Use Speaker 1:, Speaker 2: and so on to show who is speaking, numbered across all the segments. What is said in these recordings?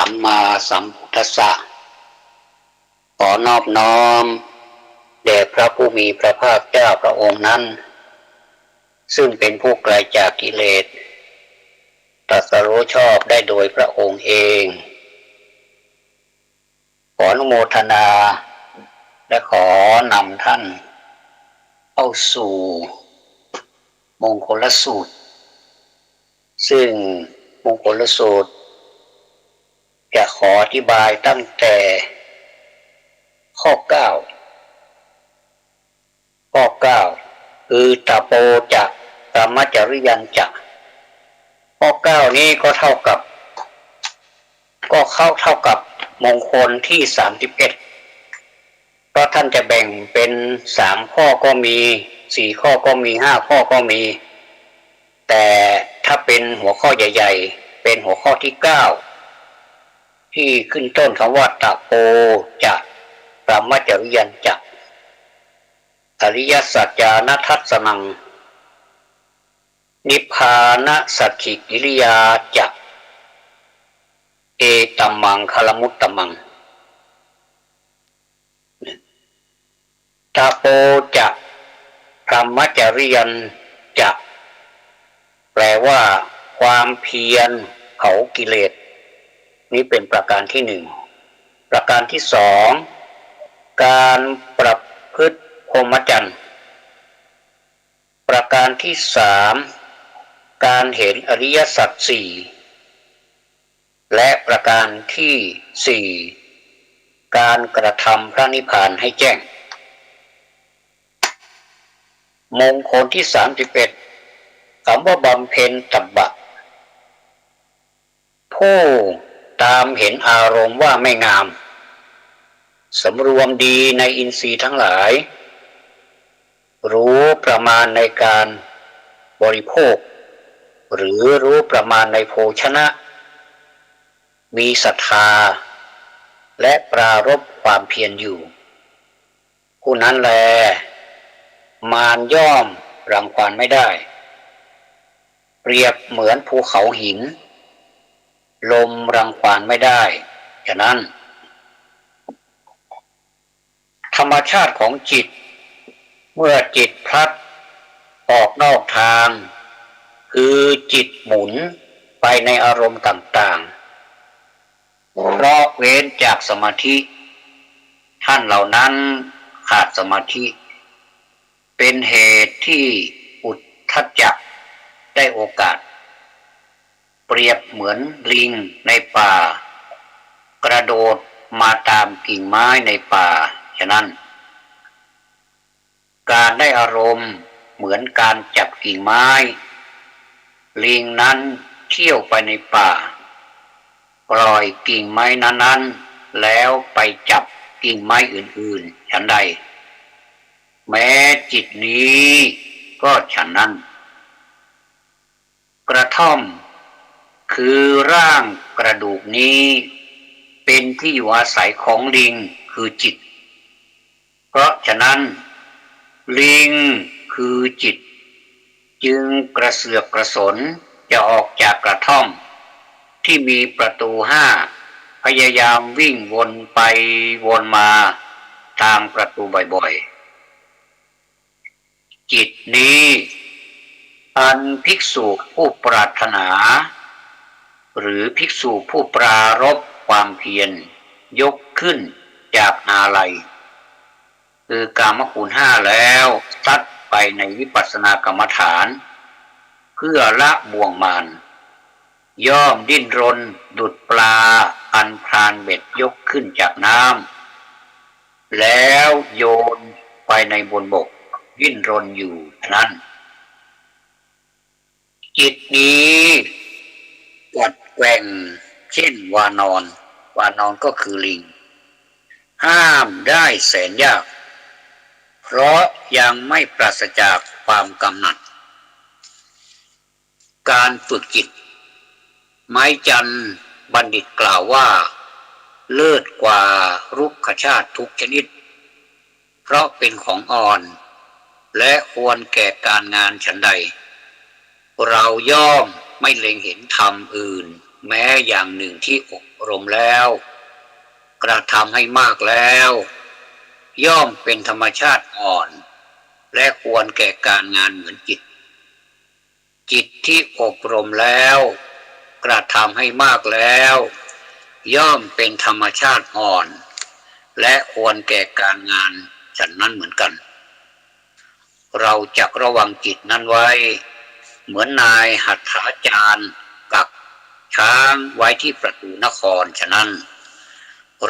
Speaker 1: สัมมาสัมพุทธัสสะขอนอบน้อมแด่พระผู้มีพระภาคเจ้าพระองค์นั้นซึ่งเป็นผู้ไกลจากกิเลสตรัสรู้ชอบได้โดยพระองค์เองขออนุโมทนาและขอนำท่านเข้าสู่มงคลสูตรซึ่งมงคลสูตรจะขออธิบายตั้งแต่ข้อ9คือตโปจะกรรมจริยัญจะข้อ9นี้ก็เท่ากับมงคลที่31เพราะท่านจะแบ่งเป็น3ข้อก็มี4ข้อก็มี5ข้อก็มีแต่ถ้าเป็นหัวข้อใหญ่ๆเป็นหัวข้อที่9ที่ขึ้นต้นคำว่าตโปจะกรรมจริยัญจะอริยสัจจานัทัสสนังนิพพานะสัจฉิกิริยาจะเอตัมมังคลมุตตมังตโปจะกรรมจริยัญจะแปลว่าความเพียรเผากิเลสนี้เป็นประการที่1ประการที่2การประพฤติพรหมจรรย์ประการที่3การเห็นอริยสัจ4และประการที่4การกระทำพระนิพพานให้แจ้งมงคลที่31คำว่าบำเพ็ญตับบะผู้ตามเห็นอารมณ์ว่าไม่งามสำรวมดีในอินทรีย์ทั้งหลายรู้ประมาณในการบริโภคหรือรู้ประมาณในโภชนะมีศรัทธาและปรารภความเพียรอยู่ผู้นั้นแลมารย่อมรังควานไม่ได้เปรียบเหมือนภูเขาหินลมรังควานไม่ได้ฉะนั้นธรรมชาติของจิตเมื่อจิตพลัดออกนอกทางคือจิตหมุนไปในอารมณ์ต่างๆเพราะเว้นจากสมาธิท่านเหล่านั้นขาดสมาธิเป็นเหตุที่อุทธัจจะได้โอกาสเปรียบเหมือนลิงในป่ากระโดดมาตามกิ่งไม้ในป่าฉะนั้นการได้อารมณ์เหมือนการจับกิ่งไม้ลิงนั้นเที่ยวไปในป่าปล่อยกิ่งไม้นั้นๆแล้วไปจับกิ่งไม้อื่นๆฉันใดแม้จิตนี้ก็ฉันนั้นกระท่อมคือร่างกระดูกนี้เป็นที่อยู่อาศัยของลิงคือจิตเพราะฉะนั้นลิงคือจิตจึงกระเสือกกระสนจะออกจากกระท่อมที่มีประตู5พยายามวิ่งวนไปวนมาทางประตูบ่อยๆจิตนี้อันภิกษุผู้ปรารถนาหรือภิกษุผู้ปรารภความเพียรยกขึ้นจากอาลัยคือกามคุณ5แล้วซัดไปในวิปัสสนากรรมฐานเพื่อละบ่วงมารย่อมดิ้นรนดุจปลาอันพรานเบ็ดยกขึ้นจากน้ำแล้วโยนไปในบนบกดิ้นรนอยู่นั้นจิตนี้กัดแกว่งเช่นวานอนก็คือลิงห้ามได้แสนยากเพราะยังไม่ปราศจากความกำหนัดการฝึกจิตไม้จันทร์บัณฑิตกล่าวว่าเลิศกว่ารุกขชาติทุกชนิดเพราะเป็นของอ่อนและควรแก่การงานฉันใดเราย่อมไม่เล็งเห็นธรรมอื่น แม้อย่างหนึ่งที่อบรมแล้วกระทำให้มากแล้วย่อมเป็นธรรมชาติอ่อนและควรแก่การงานเหมือนจิตจิตที่อบรมแล้วกระทำให้มากแล้วย่อมเป็นธรรมชาติอ่อนและควรแก่การงานฉะนั้นเหมือนกันเราจักระวังจิตนั้นไว้เหมือนนายหัตถาจารย์กักช้างไว้ที่ประตูนครฉะนั้น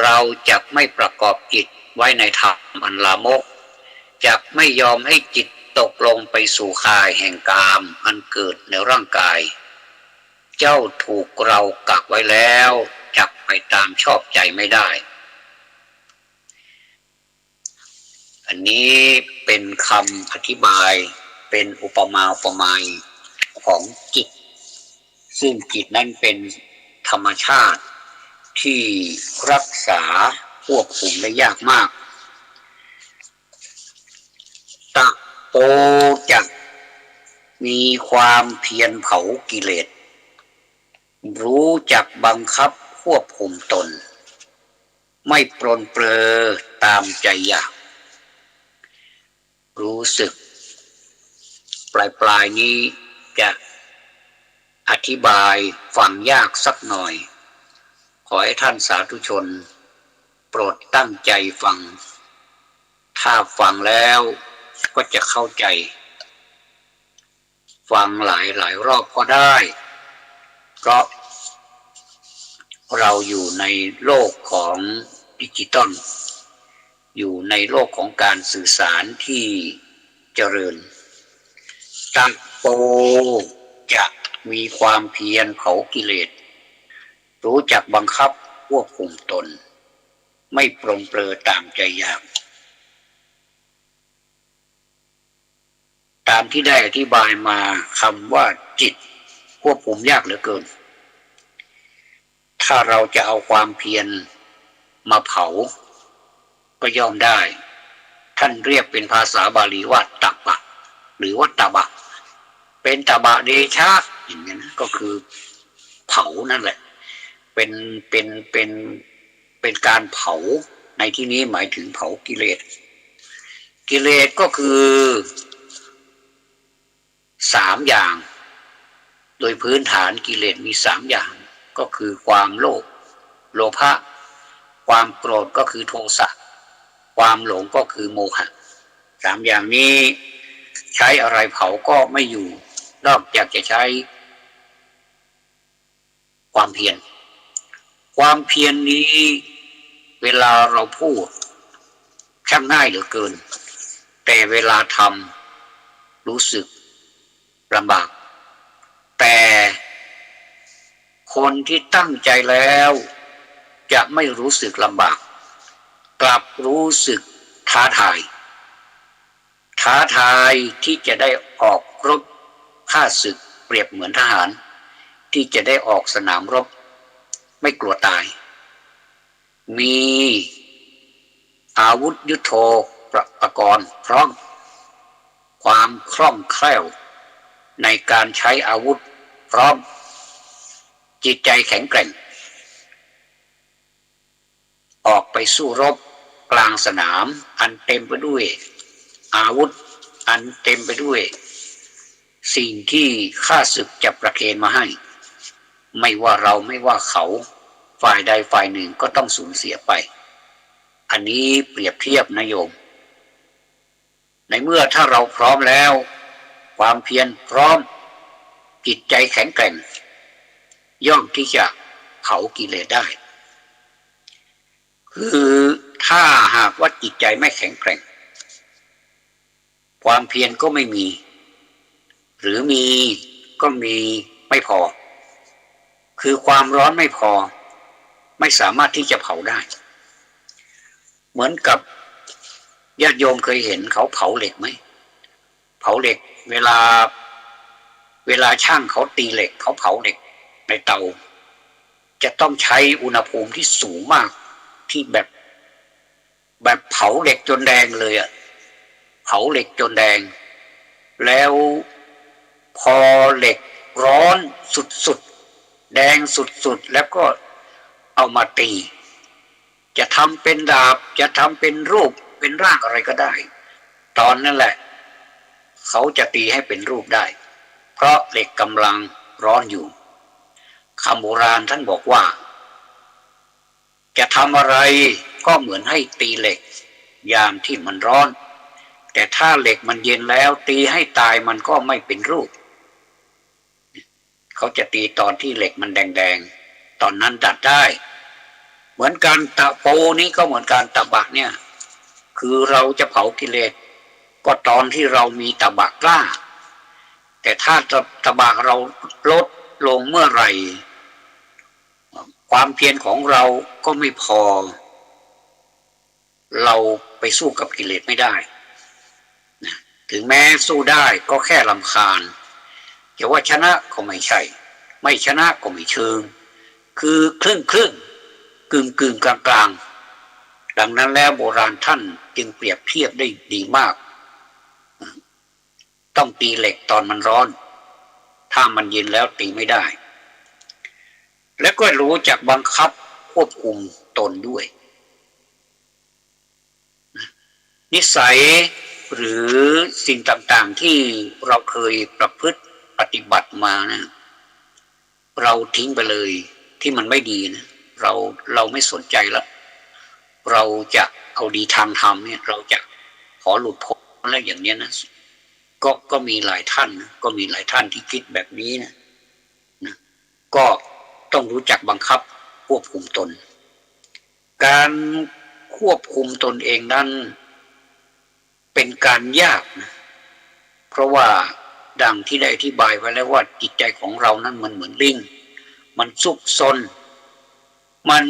Speaker 1: เราจักไม่ประกอบจิตไว้ในธรรมอันลามกจักไม่ยอมให้จิตตกลงไปสู่ข่ายแห่งกามอันเกิดในร่างกายเจ้าถูกเรากักไว้แล้วจักไปตามชอบใจไม่ได้อันนี้เป็นคำอธิบายเป็นอุปมาอุปไมยของจิตซึ่งจิตนั้นเป็นธรรมชาติที่รักษาควบคุมได้ยากมากตะโปจักมีความเพียรเผากิเลสรู้จักบังคับควบคุมตนไม่ปรนเปรอตามใจอยากรู้สึกปลายนี้จะอธิบายฟังยากสักหน่อยขอให้ท่านสาธุชนโปรดตั้งใจฟังถ้าฟังแล้วก็จะเข้าใจฟังหลายรอบก็ได้เพราะเราอยู่ในโลกของดิจิตอลอยู่ในโลกของการสื่อสารที่เจริญตัณโปจะมีความเพียรเผากิเลสรู้จักบังคับควบคุมตนไม่ปรนเปรอตามใจอยากตามที่ได้อธิบายมาคำว่าจิตควบคุมยากเหลือเกินถ้าเราจะเอาความเพียรมาเผาก็ย่อมได้ท่านเรียกเป็นภาษาบาลีว่าตับะหรือว่าตบะเป็นตบะเดชะอย่างนี้นะก็คือเผานั่นแหละเป็นการเผาในที่นี้หมายถึงเผากิเลสกิเลสก็คือ3อย่างโดยพื้นฐานกิเลสมี3อย่างก็คือความโลภโลภะความโกรธก็คือโทสะความหลงก็คือโมหะ3อย่างนี้ใช้อะไรเผาก็ไม่อยู่นอกจากจะใช้ความเพียรความเพียรนี้เวลาเราพูดช่างง่ายเหลือเกินแต่เวลาทำรู้สึกลำบากแต่คนที่ตั้งใจแล้วจะไม่รู้สึกลำบากกลับรู้สึกท้าทายที่จะได้ออกรบฆ่าศึกเปรียบเหมือนทหารที่จะได้ออกสนามรบไม่กลัวตายมีอาวุธยุทโธปกรณ์พร้อมความคล่องแคล่วในการใช้อาวุธพร้อมจิตใจแข็งแกร่งออกไปสู้รบกลางสนามอันเต็มไปด้วยอาวุธอันเต็มไปด้วยสิ่งที่ข้าศึกจะประเคนมาให้ไม่ว่าเราไม่ว่าเขาฝ่ายใดฝ่ายหนึ่งก็ต้องสูญเสียไปอันนี้เปรียบเทียบนะโยมในเมื่อถ้าเราพร้อมแล้วความเพียรพร้อมจิตใจแข็งแกร่งย่อมที่จะเผากิเลสได้คือถ้าหากว่าจิตใจไม่แข็งแกร่งความเพียรก็ไม่มีหรือมีก็มีไม่พอคือความร้อนไม่พอไม่สามารถที่จะเผาได้เหมือนกับญาติโยมเคยเห็นเขาเผาเหล็กไหมเผาเหล็กเวลาช่างเขาตีเหล็กเขาเผาเหล็กในเตาจะต้องใช้อุณหภูมิที่สูงมากที่แบบเผาเหล็กจนแดงเลยอ่ะเผาเหล็กจนแดงแล้วพอเหล็กร้อนสุด แดงสุดๆแล้วก็เอามาตีจะทำเป็นดาบจะทำเป็นรูปเป็นร่างอะไรก็ได้ตอนนั้นแหละเขาจะตีให้เป็นรูปได้เพราะเหล็กกำลังร้อนอยู่คำโบราณท่านบอกว่าจะทำอะไรก็เหมือนให้ตีเหล็กยามที่มันร้อนแต่ถ้าเหล็กมันเย็นแล้วตีให้ตายมันก็ไม่เป็นรูปเขาจะตีตอนที่เหล็กมันแดงๆตอนนั้นดัดได้เหมือนการตะโปนี้ก็เหมือนการตะบะเนี่ยคือเราจะเผากิเลสก็ตอนที่เรามีตะบะกล้าแต่ถ้าตะบะเราลดลงเมื่อไหร่ความเพียรของเราก็ไม่พอเราไปสู้กับกิเลสไม่ได้ถึงแม้สู้ได้ก็แค่รำคาญจะว่าชนะก็ไม่ใช่ไม่ชนะก็ไม่เชิงคือครึ่งกึ่งกลางดังนั้นแล้วโบราณท่านจึงเปรียบเทียบได้ดีมากต้องตีเหล็กตอนมันร้อนถ้ามันเย็นแล้วตีไม่ได้และก็รู้จักบังคับควบคุมตนด้วยนิสัยหรือสิ่งต่างๆที่เราเคยประพฤติปฏิบัติมานะเราทิ้งไปเลยที่มันไม่ดีนะเราไม่สนใจแล้วเราจะเอาดีทางธรรมเนี่ยเราจะขอหลุดพ้นอะไรอย่างเนี้ยนะก็มีหลายท่านนะก็มีหลายท่านที่คิดแบบนี้นะก็ต้องรู้จักบังคับควบคุมตนการควบคุมตนเองนั้นเป็นการยากนะเพราะว่าดังที่ได้อธิบายไว้แล้วว่าจิตใจของเรานั้นมันเหมือนลิงมันซุกซนมัน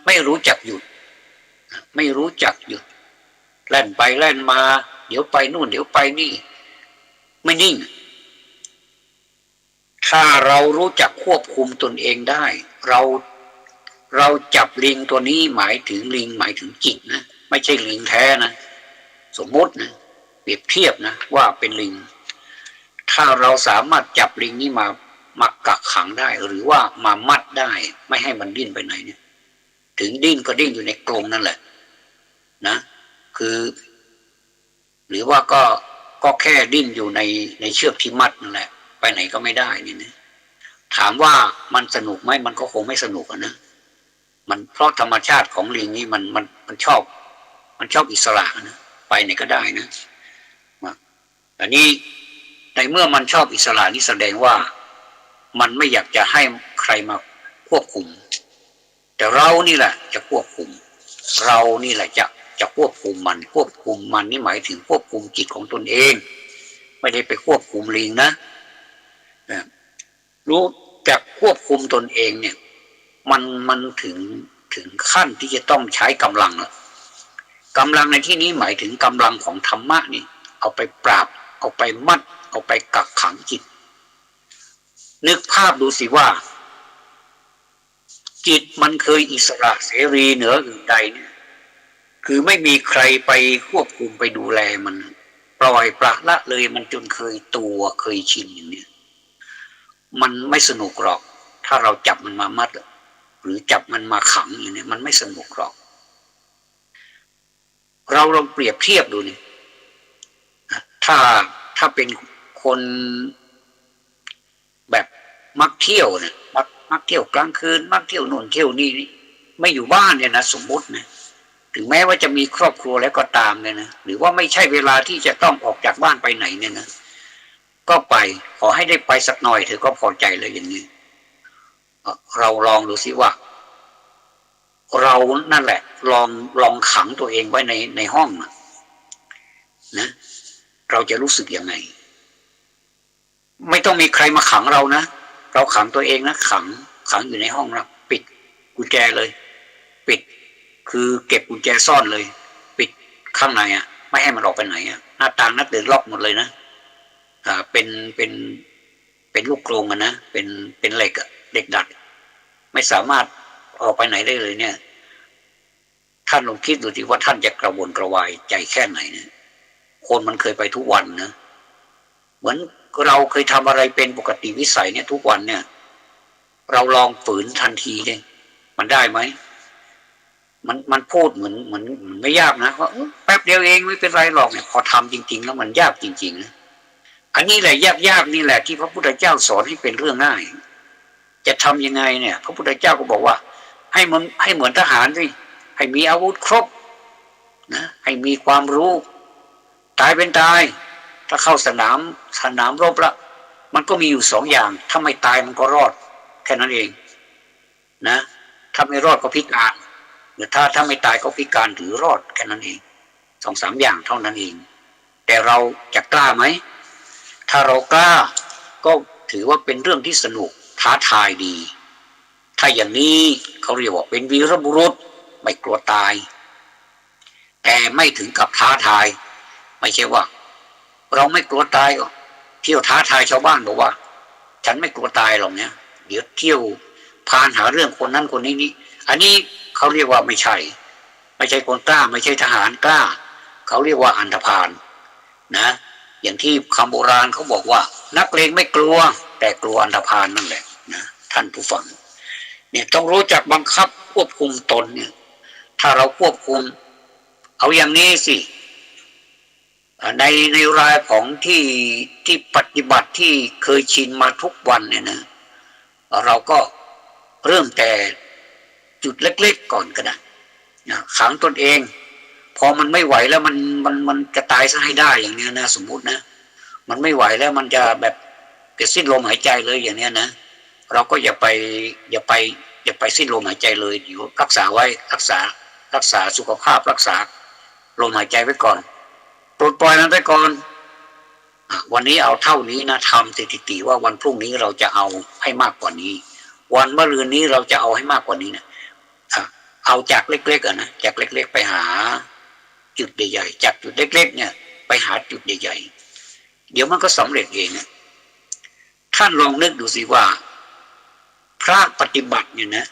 Speaker 1: ไม่รู้จักหยุดไม่รู้จักหยุดแล่นไปแล่นมาเดี๋ยวไปนู่นเดี๋ยวไปนี่ไม่นิ่งถ้าเรารู้จักควบคุมตนเองได้เราจับลิงตัวนี้หมายถึงลิงหมายถึงจิตนะไม่ใช่ลิงแท้นะสมมตินะเปรียบเทียบนะว่าเป็นลิงถ้าเราสามารถจับลิงนี้มากักขังได้หรือว่ามามัดได้ไม่ให้มันดิ้นไปไหนเนี่ยถึงดิ้นก็ดิ้นอยู่ในกรงนั่นแหละนะคือหรือว่าก็แค่ดิ้นอยู่ในเชือกที่มัดนั่นแหละไปไหนก็ไม่ได้นี่นะถามว่ามันสนุกไหมมันก็คงไม่สนุกนะมันเพราะธรรมชาติของลิงนี่มันชอบอิสระนะไปไหนก็ได้นะอันนี้ในเมื่อมันชอบอิสระนี่แสดงว่ามันไม่อยากจะให้ใครมาควบคุมแต่เรานี่แหละจะควบคุมเรานี่แหละจะควบคุมมันนี่หมายถึงควบคุมจิตของตนเองไม่ได้ไปควบคุมลิงนะรู้จักควบคุมตนเองเนี่ยมันถึงขั้นที่จะต้องใช้กำลังแล้วกำลังในที่นี้หมายถึงกำลังของธรรมะนี่เอาไปปราบเอาไปมัดเอาไปกักขังจิตนึกภาพดูสิว่าจิตมันเคยอิสระเสรีเหนืออื่นใดเนี่ยคือไม่มีใครไปควบคุมไปดูแลมันปล่อยปละละเลยมันจนเคยชินอย่างนี้มันไม่สนุกหรอกถ้าเราจับมันมามัดหรือจับมันมาขังอย่างนี้มันไม่สนุกหรอกเราลองเปรียบเทียบดูนี่ถ้าเป็นคนแบบมักเที่ยวเนี่ยมักเที่ยวกลางคืนมักเที่ยวนู่นเที่ยวนี่ไม่อยู่บ้านเนี่ยนะสมมตินะถึงแม้ว่าจะมีครอบครัวแล้วก็ตามเนี่ยนะหรือว่าไม่ใช่เวลาที่จะต้องออกจากบ้านไปไหนเนี่ยนะก็ไปขอให้ได้ไปสักหน่อยเธอก็พอใจเลยอย่างนี้เราลองดูสิว่าเรานั่นแหละลองขังตัวเองไว้ในห้องนะเราจะรู้สึกยังไงไม่ต้องมีใครมาขังเรานะเราขังตัวเองนะขังอยู่ในห้องนะปิดกุญแจเลยปิดคือเก็บกุญแจซ่อนเลยปิดข้างในไม่ให้มันออกไปไหนหน้าต่างหน้าต่างล็อกหมดเลยนะเป็นลูกกรงนะเป็นเหล็กเหล็กดัดไม่สามารถออกไปไหนได้เลยเนี่ยท่านลองคิดดูสิว่าท่านจะกระวนกระวายใจแค่ไหนเนี่ยคนมันเคยไปทุกวันนะเหมือนเราเคยทำอะไรเป็นปกติวิสัยเนี่ยทุกวันเนี่ย เราลองฝืนทันทีเลยมันได้ไหมมันพูดเหมือนไม่ยากนะว่าแป๊บเดียวเองไม่เป็นไรหรอกเนี่ยพอทำจริงๆแล้วมันยากจริงๆนะอันนี้แหละยากนี่แหละที่พระพุทธเจ้าสอนให้เป็นเรื่องง่ายจะทำยังไงเนี่ยพระพุทธเจ้าก็บอกว่าให้เหมือนทหารสิให้มีอาวุธครบนะให้มีความรู้ตายเป็นตายถ้าเข้าสนามรบละมันก็มีอยู่2 อย่างถ้าไม่ตายมันก็รอดแค่นั้นเองนะถ้าไม่รอดก็พิการหรือถ้าไม่ตายก็พิการหรือรอดแค่นั้นเอง2-3 อย่างเท่านั้นเองแต่เราจะกล้าไหมถ้าเรากล้าก็ถือว่าเป็นเรื่องที่สนุกท้าทายดีถ้าอย่างนี้เขาเรียกว่าเป็นวีรบุรุษไม่กลัวตายแต่ไม่ถึงกับท้าทายไม่ใช่ว่าเราไม่กลัวตายก็เที่ยวท้าทายชาวบ้านบอกว่าฉันไม่กลัวตายหรอกเนี่ยเดี๋ยวเที่ยวพานหาเรื่องคนนั้นคนนี้อันนี้เขาเรียกว่าไม่ใช่คนกล้าไม่ใช่ทหารกล้าเขาเรียกว่าอันธพาลนะอย่างที่คำโบราณเขาบอกว่านักเลงไม่กลัวแต่กลัวอันธพาลนั่นแหละนะท่านผู้ฟังเนี่ยต้องรู้จักบังคับควบคุมตนเนี่ยถ้าเราควบคุมเอาอย่างนี้สิในรายของที่ปฏิบัติที่เคยชินมาทุกวันเนี่ยนะเราก็เริ่มแต่จุดเล็กๆก่อนก็ได้ขังตนเองพอมันไม่ไหวแล้วมันจะตายซะให้ได้อย่างนี้นะสมมุตินะมันไม่ไหวแล้วมันจะแบบเกิดสิ้นลมหายใจเลยอย่างนี้นะเราก็อย่าไปสิ้นลมหายใจเลยอยู่รักษาไว้รักษาสุขภาพรักษาลมหายใจไว้ก่อนปลดปล่อยมันไปก่อนวันนี้เอาเท่านี้นะทำสถิติว่าวันพรุ่งนี้เราจะเอาให้มากกว่านี้วันมะรืนนี้เราจะเอาให้มากกว่านี้นะเอาจากเล็กๆนะจากเล็กๆไปหาจุดใหญ่ๆจากจุดเล็กๆเนี่ยไปหาจุดใหญ่ๆเดี๋ยวมันก็สำเร็จเองนะท่านลองนึกดูสิว่าพระปฏิบัติเนี่ยนะ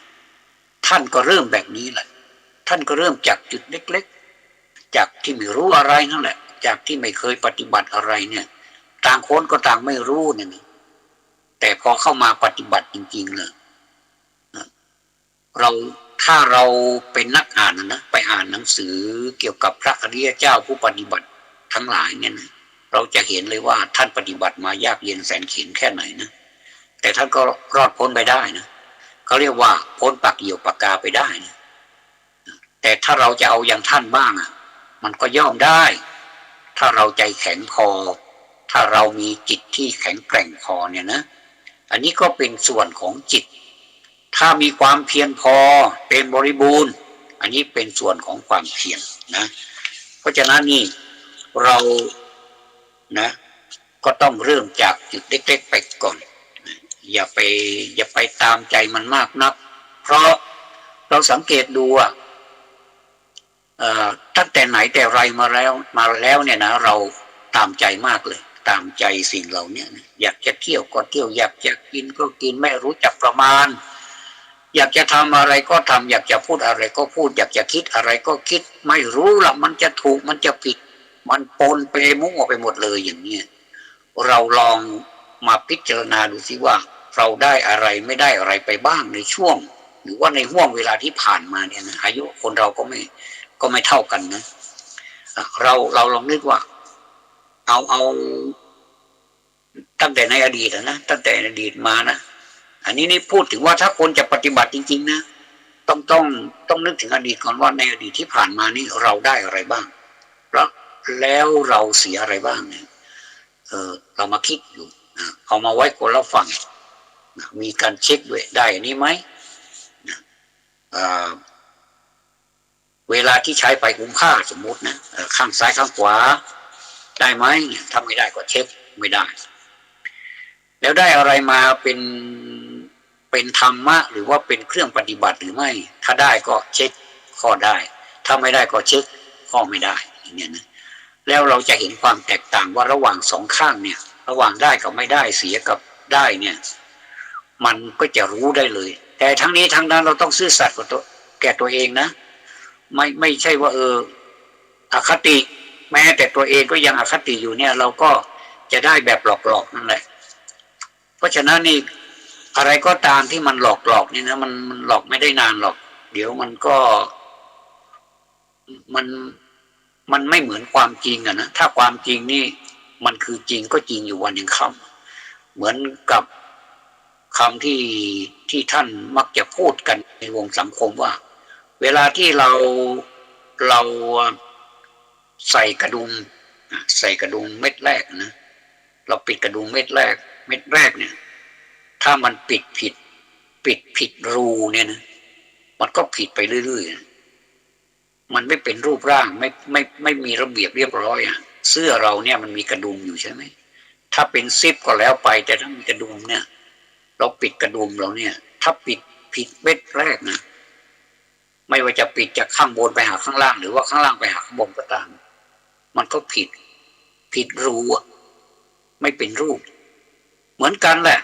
Speaker 1: ท่านก็เริ่มแบบนี้แหละท่านก็เริ่มจากจุดเล็กๆจากที่ไม่รู้อะไรนั่นแหละจากที่ไม่เคยปฏิบัติอะไรเนี่ยต่างคนก็ต่างไม่รู้เนี่ยแต่พอเข้ามาปฏิบัติจริงๆเลยถ้าเราเป็นนักอ่านนะไปอ่านหนังสือเกี่ยวกับพระอริยเจ้าผู้ปฏิบัติทั้งหลายเนี่ยนะเราจะเห็นเลยว่าท่านปฏิบัติมายากเย็นแสนเข็ญแค่ไหนนะแต่ท่านก็รอดพ้นไปได้นะเขาเรียกว่าพ้นปากเหยี่ยวปากกาไปได้นะแต่ถ้าเราจะเอาอย่างท่านบ้างมันก็ย่อมได้ถ้าเราใจแข็งพอถ้าเรามีจิตที่แข็งแกร่งพอเนี่ยนะอันนี้ก็เป็นส่วนของจิตถ้ามีความเพียรพอเป็นบริบูรณ์อันนี้เป็นส่วนของความเพียรนะเพราะฉะนั้นนี่เรานะก็ต้องเริ่มจากจุดเล็กๆไปก่อนอย่าไปตามใจมันมากนักเพราะเราสังเกตดูตั้งแต่ไหนแต่ไรมาแล้วเนี่ยนะเราตามใจมากเลยตามใจสิ่งเหล่านี้นะอยากจะเที่ยวก็เที่ยวอยากจะกินก็กินไม่รู้จักประมาณอยากจะทำอะไรก็ทำอยากจะพูดอะไรก็พูดอยากจะคิดอะไรก็คิดไม่รู้ละมันจะถูกมันจะผิดมันปนเปมั่วไปหมดเลยอย่างนี้เราลองมาพิจารณาดูสิว่าเราได้อะไรไม่ได้อะไรไปบ้างในช่วงหรือว่าในห่วงเวลาที่ผ่านมาเนี่ยนะอายุคนเราก็ไม่เท่ากันนะเราลองนึกว่าเอาตั้งแต่ในอดีตนะตั้งแต่ในอดีตมานะอันนี้นี่พูดถึงว่าถ้าคนจะปฏิบัติจริงๆนะต้องนึกถึงอดีตก่อนว่าในอดีตที่ผ่านมานี่เราได้อะไรบ้างแล้วเราเสียอะไรบ้างเนี่ยเรามาคิดอยู่เอามาไว้คนละฝั่งมีการเช็คด้วยได้อันนี้ไหมเวลาที่ใช้ไปคุ้มค่าสมมุตินะข้างซ้ายข้างขวาได้ไหมถ้าไม่ได้ก็เช็คไม่ได้แล้วได้อะไรมาเป็นธรรมะหรือว่าเป็นเครื่องปฏิบัติหรือไม่ถ้าได้ก็เช็คข้อได้ถ้าไม่ได้ก็เช็คข้อไม่ได้อย่างนี้นะแล้วเราจะเห็นความแตกต่างว่าระหว่างสองข้างเนี่ยระหว่างได้กับไม่ได้เสียกับได้เนี่ยมันก็จะรู้ได้เลยแต่ทั้งนี้ทั้งนั้นเราต้องซื่อสัตย์กับแก่ตัวเองนะไม่ใช่ว่าอคติแม้แต่ตัวเองก็ยังอคติอยู่เนี่ยเราก็จะได้แบบหลอกๆนั่นแหละเพราะฉะนั้นนี่ อะไรก็ตามที่มันหลอกนี่นะมันหลอกไม่ได้นานหรอกเดี๋ยวมันก็มันมันไม่เหมือนความจริงอะนะถ้าความจริงนี่มันคือจริงก็จริงอยู่วันยังค่ำเหมือนกับคำที่ท่านมักจะพูดกันในวงสังคมว่าเวลาที่เราใส่กระดุมเม็ดแรกนะเราปิดกระดุมเม็ดแรกเนี่ยถ้ามันปิดผิดรูเนี่ยนะมันก็ผิดไปเรื่อยๆมันไม่เป็นรูปร่างไม่มีระเบียบเรียบร้อยอ่ะเสื้อเราเนี่ยมันมีกระดุมอยู่ใช่ไหมถ้าเป็นซิปก็แล้วไปแต่ถ้ามีกระดุมเนี่ยเราปิดกระดุมเราเนี่ยถ้าปิดผิดเม็ดแรกนะไม่ว่าจะปิดจากข้างบนไปหาข้างล่างหรือว่าข้างล่างไปหาข้างบนก็ตามมันก็ผิดรูไม่เป็นรูปเหมือนกันแหละ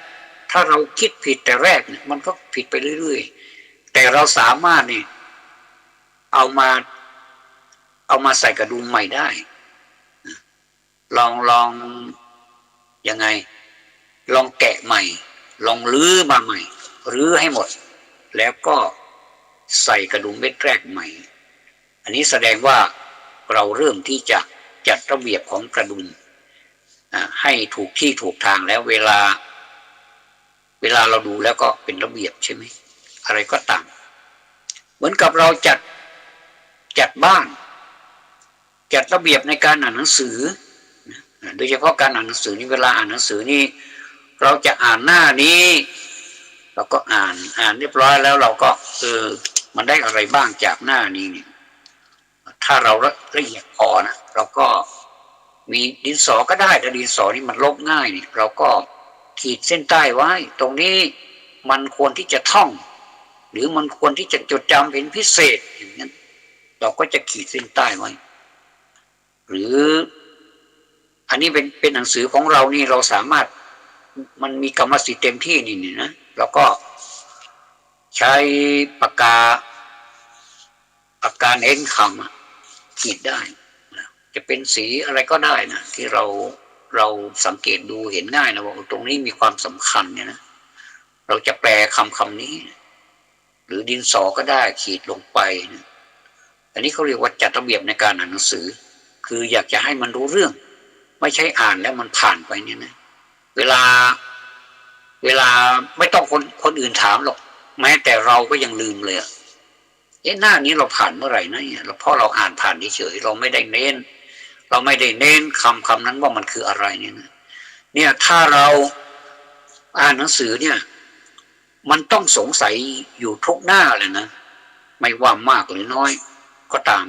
Speaker 1: ถ้าเราคิดผิดแต่แรกเนี่ยมันก็ผิดไปเรื่อยๆแต่เราสามารถนี่เอามาใส่กระดุมใหม่ได้ลองยังไงลองแกะใหม่ลองรื้อมาใหม่รื้อให้หมดแล้วก็ใส่กระดุมเม็ดแรกใหม่อันนี้แสดงว่าเราเริ่มที่จะจัดระเบียบของกระดุมให้ถูกที่ถูกทางแล้วเวลาเราดูแล้วก็เป็นระเบียบใช่ไหมอะไรก็ตามเหมือนกับเราจัดบ้านจัดระเบียบในการอ่านหนังสือโดยเฉพาะการอ่านหนังสือนี่เวลาอ่านหนังสือนี่เราจะอ่านหน้านี้เราก็อ่านเรียบร้อยแล้วเราก็มันได้อะไรบ้างจากหน้านี้เนี่ยถ้าเราละเอียดพอนะเราก็มีดินสอก็ได้แต่ดินสอนี่มันลบง่ายนี่เราก็ขีดเส้นใต้ไว้ตรงนี้มันควรที่จะท่องหรือมันควรที่จะจดจำเป็นพิเศษอย่างนั้นเราก็จะขีดเส้นใต้ไว้หรืออันนี้เป็นหนังสือของเรานี่เราสามารถมันมีกรรมสิทธิ์เต็มที่นี่นะเราก็ใช้ปากกาเน้นคำขีดได้จะเป็นสีอะไรก็ได้นะที่เราสังเกตดูเห็นง่ายนะว่าตรงนี้มีความสำคัญเนี่ยนะเราจะแปลคำนี้หรือดินสอก็ได้ขีดลงไปนะอันนี้เขาเรียกว่าจัดระเบียบในการอ่านหนังสือคืออยากจะให้มันรู้เรื่องไม่ใช่อ่านแล้วมันผ่านไปเนี่ยนะเวลาไม่ต้องคนอื่นถามหรอกแม้แต่เราก็ยังลืมเลยหน้านี้เราผ่านเมื่อไหร่นะเนี่ยเพราะเราอ่านผ่านเฉยเราไม่ได้เน้นคำนั้นว่ามันคืออะไรเนี่ยถ้าเราอ่านหนังสือเนี่ยมันต้องสงสัยอยู่ทุกหน้าเลยนะไม่ว่ามากหรือน้อยก็ตาม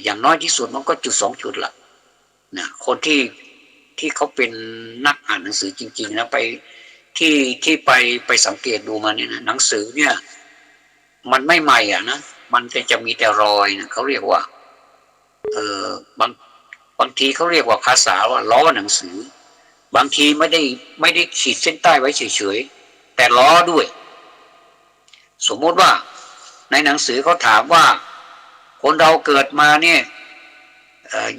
Speaker 1: อย่างน้อยที่สุดมันก็จุด2 จุดละนะคนที่เขาเป็นนักอ่านหนังสือจริงๆนะไปที่ไปสังเกตดูมาเนี่ยนะหนังสือเนี่ยมันไม่ใหม่นะมันจะมีแต่รอยนะเขาเรียกว่าบางทีเขาเรียกว่าภาษาว่าล้อหนังสือบางทีไม่ได้ขีดเส้นใต้ไว้เฉยๆแต่ล้อด้วยสมมติว่าในหนังสือเขาถามว่าคนเราเกิดมาเนี่ย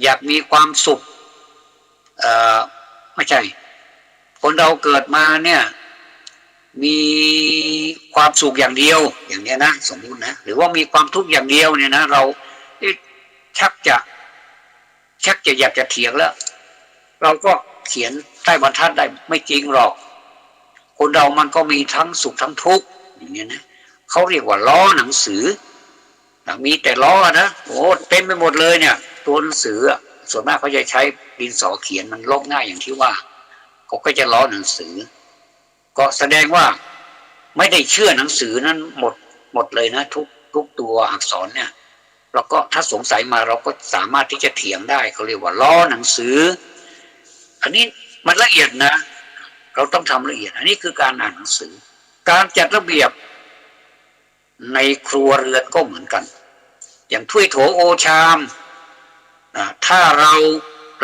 Speaker 1: อยากมีความสุขไม่ใช่คนเราเกิดมาเนี่ยมีความสุขอย่างเดียวอย่างนี้นะสมมุตินะหรือว่ามีความทุกข์อย่างเดียวเนี่ยนะเราชักจะอยากจะเถียงแล้วเราก็เขียนใต้บรรทัดได้ไม่จริงหรอกคนเรามันก็มีทั้งสุขทั้งทุกข์อย่างนี้นะเขาเรียกว่าล้อหนังสือมีแต่ล้อนะโอ้เต็มไปหมดเลยเนี่ยตัวหนังสือส่วนมากเขาจะใช้ดินสอเขียนมันลบง่ายอย่างที่ว่าเขาก็จะล้อหนังสือก็แสดงว่าไม่ได้เชื่อหนังสือนั้นหมดเลยนะทุกตัวอักษรเนี่ยเราก็ถ้าสงสัยมาเราก็สามารถที่จะเถียงได้เขาเรียกว่าล้อหนังสืออันนี้มันละเอียดนะเราต้องทำละเอียดอันนี้คือการอ่านหนังสือการจัดระเบียบในครัวเรือนก็เหมือนกันอย่างถ้วยโถโอชามถ้าเรา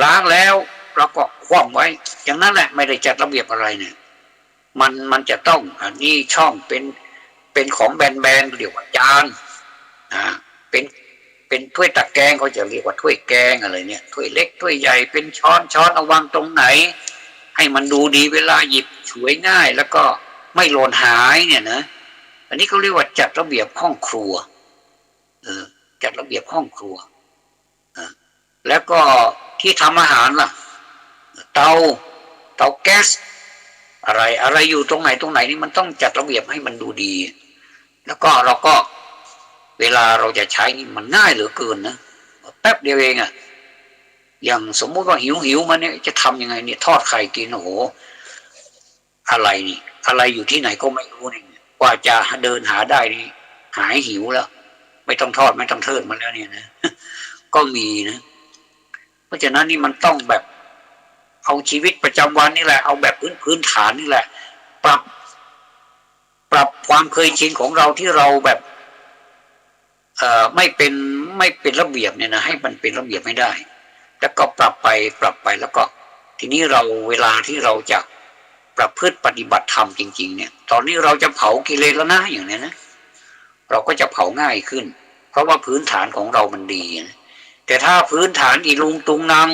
Speaker 1: ล้างแล้วเราก็คว่ำไว้อย่างนั้นแหละไม่ได้จัดระเบียบอะไรเนี่ยมันจะต้องอันนี้ช่องเป็นของแบนๆเรียกว่าจานเป็นถ้วยตักแกงเขาจะเรียกว่าถ้วยแกงอะไรเนี่ยถ้วยเล็กถ้วยใหญ่เป็นช้อนเอาวางตรงไหนให้มันดูดีเวลาหยิบฉวยง่ายแล้วก็ ไม่หล่นหายเนี่ยนะอันนี้เขาเรียกว่าจัดระเบียบห้องครัวจัดระเบียบห้องครัวแล้วก็ที่ทำอาหารล่ะเตาแก๊สอะไรอยู่ตรงไหนนี่มันต้องจัดระเบียบให้มันดูดีแล้วก็เราก็เวลาเราจะใช้นี่มันง่ายเหลือเกินนะแป๊บเดียวเองอย่างสมมุติว่าหิวมาเนี่ยจะทำยังไงเนี่ยทอดไข่กินโอ้โหอะไรนี่อะไรอยู่ที่ไหนก็ไม่รู้นี่กว่าจะเดินหาได้นี่หายหิวแล้วไม่ต้องทอดไม่ต้องเทิดมันแล้วเนี่ยนะก็มีนะเพราะฉะนั้นนี่มันต้องแบบเอาชีวิตประจำวันนี่แหละเอาแบบพื้นฐานนี่แหละปรับความเคยชินของเราที่เราแบบไม่เป็นระเบียบเนี่ยนะให้มันเป็นระเบียบไม่ได้แล้วก็ปรับไปแล้วก็ทีนี้เราเวลาที่เราจะประพฤติปฏิบัติธรรมจริงๆเนี่ยตอนนี้เราจะเผากิเลสแล้วนะอย่างนี้นะเราก็จะเผาง่ายขึ้นเพราะว่าพื้นฐานของเรามันดีนะแต่ถ้าพื้นฐานอีลุงตุงนาง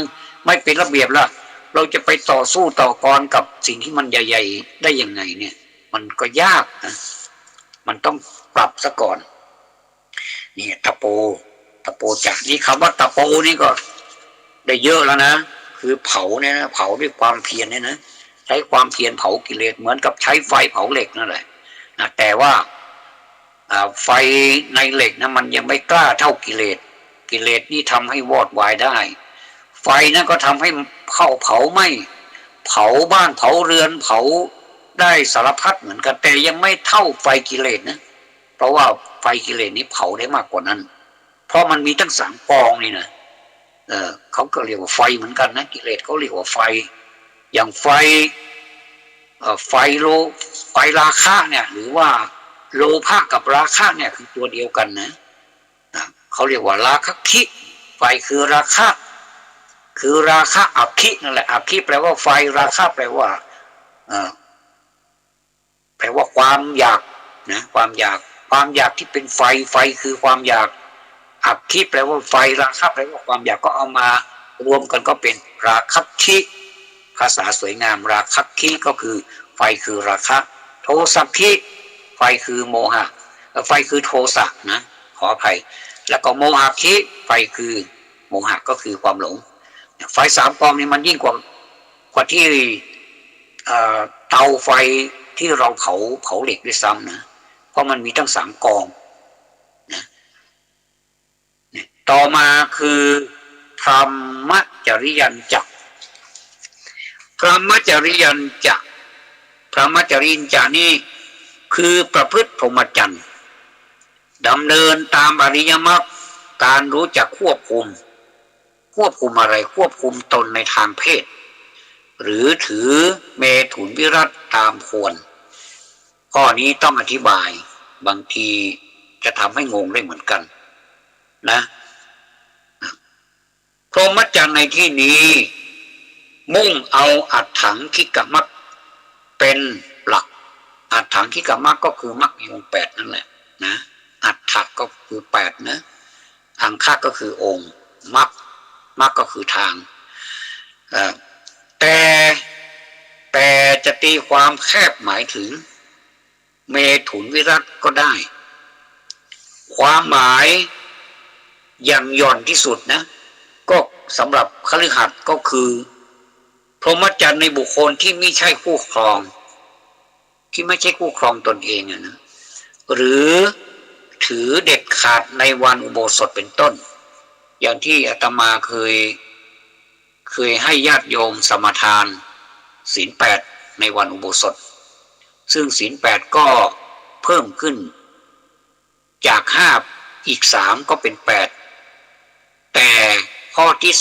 Speaker 1: ไม่เป็นระเบียบล่ะเราจะไปต่อสู้ต่อกรกับสิ่งที่มันใหญ่ๆได้ยังไงเนี่ยมันก็ยากนะมันต้องปรับซะก่อนนี่ตะโปจากนี้คำว่าตะโปนี่ก็ได้เยอะแล้วนะคือเผาเนี่ยนะเผาด้วยความเพียรเนี่ยนะใช้ความเพียรเผากิเลสเหมือนกับใช้ไฟเผาเหล็กนั่นแหละนะแต่ว่าไฟในเหล็กนะมันยังไม่กล้าเท่ากิเลสนี่ทำให้วอดวายได้ไฟนั้นก็ทำให้เข้าเผาไหม้เผาบ้านเผาเรือนเผาได้สารพัดเหมือนกันแต่ยังไม่เท่าไฟกิเลสนะเพราะว่าไฟกิเลสนี้เผาได้มากกว่านั้นเพราะมันมีตั้ง3 กองนี่นะเขาก็เรียกว่าไฟเหมือนกันนะกิเลสเขาเรียกว่าไฟอย่างไฟราคะเนี่ยหรือว่าโลภะกับราคะเนี่ยคือตัวเดียวกันนะเขาเรียกว่าราคะคิไฟคือราคะอัคคินั่นแหละอัคคิแปลว่าไฟราคะแปลว่าความอยากนะความอยากที่เป็นไฟคือความอยากอัคคิแปลว่าไฟราคะแปลว่าความอยากก็เอามารวมกันก็เป็นราคะคิภาษาสวยงามราคะคิก็คือไฟคือราคะโทสะคิไฟคือโมหะไฟคือโทสะนะขออภัยแล้วก็โมหะคิไฟคือโมหะก็คือความหลงไฟ3 กองนี้มันยิ่งกว่าที่เตาไฟที่เราเผาเหล็กด้วยซ้ำนะเพราะมันมีทั้ง3 กองนะต่อมาคือธรรมจริยัญจะพรหมจริยัญจะนี่คือประพฤติพรหมจรรย์ดำเนินตามอริยมรรคการรู้จักควบคุมอะไรควบคุมตนในทางเพศหรือถือเมถุนวิรัตตามควรข้อนี้ต้องอธิบายบางทีจะทำให้งงได้เหมือนกันนะพรหมจรรย์ในที่นี้มุ่งเอาอัฏฐังคิกมรรคเป็นหลักอัฏฐังคิกมรรคก็คือมรรคมีองค์8นั่นแหละนะอัฏฐะก็คือ8นะอังคะก็คือองค์มรรคก็คือทางแต่จะตีความแคบหมายถึงเมถุนวิรัตก็ได้ความหมายอย่างหย่อนที่สุดนะก็สำหรับคฤหัสถ์ก็คือพรหมจรรย์ในบุคคลที่ไม่ใช่คู่ครองตนเองนะหรือถือเด็ดขาดในวันอุโบสถเป็นต้นอย่างที่อาตมาเคยให้ญาติโยมสมาทานศีล8ในวันอุโบสถซึ่งศีล8ก็เพิ่มขึ้นจาก5อีก3ก็เป็น8แต่ข้อที่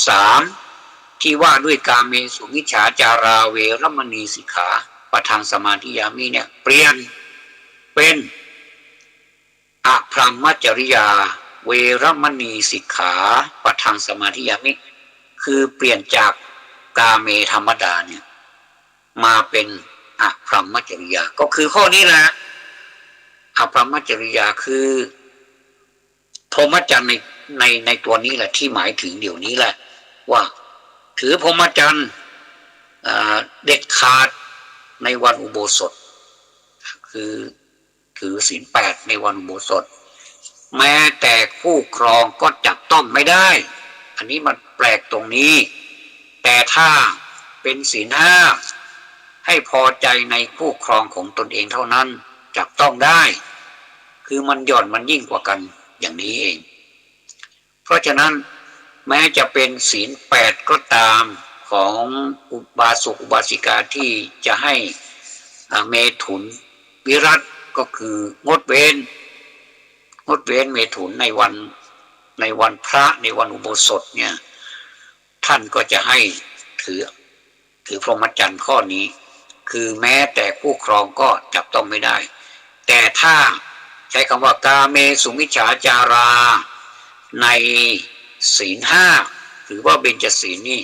Speaker 1: 3ที่ว่าด้วยกาเมสุมิจฉาจาราเวรมณีสิกขาปะทังสมาธิยามิเนี่ยเปลี่ยนเป็นอภรรมจริยาเวรมณีสิกขาปะทังสมาธิยามิคือเปลี่ยนจากกาเมธรรมดาเนี่ยมาเป็นอภรรมจริยาก็คือข้อนี้แหละอภรรมจริยาคือพรหมจรรย์ในตัวนี้แหละที่หมายถึงเดี๋ยวนี้แหละว่าถือพรหมจรรย์เด็ดขาดในวันอุโบสถ คือถือศีล8ในวันอุโบสถแม้แต่คู่ครองก็จับต้องไม่ได้อันนี้มันแปลกตรงนี้แต่ถ้าเป็นศีล5ให้พอใจในคู่ครองของตนเองเท่านั้นจับต้องได้คือมันหย่อนมันยิ่งกว่ากันอย่างนี้เองเพราะฉะนั้นแม้จะเป็นศีล8ก็ตามของอุบาสกอุบาสิกาที่จะให้เมถุนวิรัติก็คืองดเว้นเมถุนในวันพระในวันอุโบสถเนี่ยท่านก็จะให้ถือพรหมจรรย์ข้อนี้คือแม้แต่คู่ครองก็จับต้องไม่ได้แต่ถ้าใช้คำว่ากาเมสุมิจฉาจาราในศีล5หรือว่าเบญจศีลนี่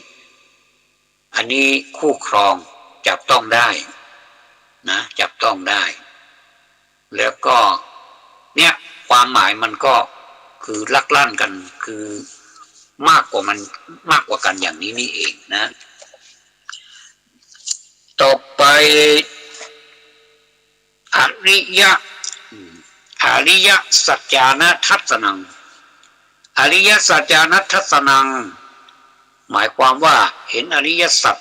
Speaker 1: อันนี้คู่ครองจับต้องได้นะจับต้องได้แล้วก็เนี่ยความหมายมันก็คือลักลั่นกันคือมากกว่ากันอย่างนี้นี่เองนะต่อไปอริยสัจจานัทัสนังอริยสัจจานัทัสนังหมายความว่าเห็นอริยสัจ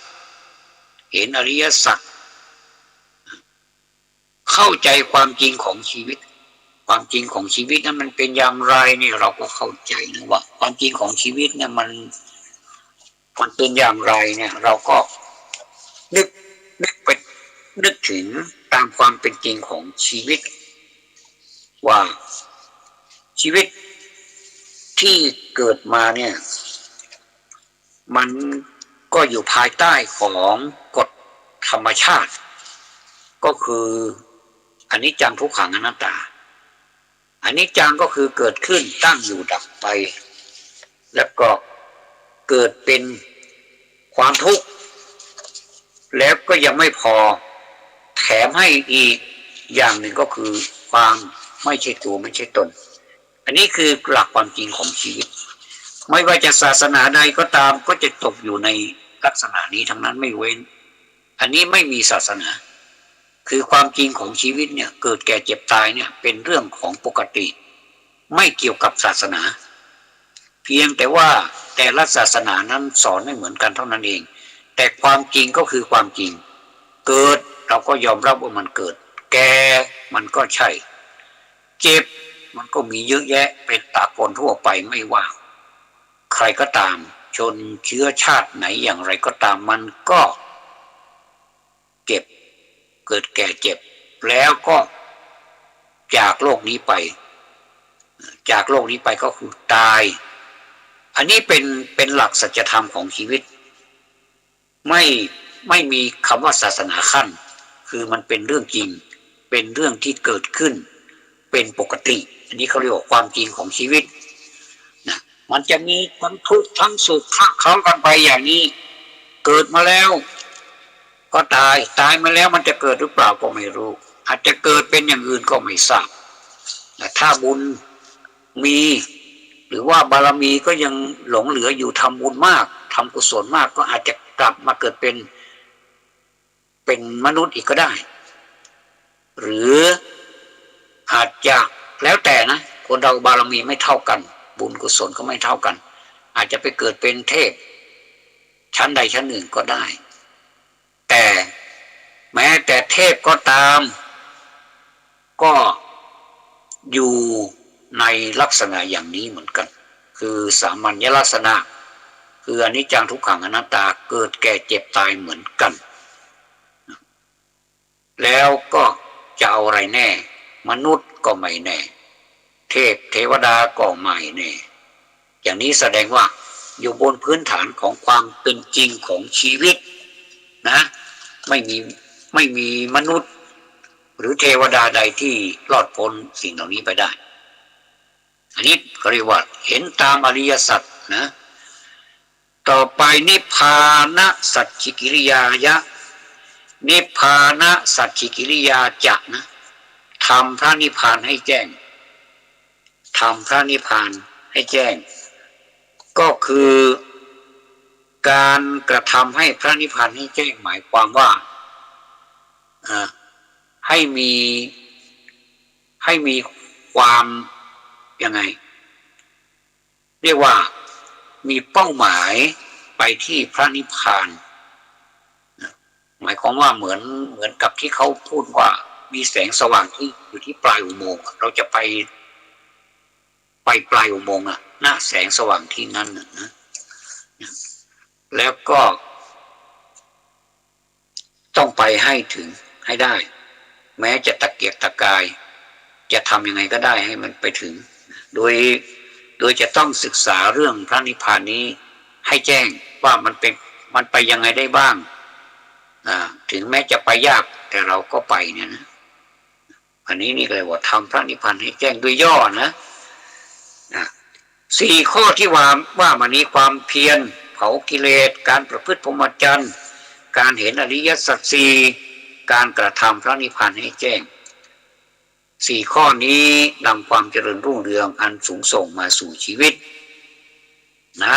Speaker 1: เข้าใจความจริงของชีวิตนั้นมันเป็นอย่างไรนี่เราก็เข้าใจนะว่าความจริงของชีวิตเนี่ยมันเป็นอย่างไรเนี่ยเราก็นึกถึงตามความเป็นจริงของชีวิตว่าชีวิตที่เกิดมาเนี่ยมันก็อยู่ภายใต้ของกฎธรรมชาติก็คืออนิจจังทุกขังอนัตตาอนิจจังก็คือเกิดขึ้นตั้งอยู่ดับไปแล้วก็เกิดเป็นความทุกข์แล้วก็ยังไม่พอแถมให้อีกอย่างหนึ่งก็คือความไม่ใช่ตัวไม่ใช่ตนอันนี้คือหลักความจริงของชีวิตไม่ว่าจะศาสนาใดก็ตามก็จะตกอยู่ในลักษณะนี้ทั้งนั้นไม่เว้นอันนี้ไม่มีศาสนาคือความจริงของชีวิตเนี่ยเกิดแก่เจ็บตายเนี่ยเป็นเรื่องของปกติไม่เกี่ยวกับศาสนาเพียงแต่ว่าแต่ละศาสนานั้นสอนไม่เหมือนกันเท่านั้นเองแต่ความจริงก็คือความจริงเกิดเราก็ยอมรับว่ามันเกิดแก่มันก็ใช่เจ็บมันก็มีเยอะแยะเป็นตากลทั่วไปไม่ว่าใครก็ตามชนเชื้อชาติไหนอย่างไรก็ตามมันก็เก็บเกิดแก่เจ็บแล้วก็จากโลกนี้ไปก็คือตายอันนี้เป็นหลักสัจธรรมของชีวิตไม่มีคำว่าศาสนาขั้นคือมันเป็นเรื่องจริงเป็นเรื่องที่เกิดขึ้นเป็นปกติอันนี้เขาเรียกว่าความจริงของชีวิตนะมันจะมีทั้งทุกข์ทั้งสุขคละเคล้ากันไปอย่างนี้เกิดมาแล้วก็ตายมาแล้วมันจะเกิดหรือเปล่าก็ไม่รู้อาจจะเกิดเป็นอย่างอื่นก็ไม่ทราบแต่ถ้าบุญมีหรือว่าบารมีก็ยังหลงเหลืออยู่ทำบุญมากทำกุศลมากก็อาจจะกลับมาเกิดเป็นมนุษย์อีกก็ได้หรืออาจจะแล้วแต่นะคนเราบารมีไม่เท่ากันบุญกุศลก็ไม่เท่ากันอาจจะไปเกิดเป็นเทพชั้นใดชั้นหนึ่งก็ได้แต่แม้แต่เทพก็ตามก็อยู่ในลักษณะอย่างนี้เหมือนกันคือสามัญลักษณะคืออนิจจังทุกขังอนัตตาเกิดแก่เจ็บตายเหมือนกันแล้วก็จะเอาอะไรแน่มนุษย์ก็ไม่แน่เทวดาก็ไม่แน่อย่างนี้แสดงว่าอยู่บนพื้นฐานของความเป็นจริงของชีวิตนะไม่มีมนุษย์หรือเทวดาใดที่รอดพ้นสิ่งเหล่านี้ไปได้อันนี้เขาเรียกว่าเห็นตามอริยสัจนะต่อไปนิพพานะสัจฉิกิริยายะนิพพานะสัจฉิกิริยาจะนะทำพระนิพพานให้แจ้งทำพระนิพพานให้แจ้งก็คือการกระทำให้พระนิพพานให้แจ้งหมายความว่าให้มี ให้มีความยังไงเรียกว่ามีเป้าหมายไปที่พระนิพพานหมายความว่าเหมือนกับที่เขาพูดว่ามีแสงสว่างที่อยู่ที่ปลายอุโมงค์เราจะไปปลายอุโมงค์หน้าแสงสว่างที่นั่นนะแล้วก็ต้องไปให้ถึงให้ได้แม้จะตะเกียกตะกายจะทำยังไงก็ได้ให้มันไปถึงโดยจะต้องศึกษาเรื่องพระนิพพานนี้ให้แจ้งว่ามันไปยังไงได้บ้างถึงแม้จะไปยากแต่เราก็ไปเนี่ยนะอันนี้นี่เลยว่าทำพระนิพพานให้แจ้งด้วยย่อนะสี่ข้อที่ว่ามานี้ความเพียรเผากิเลสการประพฤติพรหมจรรย์การเห็นอริยสัจสี่การกระทำพระนิพพานให้แจ้งสี่ข้อนี้นำความเจริญรุ่งเรืองอันสูงส่งมาสู่ชีวิตนะ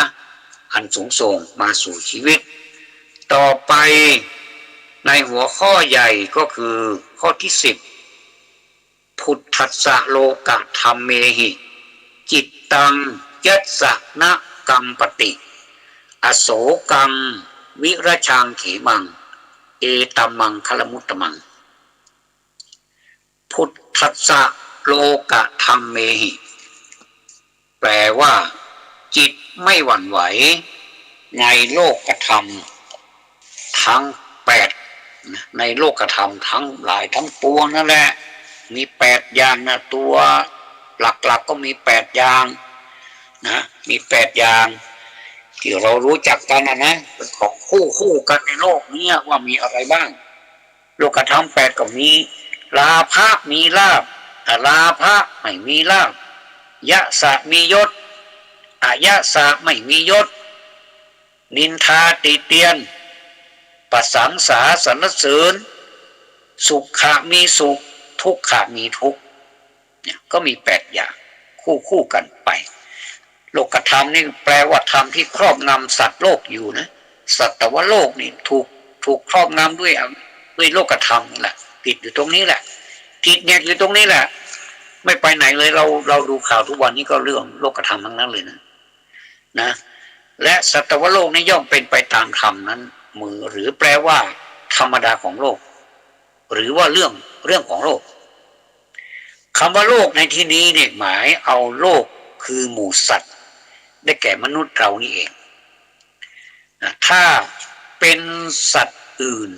Speaker 1: อันสูงส่งมาสู่ชีวิตต่อไปในหัวข้อใหญ่ก็คือข้อที่10พุทธัสสะโลกะธัมเมหิจิตตังยัสสะนะกัมปติอโศกังวิรชังเขมังเอตัมมังคลมุตตมังพุทธัสสะโลกะธัมเมหิแปลว่าจิตไม่หวั่นไหวในโลกธรรมทั้ง8ในโลกธรรมทั้งหลายทั้งปวงนั่นแหละมี8อย่างนะตัวหลักก็มี8อย่างนะมี8อย่างที่เรารู้จักกันนะเป็นของคู่กันในโลกนี้ว่ามีอะไรบ้างโลกธรรม8ก็มีลาภะมีลาภลาภะไม่มีลาภยะสะมียศอายะสะไม่มียศนินทาติเตียนประสังสาสรรเสริญสุขะมีสุขทุกขะมีทุกข์เนี่ยก็มี8อย่างคู่กันไปโลกธรรมนี่แปลว่าธรรมที่ครอบงำสัตว์โลกอยู่นะสัตวโลกนี่ถูกครอบงำด้วยโลกธรรมนี่แหละติดอยู่ตรงนี้แหละติดเนี่ยอยู่ตรงนี้แหละไม่ไปไหนเลยเราดูข่าวทุกวันนี้ก็เรื่องโลกธรรมทั้งนั้นเลยนะและสัตวโลกนี้ย่อมเป็นไปตามธรรมนั้นมือหรือแปลว่าธรรมดาของโลกหรือว่าเรื่องของโลกคำว่าโลกในที่นี้เนี่ยหมายเอาโลกคือหมู่สัตว์ได้แก่มนุษย์เรานี่เองถ้าเป็นสัตว์อื่น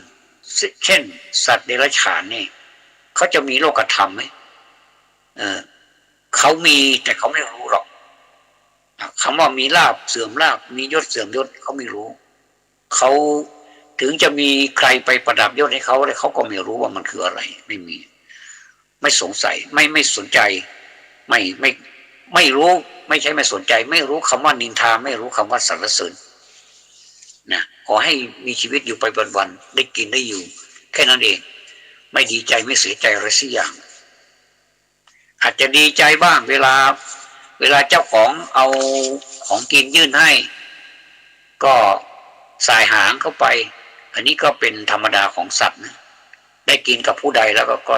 Speaker 1: เช่นสัตว์เดรัจฉานนี่เขาจะมีโลกธรรมไหมเขามีแต่เขาไม่รู้หรอกคำว่ามีลาภเสื่อมลาภมียศเสื่อมยศเขาไม่รู้เขาถึงจะมีใครไปประดับยศให้เขาแต่เขาก็ไม่รู้ว่ามันคืออะไรไม่สงสัยไม่สนใจไม่รู้ไม่ใช่ไม่สนใจไม่รู้คำว่านินทาไม่รู้คำว่าสรรเสริญนะขอให้มีชีวิตอยู่ไปวันๆได้กินได้อยู่แค่นั้นเองไม่ดีใจไม่เสียใจอะไรสักอย่างอาจจะดีใจบ้างเวลาเจ้าของเอาของกินยื่นให้ก็สายหางเข้าไปอันนี้ก็เป็นธรรมดาของสัตว์นะได้กินกับผู้ใดแล้วก็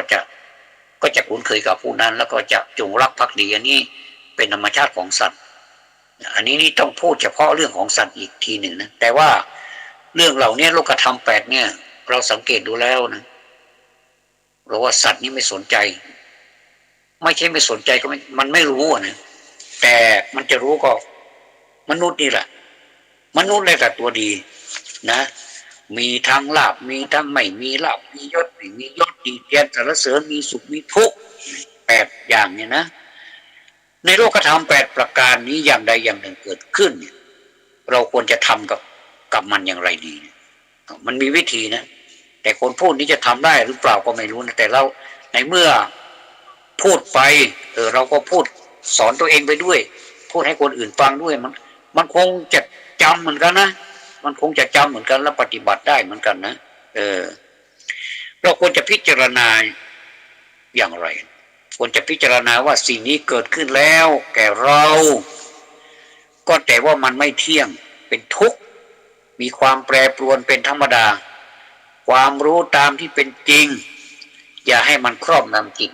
Speaker 1: จะคุ้นเคยกับผู้นั้นแล้วก็จะจงรักภักดีอันนี้เป็นธรรมชาติของสัตว์อันนี้นี่ต้องพูดเฉพาะเรื่องของสัตว์อีกทีหนึ่งนะแต่ว่าเรื่องเหล่านี้โลกธรรม8เนี่ยเราสังเกตดูแล้วนะเราว่าสัตว์นี่ไม่สนใจไม่ใช่ไม่สนใจก็มันไม่รู้นะแต่มันจะรู้ก็มนุษย์นี่แหละมนุษย์เลยแต่ตัวดีนะมีทั้งลาภมีทั้งไม่มีลาภมียศไม่มียศดีเตียนสรรเสริญมีสุขมีทุกข์8อย่างเนี่ยนะในโลกธรรม8ประการนี้อย่างใดอย่างหนึ่งเกิดขึ้นเราควรจะทำกับมันอย่างไรดีมันมีวิธีนะแต่คนพูดนี้จะทำได้หรือเปล่าก็ไม่รู้นะแต่เราในเมื่อพูดไปเราก็พูดสอนตัวเองไปด้วยพูดให้คนอื่นฟังด้วยมันคงจะจำเหมือนกันนะมันคงจะจำเหมือนกันและปฏิบัติได้เหมือนกันนะเราควรจะพิจารณาอย่างไรควรจะพิจารณาว่าสิ่งนี้เกิดขึ้นแล้วแก่เราก็แต่ว่ามันไม่เที่ยงเป็นทุกข์มีความแปรปรวนเป็นธรรมดาความรู้ตามที่เป็นจริงอย่าให้มันครอบงำจิต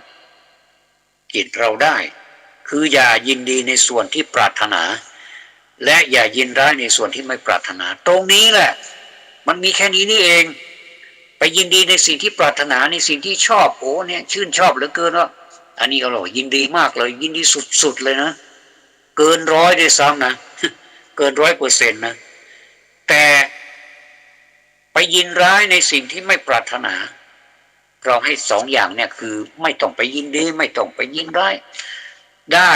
Speaker 1: จิตเราได้คืออย่ายินดีในส่วนที่ปรารถนาและอย่ายินร้ายในส่วนที่ไม่ปรารถนาตรงนี้แหละมันมีแค่นี้นี่เองไปยินดีในสิ่งที่ปรารถนาในสิ่งที่ชอบโอ้เนี่ยชื่นชอบเหลือเกินว่าอันนี้อร่อยยินดีมากเลยยินดีสุดๆเลยนะเกินร้อยด้วยซ้ำนะเกิน100%นะแต่ไปยินร้ายในสิ่งที่ไม่ปรารถนาเราให้สองอย่างเนี่ยคือไม่ต้องไปยินดีไม่ต้องไปยินร้ายได้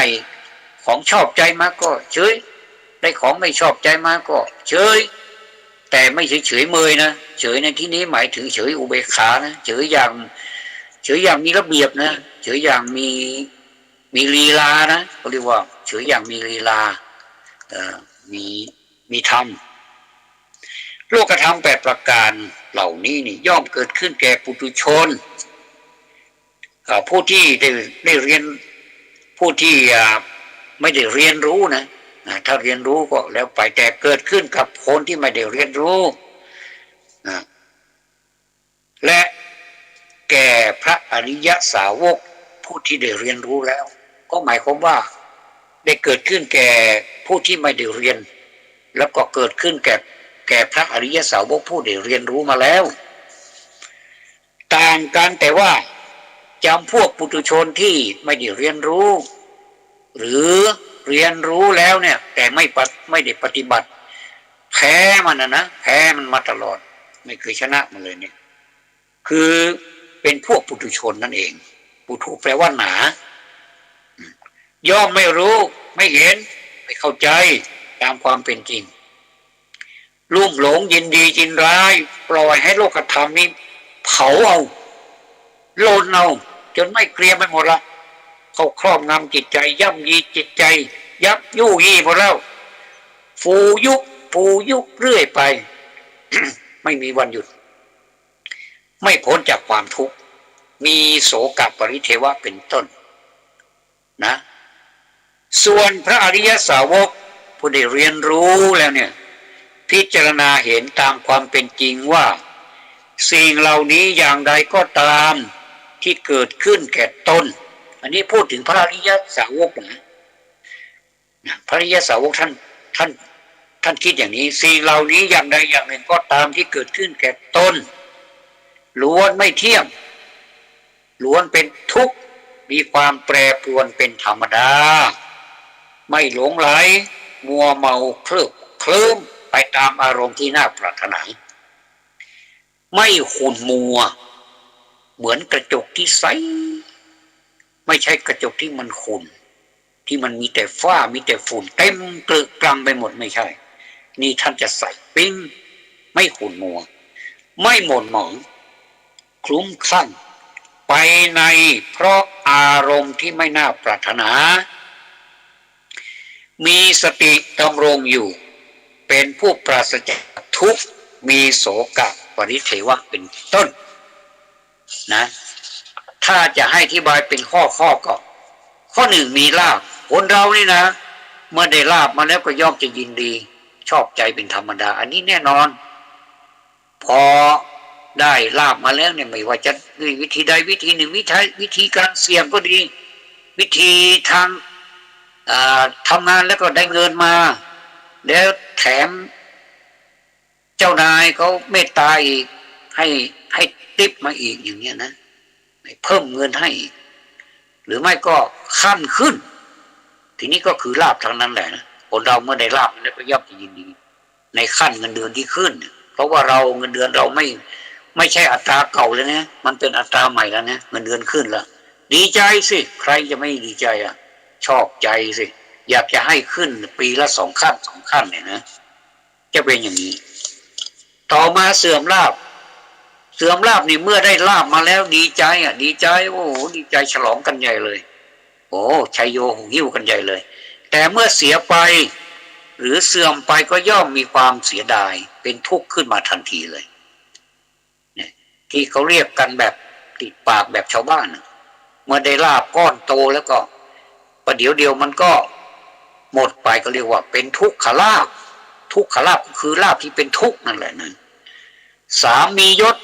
Speaker 1: ของชอบใจมาก็เฉยได้ของไม่ชอบใจมาก็เฉยแต่ไม่เฉยเมยนะเฉยในที่นี้หมายถึงเฉยอุเบกขานะเฉยอย่างมีระเบียบนะเฉยอย่างมีลีลานะเขาเรียกว่าเฉยอย่างมีลีลามีธรรมโลกธรรม8ประการเหล่านี้นี่ย่อมเกิดขึ้นแก่ปุถุชนผู้ที่ได้เรียนผู้ที่ไม่ได้เรียนรู้นะถ้าเรียนรู้ก็แล้วไปแต่เกิดขึ้นกับคนที่ไม่ได้เรียนรู้และแก่พระอริยสาวกผู้ที่ได้เรียนรู้แล้วก็หมายความว่าได้เกิดขึ้นแก่ผู้ที่ไม่ได้เรียนแล้วก็เกิดขึ้นแก่พระอริยสาวกผู้ได้เรียนรู้มาแล้วต่างกันแต่ว่าจำพวกปุถุชนที่ไม่ได้เรียนรู้หรือเรียนรู้แล้วเนี่ยแต่ไม่ได้ปฏิบัติแพ้มันนะแพ้มันมาตลอดไม่เคยชนะมันเลยเนี่ยคือเป็นพวกปุถุชนนั่นเองปุถุแปลว่าหนาย่อมไม่รู้ไม่เห็นไม่เข้าใจตามความเป็นจริงลุ่มหลงยินดียินร้ายปล่อยให้โลกธรรมนี้เผาเอาโลนเอาจนไม่เกลียไปหมดละเขาครอบงำจิตใจย่ำยีจิตใจยับยู่ยี่หมดแล้วฟูยุกเรื่อยไป ไม่มีวันหยุดไม่พ้นจากความทุกข์มีโสกปริเทวะเป็นต้นนะส่วนพระอริยสาวกผู้ได้เรียนรู้แล้วเนี่ยพิจารณาเห็นตามความเป็นจริงว่าสิ่งเหล่านี้อย่างใดก็ตามที่เกิดขึ้นแก่ตนอันนี้พูดถึงพระอริยสาวกนะพระอริยสาวกท่านคิดอย่างนี้สิ่งเหล่านี้อย่างใดอย่างหนึ่งก็ตามที่เกิดขึ้นแก่ตนล้วนไม่เที่ยงล้วนเป็นทุกข์มีความแปรปรวนเป็นธรรมดาไม่หลงไหลมัวเมาเคลิ้มไปตามอารมณ์ที่น่าปรารถนาไม่ขุ่นมัวเหมือนกระจกที่ใสไม่ใช่กระจกที่มันขุ่นที่มันมีแต่ฝ้ามีแต่ฝุ่นเต็มเกลือกลังไปหมดไม่ใช่นี่ท่านจะใสปิ้งไม่ขุ่นมัวไม่หม่นหมองคลุ้มคลั่งไปในเพราะอารมณ์ที่ไม่น่าปรารถนามีสติดำรงอยู่เป็นผู้ปราศจากทุกข์มีโสกปริเทวะเป็นต้นนะถ้าจะให้อธิบายเป็นข้อก็ข้อหนึ่งมีลาภคนเรานี่นะเมื่อได้ลาภมาแล้วก็ย่อมจะยินดีชอบใจเป็นธรรมดาอันนี้แน่นอนพอได้ลาภมาแล้วเนี่ยไม่ว่าจะด้วยวิธีใดวิธีหนึ่งวิธีการเสี่ยงก็ดีวิธีทางทำงานแล้วก็ได้เงินมาแล้วแถมเจ้านายเขาเมตตาอีกให้ติปมาอีกอย่างเงี้ยนะเพิ่มเงินให้หรือไม่ก็ขั้นขึ้นทีนี้ก็คือลาภทางนั้นแหละนะคนเราเมื่อได้ลาภแล้วก็ย่อมจะยินดีในขั้นเงินเดือนที่ขึ้นเพราะว่าเราเงินเดือนเราไม่ใช่อัตราเก่าเลยนะมันเป็นอัตราใหม่แล้วนะเงินเดือนขึ้นแล้วดีใจสิใครจะไม่ดีใจอ่ะชอบใจสิอยากจะให้ขึ้นปีละ2 ขั้นเนี่ยนะจะเป็นอย่างนี้ต่อมาเสื่อมลาภนี่เมื่อได้ลาภมาแล้วดีใจดีใจโอ้โหดีใจฉลองกันใหญ่เลยโอ้ชัยโยหหิ้วกันใหญ่เลยแต่เมื่อเสียไปหรือเสื่อมไปก็ย่อมมีความเสียดายเป็นทุกข์ขึ้นมาทันทีเลยเนี่ยที่เขาเรียกกันแบบติดปากแบบชาวบ้านเมื่อได้ลาภก้อนโตแล้วก็ประเดี๋ยวเดียวมันก็หมดไปก็เรียกว่าเป็นทุกขลาภก็คือลาภที่เป็นทุกข์นั่นแหละนะสามมียศ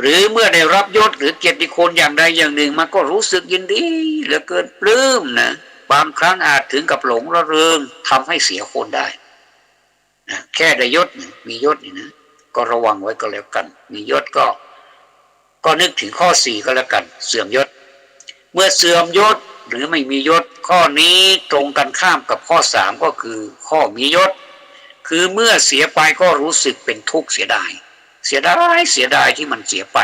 Speaker 1: หรือเมื่อได้รับยศหรือเกียรติคุณอย่างใดอย่างหนึ่งมันก็รู้สึกยินดีเหลือเกินปลื้มนะบางครั้งอาจถึงกับหลงระเริงทำให้เสียคนได้นะแค่ได้ยศมียศนี่นะก็ระวังไว้ก็แล้วกันมียศก็นึกถึงข้อ4ก็แล้วกันเสื่อมยศเมื่อเสื่อมยศหรือไม่มียศข้อนี้ตรงกันข้ามกับข้อ3ก็คือข้อมียศคือเมื่อเสียไปก็รู้สึกเป็นทุกข์เสียดายเสียดายที่มันเสียไป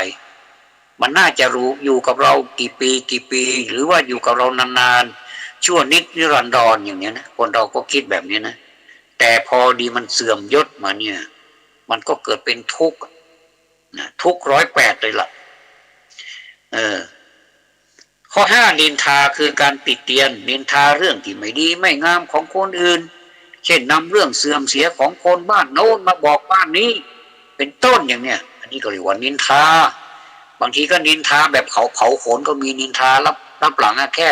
Speaker 1: มันน่าจะรู้อยู่กับเรากี่ปีหรือว่าอยู่กับเรานานๆชั่วนิรันดรอย่างนี้นะคนเราก็คิดแบบนี้นะแต่พอดีมันเสื่อมยศมาเนี่ยมันก็เกิดเป็นทุกข์นะทุกข์108เลยล่ะข้อ5นินทาคือการติเตียนนินทาเรื่องที่ไม่ดีไม่งามของคนอื่นเช่นนำเรื่องเสื่อมเสียของคนบ้านโน้นมาบอกบ้านนี้เป็นต้นอย่างเนี้ยอันนี้ก็เรียกว่านินทาบางทีก็นินทาแบบเขาเผาขนก็มีนินทารับหลังแค่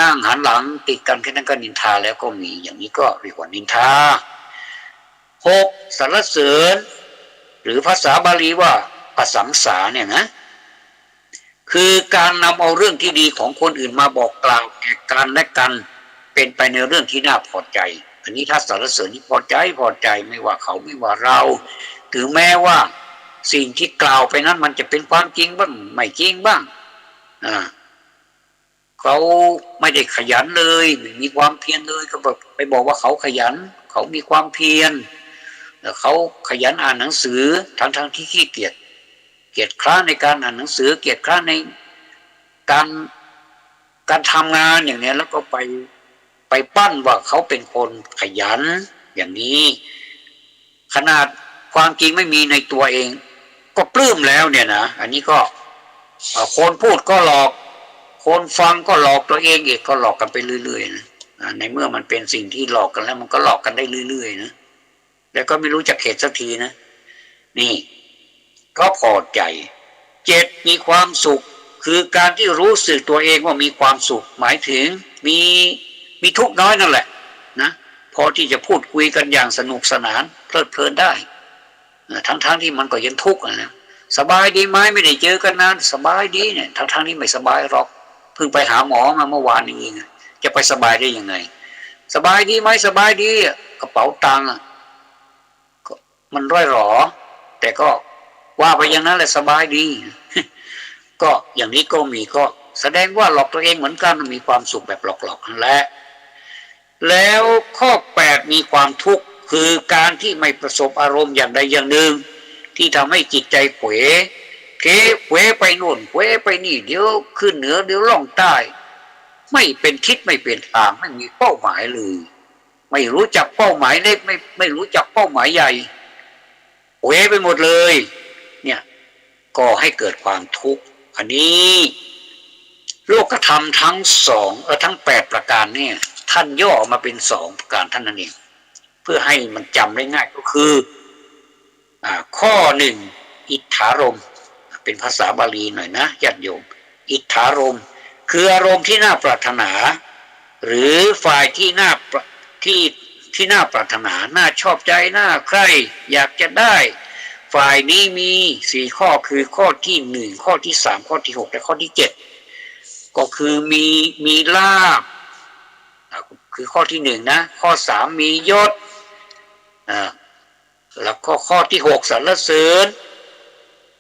Speaker 1: นั่งหันหลังติดกันแค่นั้นก็นินทาแล้วก็มีอย่างนี้ก็เรียกว่านินทา6สรรเสริญหรือภาษาบาลีว่าประสังสาเนี่ยนะคือการนำเอาเรื่องที่ดีของคนอื่นมาบอกกล่าวแก่กันและกันเป็นไปในเรื่องที่น่าพอใจอันนี้ถ้าสรรเสริญที่พอใจไม่ว่าเขาไม่ว่าเราถึงแม้ว่าสิ่งที่กล่าวไปนั้นมันจะเป็นความจริงบ้างไม่จริงบ้างเขาไม่ได้ขยันเลยไม่มีความเพียรเลยก็ไปบอกว่าเขาขยันเขามีความเพียรเขาขยันอ่านหนังสือทั้งที่ขี้เกียจคร้านในการอ่านหนังสือเกียจคร้านในการทำงานอย่างนี้แล้วก็ไปปั้นว่าเขาเป็นคนขยันอย่างนี้ขนาดความจริงไม่มีในตัวเองก็ปลื้มแล้วเนี่ยนะอันนี้ก็คนพูดก็หลอกคนฟังก็หลอกตัวเองอีกก็หลอกกันไปเรื่อยๆนะในเมื่อมันเป็นสิ่งที่หลอกกันแล้วมันก็หลอกกันได้เรื่อยๆนะแล้วก็ไม่รู้จักเข็ดสักทีนะนี่ก็พอใจ7มีความสุขคือการที่รู้สึกตัวเองว่ามีความสุขหมายถึงมีทุกข์น้อยนั่นแหละนะพอที่จะพูดคุยกันอย่างสนุกสนานเพลิดเพลินได้ทั้งที่มันก็ยังทุกข์นะสบายดีไหมไม่ได้เจอกันนานสบายดีเนี่ยทั้งที่ไม่สบายหรอกเพิ่งไปหาหมอมาเมื่อวานนี้จะไปสบายได้ยังไงสบายดีไหมสบายดีกระเป๋าตังค์มันร่อยหรอแต่ก็ว่าไปอย่างนั้นแหละสบายดีก็อย่างนี้ก็มีก็แสดงว่าหลอกตัวเองเหมือนกันมีความสุขแบบหลอกๆนั่นแหละแล้วข้อ8มีความทุกข์คือการที่ไม่ประสบอารมณ์อย่างใดอย่างหนึ่งที่ทำให้จิตใจเขวไปโน่นเขวไปนี่เดี๋ยวขึ้นเหนือเดี๋ยวล่องใต้ไม่เป็นทิศไม่เป็นทางไม่มีเป้าหมายเลยไม่รู้จักเป้าหมายเล็กไม่รู้จักเป้าหมายใหญ่เขวไปหมดเลยเนี่ยก็ให้เกิดความทุกข์อันนี้โลกธรรมทั้งทั้ง8ประการเนี่ยท่านย่อมาเป็น2ประการท่านนั่นเองเพื่อให้มันจำได้ง่ายก็คือข้อ1อิทธารมณ์เป็นภาษาบาลีหน่อยนะญาติโยมอิทธารมณ์คืออารมณ์ที่น่าปรารถนาหรือฝ่ายที่น่าปรารถนาน่าชอบใจน่าใคร่อยากจะได้ฝ่ายนี้มี4ข้อคือข้อที่1ข้อที่3ข้อที่6และข้อที่7ก็คือมีลาภคือข้อที่1นะข้อ3มียศแล้วก็ข้อที่6สรรเสริญ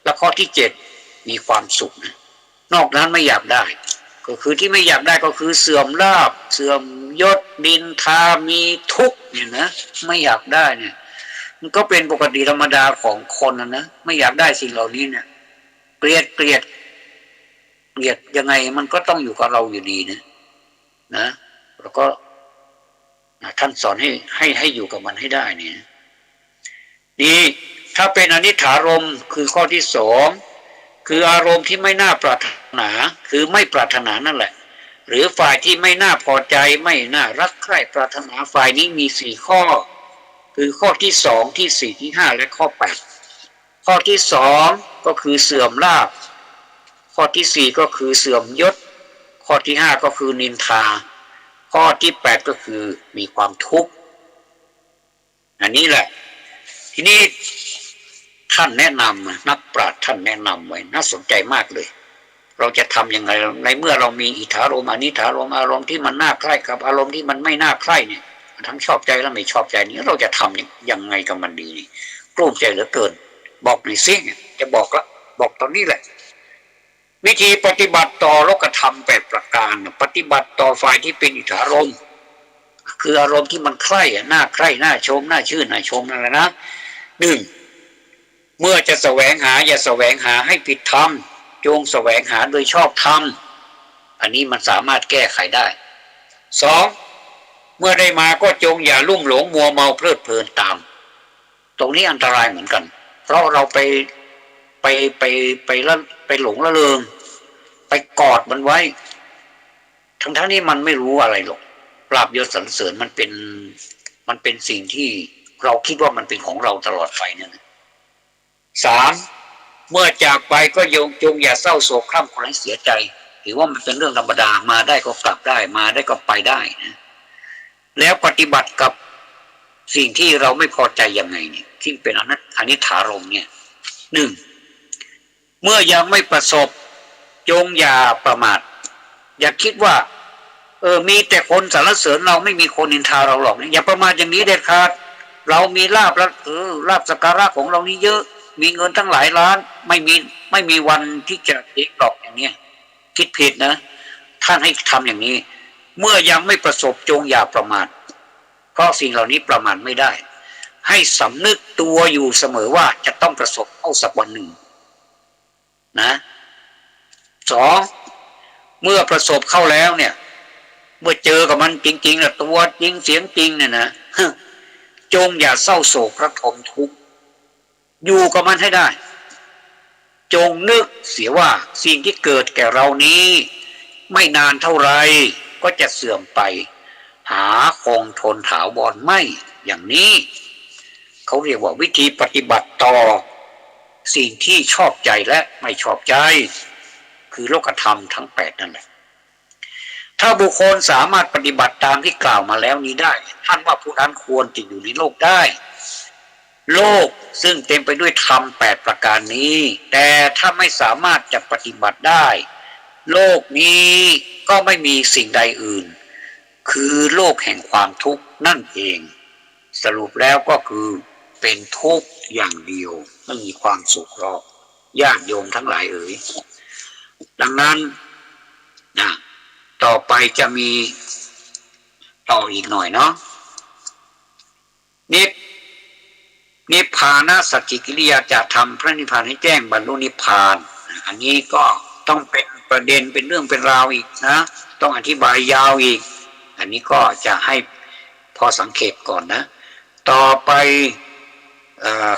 Speaker 1: และข้อที่7มีความสุขนะนอกนั้นไม่อยากได้ก็คือที่ไม่อยากได้ก็คือเสื่อมลาภเสื่อมยศนินทามีทุกข์เนี่ยนะไม่อยากได้เนี่ยมันก็เป็นปกติธรรมดาของคนนะไม่อยากได้สิ่งเหล่านี้เนี่ยเกลียดยังไงมันก็ต้องอยู่กับเราอยู่ดีนะแล้วก็ท่านสอนให้อยู่กับมันให้ได้เนี่ยนี่ถ้าเป็นอนิถารมณ์คือข้อที่2คืออารมณ์ที่ไม่น่าปรารถนาคือไม่ปรารถนานั่นแหละหรือฝ่ายที่ไม่น่าพอใจไม่น่ารักใคร่ปรารถนาฝ่ายนี้มี4ข้อคือข้อที่2ที่4ที่5และข้อ8ข้อที่2ก็คือเสื่อมลาภข้อที่4ก็คือเสื่อมยศข้อที่5ก็คือนินทาข้อที่8ก็คือมีความทุกข์อันนี้แหละทีนี้ท ท่านแนะนำนักปราชญ์ท่านแนะนำไว้น่าสนใจมากเลยเราจะทำยังไงในเมื่อเรามีอิทธารมอนิธารมอารมณ์ที่มันน่าใคร่กับอารมณ์ที่มันไม่น่าใคร่เนี่ยทั้งชอบใจและไม่ชอบใจนี้เราจะทำยังไงกับมันดีกลุ้มใจเหลือเกินบอกหน่อยสิจะบอกละบอกตอนนี้แหละวิธีปฏิบัติต่อโลกธรรม8ประการปฏิบัติต่อฝ่ายที่เป็นอิทธารมคืออารมณ์ที่มันใคร่น่าใคร่น่าชมน่าชื่นน่าชมนั่นแหละนะหนึ่งเมื่อจะแสวงหาอย่าแสวงหาให้ผิดธรรมจงแสวงหาโดยชอบธรรมอันนี้มันสามารถแก้ไขได้สองเมื่อได้มาก็จงอย่าลุ่มหลงมัวเมาเพลิดเพลินตามตรงนี้อันตรายเหมือนกันเพราะเราไปหลงละเลงไปกอดมันไว้ทั้งนี้มันไม่รู้อะไรหรอกลาภยศสรรเสริญมันเป็นสิ่งที่เราคิดว่ามันเป็นของเราตลอดไปเนี่ยสามเมื่อจากไปก็จงอย่าเศร้าโศกคร่ำครวญเสียใจถือว่ามันเป็นเรื่องธรรมดามาได้ก็กลับได้มาได้ก็ไปได้นะแล้วปฏิบัติกับสิ่งที่เราไม่พอใจยังไงเนี่ยที่เป็นอนิถารมเนี่ยหนึ่งเมื่อยังไม่ประสบจงอย่าประมาทอย่าคิดว่ามีแต่คนสรรเสริญเราไม่มีคนนินทาเราหรอกอย่าประมาทอย่างนี้เด็ดขาดเรามีลาภแล้วลาภสักการะของเรานี่เยอะมีเงินทั้งหลายล้านไม่มีวันที่จะเด็กหรอกอย่างนี้คิดผิดนะท่านให้ทำอย่างนี้เมื่อยังไม่ประสบจงอย่าประมาทเพราะสิ่งเหล่านี้ประมาทไม่ได้ให้สำนึกตัวอยู่เสมอว่าจะต้องประสบเข้าสักวันหนึ่งนะสองเมื่อประสบเข้าแล้วเนี่ยเมื่อเจอกับมันจริงๆนะตัวจริงเสียงจริงเนี่ยนะจงอย่าเศร้าโศกระทมทุกข์อยู่กับมันให้ได้จงนึกเสียว่าสิ่งที่เกิดแก่เรานี้ไม่นานเท่าไรก็จะเสื่อมไปหาคงทนถาวรไม่อย่างนี้เขาเรียกว่าวิธีปฏิบัติต่อสิ่งที่ชอบใจและไม่ชอบใจคือโลกธรรมทั้ง8นั่นแหละถ้าบุคคลสามารถปฏิบัติตามที่กล่าวมาแล้วนี้ได้ท่านว่าผู้นั้นควรจะอยู่ในโลกได้โลกซึ่งเต็มไปด้วยธรรม8ประการนี้แต่ถ้าไม่สามารถจะปฏิบัติได้โลกนี้ก็ไม่มีสิ่งใดอื่นคือโลกแห่งความทุกข์นั่นเองสรุปแล้วก็คือเป็นทุกข์อย่างเดียวไม่มีความสุขหรอกญาติโยมทั้งหลายเอ๋ยดังนั้นต่อไปจะมีต่ออีกหน่อยเนาะนิพพานสัจจิกิริยาจะทำพระนิพพานให้แจ้งบรรลุนิพพานอันนี้ก็ต้องเป็นประเด็นเป็นเรื่องเป็นราวอีกนะต้องอธิบายยาวอีกอันนี้ก็จะให้พอสังเกตก่อนนะต่อไป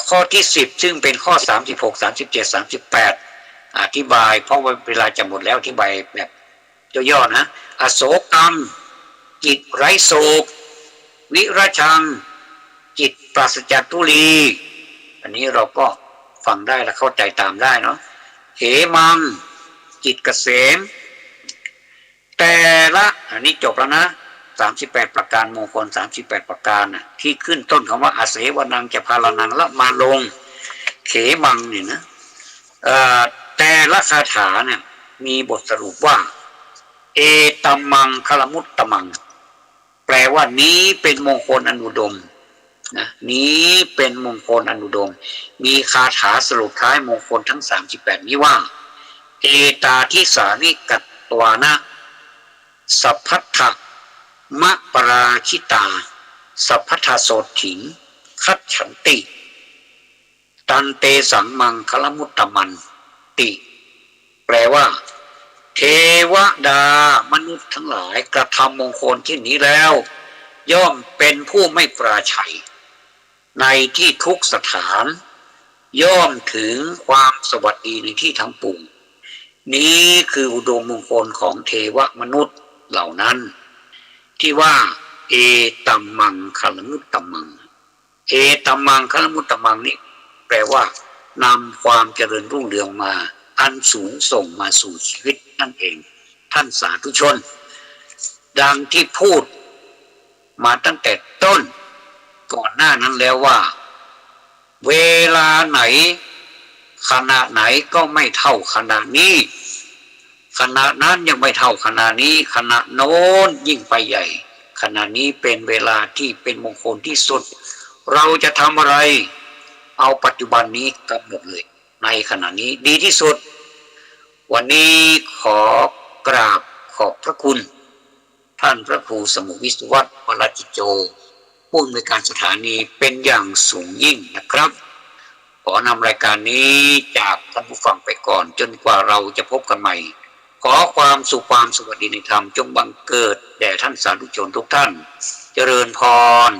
Speaker 1: ข้อที่10ซึ่งเป็นข้อ36 37 38อธิบายเพราะว่าเวลาจะหมดแล้วอธิบายแบบย่อๆนะอโศกรรมจิตไร้โศกวิราชังจิตปราศจากทุลีอันนี้เราก็ฟังได้และเข้าใจตามได้เนาะเหมังจิตเกษมแต่ละอันนี้จบแล้วนะ38ประการมงคล38ประการนะที่ขึ้นต้นคำว่าอาเสวนังจะพาลนังแล้วมาลงเขมังเนี่ยนะแต่ละคาถาเนี่ยมีบทสรุปว่าเอตัมมังคลมุตตมังแปลว่านี้เป็นมงคลอนุดมนะนี้เป็นมงคลอนุดมมีคาถาสรุปท้ายมงคลทั้ง38นี้ว่าเอตาทิสานิกัตตวานะสัพพัทธะมะปราชิตาสัพพัทธโสถิงคัจฉันติตันเตสังมังคลมุตตมันติแปลว่าเทวดามนุษย์ทั้งหลายกระทำมงคลที่นี้แล้วย่อมเป็นผู้ไม่ปราชัยในที่ทุกสถานย่อมถึงความสวัสดีในที่ทั้งปวงนี้คืออุดมมงคลของเทวมนุษย์เหล่านั้นที่ว่าเอตัมมังคลมุตตมังเอตัมมังคลมุตตมังนี่แปลว่านำความเจริญรุ่งเรืองมาอันสูงส่งมาสู่ชีวิตนั่นเองท่านสาธุชนดังที่พูดมาตั้งแต่ต้นก่อนหน้านั้นแล้วว่าเวลาไหน ขณะไหนก็ไม่เท่าขณะนี้ขณะนั้นยังไม่เท่าขณะนี้ขณะโน้นยิ่งไปใหญ่ขณะนี้เป็นเวลาที่เป็นมงคลที่สุดเราจะทำอะไรเอาปัจจุบันนี้กำหนดเลยในขณะนี้ดีที่สุดวันนี้ขอกราบขอบพระคุณท่านพระครูสมุวิศวัตรวรจิตโจผู้อำนวยการสถานีเป็นอย่างสูงยิ่งนะครับขอนำรายการนี้จากท่านผู้ฟังไปก่อนจนกว่าเราจะพบกันใหม่ขอความสุขความสวัสดีในธรรมจงบังเกิดแด่ท่านสาธุชนทุกท่านเจริญพร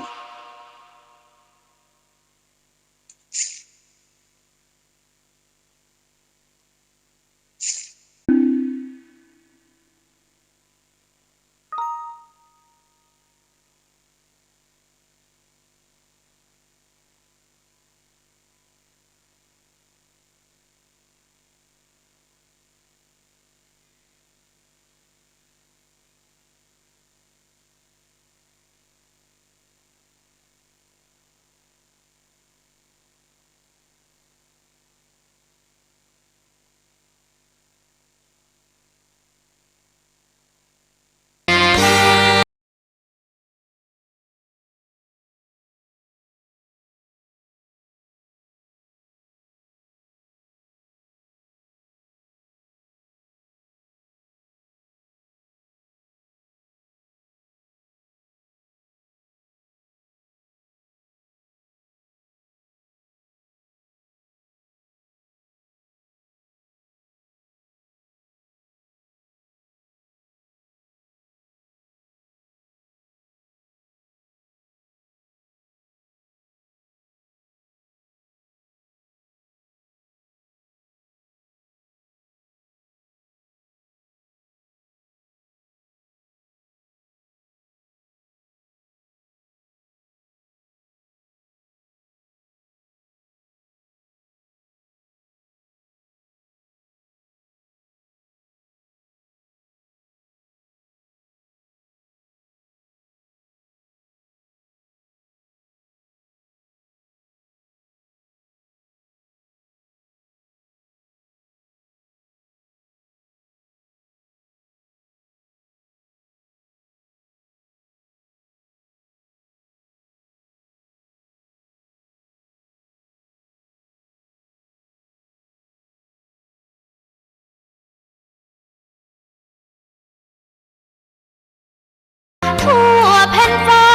Speaker 2: ทั่วแผ่นฟ้า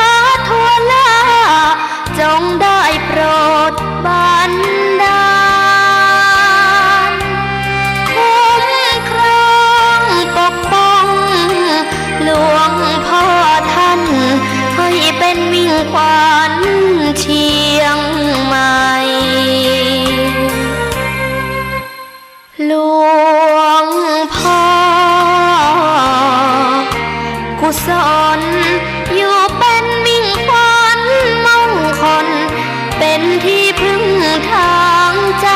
Speaker 2: ทั่วลาจงได้โปรดบันดาลคุ้มครองปกป้องหลวงพ่อท่านให้เป็นมิ่งขวัญเชียงใหม่หลวงพ่อกุศลอยู่เป็นมิ่งขวัญมงคลเป็นที่พึ่งทางใจ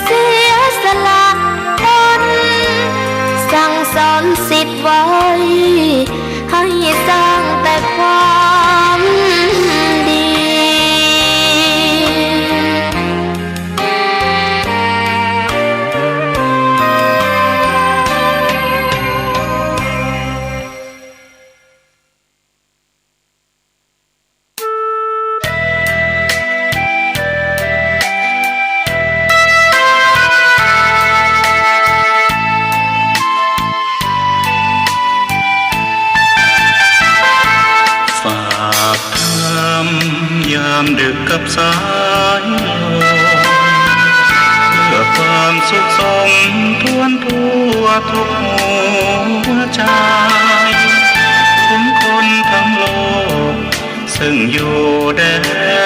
Speaker 2: เสียสละตนสั่งสอนสิทธิ์ไว้ให้สร้างแต่ความดี
Speaker 3: ามดึกกับสายลมเพื่อความสุขสมทวนทั่วทุกหัวใจถึงคนทั้งโลกซึ่งอยู่แด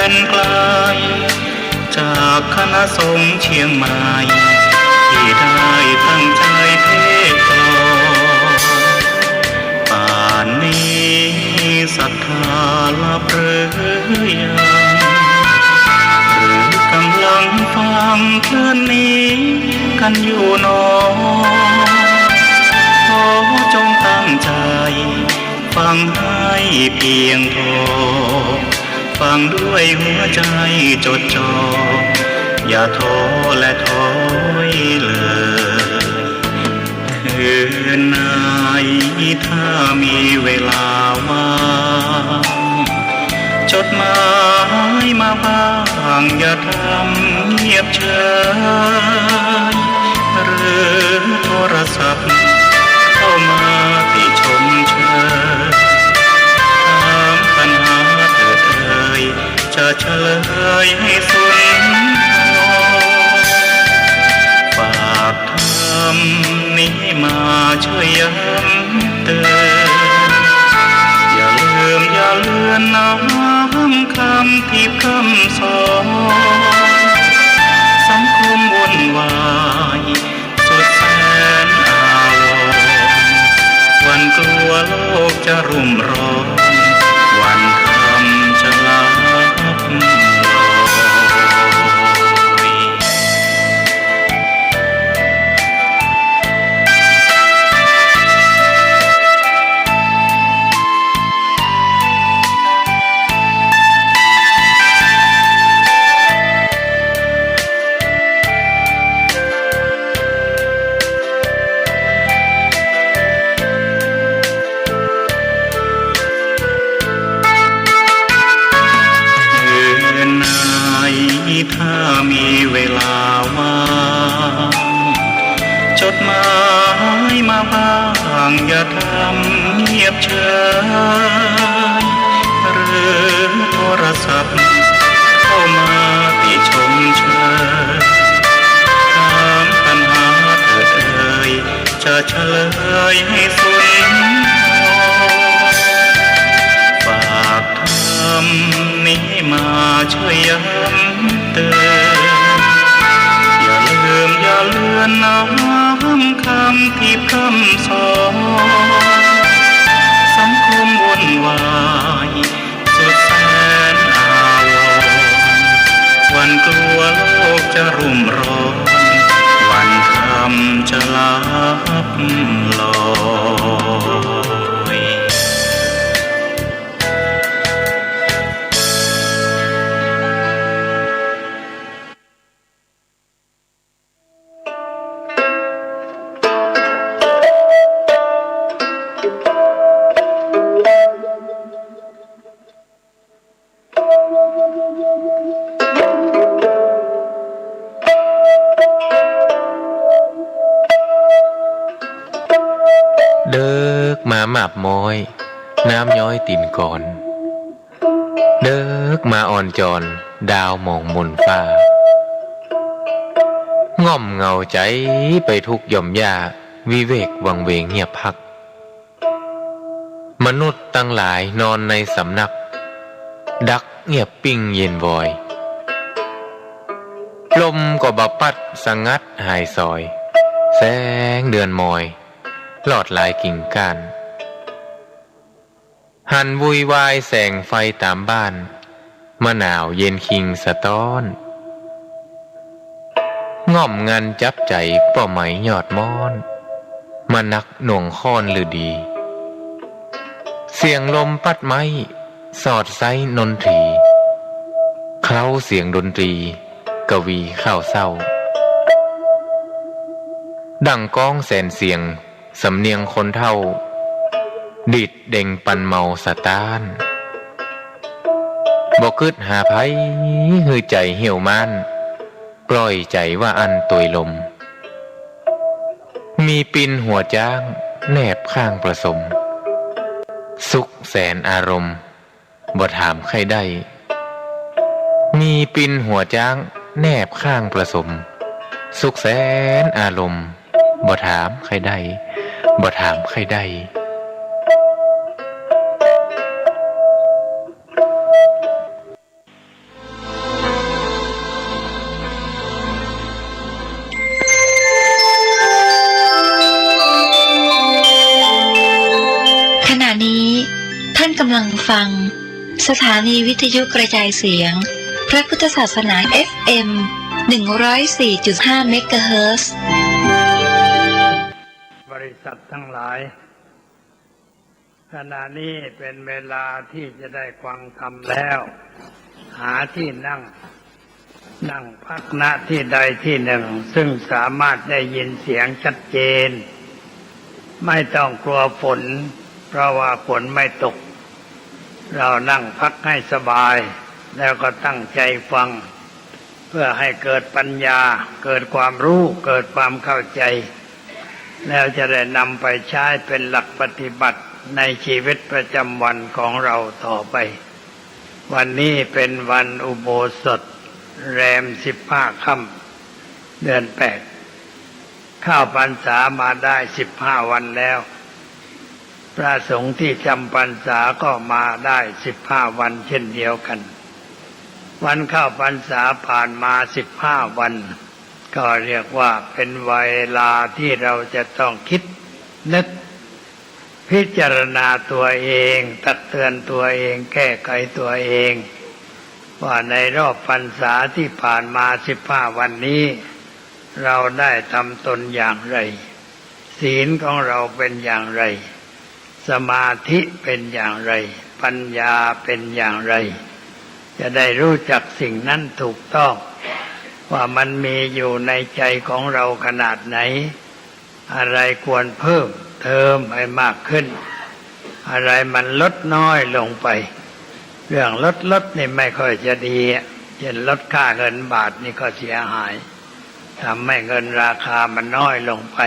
Speaker 3: นไกลจากคณะสงฆ์เชียงใหม่ที่ได้ตั้งใจเทศน์กลอนป่านนี้ศรัทธาลับหรือยังหรือกำลังฟังเพลินนี้กันอยู่หนอขอจงตั้งใจฟังให้เพียงพอ ฟังด้วยหัวใจจดจ่ออย่าท้อและถอยเลยคืนไหนถ้ามีเวลาว่างจดหมายมาบ้างอย่าทำเงียบเฉยหรือโทรศัพท์เข้ามาติชมเชยถามปัญหาเถิดเอ่ยจะเฉลยให้สุนฝากทำนี้มาช่วยย้ำเตือนอย่าลืมอย่าเลือนน้ำคำที่พร่ำสอนสังคมวุ่นวายสุดแสนอาวรณ์วันกลัวโลกจะรุ่มร้อนวันคำจะลับลอยถ้ามีเวลาว่างจดหมายมาบ้างอย่าทำเงียบเฉยหรือโทรศัพท์เข้ามาติชมเชยถามปัญหาเถิดเอ่ยจะเฉลยให้สุนฝากทำนี้มาช่วยย้ำเตือนอย่าลืมอย่าเลือนน้ำคำที่พร่ำสอนสังคมวุ่นวายสุดแสนอาวรณ์วันกลัวโลกจะรุ่มร้อนวันคำจะลับลอย
Speaker 4: เดิกมาหมาบมอยน้ำย้อยตีนก่อนเดิกมาอ่อนจอนดาวมองมนฟ้าง่อมเงาใจไปทุกย่อมยาวิเวกวังเวงเงียบพักมนุษย์ตั้งหลายนอนในสำนักดักเงียบปิ้งเย็นวอยลมก็บปัดสงัดหายซอยแสงเดือนมอยลอดลายกิ่งก้านหันวุยวายแสงไฟตามบ้านมะนาวเย็นคิงสะต้อนง่อมงันจับใจป่อไหมยอดมอนมานักหน่วงค้อนหรือดีเสียงลมปัดไม้สอดไซนนทรีเคล้าเสียงดนตรีกวีข้าวเศร้าดังก้องแสนเสียงสำเนียงคนเท่าดิดเด่งปันเมาสะตานบ่กึดหาไผหือใจเหี่ยวมานปล่อยใจว่าอันตุยลมมีปินหัวจ้างแนบข้างประสมสุขแสนอารมณ์บ่ถามใครได้มีปินหัวจ้างแนบข้างประสมสุขแสนอารมณ์บ่ถามใครได้บ่ถามใครได้
Speaker 5: ขณะนี้ท่านกำลังฟังสถานีวิทยุกระจายเสียงพระพุทธศาสนา FM 104.5 เมกะเฮิรตซ์
Speaker 6: บริษัททั้งหลาย ขณะนี้เป็นเวลาที่จะได้ฟังธรรมแล้ว หาที่นั่งพักณที่ใดที่หนึ่งซึ่งสามารถได้ยินเสียงชัดเจนไม่ต้องกลัวฝนเพราะว่าฝนไม่ตกเรานั่งพักให้สบายแล้วก็ตั้งใจฟังเพื่อให้เกิดปัญญาเกิดความรู้เกิดความเข้าใจแล้วจะได้นำไปใช้เป็นหลักปฏิบัติในชีวิตประจำวันของเราต่อไปวันนี้เป็นวันอุโบสถแรม15 ค่ำเดือน 8เข้าพรรษามาได้15 วันแล้วพระสงฆ์ที่จำพรรษาก็มาได้15 วันเช่นเดียวกันวันเข้าพรรษาผ่านมา15 วันก็เรียกว่าเป็นเวลาที่เราจะต้องคิดนึกพิจารณาตัวเองตักเตือนตัวเองแก้ไขตัวเองว่าในรอบพรรษาที่ผ่านมา15 วันนี้เราได้ทำตนอย่างไรศีลของเราเป็นอย่างไรสมาธิเป็นอย่างไรปัญญาเป็นอย่างไรจะได้รู้จักสิ่งนั้นถูกต้องว่ามันมีอยู่ในใจของเราขนาดไหนอะไรควรเพิ่มเติมให้มากขึ้นอะไรมันลดน้อยลงไปเรื่องลดนี่ไม่ค่อยจะดีเช่นลดค่าเงินบาทนี่ก็เสียหายทำให้เงินราคามันน้อยลงไป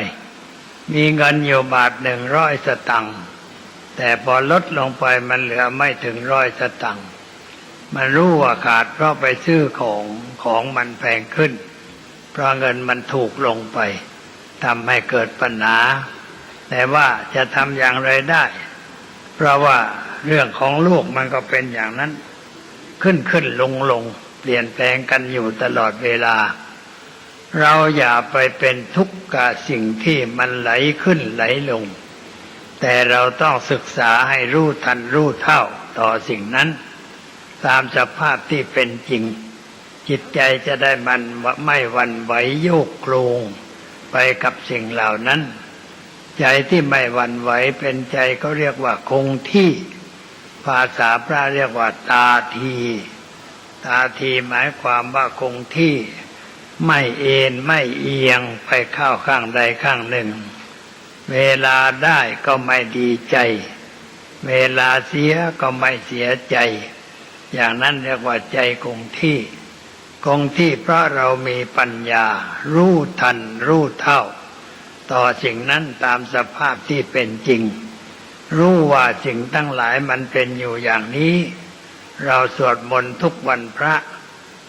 Speaker 6: มีเงินอยู่บาท100 สตังค์แต่พอลดลงไปมันเหลือไม่ถึง100 สตังค์มันรู้ว่าขาดเพราะไปซื้อของมันแพงขึ้นเพราะเงินมันถูกลงไปทำให้เกิดปัญหาแต่ว่าจะทำอย่างไรได้เพราะว่าเรื่องของโลกมันก็เป็นอย่างนั้นขึ้นลงเปลี่ยนแปลงกันอยู่ตลอดเวลาเราอย่าไปเป็นทุกข์กับสิ่งที่มันไหลขึ้นไหลลงแต่เราต้องศึกษาให้รู้ทันรู้เท่าต่อสิ่งนั้นตามสภาพที่เป็นจริงจิตใจจะได้มันไม่หวั่นไหวโยกโคลงไปกับสิ่งเหล่านั้นใจที่ไม่หวั่นไหวเป็นใจเขาเรียกว่าคงที่ภาษาพระเรียกว่าตาทีหมายความว่าคงที่ไม่เอ็นไม่เอียงไปเข้าข้างใดข้างหนึ่งเวลาได้ก็ไม่ดีใจเวลาเสียก็ไม่เสียใจอย่างนั้นเรียกว่าใจคงที่เพราะเรามีปัญญารู้ทันรู้เท่าต่อสิ่งนั้นตามสภาพที่เป็นจริงรู้ว่าสิ่งทั้งหลายมันเป็นอยู่อย่างนี้เราสวดมนต์ทุกวันพระ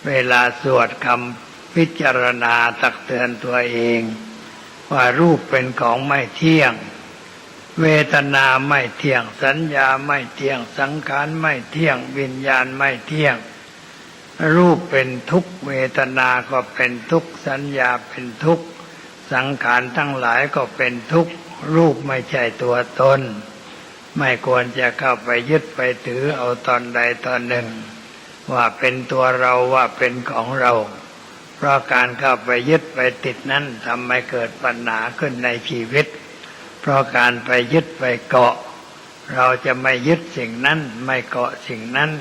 Speaker 6: เวลาสวดคำพิจารณาตักเตือนตัวเองว่ารูปเป็นของไม่เที่ยงเวทนาไม่เที่ยงสัญญาไม่เที่ยงสังขารไม่เที่ยงวิญญาณไม่เที่ยงรูปเป็นทุกข์เวทนาก็เป็นทุกข์สัญญาเป็นทุกข์สังขารทั้งหลายก็เป็นทุกข์รูปไม่ใช่ตัวตนไม่ควรจะเข้าไปยึดไปถือเอาตอนใดตอนหนึ่งว่าเป็นตัวเราว่าเป็นของเราเพราะการเข้าไปยึดไปติดนั้นทำให้เกิดปัญหาขึ้นในชีวิตเพราะการไปยึดไปเกาะเราจะไม่ยึดสิ่งนั้นไม่เกาะสิ่งนั้น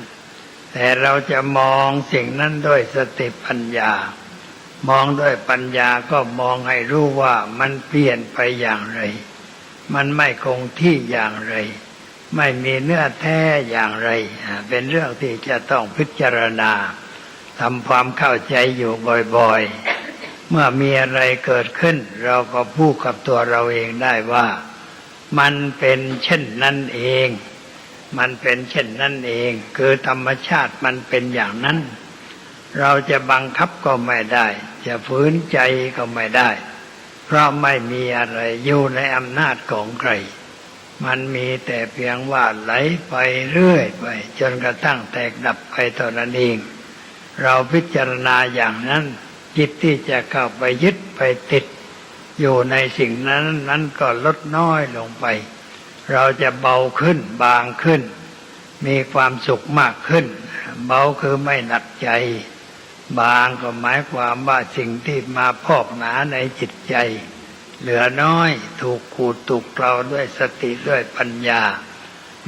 Speaker 6: แต่เราจะมองสิ่งนั้นด้วยสติปัญญามองด้วยปัญญาก็มองให้รู้ว่ามันเปลี่ยนไปอย่างไรมันไม่คงที่อย่างไรไม่มีเนื้อแท้อย่างไรเป็นเรื่องที่จะต้องพิจารณาทำความเข้าใจอยู่บ่อยๆเมื่อมีอะไรเกิดขึ้นเราก็พูดกับตัวเราเองได้ว่ามันเป็นเช่นนั้นเองมันเป็นเช่นนั้นเองคือธรรมชาติมันเป็นอย่างนั้นเราจะบังคับก็ไม่ได้จะฝืนใจก็ไม่ได้เพราะไม่มีอะไรอยู่ในอำนาจของใครมันมีแต่เพียงว่าไหลไปเรื่อยไปจนกระทั่งแตกดับไปเท่านั้นเองเราพิจารณาอย่างนั้นจิตที่จะเข้าไปยึดไปติดอยู่ในสิ่งนั้นก็ลดน้อยลงไปเราจะเบาขึ้นบางขึ้นมีความสุขมากขึ้นเบาคือไม่หนักใจบางก็หมายความว่าสิ่งที่มาพอกหนาในจิตใจเหลือน้อยถูกขูดถูกเกลาด้วยสติด้วยปัญญา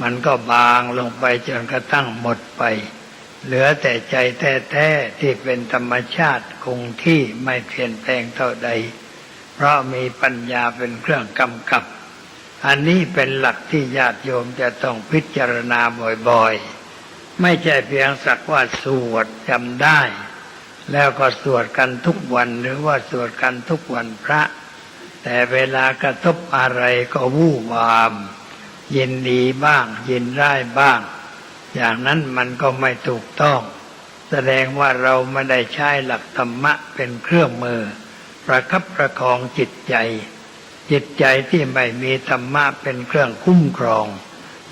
Speaker 6: มันก็บางลงไปจนกระทั่งหมดไป เหลือแต่ใจแท้ๆที่เป็นธรรมชาติคงที่ไม่เปลี่ยนแปลงเท่าใดเพราะมีปัญญาเป็นเครื่องกำกับอันนี้เป็นหลักที่ญาติโยมจะต้องพิจารณาบ่อยๆไม่ใช่เพียงสักว่าสวดจำได้แล้วก็สวดกันทุกวันหรือว่าสวดกันทุกวันพระแต่เวลากระทบอะไรก็วู่วามยินดีบ้างยินร้ายบ้างอย่างนั้นมันก็ไม่ถูกต้องแสดงว่าเราไม่ได้ใช้หลักธรรมะเป็นเครื่องมือประคับประคองจิตใจที่ไม่มีธรรมะเป็นเครื่องคุ้มครอง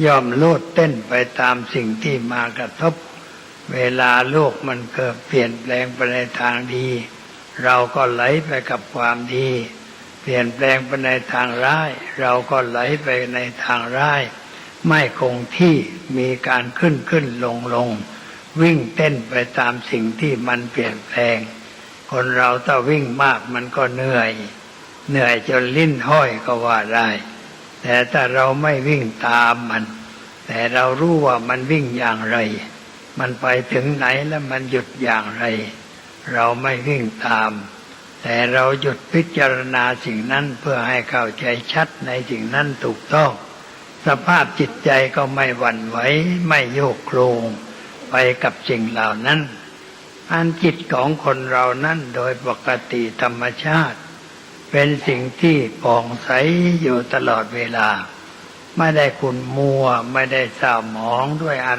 Speaker 6: ย่อมโลดเต้นไปตามสิ่งที่มากระทบเวลาโลกมันเกิดเปลี่ยนแปลงไปในทางดีเราก็ไหลไปกับความดีเปลี่ยนแปลงไปในทางร้ายเราก็ไหลไปในทางร้ายไม่คงที่มีการขึ้นลงวิ่งเต้นไปตามสิ่งที่มันเปลี่ยนแปลงคนเราถ้าวิ่งมากมันก็เหนื่อยจนลิ้นห้อยก็ว่าได้แต่ถ้าเราไม่วิ่งตามมันแต่เรารู้ว่ามันวิ่งอย่างไรมันไปถึงไหนแล้วมันหยุดอย่างไรเราไม่วิ่งตามแต่เราหยุดพิจารณาสิ่งนั้นเพื่อให้เข้าใจชัดในสิ่งนั้นถูกต้องสภาพจิตใจก็ไม่หวั่นไหวไม่โยกโคลงไปกับสิ่งเหล่านั้นอันจิตของคนเรานั้นโดยปกติธรรมชาติเป็นสิ่งที่ผ่องใสอยู่ตลอดเวลาไม่ได้ขุ่นมัวไม่ได้เศร้าหมองด้วยอะ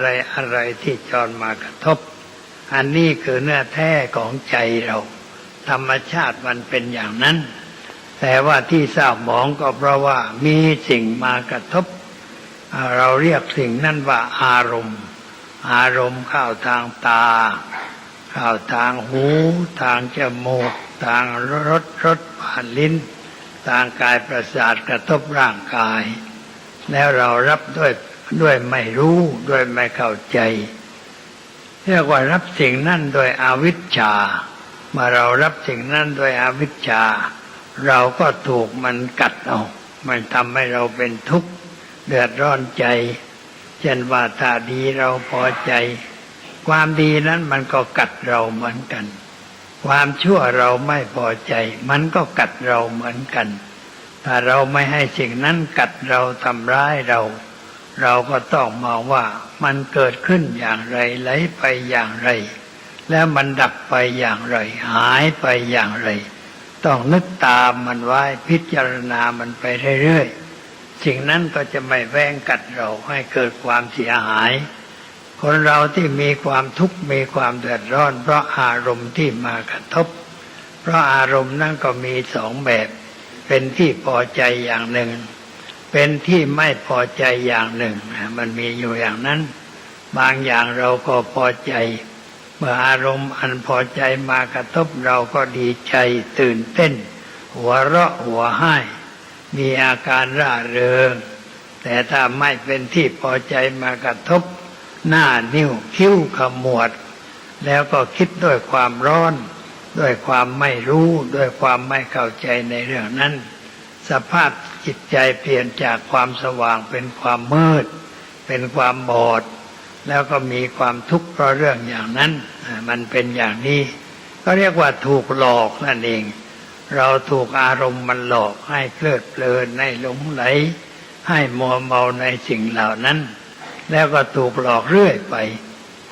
Speaker 6: ไรที่จรมากระทบอันนี้คือเนื้อแท้ของใจเราธรรมชาติมันเป็นอย่างนั้นแต่ว่าที่เศร้าหมองก็เพราะว่ามีสิ่งมากระทบเราเรียกสิ่งนั้นว่าอารมณ์เข้าทางตาเข้าทางหูทางจมูกทางรสผ่านลิ้นทางกายประสาทกระทบร่างกายแล้วเรารับด้วยไม่รู้ด้วยไม่เข้าใจเรียกว่ารับสิ่งนั้นโดยอวิชชาเมื่อเรารับสิ่งนั้นโดยอวิชชาเราก็ถูกมันกัดเอามันทำให้เราเป็นทุกข์เดือดร้อนใจเช่นว่าถ้าดีเราพอใจความดีนั้นมันก็กัดเราเหมือนกันความชั่วเราไม่พอใจมันก็กัดเราเหมือนกันถ้าเราไม่ให้สิ่งนั้นกัดเราทำร้ายเราก็ต้องมองว่ามันเกิดขึ้นอย่างไรไหลไปอย่างไรแล้วมันดับไปอย่างไรหายไปอย่างไรต้องนึกตามมันไว้พิจารณามันไปเรื่อยๆสิ่งนั้นก็จะไม่แว้งกัดเราให้เกิดความเสียหายคนเราที่มีความทุกข์มีความเดือดร้อนเพราะอารมณ์ที่มากระทบเพราะอารมณ์นั้นก็มีสองแบบเป็นที่พอใจอย่างหนึ่งเป็นที่ไม่พอใจอย่างหนึ่งมันมีอยู่อย่างนั้นบางอย่างเราก็พอใจเมื่ออารมณ์อันพอใจมากระทบเราก็ดีใจตื่นเต้นหัวเราะหัวไห้มีอาการร่าเริงแต่ถ้าไม่เป็นที่พอใจมากระทบหน้านิ้วคิ้วขมวดแล้วก็คิดด้วยความร้อนด้วยความไม่รู้ด้วยความไม่เข้าใจในเรื่องนั้นสภาพจิตใจเปลี่ยนจากความสว่างเป็นความมืดเป็นความบอดแล้วก็มีความทุกข์เพราะเรื่องอย่างนั้นมันเป็นอย่างนี้ก็เรียกว่าถูกหลอกนั่นเองเราถูกอารมณ์มันหลอกให้เพลิดเพลินให้หลงไหลให้มัวเมาในสิ่งเหล่านั้นแล้วก็ถูกหลอกเรื่อยไป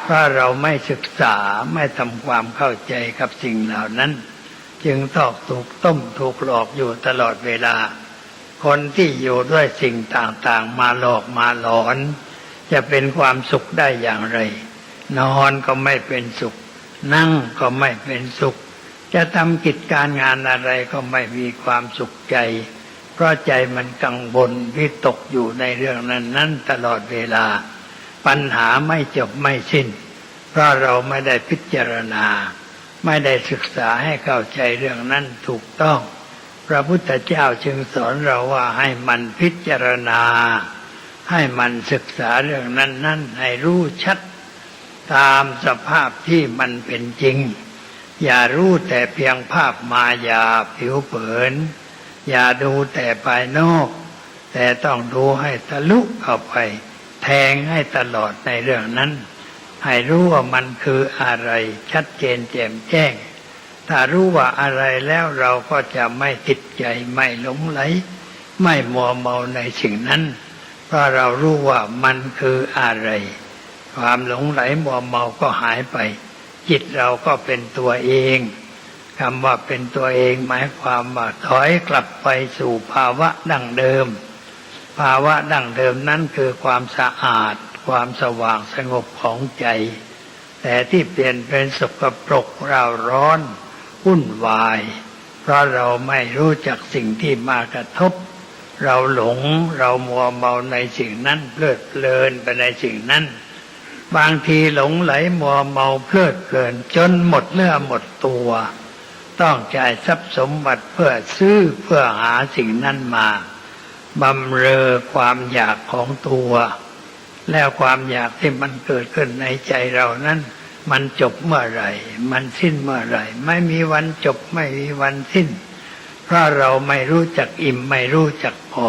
Speaker 6: เพราะเราไม่ศึกษาไม่ทำความเข้าใจกับสิ่งเหล่านั้นจึงต้องถูกต้มถูกหลอกอยู่ตลอดเวลาคนที่อยู่ด้วยสิ่งต่างๆมาหลอกมาหลอนจะเป็นความสุขได้อย่างไรนอนก็ไม่เป็นสุขนั่งก็ไม่เป็นสุขจะทำกิจการงานอะไรก็ไม่มีความสุขใจเพราะใจมันกังวลวิตกอยู่ในเรื่องนั้นตลอดเวลาปัญหาไม่จบไม่สิ้นเพราะเราไม่ได้พิจารณาไม่ได้ศึกษาให้เข้าใจเรื่องนั้นถูกต้องพระพุทธเจ้าจึงสอนเราว่าให้มันพิจารณาให้มันศึกษาเรื่องนั้นให้รู้ชัดตามสภาพที่มันเป็นจริงอย่ารู้แต่เพียงภาพมายาผิวเผินอย่าดูแต่ภายนอกแต่ต้องดูให้ทะลุเข้าไป แทงให้ตลอดในเรื่องนั้นให้รู้ว่ามันคืออะไรชัดเจนแจ่มแจ้งถ้ารู้ว่าอะไรแล้วเราก็จะไม่ติดใจไม่หลงไหลไม่มัวเมาในสิ่งนั้นเพราะเรารู้ว่ามันคืออะไรความหลงไหลมัวเมาก็หายไปจิตเราก็เป็นตัวเองคำว่าเป็นตัวเองหมายความว่าถอยกลับไปสู่ภาวะดั้งเดิมภาวะดั้งเดิมนั้นคือความสะอาดความสว่างสงบของใจแต่ที่เปลี่ยนเป็นสกปรกเร่าร้อนวุ่นวายเพราะเราไม่รู้จักสิ่งที่มากระทบเราหลงเรามัวเมาในสิ่งนั้นเพลิดเพลินไปในสิ่งนั้นบางทีหลงไหลมัวเมาเพลิดเพลินจนหมดเนื้อหมดตัวต้องจ่ายทรัพย์สมบัติเพื่อซื้อเพื่อหาสิ่งนั้นมาบำเรอความอยากของตัวแล้วความอยากที่มันเกิดขึ้นในใจเรานั้นมันจบเมื่อไหร่มันสิ้นเมื่อไหร่ไม่มีวันจบไม่มีวันสิ้นเพราะเราไม่รู้จักอิ่มไม่รู้จักพอ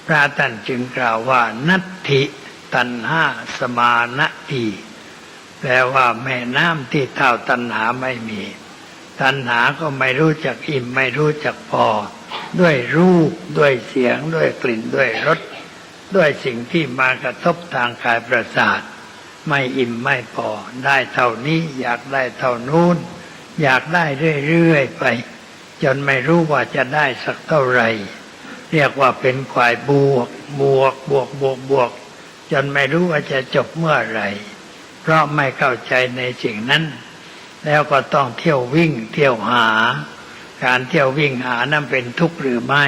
Speaker 6: พระท่านจึงกล่าวว่านัตถิตัณหาสมานะทีแปลว่าแม่น้ำที่เท่าตัณหาไม่มีตัณหาก็ไม่รู้จักอิ่มไม่รู้จักพอด้วยรูปด้วยเสียงด้วยกลิ่นด้วยรสด้วยสิ่งที่มากระทบทางกายประสาทไม่อิ่มไม่พอได้เท่านี้อยากได้เท่านู้นอยากได้เรื่อยๆไปจนไม่รู้ว่าจะได้สักเท่าไหร่เรียกว่าเป็นควายบวกจนไม่รู้ว่าจะจบเมื่อไหร่เพราะไม่เข้าใจในสิ่งนั้นแล้วก็ต้องเที่ยววิ่งเที่ยวหาการเที่ยววิ่งหานั้นเป็นทุกข์หรือไม่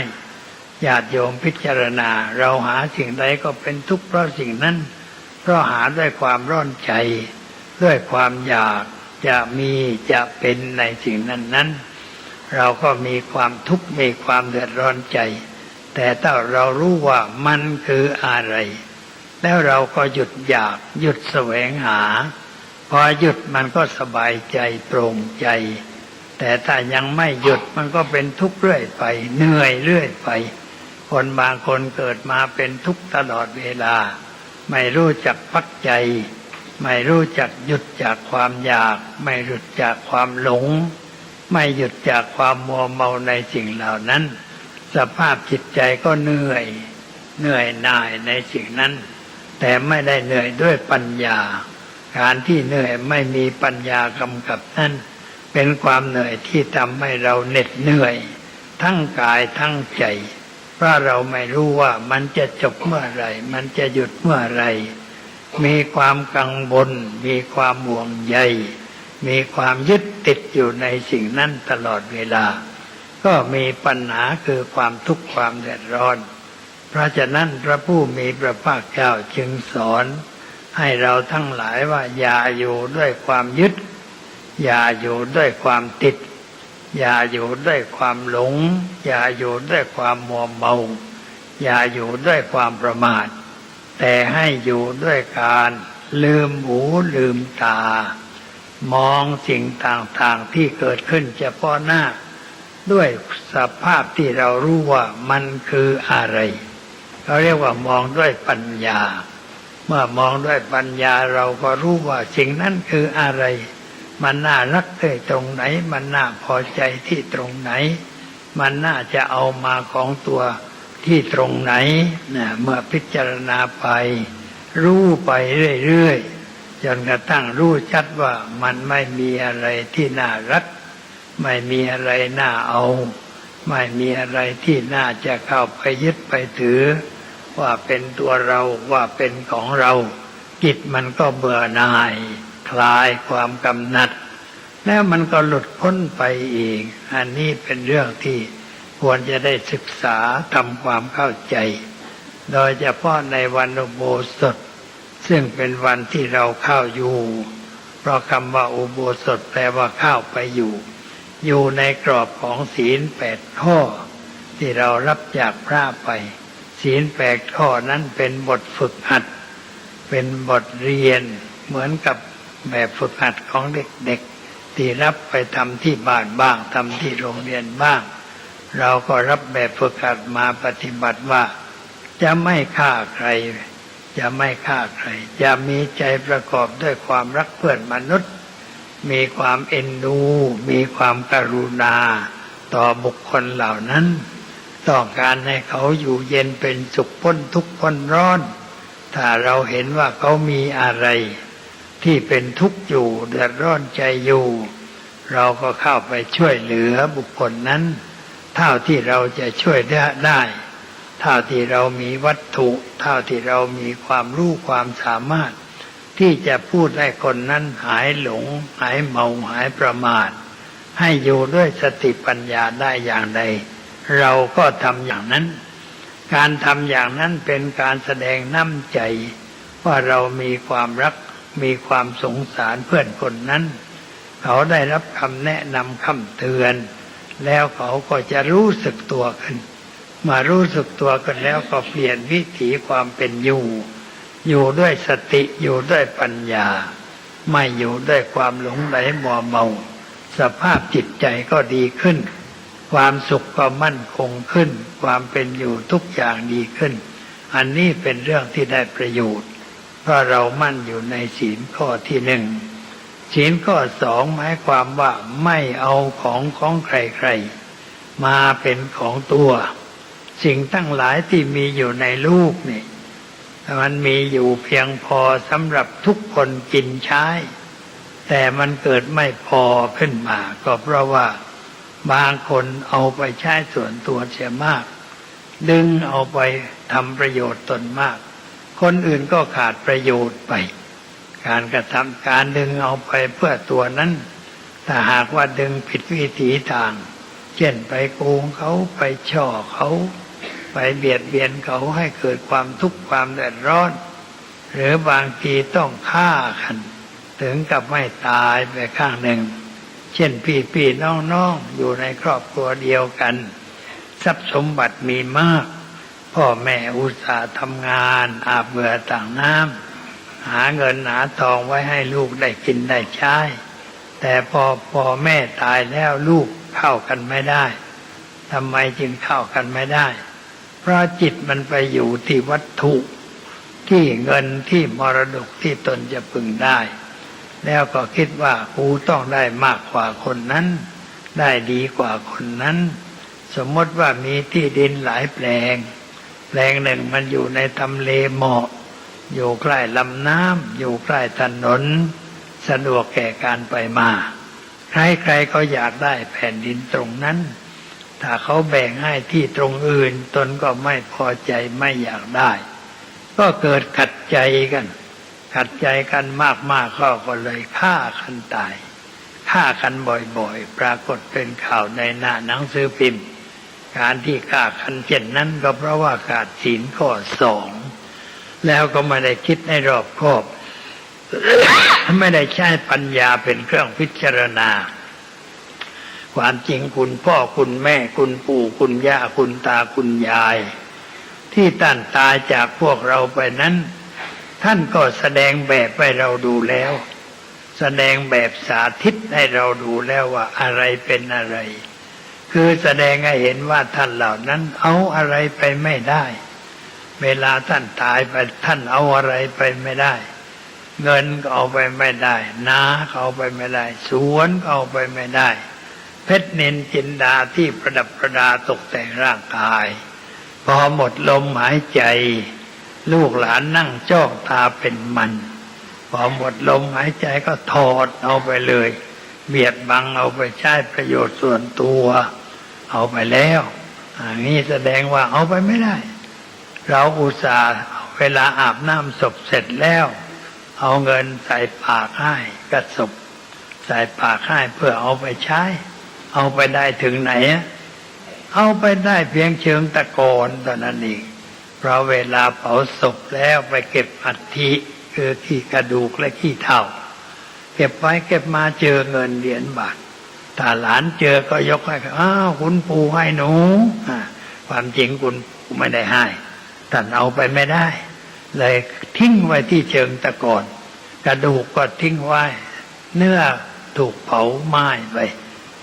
Speaker 6: ญาติโยมพิจารณาเราหาสิ่งใดก็เป็นทุกข์เพราะสิ่งนั้นเพราะหาด้วยความร้อนใจด้วยความอยากจะมีจะเป็นในสิ่งนั้นเราก็มีความทุกข์มีความเดือดร้อนใจแต่ถ้าเรารู้ว่ามันคืออะไรแล้วเราก็หยุดอยากหยุดแสวงหาพอหยุดมันก็สบายใจโปร่งใจแต่ถ้ายังไม่หยุดมันก็เป็นทุกข์เรื่อยไปเหนื่อยเรื่อยไปคนบางคนเกิดมาเป็นทุกข์ตลอดเวลาไม่รู้จักพักใจไม่รู้จักหยุดจากความอยากไม่หยุดจากความหลงไม่หยุดจากความมัวเมาในสิ่งเหล่านั้นสภาพจิตใจก็เหนื่อยหน่ายในสิ่งนั้นแต่ไม่ได้เหนื่อยด้วยปัญญาการที่เหนื่อยไม่มีปัญญากำกับนั้นเป็นความเหนื่อยที่ทำให้เราเหน็ดเหนื่อยทั้งกายทั้งใจเพราะเราไม่รู้ว่ามันจะจบเมื่อไหร่มันจะหยุดเมื่อไหร่มีความกังวลมีความห่วงใยมีความยึดติดอยู่ในสิ่งนั้นตลอดเวลาก็มีปัญหาคือความทุกข์ความเดือดร้อนเพราะฉะนั้นพระผู้มีพระภาคเจ้าจึงสอนให้เราทั้งหลายว่าอย่าอยู่ด้วยความยึดอย่าอยู่ด้วยความติดอย่าอยู่ด้วยความหลงอย่าอยู่ด้วยความมัวเมาอย่าอยู่ด้วยความประมาทแต่ให้อยู่ด้วยการลืมหูลืมตามองสิ่งต่างๆที่เกิดขึ้นเฉพาะหน้าด้วยสภาพที่เรารู้ว่ามันคืออะไรเขาเรียกว่ามองด้วยปัญญาเมื่อมองด้วยปัญญาเราก็รู้ว่าสิ่งนั้นคืออะไรมันน่ารักที่ตรงไหนมันน่าพอใจที่ตรงไหนมันน่าจะเอามาของตัวที่ตรงไหนนะเมื่อพิจารณาไปรู้ไปเรื่อยๆจนกระทั่งรู้ชัดว่ามันไม่มีอะไรที่น่ารักไม่มีอะไรน่าเอาไม่มีอะไรที่น่าจะเข้าไปยึดไปถือว่าเป็นตัวเราว่าเป็นของเราจิตมันก็เบื่อหน่ายคลายความกำหนัดแล้วมันก็หลุดพ้นไปเองอันนี้เป็นเรื่องที่ควรจะได้ศึกษาทำความเข้าใจโดยเฉพาะในวันอุโบสถซึ่งเป็นวันที่เราเข้าอยู่เพราะคำว่าอุโบสถแปลว่าเข้าไปอยู่ในกรอบของศีล8 ข้อที่เรารับจากพระไปศีล8 ข้อนั้นเป็นบทฝึกหัดเป็นบทเรียนเหมือนกับแบบฝึกหัดของเด็กๆที่รับไปทำที่บ้านบ้างทำที่โรงเรียนบ้างเราก็รับแบบฝึกหัดมาปฏิบัติว่าจะไม่ฆ่าใคร จะไม่ฆ่าใครจะมีใจประกอบด้วยความรักเพื่อนมนุษย์มีความเอ็นดูมีความกรุณาต่อบุคคลเหล่านั้นต้องการให้เขาอยู่เย็นเป็นสุขพ้นทุกข์พ้นร้อนถ้าเราเห็นว่าเขามีอะไรที่เป็นทุกข์อยู่เดือดร้อนใจอยู่เราก็เข้าไปช่วยเหลือบุคคลนั้นเท่าที่เราจะช่วยได้เท่าที่เรามีวัตถุเท่าที่เรามีความรู้ความสามารถที่จะพูดให้คนนั้นหายหลงหายเมาหายประมาทให้อยู่ด้วยสติปัญญาได้อย่างใดเราก็ทำอย่างนั้นการทำอย่างนั้นเป็นการแสดงน้ำใจว่าเรามีความรักมีความสงสารเพื่อนคนนั้นเขาได้รับคำแนะนำคำเตือนแล้วเขาก็จะรู้สึกตัวขึ้นมารู้สึกตัวกันแล้วก็เปลี่ยนวิถีความเป็นอยู่ด้วยสติอยู่ด้วยปัญญาไม่อยู่ด้วยความหลงไหลมัวเมาสภาพจิตใจก็ดีขึ้นความสุขก็มั่นคงขึ้นความเป็นอยู่ทุกอย่างดีขึ้นอันนี้เป็นเรื่องที่ได้ประโยชน์เพราะเรามั่นอยู่ในศีลข้อที่หนึ่งศีลข้อสองหมายความว่าไม่เอาของใครๆมาเป็นของตัวสิ่งทั้งหลายที่มีอยู่ในโลกนี่มันมีอยู่เพียงพอสำหรับทุกคนกินใช้แต่มันเกิดไม่พอขึ้นมาก็เพราะว่าบางคนเอาไปใช้ส่วนตัวเสียมากดึงเอาไปทำประโยชน์ตนมากคนอื่นก็ขาดประโยชน์ไปการกระทำการดึงเอาไปเพื่อตัวนั้นถ้าหากว่าดึงผิดวิถีทางเช่นไปโกงเขาไปช่อเขาไปเบียดเบียนเขาให้เกิดความทุกข์ความเดือดร้อนหรือบางทีต้องฆ่ากันถึงกับไม่ตายไปข้างหนึ่งเช่นพี่น้องอยู่ในครอบครัวเดียวกันทรัพย์สมบัติมีมากพ่อแม่อุตส่าห์ทำงานอาบเหงื่อต่างน้ำหาเงินหาทองไว้ให้ลูกได้กินได้ใช้แต่พอแม่ตายแล้วลูกเข้ากันไม่ได้ทำไมจึงเข้ากันไม่ได้เพราะจิตมันไปอยู่ที่วัตถุที่เงินที่มรดกที่ตนจะพึงได้แล้วก็คิดว่ากูต้องได้มากกว่าคนนั้นได้ดีกว่าคนนั้นสมมติว่ามีที่ดินหลายแปลงหนึ่งมันอยู่ในทำเลเหมาะอยู่ใกล้ลำน้ำอยู่ใกล้ถนนสะดวกแก่การไปมาใครๆก็อยากได้แผ่นดินตรงนั้นถ้าเขาแบ่งให้ที่ตรงอื่นตนก็ไม่พอใจไม่อยากได้ก็เกิดขัดใจกันมากๆก็เลยฆ่ากันตายฆ่ากันบ่อยๆปรากฏเป็นข่าวในหน้าหนังสือพิมพ์การที่ฆ่ากันเช่นนั้นก็เพราะว่าขาดศีลข้อสองแล้วก็ไม่ได้คิดให้รอบคอบ ไม่ได้ใช้ปัญญาเป็นเครื่องพิจารณาความจริงคุณพ่อคุณแม่คุณปู่คุณย่าคุณตาคุณยายที่ท่านตายจากพวกเราไปนั้นท่านก็แสดงแบบให้เราดูแล้วแสดงแบบสาธิตให้เราดูแล้วว่าอะไรเป็นอะไรคือแสดงให้เห็นว่าท่านเหล่านั้นเอาอะไรไปไม่ได้เวลาท่านตายไปท่านเอาอะไรไปไม่ได้เงินก็เอาไปไม่ได้นาก็เอาไปไม่ได้สวนก็เอาไปไม่ได้เพชรนิลจินดาที่ประดับประดาตกแต่งร่างกายพอหมดลมหายใจลูกหลานนั่งจ้องตาเป็นมันพอหมดลมหายใจก็ถอดเอาไปเลยเบียดบังเอาไปใช้ประโยชน์ส่วนตัวเอาไปแล้วอันนี้แสดงว่าเอาไปไม่ได้เราอุตส่าห์เวลาอาบน้ำศพเสร็จแล้วเอาเงินใส่ปากให้กระศพใส่ปากให้เพื่อเอาไปใช้เอาไปได้ถึงไหนเอาไปได้เพียงเชิงตะกอนตอนนั้นเองเพราะเวลาเผาศพแล้วไปเก็บอัฐิคือขี้กระดูกและขี้เถ้าเก็บไว้เก็บมาเจอเงินเหรียญบาทถ้าหลานเจอก็ยกให้อ้าวคุณปู่ให้หนูความจริงคุณปู่ไม่ได้ให้ท่านเอาไปไม่ได้เลยทิ้งไว้ที่เชิงตะกอนกระดูกก็ทิ้งไว้เนื้อถูกเผาไหม้ไป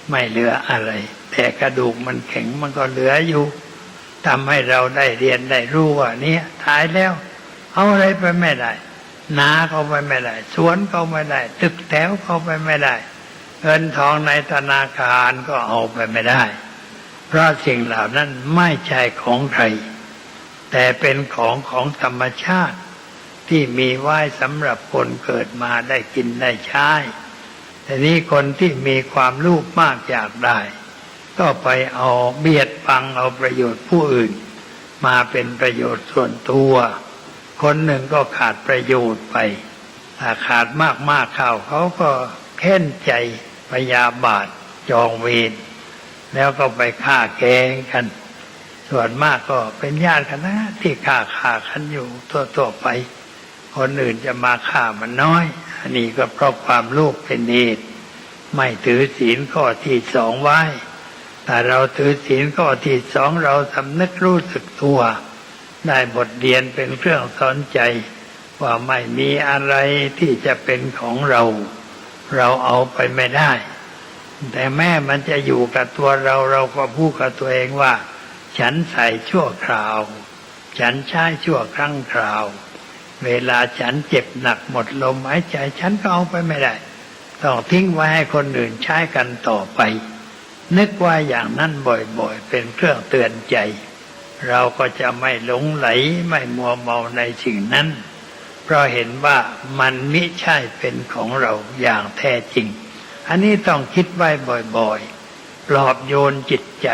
Speaker 6: ไม่เหลืออะไรแต่กระดูกมันแข็งมันก็เหลืออยู่ทำให้เราได้เรียนได้รู้ว่าเนี่ยตายแล้ว เอาอะไรไปไม่ได้นาเข้าไปไม่ได้สวนเข้าไม่ได้ตึกแถวเข้าไปไม่ได้เงินทองในธนาคารก็เอาไปไม่ได้เพราะสิ่งเหล่านั้นไม่ใช่ของใครแต่เป็นของธรรมชาติที่มีไว้สำหรับคนเกิดมาได้กินได้ใช้แต่นี้คนที่มีความโลภมากอยากได้ก็ไปเอาเบียดบังเอาประโยชน์ผู้อื่นมาเป็นประโยชน์ส่วนตัวคนหนึ่งก็ขาดประโยชน์ไปถ้าขาดมากๆเข้าเขาก็แค้นใจพยาบาทจองเวรแล้วก็ไปฆ่าแกล้งกันส่วนมากก็เป็นญาติกันนะที่ฆ่ากันอยู่ทั่วไปคนอื่นจะมาฆ่ามันน้อยอันนี้ก็เพราะความโลภเป็นเหตุไม่ถือศีลข้อที่สองไว้แต่เราถือศีลข้อที่สองเราสำนึกรู้สึกตัวได้บทเรียนเป็นเครื่องสอนใจว่าไม่มีอะไรที่จะเป็นของเราเอาไปไม่ได้แต่แม้มันจะอยู่กับตัวเราก็พูดกับตัวเองว่าฉันใส่ชั่วคราวฉันใช้ชั่วครั้งคราวเวลาฉันเจ็บหนักหมดลมหายใจฉันก็เอาไปไม่ได้ต้องทิ้งไว้ให้คนอื่นใช้กันต่อไปนึกว่าอย่างนั้นบ่อยๆเป็นเครื่องเตือนใจเราก็จะไม่หลงไหลไม่มัวเมาในสิ่งนั้นเพราะเห็นว่ามันมิใช่เป็นของเราอย่างแท้จริงอันนี้ต้องคิดไว้บ่อยๆปลอบโยนจิตใจ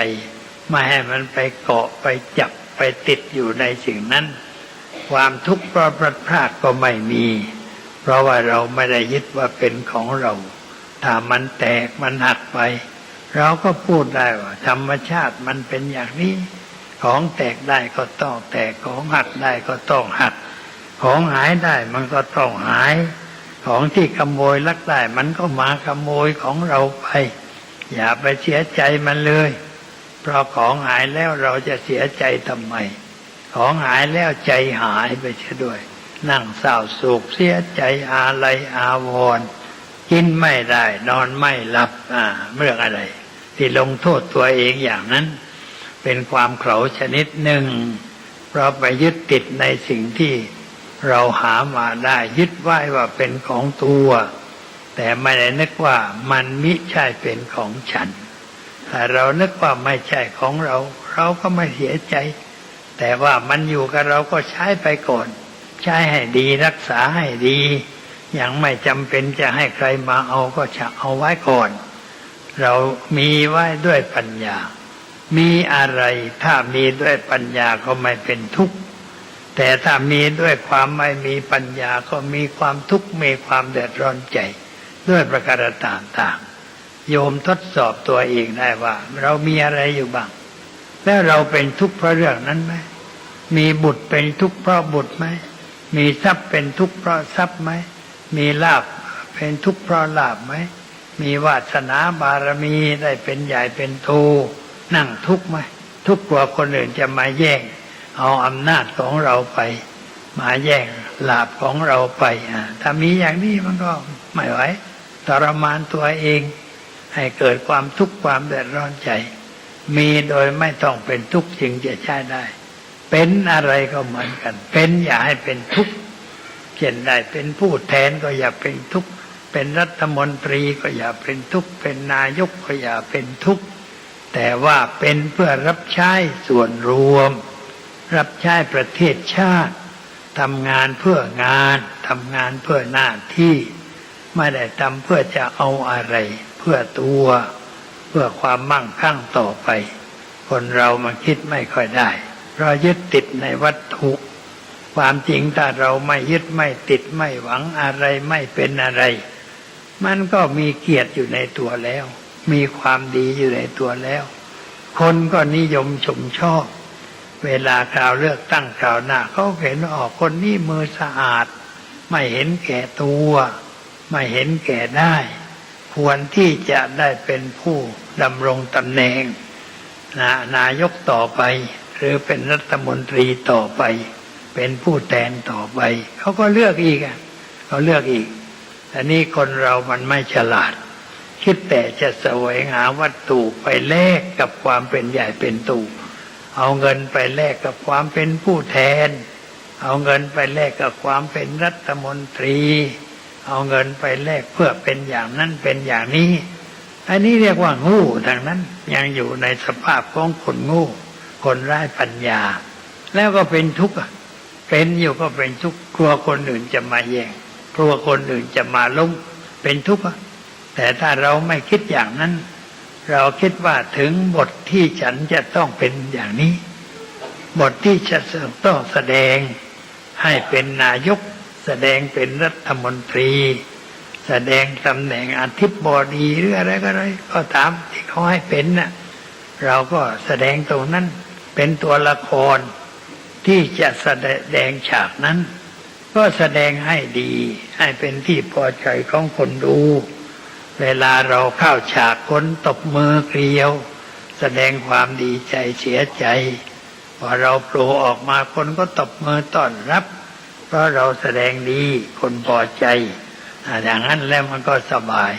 Speaker 6: ไม่ให้มันไปเกาะไปจับไปติดอยู่ในสิ่งนั้นความทุกข์เพราะพลัดพรากก็ไม่มีเพราะว่าเราไม่ได้ยึดว่าเป็นของเราถ้ามันแตกมันหักไปเราก็พูดได้ว่าธรรมชาติมันเป็นอย่างนี้ของแตกได้ก็ต้องแตกของหักได้ก็ต้องหักของหายได้มันก็ต้องหายของที่ขโมยลักได้มันก็มาขโมยของเราไปอย่าไปเสียใจมันเลยเพราะของหายแล้วเราจะเสียใจทำไมของหายแล้วใจหายไปเสียด้วยนั่งเศร้าโศกเสียใจอาลัยอาวรณ์กินไม่ได้นอนไม่หลับเรื่องอะไรที่ลงโทษตัวเองอย่างนั้นเป็นความเขลาชนิดหนึ่งเพราะไปยึดติดในสิ่งที่เราหามาได้ยึดไว้ว่าเป็นของตัวแต่ไม่ได้นึกว่ามันมิใช่เป็นของฉันถ้าเรานึกว่าไม่ใช่ของเราก็ไม่เสียใจแต่ว่ามันอยู่กับเราก็ใช้ไปก่อนใช้ให้ดีรักษาให้ดียังไม่จำเป็นจะให้ใครมาเอาก็จะเอาไว้ก่อนเรามีไว้ด้วยปัญญามีอะไรถ้ามีด้วยปัญญาก็ไม่เป็นทุกข์แต่ถ้ามีด้วยความไม่มีปัญญาก็มีความทุกข์มีความเดือดร้อนใจด้วยประการต่างๆโยมทดสอบตัวเองได้ว่าเรามีอะไรอยู่บ้างแล้วเราเป็นทุกข์เพราะเรื่องนั้นไหมมีบุตรเป็นทุกข์เพราะบุตรไหมมีทรัพย์เป็นทุกข์เพราะทรัพย์ไหมมีลาภเป็นทุกข์เพราะลาภไหมมีวาสนาบารมีได้เป็นใหญ่เป็นโตนั่งทุกข์ไหมทุกข์กว่าคนอื่นจะมาแย่งเอาอำนาจของเราไปมาแย่งลาภของเราไปถ้ามีอย่างนี้มันก็ไม่ไหวทรมานตัวเองให้เกิดความทุกข์ความเดือดร้อนใจมีโดยไม่ต้องเป็นทุกข์จึงจะใช้ได้เป็นอะไรก็เหมือนกันเป็นอย่าให้เป็นทุกข์เช่นได้เป็นผู้แทนก็อย่าเป็นทุกข์เป็นรัฐมนตรีก็อย่าเป็นทุกข์เป็นนายกก็อย่าเป็นทุกข์แต่ว่าเป็นเพื่อรับใช้ส่วนรวมรับใช้ประเทศชาติทำงานเพื่องานทำงานเพื่อหน้าที่ไม่ได้ทำเพื่อจะเอาอะไรเพื่อตัวเพื่อความมั่งคั่งต่อไปคนเรามันคิดไม่ค่อยได้เพราะยึดติดในวัตถุความจริงถ้าเราไม่ยึดไม่ติดไม่หวังอะไรไม่เป็นอะไรมันก็มีเกียรติอยู่ในตัวแล้วมีความดีอยู่ในตัวแล้วคนก็นิยมชมชอบเวลาคราวเลือกตั้งคราวหน้าเขาเห็นว่าคนนี้มือสะอาดไม่เห็นแก่ตัวไม่เห็นแก่ได้ควรที่จะได้เป็นผู้ดำรงตำแหน่งนายกต่อไปหรือเป็นรัฐมนตรีต่อไปเป็นผู้แทนต่อไปเขาก็เลือกอีกเขาเลือกอีกแต่นี่คนเรามันไม่ฉลาดคิดแต่จะแสวงหาวัตถุไปแลกกับความเป็นใหญ่เป็นโตเอาเงินไปแลกกับความเป็นผู้แทน เอาเงินไปแลกกับความเป็นรัฐมนตรี เอาเงินไปแลกเพื่อเป็นอย่างนั้นเป็นอย่างนี้อันนี้เรียกว่างูทางนั้นยังอยู่ในสภาพของคนงูคนไร้ปัญญาแล้วก็เป็นทุกข์เป็นอยู่ก็เป็นทุกข์กลัวคนอื่นจะมาแย่งกลัวคนอื่นจะมาล้มเป็นทุกข์แต่ถ้าเราไม่คิดอย่างนั้นเราคิดว่าถึงบทที่ฉันจะต้องเป็นอย่างนี้บทที่จะต้องแสดงให้เป็นนายกแสดงเป็นรัฐมนตรีแสดงตำแหน่งอธิบดีหรืออะไรก็ตามที่เขาให้เป็นน่ะเราก็แสดงตรงนั้นเป็นตัวละครที่จะแสดงฉากนั้นก็แสดงให้ดีให้เป็นที่พอใจของคนดูเวลาเราเข้าฉากคนตบมือเกลียวแสดงความดีใจเสียใจพอเราโผล่ออกมาคนก็ตบมือต้อนรับเพราะเราแสดงดีคนพอใจอย่างนั้นแล้วมันก็สบาย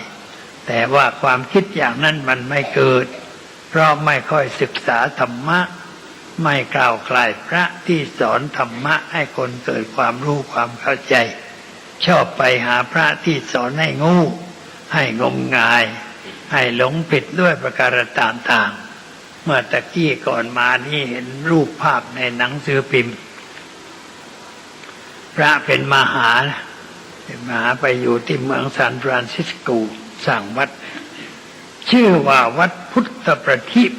Speaker 6: แต่ว่าความคิดอย่างนั้นมันไม่เกิดเพราะไม่ค่อยศึกษาธรรมะไม่กล่าวไกลพระที่สอนธรรมะให้คนเกิดความรู้ความเข้าใจชอบไปหาพระที่สอนให้งูให้งมงายให้หลงผิดด้วยประการต่างๆเมื่อตะกี้ก่อนมานี่เห็นรูปภาพในหนังสือพิมพ์พระเป็นมหาไปอยู่ที่เมืองซานฟรานซิสโกสร้างวัดชื่อว่าวัดพุทธประทีป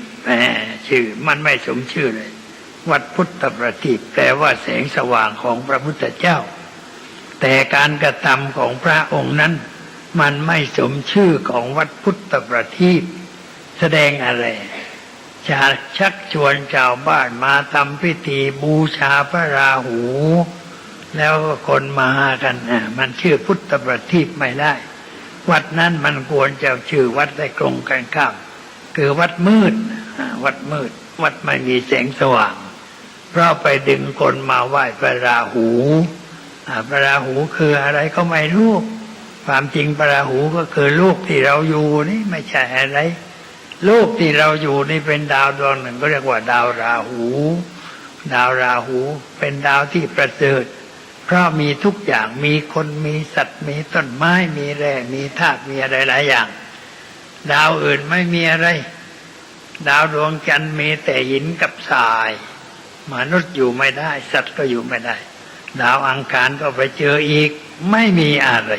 Speaker 6: ชื่อมันไม่สมชื่อเลยวัดพุทธประทีปแปลว่าแสงสว่างของพระพุทธเจ้าแต่การกระทำของพระองค์นั้นมันไม่สมชื่อของวัดพุทธประทีปแสดงอะไรจะชักชวนชาวบ้านมาทำพิธีบูชาพระราหูแล้วก็คนมากันมันชื่อพุทธประทีปไม่ได้วัดนั้นมันควรจะชื่อวัดได้ตรงกันข้ามคือวัดมืดวัดมืดวัดไม่มีแสงสว่างเพราะไปดึงคนมาไหว้พระราหูพระราหูคืออะไรก็ไม่รู้ความจริงพระราหูก็คือโลกที่เราอยู่นี่ไม่ใช่อะไรโลกที่เราอยู่นี่เป็นดาวดวงหนึ่งก็เรียกว่าดาวราหูดาวราหูเป็นดาวที่ประเสริฐเพราะมีทุกอย่างมีคนมีสัตว์มีต้นไม้มีแร่มีธาตุมีอะไรหลายอย่างดาวอื่นไม่มีอะไรดาวดวงจันทร์มีแต่หินกับทรายมนุษย์อยู่ไม่ได้สัตว์ก็อยู่ไม่ได้ดาวอังคารก็ไปเจออีกไม่มีอะไร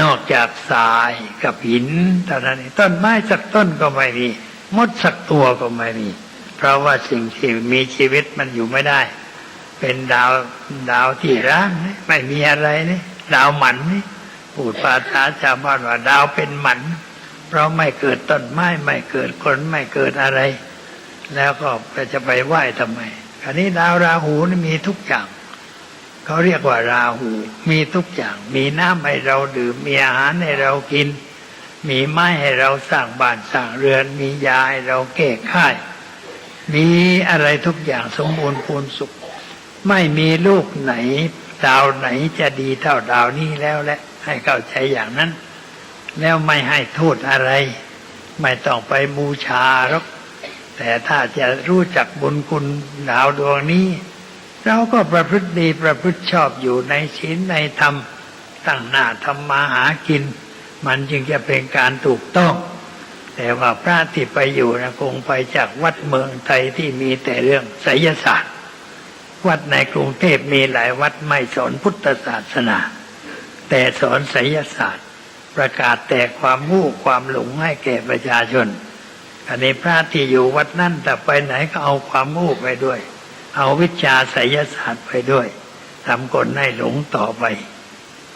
Speaker 6: นอกจากทรายกับหินเท่านั้นต้นไม้สักต้นก็ไม่มีมดสักตัวก็ไม่มีเพราะว่าสิ่งที่มีชีวิตมันอยู่ไม่ได้เป็นดาวที่ร้างไม่มีอะไรนี่ดาวหมันนี่พูดภาษาชาวบ้านว่าดาวเป็นหมันเพราะไม่เกิดต้นไม้ไม่เกิดคนไม่เกิดอะไรแล้วก็จะไปไหว้ทำไมอันนี้ดาวราหูนี่มีทุกอย่างเขาเรียกว่าราหูมีทุกอย่างมีน้ำให้เราดื่มมีอาหารให้เรากินมีไม้ให้เราสร้างบ้านสร้างเรือนมียาให้เราแก้ไข้มีอะไรทุกอย่างสมบูรณ์พูนสุขไม่มีลูกไหนดาวไหนจะดีเท่าดาวนี้แล้วแหละให้เข้าใจอย่างนั้นแล้วไม่ให้โทษอะไรไม่ต้องไปบูชาหรอกแต่ถ้าจะรู้จักบุญคุณดาวดวงนี้เราก็ประพฤติดีประพฤติชอบอยู่ในศีลในธรรมตั้งหน้าทำมาหากินมันจึงจะเป็นการถูกต้องแต่ว่าพระที่ไปอยู่นะคงไปจากวัดเมืองไทยที่มีแต่เรื่องไสยศาสตร์วัดในกรุงเทพมีหลายวัดไม่สอนพุทธศาสนาแต่สอนไสยศาสตร์ประกาศแต่ความโง่ความหลงให้แก่ประชาชนอันนี้พระที่อยู่วัดนั้นแต่ไปไหนก็เอาความโง่ไปด้วยเอาวิชาไสยศาสตร์ไปด้วยทำคนให้หลงต่อไป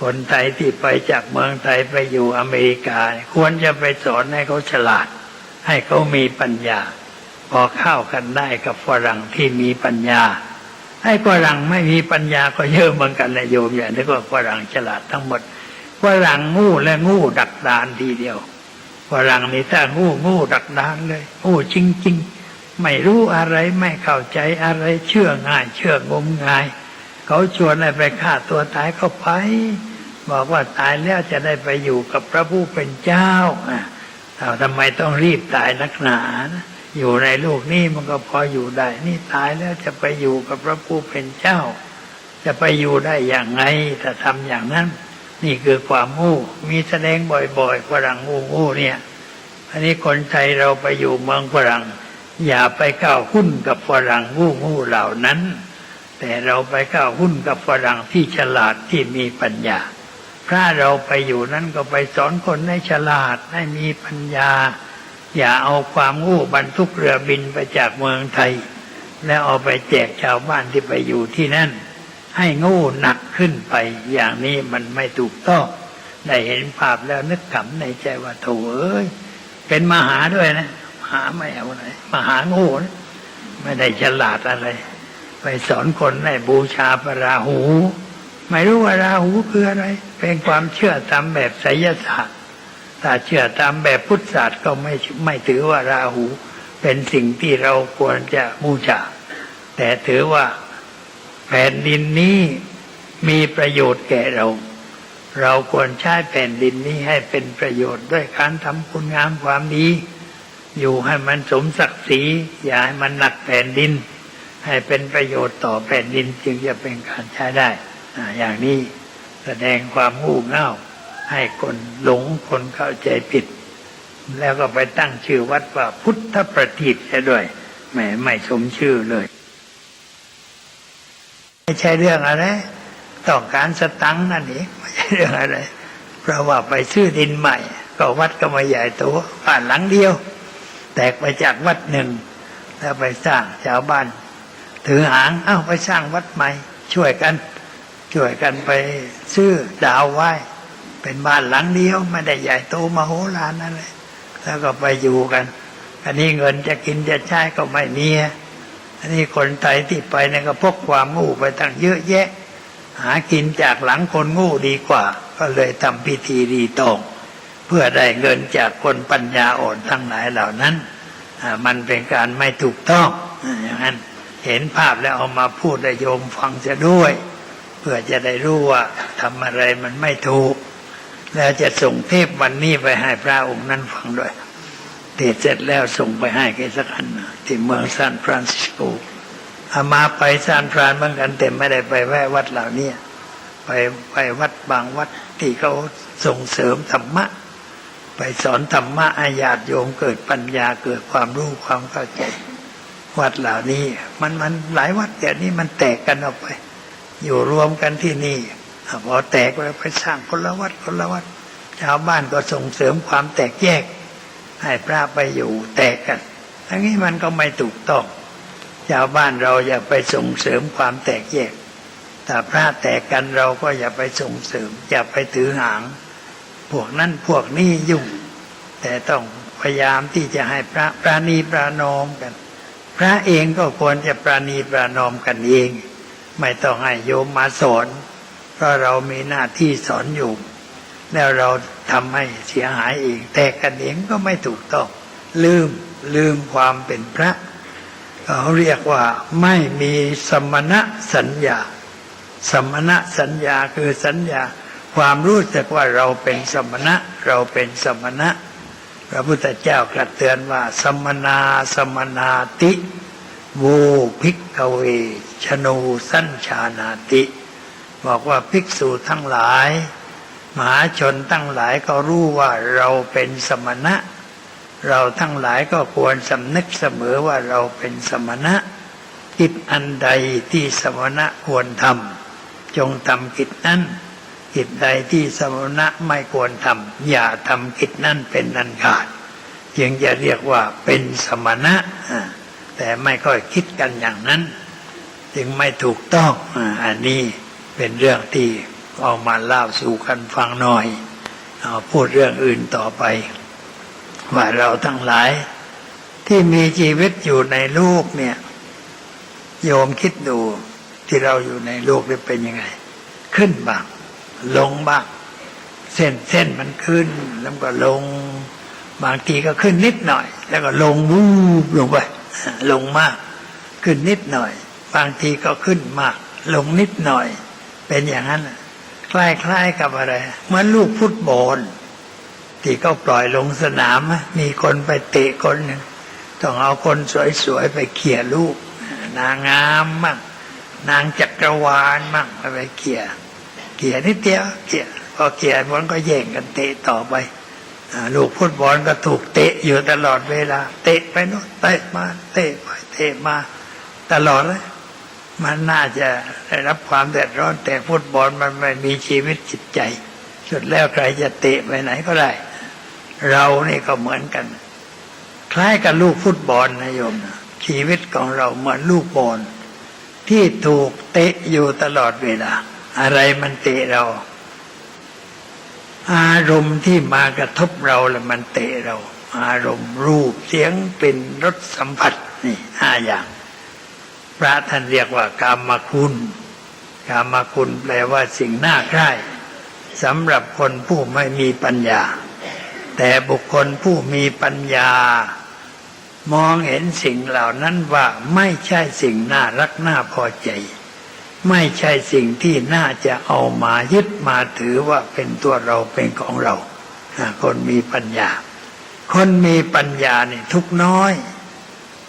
Speaker 6: คนไทยที่ไปจากเมืองไทยไปอยู่อเมริกาควรจะไปสอนให้เขาฉลาดให้เขามีปัญญาพอเข้ากันได้กับฝรั่งที่มีปัญญาให้ฝรั่งไม่มีปัญญาก็เยอะเหมือนกันนะโยมอย่างนี้ก็ฝรั่งฉลาดทั้งหมดฝรั่งงูและงูดักดานทีเดียวฝรั่งนี่ถ้างูดักดานเลยงูจริงๆไม่รู้อะไรไม่เข้าใจอะไรเชื่อง่ายเชื่องมงายเขาชวนให้ไปฆ่าตัวตายก็ไปบอกว่าตายแล้วจะได้ไปอยู่กับพระผู้เป็นเจ้าทำไมต้องรีบตายนักหนานะอยู่ในโลกนี้มันก็พออยู่ได้นี่ตายแล้วจะไปอยู่กับพระผู้เป็นเจ้า จะไปอยู่ได้อย่างไงถ้าทำอย่างนั้นนี่คือความโง่มีแสดงบ่อยๆฝรั่งโง่เนี่ยอันนี้คนไทยเราไปอยู่เมืองฝรั่งอย่าไปก้าวหุ้นกับฝรั่งโง่เหล่านั้นแต่เราไปก้าวหุ้นกับฝรั่งที่ฉลาดที่มีปัญญาถ้าเราไปอยู่นั้นก็ไปสอนคนให้ฉลาดให้มีปัญญาอย่าเอาความโง่บรรทุกเรือบินไปจากเมืองไทยแล้วเอาไปแจกชาวบ้านที่ไปอยู่ที่นั่นให้โง่หนักขึ้นไปอย่างนี้มันไม่ถูกต้องได้เห็นภาพแล้วนึกขำในใจว่าโถเอ้ยเป็นมหาด้วยนะมหาไม่เอาไหนมหาโง่นะไม่ได้ฉลาดอะไรไปสอนคนให้บูชาพระราหูไม่รู้ว่าราหูคืออะไรเป็นความเชื่อตามแบบไสยศาสตร์ถ้าเชื่อตามแบบพุทธศาสตร์ก็ไม่ถือว่าราหูเป็นสิ่งที่เราควรจะบูชาแต่ถือว่าแผ่นดินนี้มีประโยชน์แก่เราเราควรใช้แผ่นดินนี้ให้เป็นประโยชน์ด้วยการทำคุณงามความดีอยู่ให้มันสมศักดิ์ศรีอย่าให้มันหนักแผ่นดินให้เป็นประโยชน์ต่อแผ่นดินจึงจะเป็นการใช้ได้อย่างนี้แสดงความงูเง่าให้คนหลงคนเข้าใจผิดแล้วก็ไปตั้งชื่อวัดว่าพุทธประทีปเสียด้วยไม่สมชื่อเลยไม่ใช่เรื่องอะไรต้องการสตังค์นั่นเองไม่ใช่เรื่องอะไรเพราะว่าไปซื้อดินใหม่ก็วัดก็มาใหญ่โตบ้านหลังเดียวแตกไปจากวัดหนึ่งแล้วไปสร้างชาวบ้านถือหางไปสร้างวัดใหม่ช่วยกันไปซื้อดาวไว้เป็นบ้านหลังเดียวไม่ได้ใหญ่โตมโหฬารอะไรแล้วก็ไปอยู่กันอันนี้เงินจะกินจะใช้ก็ไม่มีอันนี้คนไทยที่ไปเนี่ยก็พกความโง่ไปตั้งเยอะแยะหากินจากหลังคนโง่ดีกว่าก็เลยทำพิธีรีตองเพื่อได้เงินจากคนปัญญาอ่อนทั้งหลายเหล่านั้นมันเป็นการไม่ถูกต้องอย่างนั้นเห็นภาพแล้วเอามาพูดให้โยมฟังจะด้วยเพื่อจะได้รู้ว่าทำอะไรมันไม่ถูกแล้วจะส่งเทปวันนี้ไปให้พระองค์นั้นฟังด้วยเทศเสร็จแล้วส่งไปให้แกสักอันที่เมืองซานฟรานซิสโกอามาไปซานฟรานเหมือนกันแต่ไม่ได้ไปแวะวัดเหล่านี้ไปวัดบางวัดที่เขาส่งเสริมธรรมะไปสอนธรรมะให้ญาติโยมเกิดปัญญาเกิดความรู้ความเข้าใจวัดเหล่านี้มันหลายวัดแต่นี้มันแตกกันออกไปอยู่รวมกันที่นี่พอแตกแล้วไปสร้างคนละวัดชาวบ้านก็ส่งเสริมความแตกแยกให้พระไปอยู่แตกกันทั้งนี้มันก็ไม่ถูกต้องชาวบ้านเราอย่าไปส่งเสริมความแตกแยกถ้าพระแตกกันเราก็อย่าไปส่งเสริมอย่าไปถือหางพวกนั้นพวกนี้ยุ่งแต่ต้องพยายามที่จะให้พระปราณีปรานอมกันพระเองก็ควรจะปราณีปรานอมกันเองไม่ต้องให้โยมมาสอนเพราะเรามีหน้าที่สอนโยมแล้วเราทำให้เสียหายเองแต่กันเองก็ไม่ถูกต้องลืมความเป็นพระเขาเรียกว่าไม่มีสมณสัญญาสมณสัญญาคือสัญญาความรู้สึกว่าเราเป็นสมณะเราเป็นสมณะพระพุทธเจ้ากระเตือนว่าสมณาติโวภิกขเวชโนสัญชานาติบอกว่าภิกษุทั้งหลายมหาชนทั้งหลายก็รู้ว่าเราเป็นสมณะเราทั้งหลายก็ควรสำนึกเสมอว่าเราเป็นสมณะกิจอันใดที่สมณะควรทำจงทำกิจนั้นกิจใดที่สมณะไม่ควรทำอย่าทำกิจนั้นเป็นอันขาดจึงจะเรียกว่าเป็นสมณะแต่ไม่ค่อยคิดกันอย่างนั้นจึงไม่ถูกต้องอันนี้เป็นเรื่องที่เอามาเล่าสู่กันฟังหน่อยพูดเรื่องอื่นต่อไปว่าเราทั้งหลายที่มีชีวิตอยู่ในโลกเนี่ยโยมคิดดูที่เราอยู่ในโลกนี่เป็นยังไงขึ้นบ้างลงบ้างเส้นมันขึ้นแล้วก็ลงบางทีก็ขึ้นนิดหน่อยแล้วก็ลงวูบลงไปลงมากขึ้นนิดหน่อยบางทีก็ขึ้นมากลงนิดหน่อยเป็นอย่างนั้นคล้ายๆกับอะไรเหมือนลูกฟุตบอลที่เขาปล่อยลงสนามมีคนไปเตะคนหนึ่งต้องเอาคนสวยๆไปเขี่ยลูกนางงามมาก นางจักรวาลมั่งไปเขี่ยนิดเดียวเขี่ยพอเขี่ยมันก็แย่งกันเตะต่อไปลูกฟุตบอลก็ถูกเตะอยู่ตลอดเวลาเตะไปโน่นเตะมาเตะไปเตะมาตลอดเลยมันน่าจะได้รับความเดือดร้อนแต่ฟุตบอลมันไม่มีชีวิตจิตใจสุดแล้วใครจะเตะไปไหนก็ได้เรานี่ก็เหมือนกันคล้ายกับลูกฟุตบอลนะโยมนะชีวิตของเราเหมือนลูกบอลที่ถูกเตะอยู่ตลอดเวลาอะไรมันเตะเราอารมณ์ที่มากระทบเราแล้วมันเตะเราอารมณ์รูปเสียงกลิ่นรสสัมผัสนี่5 อย่างพระท่านเรียกว่ากามคุณกามคุณแปลว่าสิ่งน่าใคร่สำหรับคนผู้ไม่มีปัญญาแต่บุคคลผู้มีปัญญามองเห็นสิ่งเหล่านั้นว่าไม่ใช่สิ่งน่ารักน่าพอใจไม่ใช่สิ่งที่น่าจะเอามายึดมาถือว่าเป็นตัวเราเป็นของเราคนมีปัญญาคนมีปัญญานี่ทุกน้อย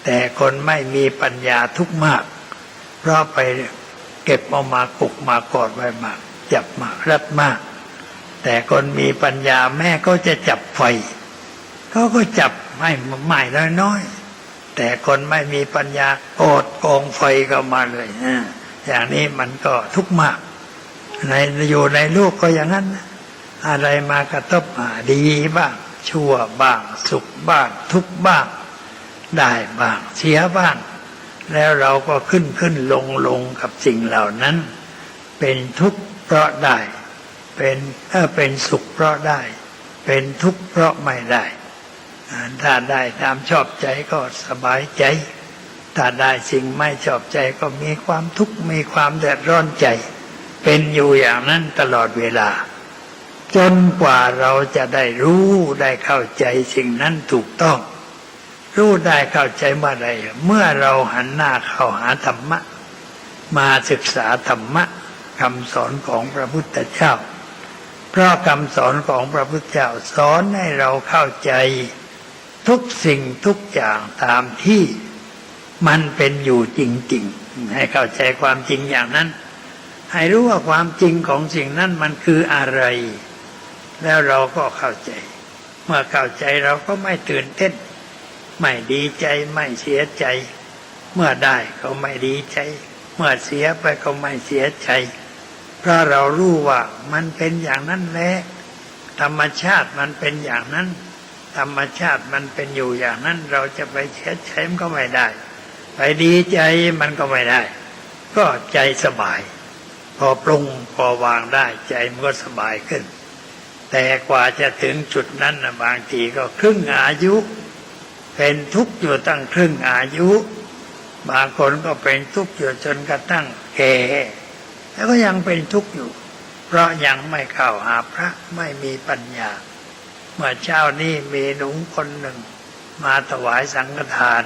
Speaker 6: แต่คนไม่มีปัญญาทุกมากเพราะไปเก็บเอามากกมากอดไว้มากจับมากรัดมากแต่คนมีปัญญาแม่ก็จะจับไฟเขาก็จับไม่น้อยๆแต่คนไม่มีปัญญาโอดกองไฟก็มาเลยอย่างนี้มันก็ทุกข์มากอยู่ในโลกก็อย่างนั้นอะไรมากระทบดีบ้างชั่วบ้างสุขบ้างทุกข์บ้างได้บ้างเสียบ้างแล้วเราก็ขึ้นลงกับสิ่งเหล่านั้นเป็นทุกข์เพราะได้เป็นสุขเพราะได้เป็นทุกข์เพราะไม่ได้ถ้าได้ตามชอบใจก็สบายใจถ้าได้สิ่งไม่ชอบใจก็มีความทุกข์มีความเดือดร้อนใจเป็นอยู่อย่างนั้นตลอดเวลาจนกว่าเราจะได้รู้ได้เข้าใจสิ่งนั้นถูกต้องรู้ได้เข้าใจเมื่อไรเมื่อเราหันหน้าเข้าหาธรรมะมาศึกษาธรรมะคำสอนของพระพุทธเจ้าเพราะคำสอนของพระพุทธเจ้าสอนให้เราเข้าใจทุกสิ่งทุกอย่างตามที่มันเป็นอยู่จริงๆให้เข้าใจความจริงอย่างนั้นให้รู้ว่าความจริงของสิ่งนั้นมันคืออะไรแล้วเราก็เข้าใจเมื่อเข้าใจเราก็ไม่ตื่นเต้นไม่ดีใจไม่เสียใจเมื่อได้ก็ไม่ดีใจเมื่อเสียไปก็ไม่เสียใจเพราะเรารู้ว่ามันเป็นอย่างนั้นแหละธรรมชาติมันเป็นอย่างนั้นธรรมชาติมันเป็นอยู่อย่างนั้นเราจะไปเสียใจมันก็ไม่ได้ไปดีใจมันก็ไม่ได้ก็ใจสบายพอปรุงพอวางได้ใจมันก็สบายขึ้นแต่กว่าจะถึงจุดนั้นนะบางทีก็ครึ่งอายุเป็นทุกข์อยู่ตั้งครึ่งอายุบางคนก็เป็นทุกข์อยู่จนกระทั่งแก่แล้วก็ยังเป็นทุกข์อยู่เพราะยังไม่เข้าหาพระไม่มีปัญญาเมื่อเช้านี้มีหนุ่มคนหนึ่งมาถวายสังฆทาน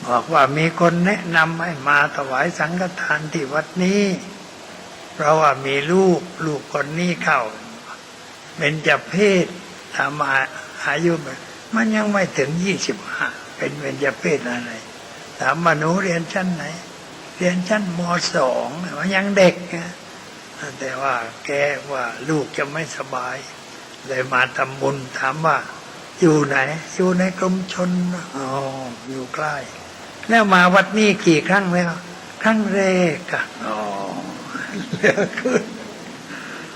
Speaker 6: บอกว่ามีคนแนะนำให้มาถวายสังฆทานที่วัดนี้เพราะว่ามีลูกคนนี้เข้าเป็นเจ้าเพศทำอายุมันยังไม่ถึง25เป็นเบญจเพศอะไรถามว่าหนูเรียนชั้นไหนเรียนชั้นม.2 มันยังเด็กนะแต่ว่าแกว่าลูกจะไม่สบายเลยมาทำบุญถามว่าอยู่ไหนอยู่ในกรมชลอ๋ออยู่ใกล้แล้วมาวัดนี้กี่ครั้งแล้วครั้งแรกอะอ๋อ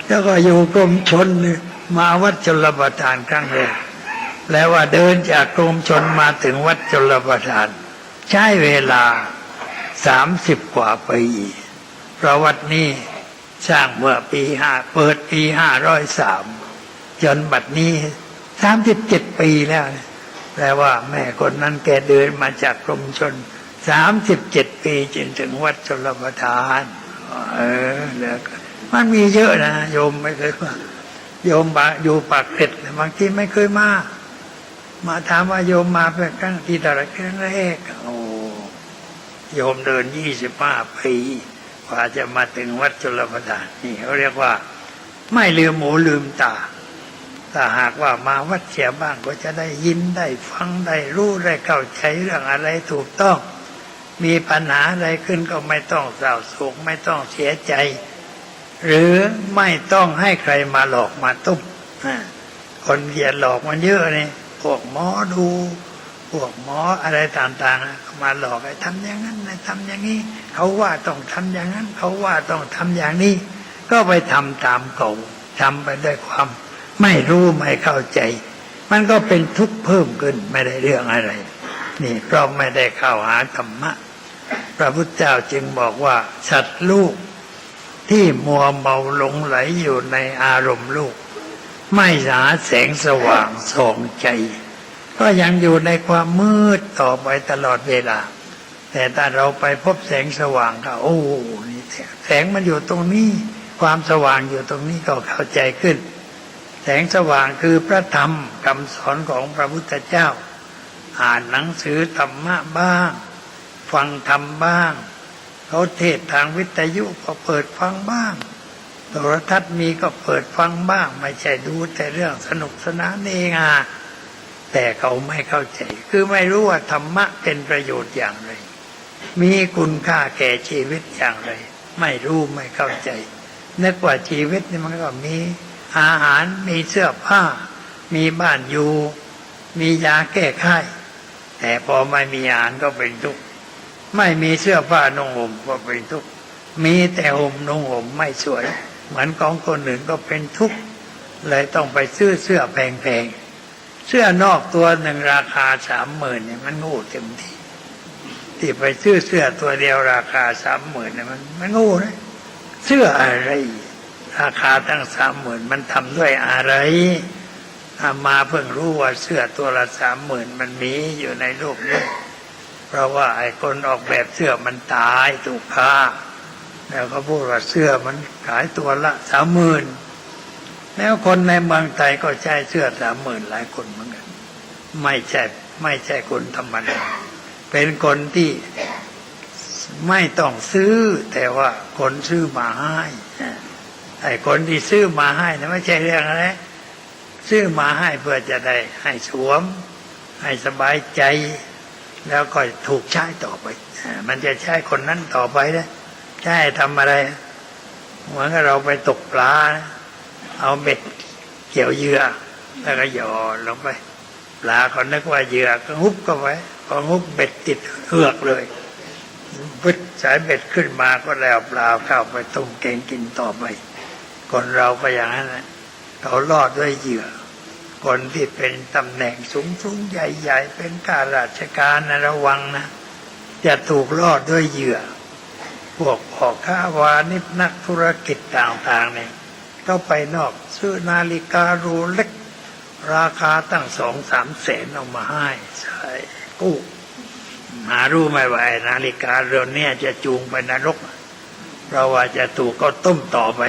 Speaker 6: แล้วก็อยู่กรมชลมาวัดชลประทานครั้งแรกแล้วว่าเดินจากกรมชลมาถึงวัดชลประทานใช้เวลา30 กว่าปีเพราะวัดนี้สร้างเมื่อปีเปิดปี503จนบัดนี้37 ปีแล้วแปลว่าแม่คนนั้นแกเดินมาจากกรมชล37 ปีจนถึงวัดชลประทานแล้วมันมีเยอะนะโยมไม่เคยมาโยมอยู่ปากเกร็ดบางทีไม่เคยมาถามว่าโยมมาเป็นครั้งที่เท่าไหร่ครั้งแรกโอ้โยมเดิน25 ปีกว่าจะมาถึงวัดชลประทานนี่เขาเรียกว่าไม่ลืมหูลืมตาถ้าหากว่ามาวัดเสียบ้างก็จะได้ยินได้ฟังได้รู้ได้เข้าใจเรื่องอะไรถูกต้อง มีปัญหาอะไรขึ้นก็ไม่ต้องเศร้าโศกไม่ต้องเสียใจ หรือไม่ต้องให้ใครมาหลอกมาตุ้มคนเกลียดหลอกมันเยอะนี่พวกหมอดูพวกหมออะไรต่างๆมาหลอกให้ทำอย่างนั้นให้ทำอย่างนี้เขาว่าต้องทำอย่างนั้นเขาว่าต้องทำอย่างนี้ก็ไปทำตามเขาทำไปด้วยความไม่รู้ไม่เข้าใจมันก็เป็นทุกข์เพิ่มขึ้นไม่ได้เรื่องอะไรนี่เพราะไม่ได้เข้าหาธรรมะพระพุทธเจ้าจึงบอกว่าสัตว์ลูกที่มัวเมาหลงไหลอยู่ในอารมณ์ลูกไม่หาแสงสว่างส่องใจก็ยังอยู่ในความมืดต่อไปตลอดเวลาแต่ถ้าเราไปพบแสงสว่างก็โอ้นี่แสงมันอยู่ตรงนี้ความสว่างอยู่ตรงนี้ก็เข้าใจขึ้นแสงสว่างคือพระธรรมคำสอนของพระพุทธเจ้าอ่านหนังสือธรรมะบ้างฟังธรรมบ้างเขาเทศทางวิทยุก็เปิดฟังบ้างโทรทัศน์มีก็เปิดฟังบ้างไม่ใช่ดูแต่เรื่องสนุกสนานเองแต่เขาไม่เข้าใจคือไม่รู้ว่าธรรมะเป็นประโยชน์อย่างไรมีคุณค่าแก่ชีวิตอย่างไรไม่รู้ไม่เข้าใจนึกว่าชีวิตนี่มันก็มีอาหารมีเสื้อผ้ามีบ้านอยู่มียาแก้ไข้แต่พอไม่มีอาหารก็เป็นทุกข์ไม่มีเสื้อผ้านุ่งห่มก็เป็นทุกข์มีแต่ห่มนุ่งห่มไม่สวยเหมือนของคนอื่นก็เป็นทุกข์เลยต้องไปซื้อเสื้อแพงๆเสื้อนอกตัวหนึ่งราคา30,000เนี่ยมันโง่เต็มทีที่ไปซื้อเสื้อตัวเดียวราคา30,000เนี่ยมันโง่นะเสื้ออะไรราคาตั้ง30,000มันทำด้วยอะไรมาเพิ่งรู้ว่าเสื้อตัวละ30,000มันมีอยู่ในโลกนี้เพราะว่าไอ้คนออกแบบเสื้อมันตายถูกฆ่าแล้วเขาพูดว่าเสื้อมันขายตัวละ30,000แล้วคนในเมืองไทยก็ใช้เสื้อ30,000หลายคนเหมือนกันไม่ใช่คนธรรมดาเป็นคนที่ไม่ต้องซื้อแต่ว่าคนซื้อมาให้ไอ้คนที่ซื้อมาให้นะไม่ใช่เรื่องอะไรซื้อมาให้เพื่อจะได้ให้สวมให้สบายใจแล้วก็ถูกใช้ต่อไปมันจะใช้คนนั้นต่อไปนะใช้ทำอะไรเหมือนกับเราไปตกปลาเอาเบ็ดเกี่ยวเหยื่อแล้วก็หย่อนลงไปปลาเขานึกว่าเหยื่อก็ฮุบเข้าไปพอฮุบเบ็ดติดเหือกเลยพึดสายเบ็ดขึ้นมาก็แล้วปลาเข้าไปต้มแกงกินต่อไปคนเราก็อย่างนั้นนะเขารอดด้วยเหยื่อคนที่เป็นตำแหน่งสูงๆใหญ่ๆเป็นข้าราชการนะระวังนะจะถูกรอดด้วยเหยื่อพวกพ่อค้าวานิชนักธุรกิจต่างๆเนี่ยก็ไปนอกซื้อนาฬิกาโรเล็กราคาตั้ง2-3 แสนเอามาให้ใช่กู้หารู้ไหมว่านาฬิกาเรือนนี้จะจูงไปนรกเพราะว่าจะถูกก็ต้มต่อไป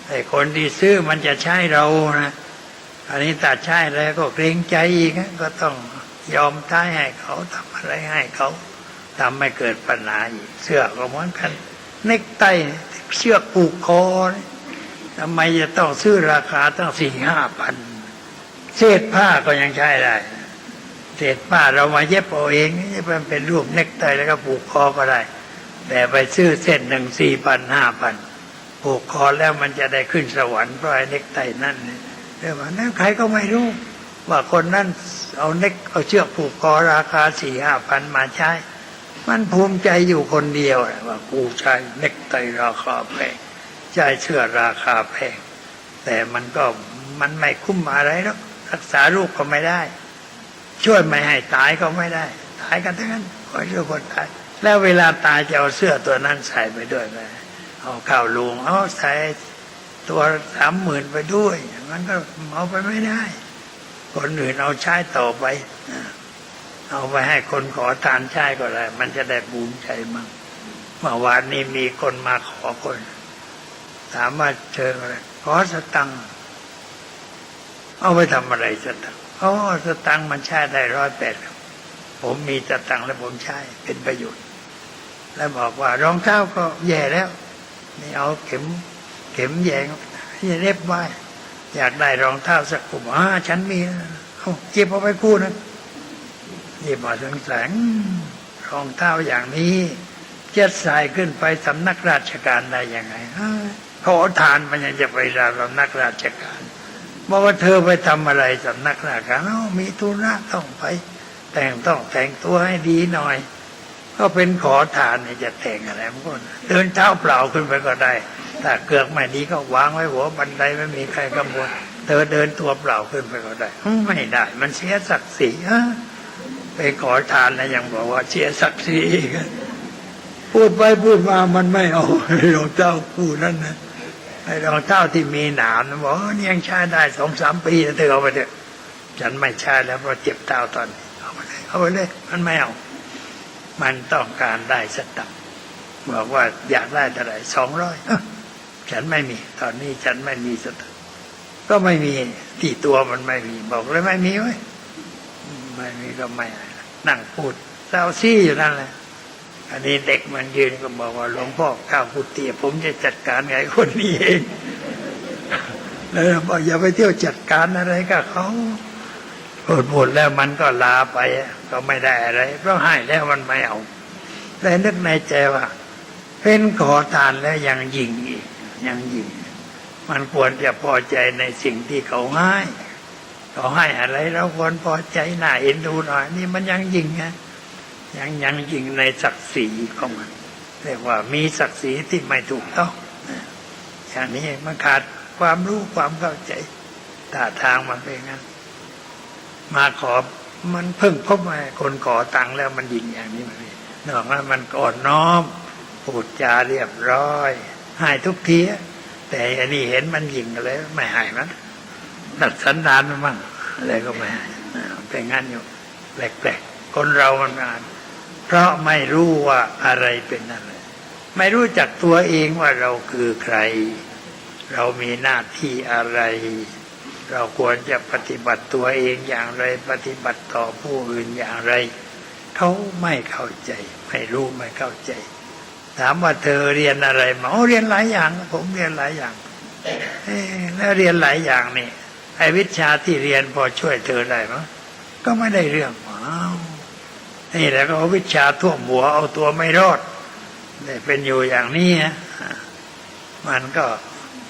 Speaker 6: ไอ้คนที่ซื้อมันจะใช้เรานะอันนี้ตัดใช้แล้วก็เกรงใจอีกก็ต้องยอมท้ายให้เขาทำอะไรให้เขาทำให้เกิดปัญหาอีกเสื้อก็เหมือนกันเน็กไตเชือกผูกคอทำไมจะต้องซื้อราคาตั้ง4-5 พันเศษผ้าก็ยังใช้ได้เศษผ้าเรามาเย็บเอาเองมันเป็นรูปเน็กไตแล้วก็ผูกคอก็ได้แต่ไปซื้อเส้นหนึ่ง4,000-5,000ผูกคอแล้วมันจะได้ขึ้นสวรรค์เพราะไอ้เน็กไตนั่นเรื่องนั้นใครก็ไม่รู้ว่าคนนั้นเอาเชือกผูกคอราคา4-5 พันมาใช้มันภูมิใจอยู่คนเดียวว่ากูใช้เน็กไตราคาแพงใช้เสื้อราคาแพงแต่มันไม่คุ้มอะไรหรอกรักษาลูกก็ไม่ได้ช่วยไม่ให้ตายก็ไม่ได้ตายกันทั้งนั้นขอให้ทุกคนตายแล้วเวลาตายจะเอาเสื้อตัวนั้นใส่ไปด้วยไหมเอาข้าวลุงเอาใส่ตัว30,000ไปด้วยมันก็เอาไปไม่ได้คนอื่นเอาใช้ต่อไปเอาไปให้คนขอทานใช้ก็ได้มันจะได้ภูมิใจมั่งเมื่อวานนี้มีคนมาขอคนถามว่าเชิญอะไรขอสตังค์เอาไปทำอะไรสตังค์สตังค์มันใช้ได้108ครับผมมีสตังค์แล้วผมใช้เป็นประโยชน์แล้วบอกว่ารองเท้าก็แย่แล้วนี่เอาเข็มแยงที่เล็บไว้อยากได้รองเท้าสักคู่ฉันมีเก็บเอาไปคู่นะหยิบมาถึงแสง รองเท้าอย่างนี้เจ็ดสายขึ้นไปสำนักราชการได้ยังไงขอทานมันยังจะไปรับสำนักราชการบอกว่าเธอไปทำอะไรสำนักราชการมีธุระต้องไปต้องแต่งตัวให้ดีหน่อยก็เป็นขอทานเนี่ยจะแต่งอะไรมันก็เดินเท้าเปล่าขึ้นไปก็ได้ถ้าเกือกไม่ดีก็วางไว้หัวบันไดไม่มีใครกำบนเธอเดินตัวเปล่าขึ้นไปก็ได้ไม่ได้มันเสียศักดิ์ศรีไปขอทานแล้วยังบอกว่าเสียศักดิ์ศรีพูดไปพูดมามันไม่เอารองเท้าคู่นั้นนะไอ้รองเท้าที่มีหนามนะบอกนี่ยังใช้ได้2-3 ปีเธอเอาไปเถอะฉันไม่ใช้แล้วเพราะเจ็บเท้าตอนนี้เอาไปเลยมันไม่เอามันต้องการได้สตังค์บอกว่าอยากได้เท่าไหร่200ฉันไม่มีตอนนี้ฉันไม่มีสตังค์ก็ไม่มีที่ตัวมันไม่มีบอกเลยไม่มีเว้ยไม่มีก็ไม่นั่งพูดเศร้าซี่อยู่นั่นแหละอันนี้เด็กมันยืนก็บอกว่าหลวงพ่อข้าวกุฏิผมจะจัดการไงคนนี้เองแล้วบอกอย่าไปเที่ยวจัดการอะไรกับเขาพูดแล้วมันก็ลาไปก็ไม่ได้อะไรเพราะให้แล้วมันไม่เอาแต่นึกในใจว่าเป็นขอทานแล้วยังยิงอีกยังยิงมันควรจะพอใจในสิ่งที่เขาให้อะไรเราควรพอใจน่าเอ็นดูหน่อยนี่มันยังยิงไงยังยิงในศักดิ์ศรีของมันเรียกว่ามีศักดิ์ศรีที่ไม่ถูกต้องอย่างนี้มันขาดความรู้ความเข้าใจท่าทางมันเป็นงั้นมาขอมันเพิ่งพบมาคนขอตังค์แล้วมันยิงอย่างนี้มันนอกนั้นมันก่อนน้อมพูดจาเรียบร้อยให้ทุกทีแต่อันนี้เห็นมันยิงกันเลยไม่ให้มันดัดสันดานมันมั่งอะไรก็ไม่ให้เป็นงั้นอยู่แปลกๆคนเรามันงานเพราะไม่รู้ว่าอะไรเป็นอะไรไม่รู้จักตัวเองว่าเราคือใครเรามีหน้าที่อะไรเราควรจะปฏิบัติตัวเองอย่างไรปฏิบัติต่อผู้อื่นอย่างไรเขาไม่เข้าใจไม่รู้ไม่เข้าใจถามว่าเธอเรียนอะไรมาเรียนหลายอย่างผมเรียนหลายอย่างแล้วเรียนหลายอย่างนี่ไอ้วิชาที่เรียนพอช่วยเธอได้มั้ยก็ไม่ได้เรื่องนี่แหละก็เอาวิชาท่วมหัวเอาตัวไม่รอดได้เป็นอยู่อย่างนี้มันก็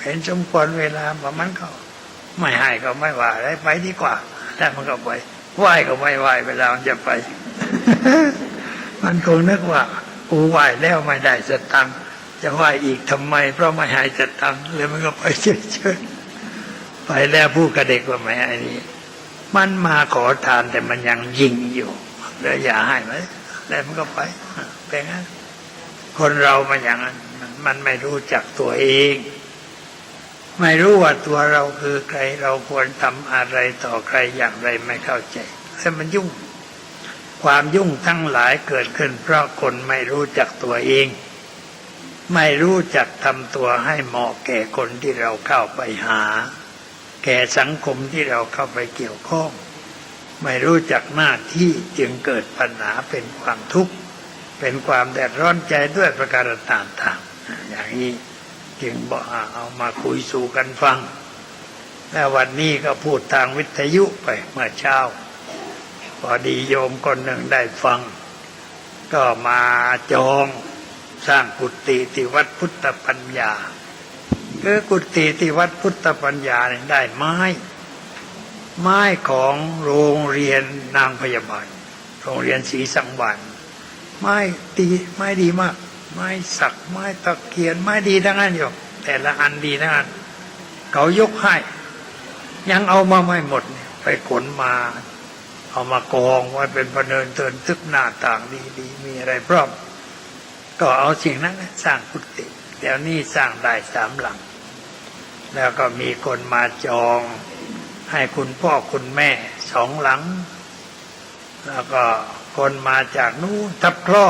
Speaker 6: เห็นสมควรเวลามันก็ไม่ให้ก็ไม่ว่าอะไรไปดีกว่าแต่มันก็ไปไหว้ก็ไม่ไหว้เวลามันจะไป มันคงนึกว่ากูไหว้แล้วไม่ได้สตังค์จะไหว้อีกทำไมเพราะไม่ให้สตังค์เลยมันก็ไปเฉยๆไปแล้วพูดกับเด็กว่าไม่ให้นี่มันมาขอทานแต่มันยังยิงอยู่แล้วอย่าให้ไหมแล้วมันก็ไปเป็นงั้นคนเรามันอย่างนั้นมันไม่รู้จักตัวเองไม่รู้ว่าตัวเราคือใครเราควรทำอะไรต่อใครอย่างไรไม่เข้าใจแล้วมันยุ่งความยุ่งทั้งหลายเกิดขึ้นเพราะคนไม่รู้จักตัวเองไม่รู้จักทำตัวให้เหมาะแก่คนที่เราเข้าไปหาแก่สังคมที่เราเข้าไปเกี่ยวข้องไม่รู้จักหน้าที่จึงเกิดปัญหาเป็นความทุกข์เป็นความแดดร้อนใจด้วยประการต่างๆอย่างนี้จึงบอกเอามาคุยสู่กันฟังแล้ววันนี้ก็พูดทางวิทยุไปเมื่อเช้าพอดีโยมคนหนึ่งได้ฟังก็มาจองสร้างกุฏิที่วัดพุทธปัญญาคือกุฏิที่วัดพุทธปัญญาเนี่ยได้ไม้ของโรงเรียนนางพยาบาลโรงเรียนศรีสังวาลไม้ดีมากไม้สักไม้ตะเคียนไม้ดีทั้งนั้นอยู่แต่ละอันดีทั้งนั้นเขายกให้ยังเอามาไม่หมดไปขนมาเอามากองไว้เป็นพเนินเทินทึกหน้าต่างดีมีอะไรพร้อมก็เอาสิ่งนั้นสร้างกุฏิเดี๋ยวนี้สร้างได้3 หลังแล้วก็มีคนมาจองให้คุณพ่อคุณแม่2 หลังแล้วก็คนมาจากนู้นทับคล้อ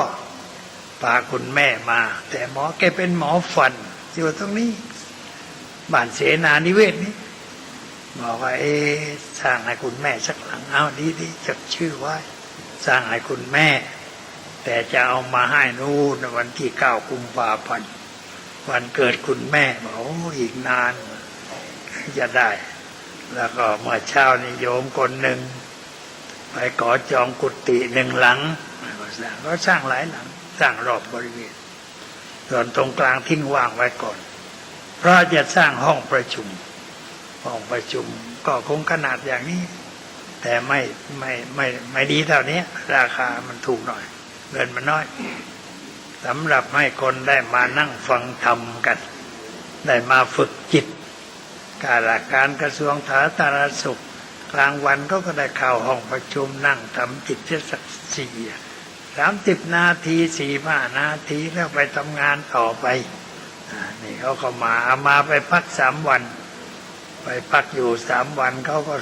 Speaker 6: พาคุณแม่มาแต่หมอแกเป็นหมอฟันอยู่ตรงนี้บ้านเสนานิเวศนี้บอกว่าสร้างให้คุณแม่สักหลังเอาดีๆจัดชื่อไว้สร้างให้คุณแม่แต่จะเอามาให้นู่นวันที่9 กุมภาพันธ์วันเกิดคุณแม่บอกอีกนานจะได้แล้วก็เมื่อเช้านี้โยมคนหนึ่งไปขอจองกุฏิ1 หลัง สร้างก็สร้างหลายหลังสร้างรอบบริเวณส่วนตรงกลางทิ้งว่างไว้ก่อนเพราะจะสร้างห้องประชุมก็คงขนาดอย่างนี้แต่ไม่ดีเท่านี้ราคามันถูกหน่อยเงินมันน้อยสำหรับให้คนได้มานั่งฟังธรรมกันได้มาฝึกจิตการกระทรวงสาธารณสุขกลางวันก็ได้เข้าห้องประชุมนั่งทำจิตสัก30 นาที45 นาทีแล้วไปทำงานต่อไปนี่เขาก็มาไปพัก3 วันไปพักอยู่3 วันเขาก็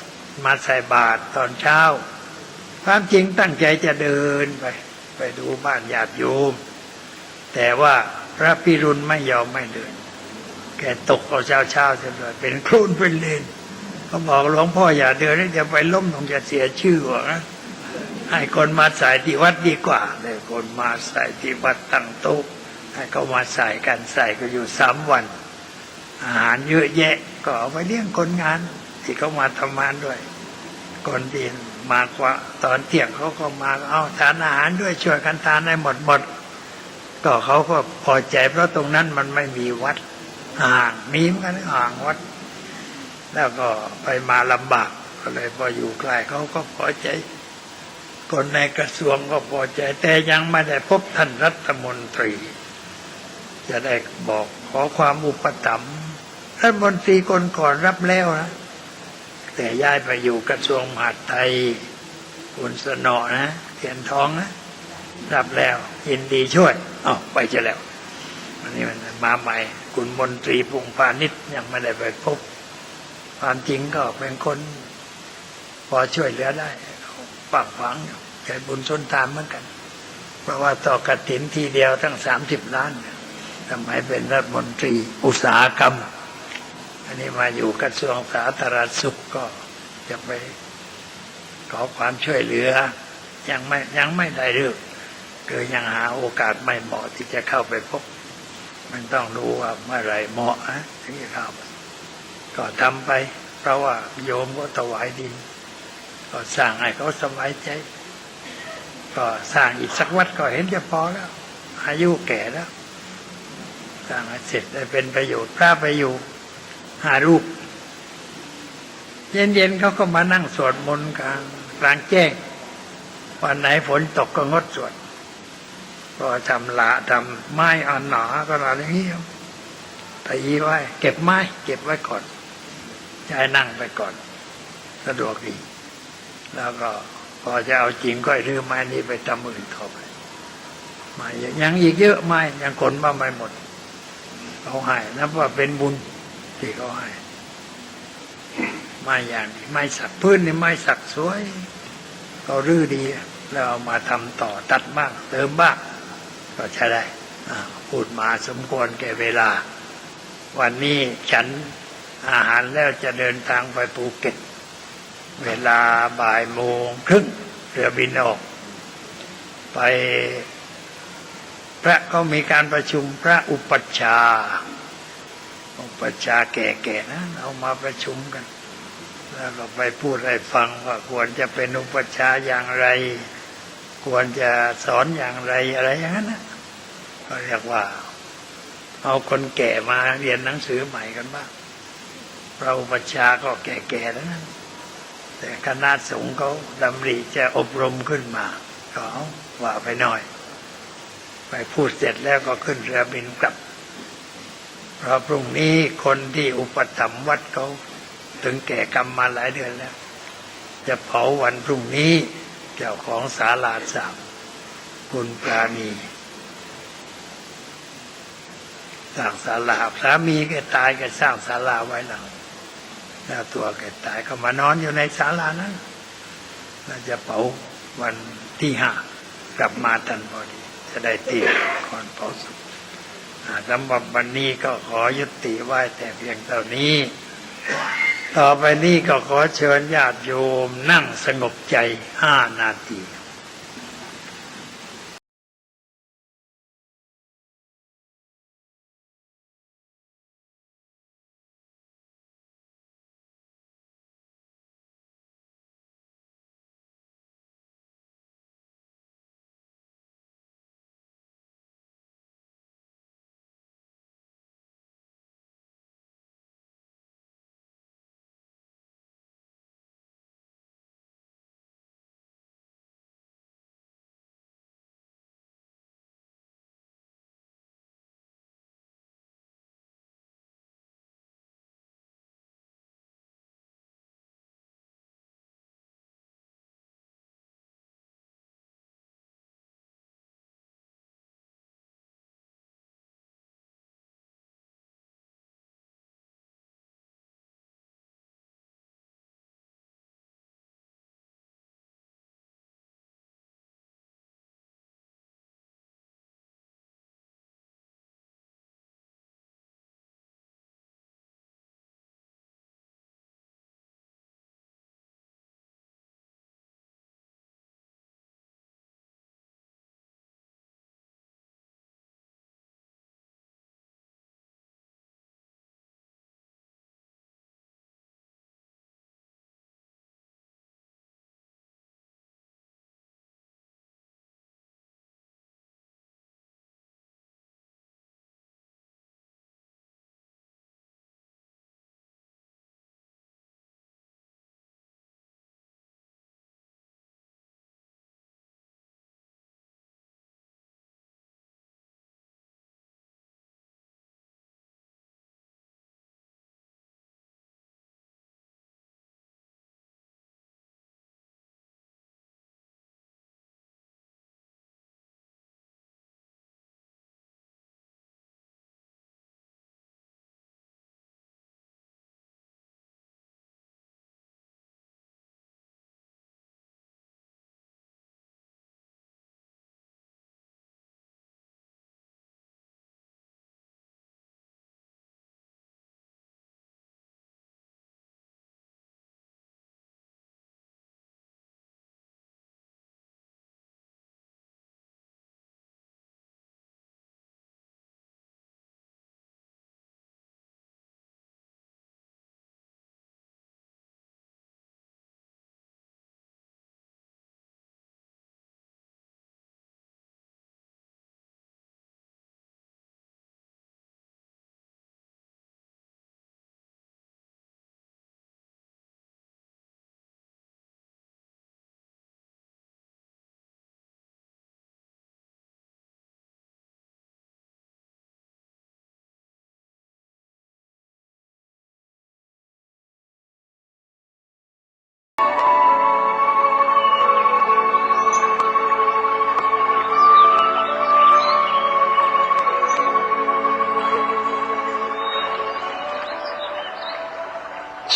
Speaker 6: มาใส่บาตรตอนเช้าความจริงตั้งใจจะเดินไปดูบ้านญาติโยมแต่ว่าพระพิรุณไม่ยอมไม่เดินแกตกเอาเช้าจะเลยเป็นครูนเป็นเลนเขาบอกหลวงพ่ออย่าเดินจะไปล้มคงจะเสียชื่อว่านะให้คนมาใส่ที่วัดดีกว่าเลยคนมาใส่ที่วัดตั้งโต๊ะให้เขามาใส่กันใส่ก็อยู่3 วันอาหารเยอะแยะก็เอาไปเลี้ยงคนงานที่เขามาทำงานด้วยคนที่มากกว่าตอนเที่ยงเขาก็มาเอาทานอาหารด้วยช่วยกันทานให้หมดก็เขาก็พอใจเพราะตรงนั้นมันไม่มีวัดห่างมีเหมือนกันห่างวัดแล้วก็ไปมาลำบากก็เลยพออยู่ใกล้เขาก็พอใจคนในกระทรวงก็พอใจแต่ยังไม่ได้พบท่านรัฐมนตรีจะได้บอกขอความอุปถัมภ์รัฐมนตรีคนก่อนรับแล้วนะแต่ย้ายไปอยู่กระทรวงมหาดไทยคุณสนอนะเทียนทองนะรับแล้วยินดีช่วยไปจะแล้วอันนี้มันมาใหม่คุณมนตรีพงษ์พาณิชย์ยังไม่ได้ไปพบความจริงก็เป็นคนพอช่วยเหลือได้ปักฝังใจบุญชนทานเหมือนกันเพราะว่าต่อกฐินทีเดียวตั้ง30 ล้านทำไมเป็นรัฐมนตรีอุตสาหกรรมอันนี้มาอยู่กระทรวงสาธารณสุขก็จะไปขอความช่วยเหลือยังไม่ได้เรื่องคือยังหาโอกาสไม่เหมาะที่จะเข้าไปพบมันต้องรู้ว่าเมื่อไรเหมาะที่จะเข้าก็ทำไปเพราะว่าโยมก็ถวายดินก็สร้างให้เขาสบายใจก็สร้างอีกสักวัดก็เห็นจะพอแล้วอายุแก่แล้วสร้างให้เสร็จได้เป็นประโยชน์พระไปอยู่5 รูปเย็นๆเขาก็มานั่งสวดมนต์กลางแจ้งวันไหนฝนตกก็งดสวดก็ทำไม้อันหนาก็อะไรอย่างนี้ตีไว้เก็บไม้เก็บไว้ก่อนใจนั่งไปก่อนสะดวกดีแล้วก็พอจะเอาจริงก็รื้อไม้นี้ไปทำอื่นต่อไปไม้ยังอีกเยอะไม้ยังขนมาไม่หมดเขาให้นับว่าเป็นบุญที่เขาให้ไม้อย่างนี้ไม้สักพื้นนี่ไม้สักสวยก็รื้อดีแล้วเอามาทำต่อตัดบ้างเติมบ้างก็ใช้ได้พูดมาสมควรแก่เวลาวันนี้ฉันอาหารแล้วจะเดินทางไปภูเก็ตเวลา13:30เรือบินออกไปพระก็มีการประชุมพระอุปัชฌาย์แก่ๆนะเอามาประชุมกันแล้วก็ไปพูดให้ฟังว่าควรจะเป็นอุปัชฌาย์อย่างไรควรจะสอนอย่างไรอะไรอย่างนั้นนะก็เรียกว่าเอาคนแก่มาเรียนหนังสือใหม่กันบ้างพระอุปัชฌาย์ก็แก่ๆแล้วนั้นแต่คณะสงฆ์เขาดำริจะอบรมขึ้นมาก็ว่าไปหน่อยไปพูดเสร็จแล้วก็ขึ้นเรือบินกลับเพราะพรุ่งนี้คนที่อุปถัมภ์วัดเขาถึงแก่กรรมมาหลายเดือนแล้วจะเผาวันพรุ่งนี้เจ้าของศาลา3คุณปราณีสร้างศาลาสามีแกตายแกสร้างศาลาไว้หลังแล้วตัวแกตายก็มานอนอยู่ในศาลานั้นแล้วจะเผาวันที่5กลับมาทันพอดีจะได้เตรียมก่อนเผาศพสำหรับวันนี้ก็ขอยุติไว้แต่เพียงเท่านี้ต่อไปนี้ก็ขอเชิญญาติโยมนั่งสงบใจ5 นาที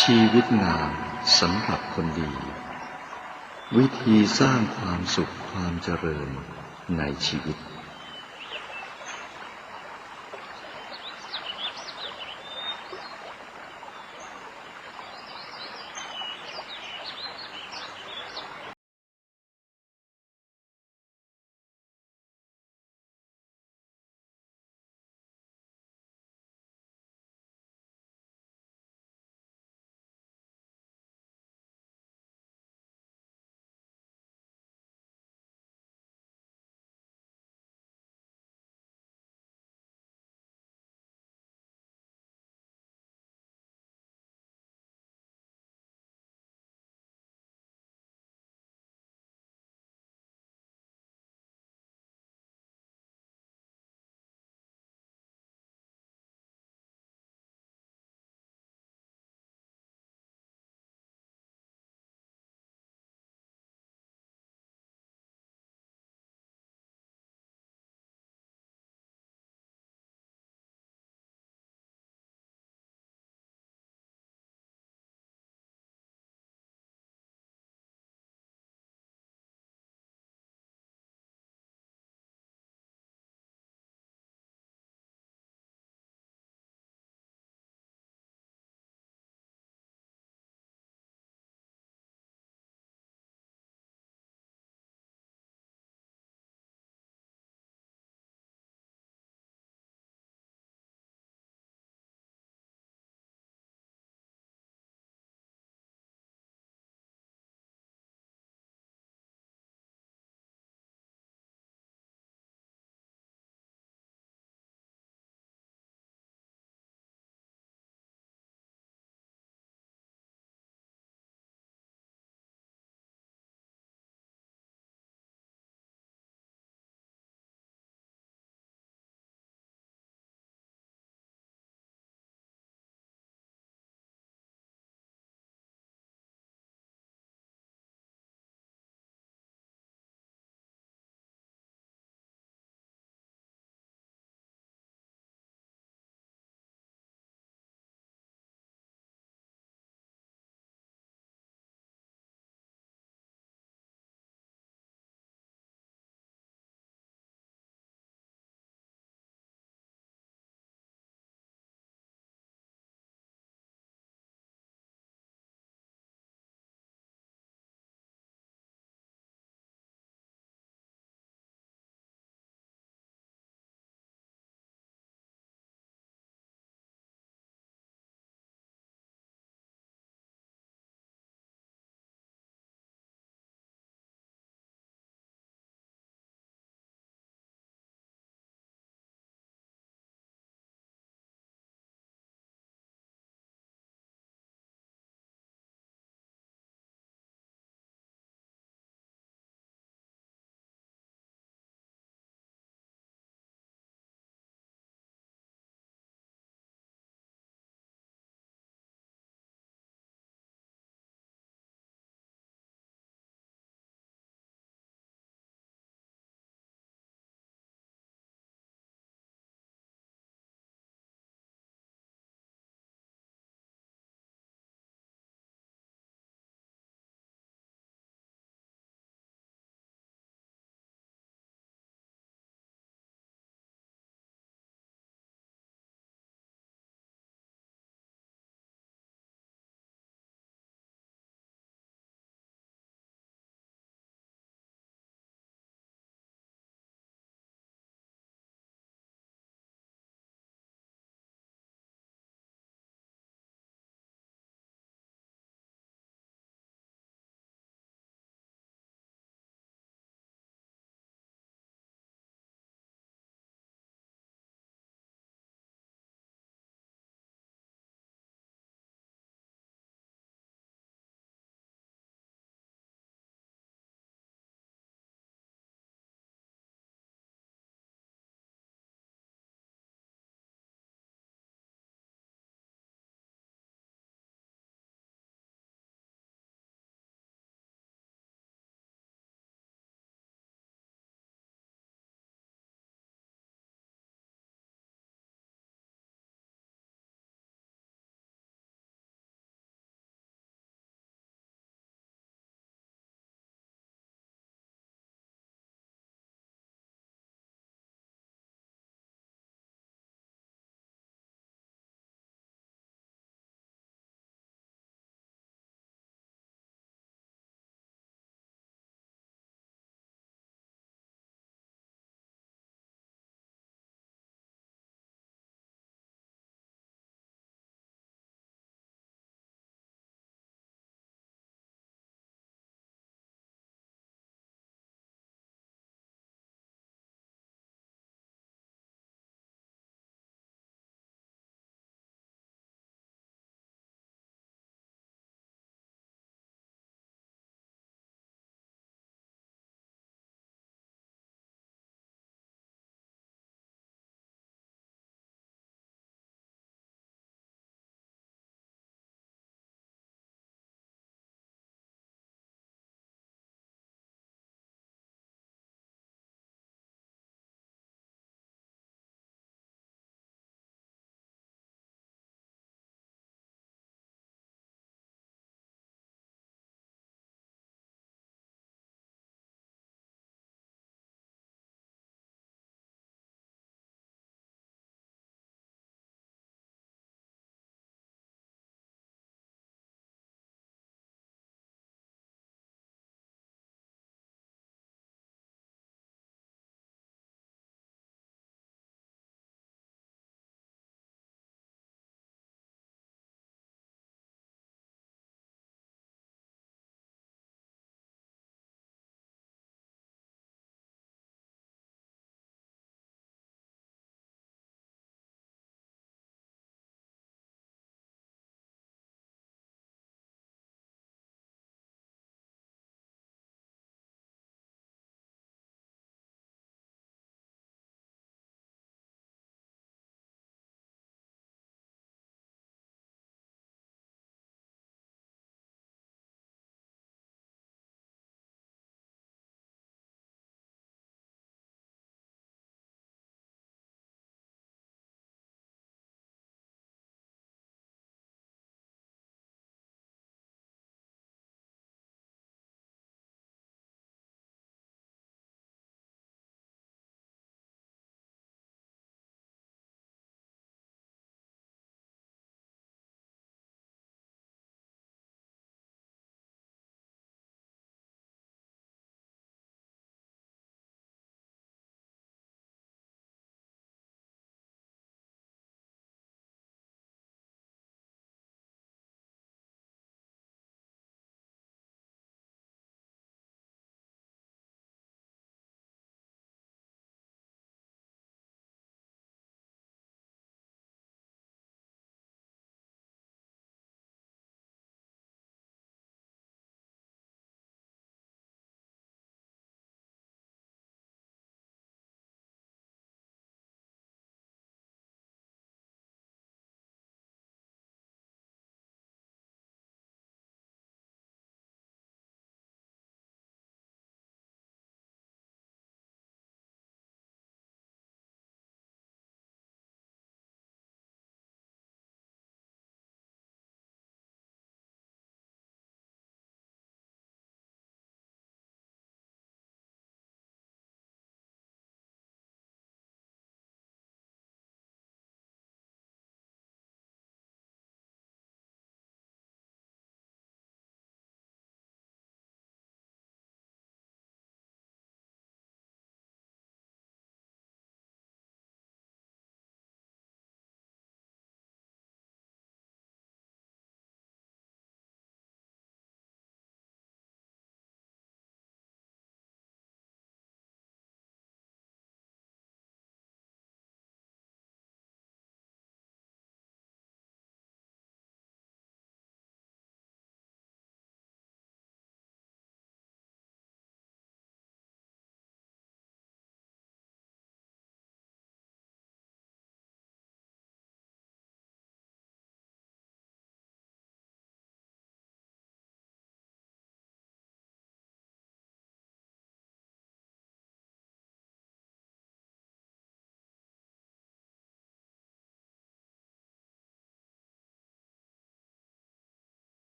Speaker 7: ชีวิตงามสำหรับคนดี วิธีสร้างความสุขความเจริญในชีวิต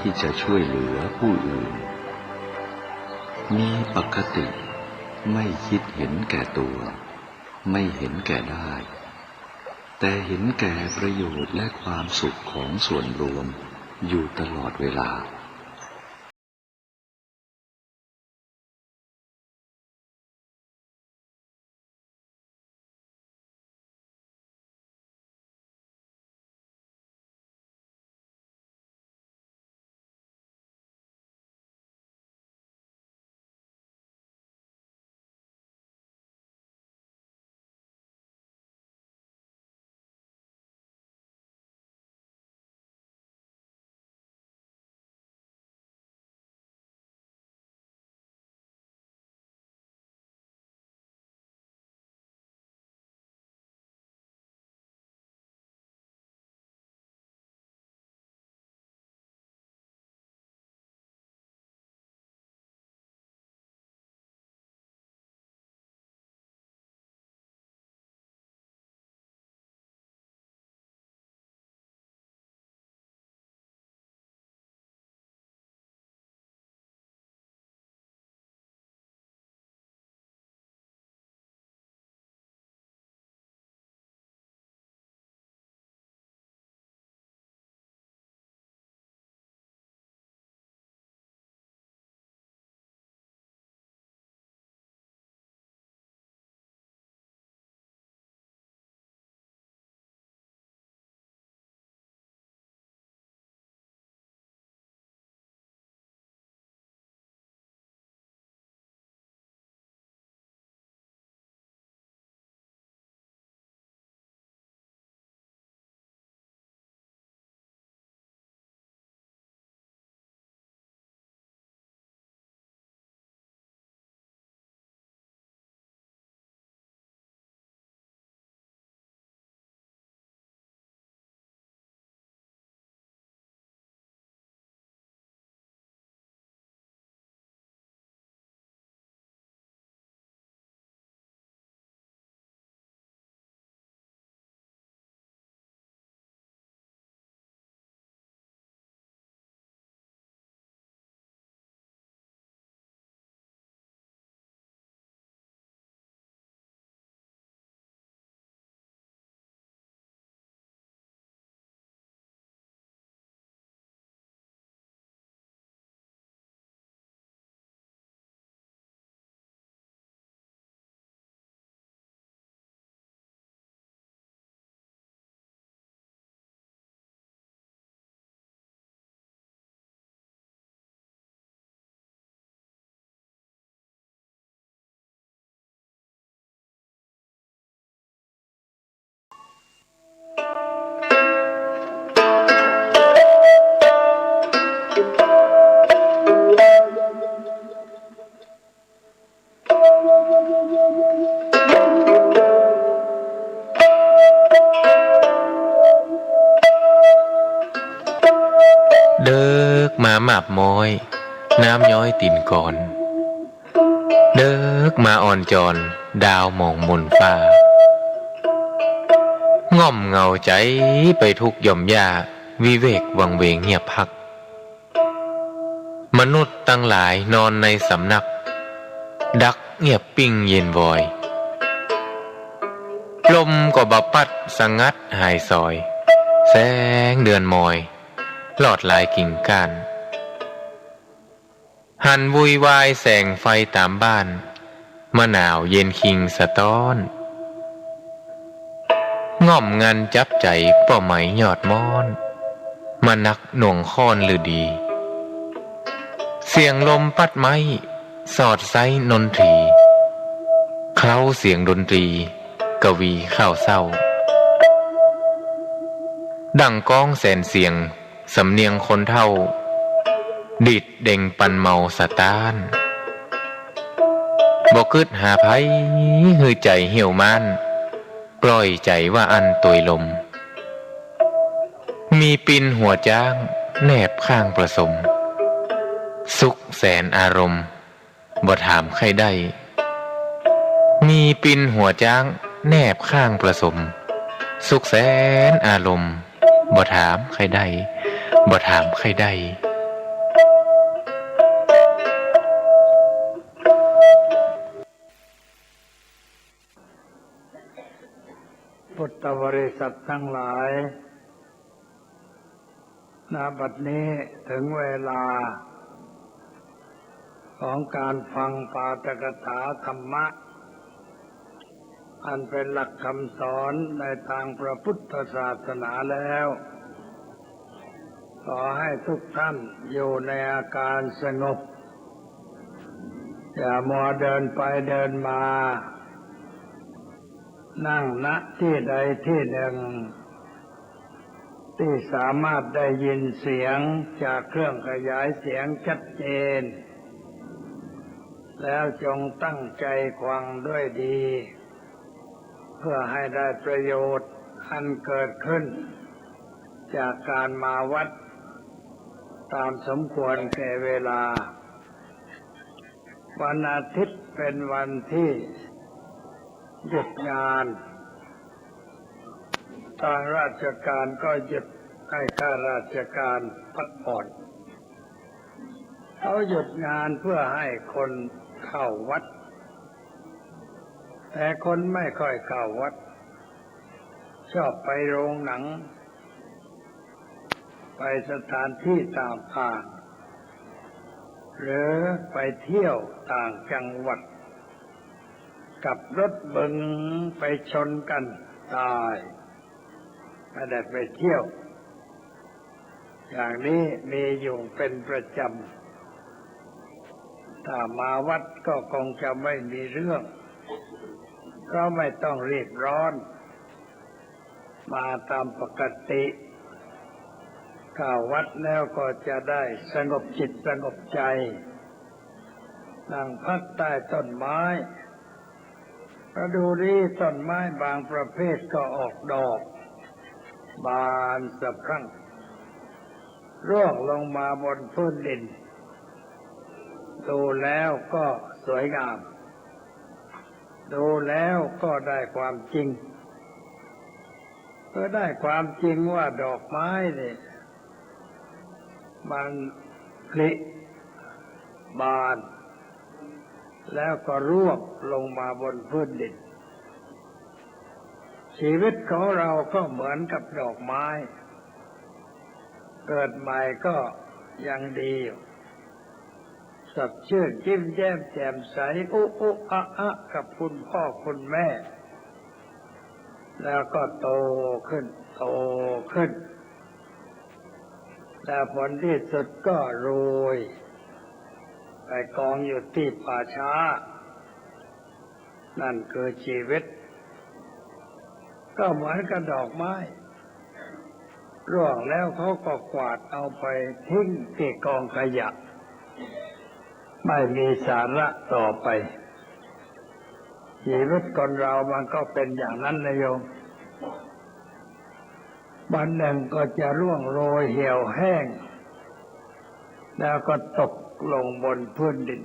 Speaker 7: ที่จะช่วยเหลือผู้อื่นมีปกติไม่คิดเห็นแก่ตัวไม่เห็นแก่ได้แต่เห็นแก่ประโยชน์และความสุขของส่วนรวมอยู่ตลอดเวลา
Speaker 4: เดิกมาหมาบม้อยน้ำย้อยตีนก่อนเดิกมาอ่อนจอนดาวมองมนฟ้าง่อมเงาใจไปทุกย่อมยาวิเวกวังเวงเงียบพักมนุษย์ตั้งหลายนอนในสำนักดักเงียบปิ้งเย็นวอยลมก็บปัดสังัดหายซอยแสงเดือนมอยหลอดลายกิ่งก้านหันวุยวายแสงไฟตามบ้านมะนาวเย็นคิงสะต้อนง่อมงันจับใจป่อไหมยอดมอนมานักหน่วงค้อนหรือดีเสียงลมปัดไม้สอดไซนนทรีเคล้าเสียงดนตรีกวีข้าวเศร้าดังก้องแสนเสียงสำเนียงคนเท่าดิดเด่งปันเมาสะต้านบ่กึดหาไผหือใจเหี่ยวม่านปล่อยใจว่าอันตวยลมมีปินหัวจ้างแนบข้างประสมสุขแสนอารมณ์บ่ถามใครได้มีปินหัวจ้างแนบข้างประสมสุขแสนอารมณ์บ่ถามใครได้บ่ถามใครได้
Speaker 6: พุทธบริษัททั้งหลายณ บัดนี้ถึงเวลาของการฟังปาฐกถาธรรมะอันเป็นหลักคำสอนในทางพระพุทธศาสนาแล้วขอให้ทุกท่านอยู่ในอาการสงบอย่ามัวเดินไปเดินมานั่งณที่ใดที่หนึ่งที่สามารถได้ยินเสียงจากเครื่องขยายเสียงชัดเจนแล้วจงตั้งใจฟังด้วยดีเพื่อให้ได้ประโยชน์อันเกิดขึ้นจากการมาวัดตามสมควรแก่เวลาวันอาทิตย์เป็นวันที่หยุดงานทางราชการก็หยุดให้ข้าราชการพักผ่อนเขาหยุดงานเพื่อให้คนเข้าวัดแต่คนไม่ค่อยเข้าวัดชอบไปโรงหนังไปสถานที่ต่างๆหรือไปเที่ยวต่างจังหวัดกับรถบึงไปชนกันตายไม่ได้ไปเที่ยวอย่างนี้มีอยู่เป็นประจำถ้ามาวัดก็คงจะไม่มีเรื่องก็ไม่ต้องรีบร้อนมาตามปกติเข้าวัดแล้วก็จะได้สงบจิตสงบใจนั่งพักใต้ต้นไม้ก็ดูดิต้นไม้บางประเภทก็ออกดอกบานสะพรั่งร่วงลงมาบนพื้นดินดูแล้วก็สวยงามดูแล้วก็ได้ความจริงก็ได้ความจริงว่าดอกไม้นี่มันผลิบานแล้วก็ร่วงลงมาบนพื้นดินชีวิตของเราก็เหมือนกับดอกไม้เกิดใหม่ก็ยังดีอยู่สดชื่นยิ้มแย้มแจ่มใสอุอะกับคุณพ่อคุณแม่แล้วก็โตขึ้นแล้วผลที่สุดก็โรยไปกองอยู่ที่ป่าช้านั่นคือชีวิตก็เหมือนกับดอกไม้ร่วงแล้วเขาก็กวาดเอาไปทิ้งที่กองขยะไม่มีสาระต่อไปชีวิตคนเรามันก็เป็นอย่างนั้นนะโยมวันหนึ่งก็จะร่วงโรยเหี่ยวแห้งแล้วก็ตกลงบนพื้นดิน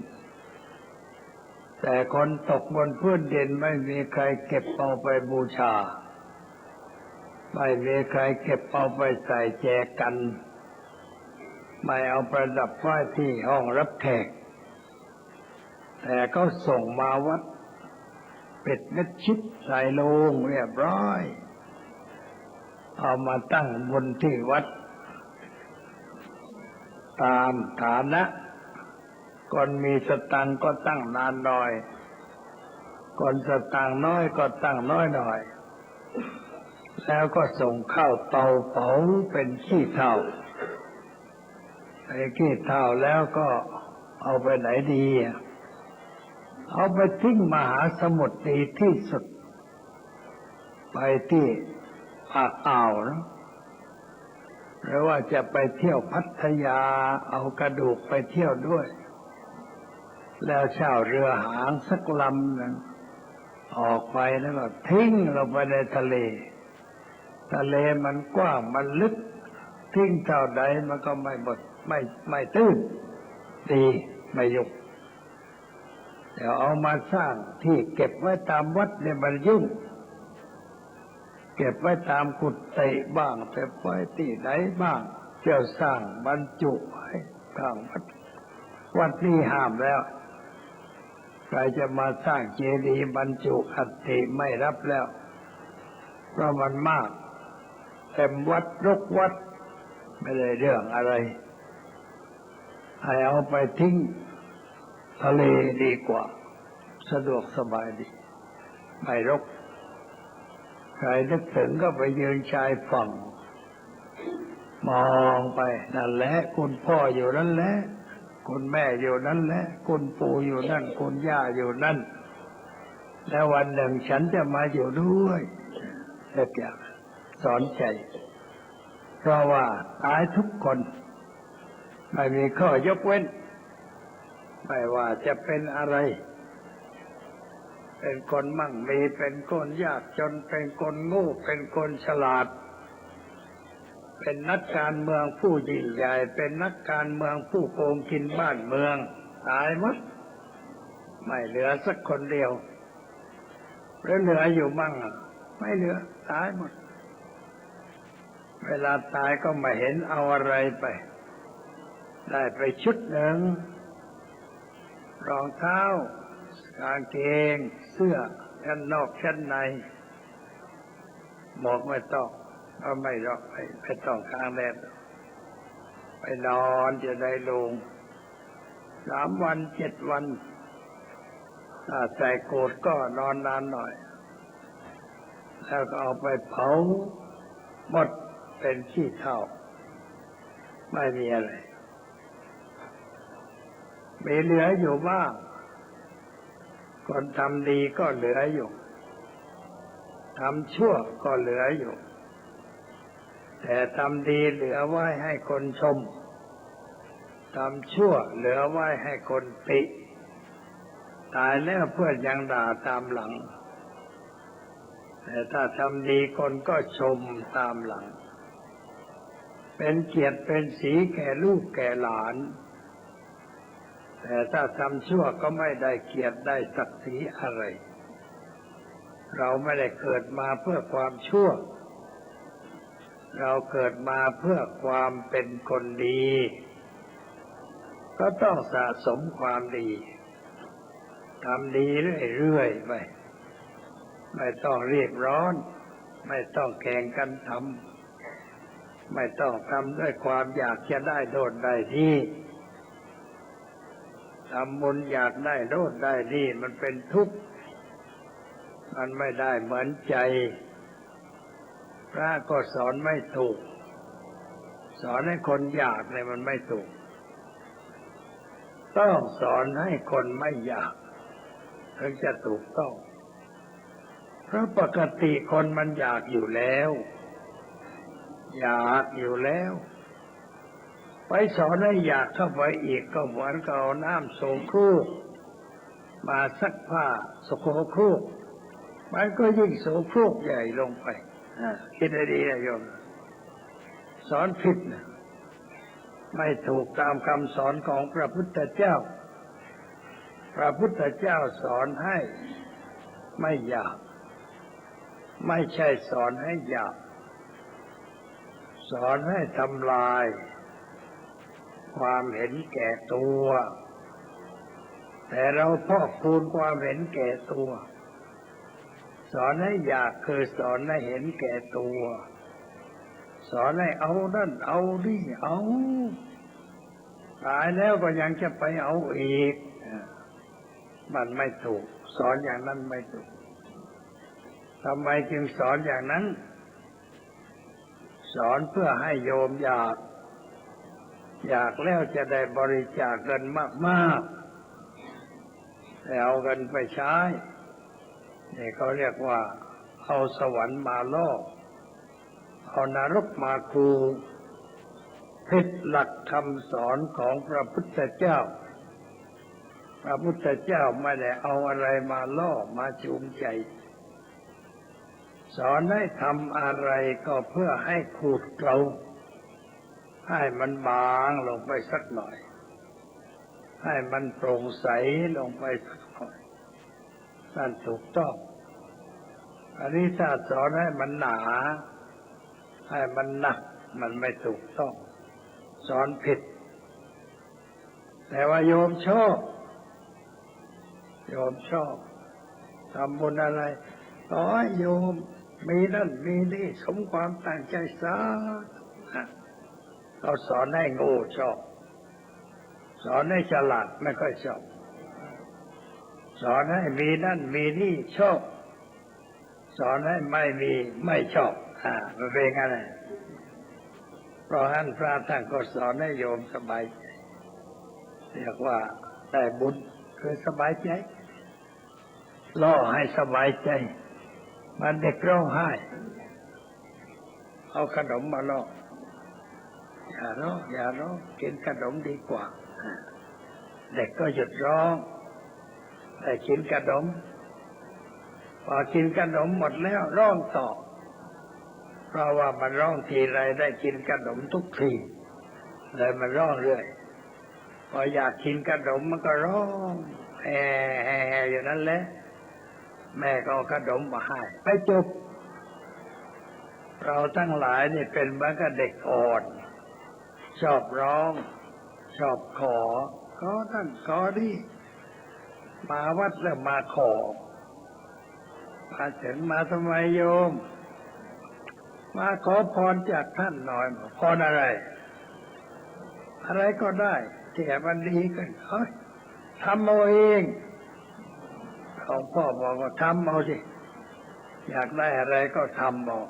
Speaker 6: แต่คนตกบนพื้นดินไม่มีใครเก็บเอาไปบูชาไม่มีใครเก็บเอาไปใส่แจกันไม่เอาประดับไว้ที่ห้องรับแขกแต่ก็ส่งมาวัดปิดมิดชิดใส่โลงเรียบร้อยเอามาตั้งบนที่วัดตามฐานะคนมีสตังค์ก็ตั้งนานหน่อยคนสตังค์น้อยก็ตั้งน้อยหน่อยแล้วก็ส่งเข้าเตาเผาเป็นขี้เถ้าไอ้ขี้เถ้าแล้วก็เอาไปไหนดีเอาไปทิ้งมหาสมุทรดีที่สุดไปที่ปากอ่าวนะหรือว่าจะไปเที่ยวพัทยาเอากระดูกไปเที่ยวด้วยแล้วเช่าเรือหางสักลำนึงออกไปแล้วก็ทิ้งลงไปในทะเลมันกว้างมันลึกทิ้งเท่าใดมันก็ไม่หมดไม่ตื้นดีไม่ยุบเดี๋ยวเอามาสร้างที่เก็บไว้ตามวัดเนี่ยมันยุ่งเก็บไว้ตามกุฏิบ้างแต่ไว้ที่ไหนบ้างเจ้าสร้างบรรจุให้ทางวัดนี้ห้ามแล้วใครจะมาสร้างเจดีย์บรรจุอัฐิไม่รับแล้ว เพราะมันมากเต็มวัดรกวัดไม่ได้เรื่องอะไรให้เอาไปทิ้งทะเลดีกว่าสะดวกสบายดีไม่รกใครนึกถึงก็ไปยืนชายฝั่งมองไปนั่นแหละคุณพ่ออยู่นั่นแหละคุณแม่อยู่นั่นแหละคุณปู่อยู่นั่นคุณย่าอยู่นั่นแล้ววันหนึ่งฉันจะมาอยู่ด้วยเรียกอย่างสอนใจเพราะว่าตายทุกคนไม่มีข้อยกเว้นไม่ว่าจะเป็นอะไรเป็นคนมั่งมีเป็นคนยากจนเป็นคนโง่เป็นคนฉลาดเป็นนักการเมืองผู้ยิ่งใหญ่เป็นนักการเมืองผู้โกงกินบ้านเมืองตายหมดไม่เหลือสักคนเดียวแล้วเหลืออยู่มั่งไม่เหลือตายหมดเวลาตายก็ไม่เห็นเอาอะไรไปได้ไปชุดหนึ่งรองเท้ากางเกงเสื้อชั้นนอกชั้นในบอกไม่ต้องเอาไม่หรอกไม่ต้องกางแดดไปนอนจะได้ลง3 วัน 7 วันถ้าใส่โกฏก็นอนนานหน่อยแล้วก็เอาไปเผาหมดเป็นขี้เถ้าไม่มีอะไรมีเหลืออยู่บ้างคนทำดีก็เหลืออยู่ทำชั่วก็เหลืออยู่แต่ทำดีเหลือไว้ให้คนชมทำชั่วเหลือไว้ให้คนติตายแล้วเพื่อนยังด่าตามหลังแต่ถ้าทำดีคนก็ชมตามหลังเป็นเกียรติเป็นศรีแก่ลูกแก่หลานแต่ถ้าทำชั่วก็ไม่ได้เกียรติได้ศักดิ์ศรีอะไรเราไม่ได้เกิดมาเพื่อความชั่วเราเกิดมาเพื่อความเป็นคนดีก็ต้องสะสมความดีทำดีเรื่อยๆไปไม่ต้องรีบร้อนไม่ต้องแข่งกันทำไม่ต้องทำด้วยความอยากจะได้โดนได้ที่ทำบุญอยากได้โดนได้ที่มันเป็นทุกข์มันไม่ได้เหมือนใจพระก็สอนไม่ถูกสอนให้คนอยากเนี่ยมันไม่ถูกต้องสอนให้คนไม่อยากถึงจะถูกต้องเพราะปกติคนมันอยากอยู่แล้วอยากอยู่แล้วไปสอนให้อยากเข้าไปอีกก็เหมือนกับเอาน้ำโสโครกมาซักผ้าโสโครกมันก็ยิ่งโสโครกใหญ่ลงไปคิดให้ดีนะโยมสอนผิดนะไม่ถูกตามคำสอนของพระพุทธเจ้าพระพุทธเจ้าสอนให้ไม่อยากไม่ใช่สอนให้อยากสอนให้ทำลายความเห็นแก่ตัวแต่เราพอกพูนความเห็นแก่ตัวสอนให้อยากคือสอนให้เห็นแก่ตัวสอนให้เอานั่นเอานี่เอาตายแล้วก็ยังจะไปเอาอีกมันไม่ถูกสอนอย่างนั้นไม่ถูกทำไมจึงสอนอย่างนั้นสอนเพื่อให้โยมอยากแล้วจะได้บริจาคเงินมากๆแต่เอาเงินไปใช้นี่เขาเรียกว่าเอาสวรรค์มาล่อเอานรกมาคูผิดหลักคำสอนของพระพุทธเจ้าพระพุทธเจ้าไม่ได้เอาอะไรมาล่อมาจูงใจสอนให้ทำอะไรก็เพื่อให้ขูดเกลาให้มันบางลงไปสักหน่อยให้มันโปร่งใสลงไปสักหน่อยนั่นถูกต้องอันนี้ถ้าสอนให้มันหนาให้มันหนักมันไม่ถูกต้องสอนผิดแต่ว่าโยมชอบทำบุญอะไรขอให้โยม มีนั่นมีนี่สมความตั้งใจสาเราสอนให้โง่ชอบสอนให้ฉลาดไม่ค่อยชอบสอนให้มีนั่นมีนี่ชอบสอนให้ไม่มีไม่ชอบมันเป็นไงล่ะเพราะฉะนั้นพระท่านก็สอนให้โยมสบายใจเรียกว่าได้บุญคือสบายใจล่อให้สบายใจมันเด็กร้องไห้เอาขนมมาล่ออย่าร้องกินขนมดีกว่าเด็กก็หยุดร้องแต่กินขนมพอกินขนมหมดแล้วร้องต่อเพราะว่ามันร้องทีไรได้กินขนมทุกทีเลยมันร้องเรื่อยพออยากกินขนมมันก็ร้องแฮ่อยู่นั่นแหละแม่ก็เอาขนมมาให้ไปจบเราทั้งหลายนี่เป็นเหมือนกับเด็กอ่อนชอบร้องชอบขอท่านขอดิมาวัดแล้วมาขอมาถึงมาทำไมโยมมาขอพรจากท่านหน่อยพรอะไรก็ได้ที่มันดีขึ้นทำเอาเองของพ่อบอกว่าทำเอาสิอยากได้อะไรก็ทำเอา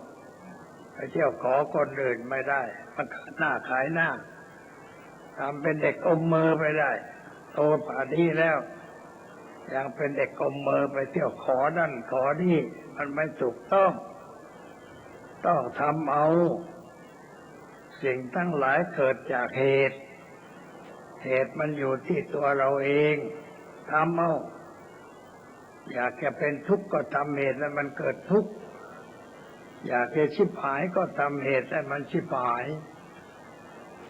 Speaker 6: ไปเที่ยวขอคนอื่นไม่ได้มันหน้าขายหน้าทำเป็นเด็กอมมือไปได้โตป่านนี้แล้วยังเป็นเด็กอมมือไปเที่ยวขอนั่นขอนี่มันไม่ถูกต้องทำเอาสิ่งทั้งหลายเกิดจากเหตุมันอยู่ที่ตัวเราเองทำเอาอยากจะเป็นทุกข์ก็ทำเหตุแล้วมันเกิดทุกข์อยากจะชิบหายก็ทำเหตุให้มันชิบหาย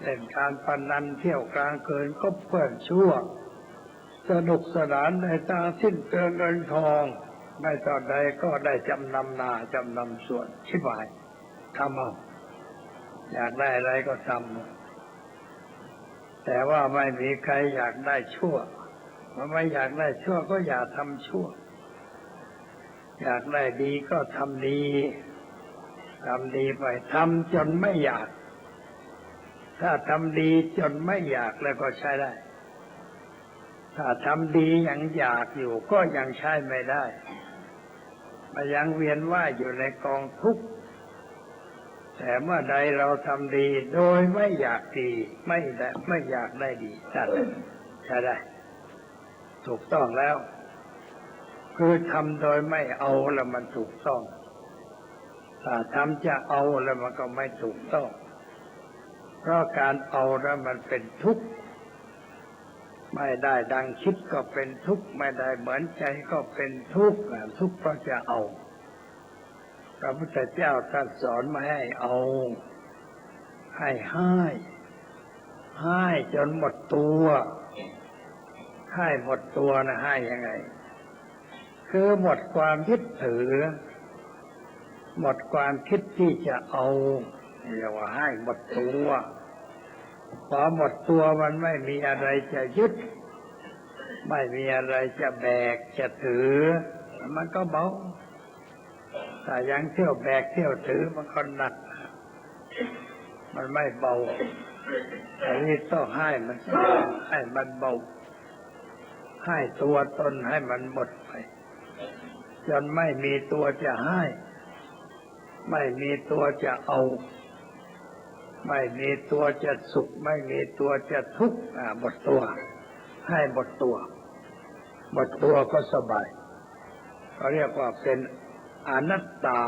Speaker 6: เล่นการพนันเที่ยวกลางคืนก็เพื่อนชั่วสนุกสนานในตาสิ้นเปลืองเงินทองไม่ต่อใดก็ได้จำนำนาจำนำส่วนชิบหายทำเอาอยากได้อะไรก็ทำแต่ว่าไม่มีใครอยากได้ชั่วไม่อยากได้ชั่วก็อย่าทำชั่วอยากได้ดีก็ทำดีไปทำจนไม่อยากถ้าทำดีจนไม่อยากแล้วก็ใช้ได้ถ้าทำดียังอยากอยู่ก็ยังใช้ไม่ได้มันยังเวียนว่ายอยู่ในกองทุกข์แต่เมื่อใดเราทำดีโดยไม่อยากดีไม่อยากได้ดีใช่ได้ถูกต้องแล้วคือทำโดยไม่เอาแล้วมันถูกต้องถ้าทำจะเอาแล้วมันก็ไม่ถูกต้องเพราะการเอาแล้วมันเป็นทุกข์ไม่ได้ดังคิดก็เป็นทุกข์ไม่ได้เหมือนใจก็เป็นทุกข์ทุกข์เพราะจะเอาพระพุทธเจ้าท่านสอนมาให้เอาให้จนหมดตัวให้หมดตัวนะให้ยังไงคือหมดความยึดถือหมดความคิดที่จะเอาเรียกว่าให้หมดตัวพอหมดตัวมันไม่มีอะไรจะยึดไม่มีอะไรจะแบกจะถือมันก็เบาแต่ยังเที่ยวแบกเที่ยวถือมันก็หนักมันไม่เบาอันนี้ต้องให้มันเบาให้ตัวตนให้มันหมดไปจนไม่มีตัวจะให้ไม่มีตัวจะเอาไม่มีตัวจะสุขไม่มีตัวจะทุกข์หมดตัวให้หมดตัวก็สบายเขาเรียกว่าเป็นอนัตตา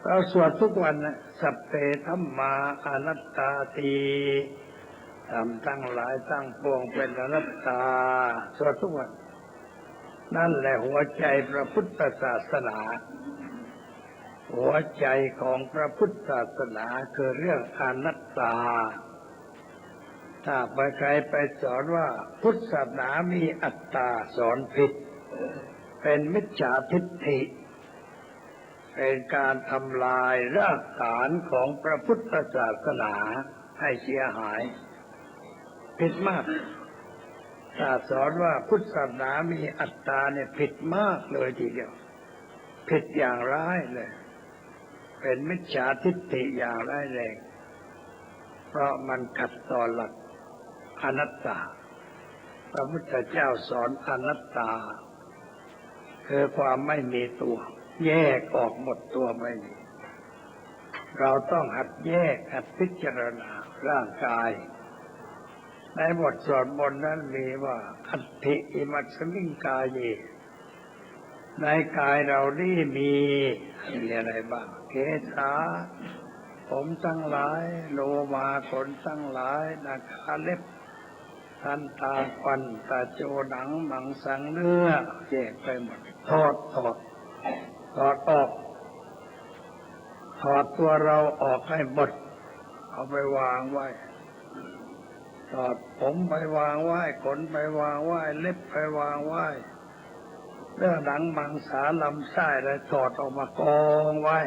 Speaker 6: เราสวดทุกวันนะสัพเพธัมมาอนัตตาติทำทั้งหลายทั้งปวงเป็นอนัตตาสวดทุกวันนั่นแหละหัวใจพระพุทธศาสนาหัวใจของพระพุทธศาสนาคือเรื่องอนัตตาถ้าใครไปสอนว่าพุทธศาสนามีอัตตาสอนผิดเป็นมิจฉาทิฏฐิเป็นการทำลายรากฐานของพระพุทธศาสนาให้เสียหายผิดมากถ้าสอนว่าพุทธศาสนามีอัตตาเนี่ยผิดมากเลยทีเดียว ผิดอย่างร้ายเลยเป็นมิจฉาทิฏฐิอย่างร้ายแรงเพราะมันขัดต่อหลักอนัตตาพระพุทธเจ้าสอนอนัตตาคือความไม่มีตัวแยกออกหมดตัวไม่มีเราต้องหัดแยกหัดพิจารณาร่างกายในบทสวดมนต์นั้นมีว่าอัตถิอิมัสสมิงกายเยในกายเรานี่มีอะไรบ้างเกศาผมทั้งหลายโลมาขนทั้งหลายนาคาเล็บทันตาควันตาโจหนังมังสังเนื้อแยกไปหมดถอดออกถอดตัวเราออกให้หมดเอาไปวางไว้ถอดผมไปวางไว้ขนไปวางไว้เล็บไปวางไว้เนื้อหนังมังสาลำไส้อะไรถอดออกมากองไว้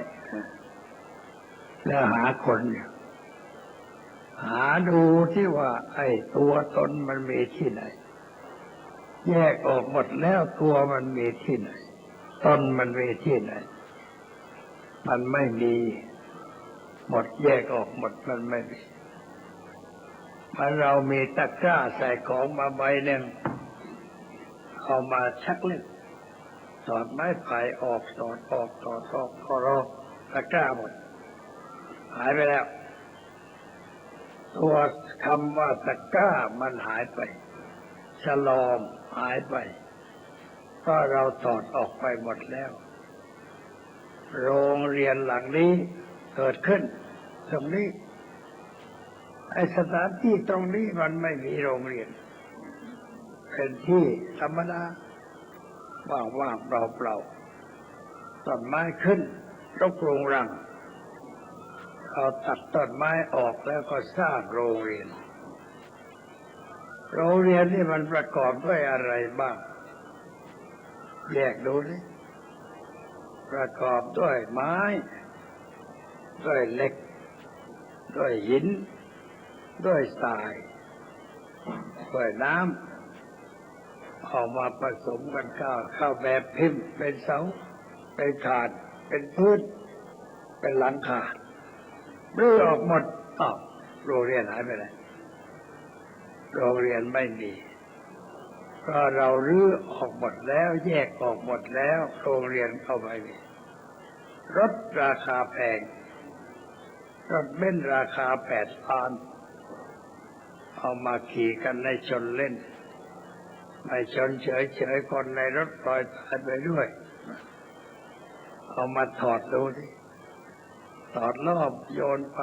Speaker 6: แล้วหาคนหาดูที่ว่าไอ้ตัวตนมันมีที่ไหนแยกออกหมดแล้วตัวมันมีที่ไหนตนมันมีที่ไหนมันไม่มีหมดแยกออกหมดมันไม่มีมันเรามีตะกร้าใส่ของมาใบหนึ่งเอามาชักเล่นถอดไม้ไผ่ออกถอดออกถอดออกถอดออกตะกร้าหมดหายไปแล้วตัวคำว่าตะกร้ามันหายไปฉลอมหายไปเพราะเราถอดออกไปหมดแล้วโรงเรียนหลังนี้เกิดขึ้นตรงนี้ไอ้สถานที่ตรงนี้มันไม่มีโรงเรียนเป็นที่ธรรมดาว่างๆเปล่าๆต้นไม้ขึ้นรกรุงรังเอาตัดต้นไม้ออกแล้วก็สร้างโรงเรียนนี่มันประกอบด้วยอะไรบ้างแยกดูสิประกอบด้วยไม้ด้วยเหล็กด้วยหินด้วยทรายด้วยน้ำเอามาผสมกันเข้าแบบพิมพ์เป็นเสาเป็นคานเป็นพื้นเป็นหลังคารื้อออกหมดโรงเรียนหายไปไหนโรงเรียนไม่มีเพราะเรารื้อออกหมดแล้วแยกออกหมดแล้วโรงเรียนเข้าไม่มีรถราคาแพงรถเบนซ์ราคา8 ล้านเอามาขี่กันในชนเล่นไม่ชนเฉยๆคนในรถปล่อยตายไปด้วยเอามาถอดดูดิถอดรอบโยนไป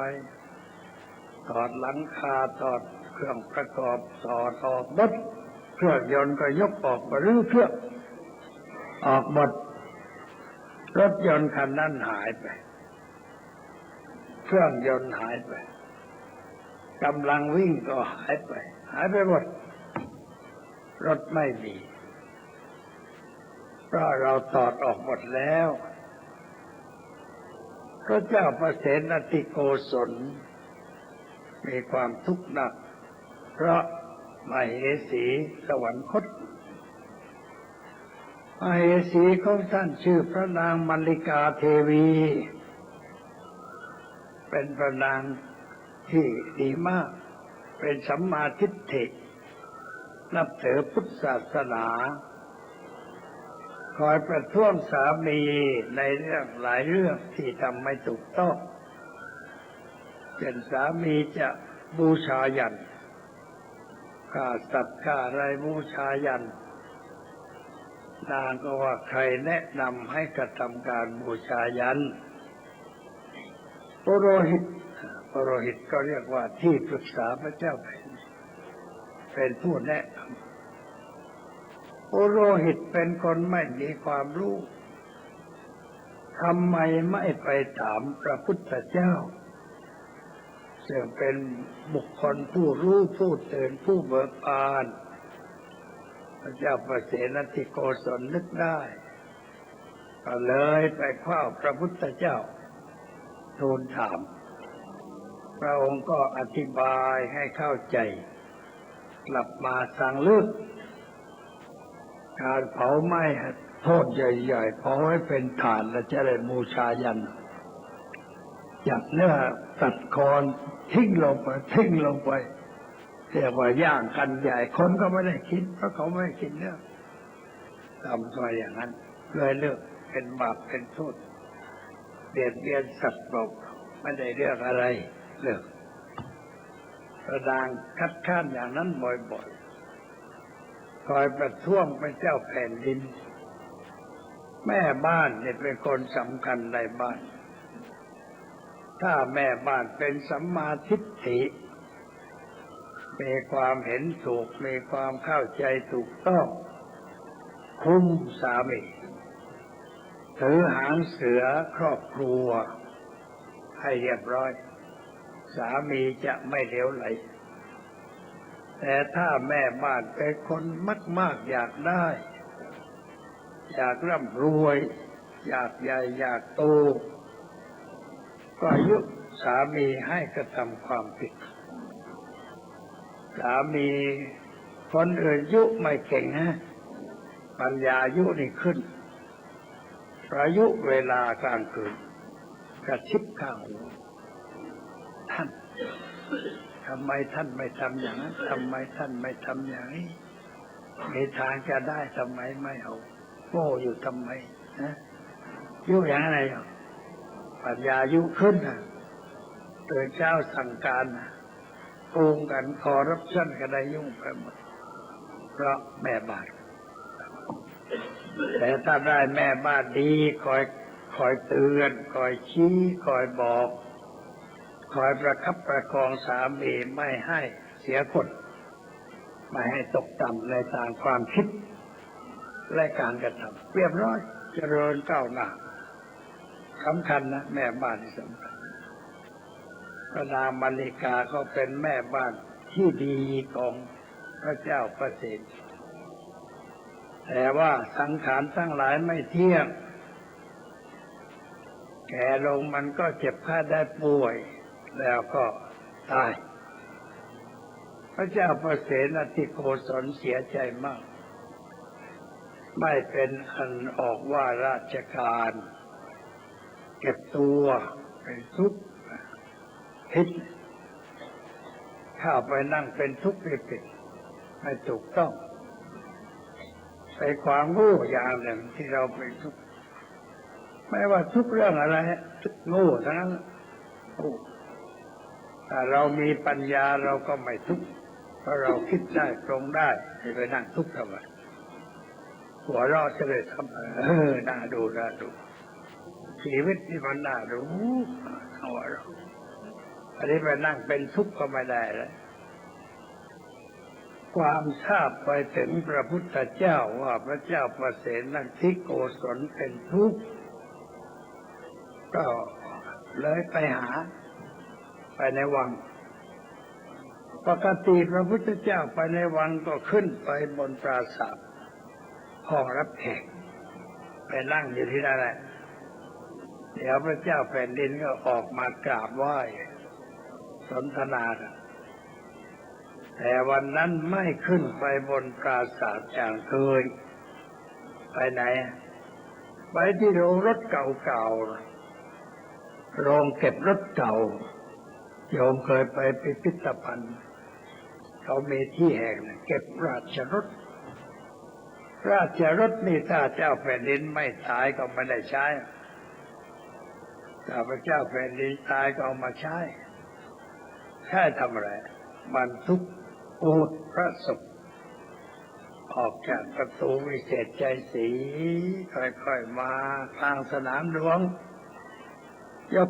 Speaker 6: ถอดหลังคาถอดเครื่องประกอบถอดออกหมดเครื่องยนต์ก็ยกออกมารื้อเครื่องออกหมดรถยนต์คันนั้นหายไปเครื่องยนต์หายไปกำลังวิ่งก็หายไปหมดรถไม่มีเพราะเราถอดออกหมดแล้วพระเจ้าประเสนติโกศลมีความทุกข์หนักเพราะมเหสีสวรรคตมเหสีของท่านชื่อพระนางมัลลิกาเทวีเป็นพระนางที่ดีมากเป็นสัมมาทิฏฐินับถือพุทธศาสนาคอยประท้วงสามีในเรื่องหลายเรื่องที่ทำไม่ถูกต้องเช่นสามีจะบูชายัญฆ่าสัตว์ฆ่าอะไรบูชายัญนางก็ว่าใครแนะนำให้กระทำการบูชายัญปุโรหิตก็เรียกว่าที่ปรึกษาพระเจ้าเป็นผู้แนะนำปุโรหิตเป็นคนไม่มีความรู้ทำไมไม่ไปถามพระพุทธเจ้าซึ่งเป็นบุคคลผู้รู้ผู้ตื่นผู้เบิกบานพระเจ้าประเสนติโกศลนึกได้ก็เลยไปเฝ้าพระพุทธเจ้าทูลถามพระองค์ก็อธิบายให้เข้าใจกลับมาสั่งเลิกการเผาไหม้ โทษใหญ่ๆพอไว้เป็นฐานและจะได้บูชายันจับเนื้อตัดคอทิ้งลงไปเรียกว่าย่างกันใหญ่คนก็ไม่ได้คิดเพราะเขาไม่คิดเนื้อทำตัวอย่างนั้นเลยเลือกเป็นบาปเป็นโทษเบียดเบียนสัตว์บอกไม่ได้เลือกอะไรเลือกประดางคัดค้านอย่างนั้นบ่อยๆคอยประท้วงเป็นเจ้าแผ่นดินแม่บ้านเนี่ยเป็นคนสำคัญในบ้านถ้าแม่บ้านเป็นสัมมาทิฏฐิมีความเห็นถูกมีความเข้าใจถูกต้องคุ้มสามีถือหางเสือครอบครัวให้เรียบร้อยสามีจะไม่เหลวไหลแต่ถ้าแม่บ้านเป็นคนมากๆอยากได้อยากร่ำรวยอยากใหญ่อยากโตก็ยุสามีให้กระทำความผิดสามีคนอื่นยุไม่เก่งนะปัญญายุนี่ขึ้นประยุเวลากลางคืนกระชิบข้างหูท่านทำไมท่านไม่ทำอย่างนั้นทำไมท่านไม่ทำอย่างนี้มีทางจะได้ทำไมไม่เอาโง่อยู่ทำไมนะยุอย่างไรปัญญายุขึ้นนะตื่นเช้าสั่งการโกงกันคอร์รัปชันก็ได้ยุ่งไปหมดเพราะแม่บ้านแต่ถ้าได้แม่บ้านดีคอยเตือนคอยชี้คอยบอกคอยประคับประคองสามีไม่ให้เสียคนไม่ให้ตกต่ำในทางความคิดและการกระทำเรียบร้อยเจริญก้าวหน้าสำคัญนะแม่บ้านที่สำคัญพระนางมาริกาก็เป็นแม่บ้านที่ดีของพระเจ้าประเสฐแต่ว่าสังขารทั้งหลายไม่เที่ยงแก่ลงมันก็เจ็บไข้ได้ป่วยแล้วก็ตายพระเจ้าประเสนทิโกศลเสียใจมากไม่เป็นอันออกว่าราชการเก็บตัวเป็นทุกข์คิดเข้าไปนั่งเป็นทุกข์ผิดไม่ถูกต้องไปความโง่อย่างหนึ่งที่เราเป็นทุกข์ไม่ว่าทุกเรื่องอะไรโง่ทั้งนั้นถ้าเรามีปัญญาเราก็ไม่ทุกข์เพราะเราคิดได้ตรงได้ไม่ไปนั่งทุกข์ทำไมหัวเราะจะเลยทำน่าดูชีวิตที่มันน่าดูหัวเราะอันนี้ไปนั่งเป็นทุกข์ก็ไม่ได้แล้วความทราบไปถึงพระพุทธเจ้าว่าพระเจ้าประเสนทิโกศลเป็นทุกข์ก็เลยไปหาไปในวังปกติพระพุทธเจ้าไปในวังก็ขึ้นไปบนปราสาทห้องรับแขกไปนั่งอยู่ที่นั่นแหละเดี๋ยวพระเจ้าแผ่นดินก็ออกมากราบไหว้สนทนากันแต่วันนั้นไม่ขึ้นไปบนปราสาทอย่างเคยไปไหนไปที่โรงรถเก่าๆโรงเก็บรถเก่าโยมเคยไปพิพิธภัณฑ์เขามีที่แห่งเก็บราชรถนี่ถ้าเจ้าแผ่นดินไม่ตายก็ไม่ได้ใช้ถ้าพระเจ้าแผ่นดินตายก็เอามาใช้ทำอะไรบรรทุกอูฐพระศพออกจากประตูวิเศษชัยศรีค่อยๆมาทางสนามหลวงยก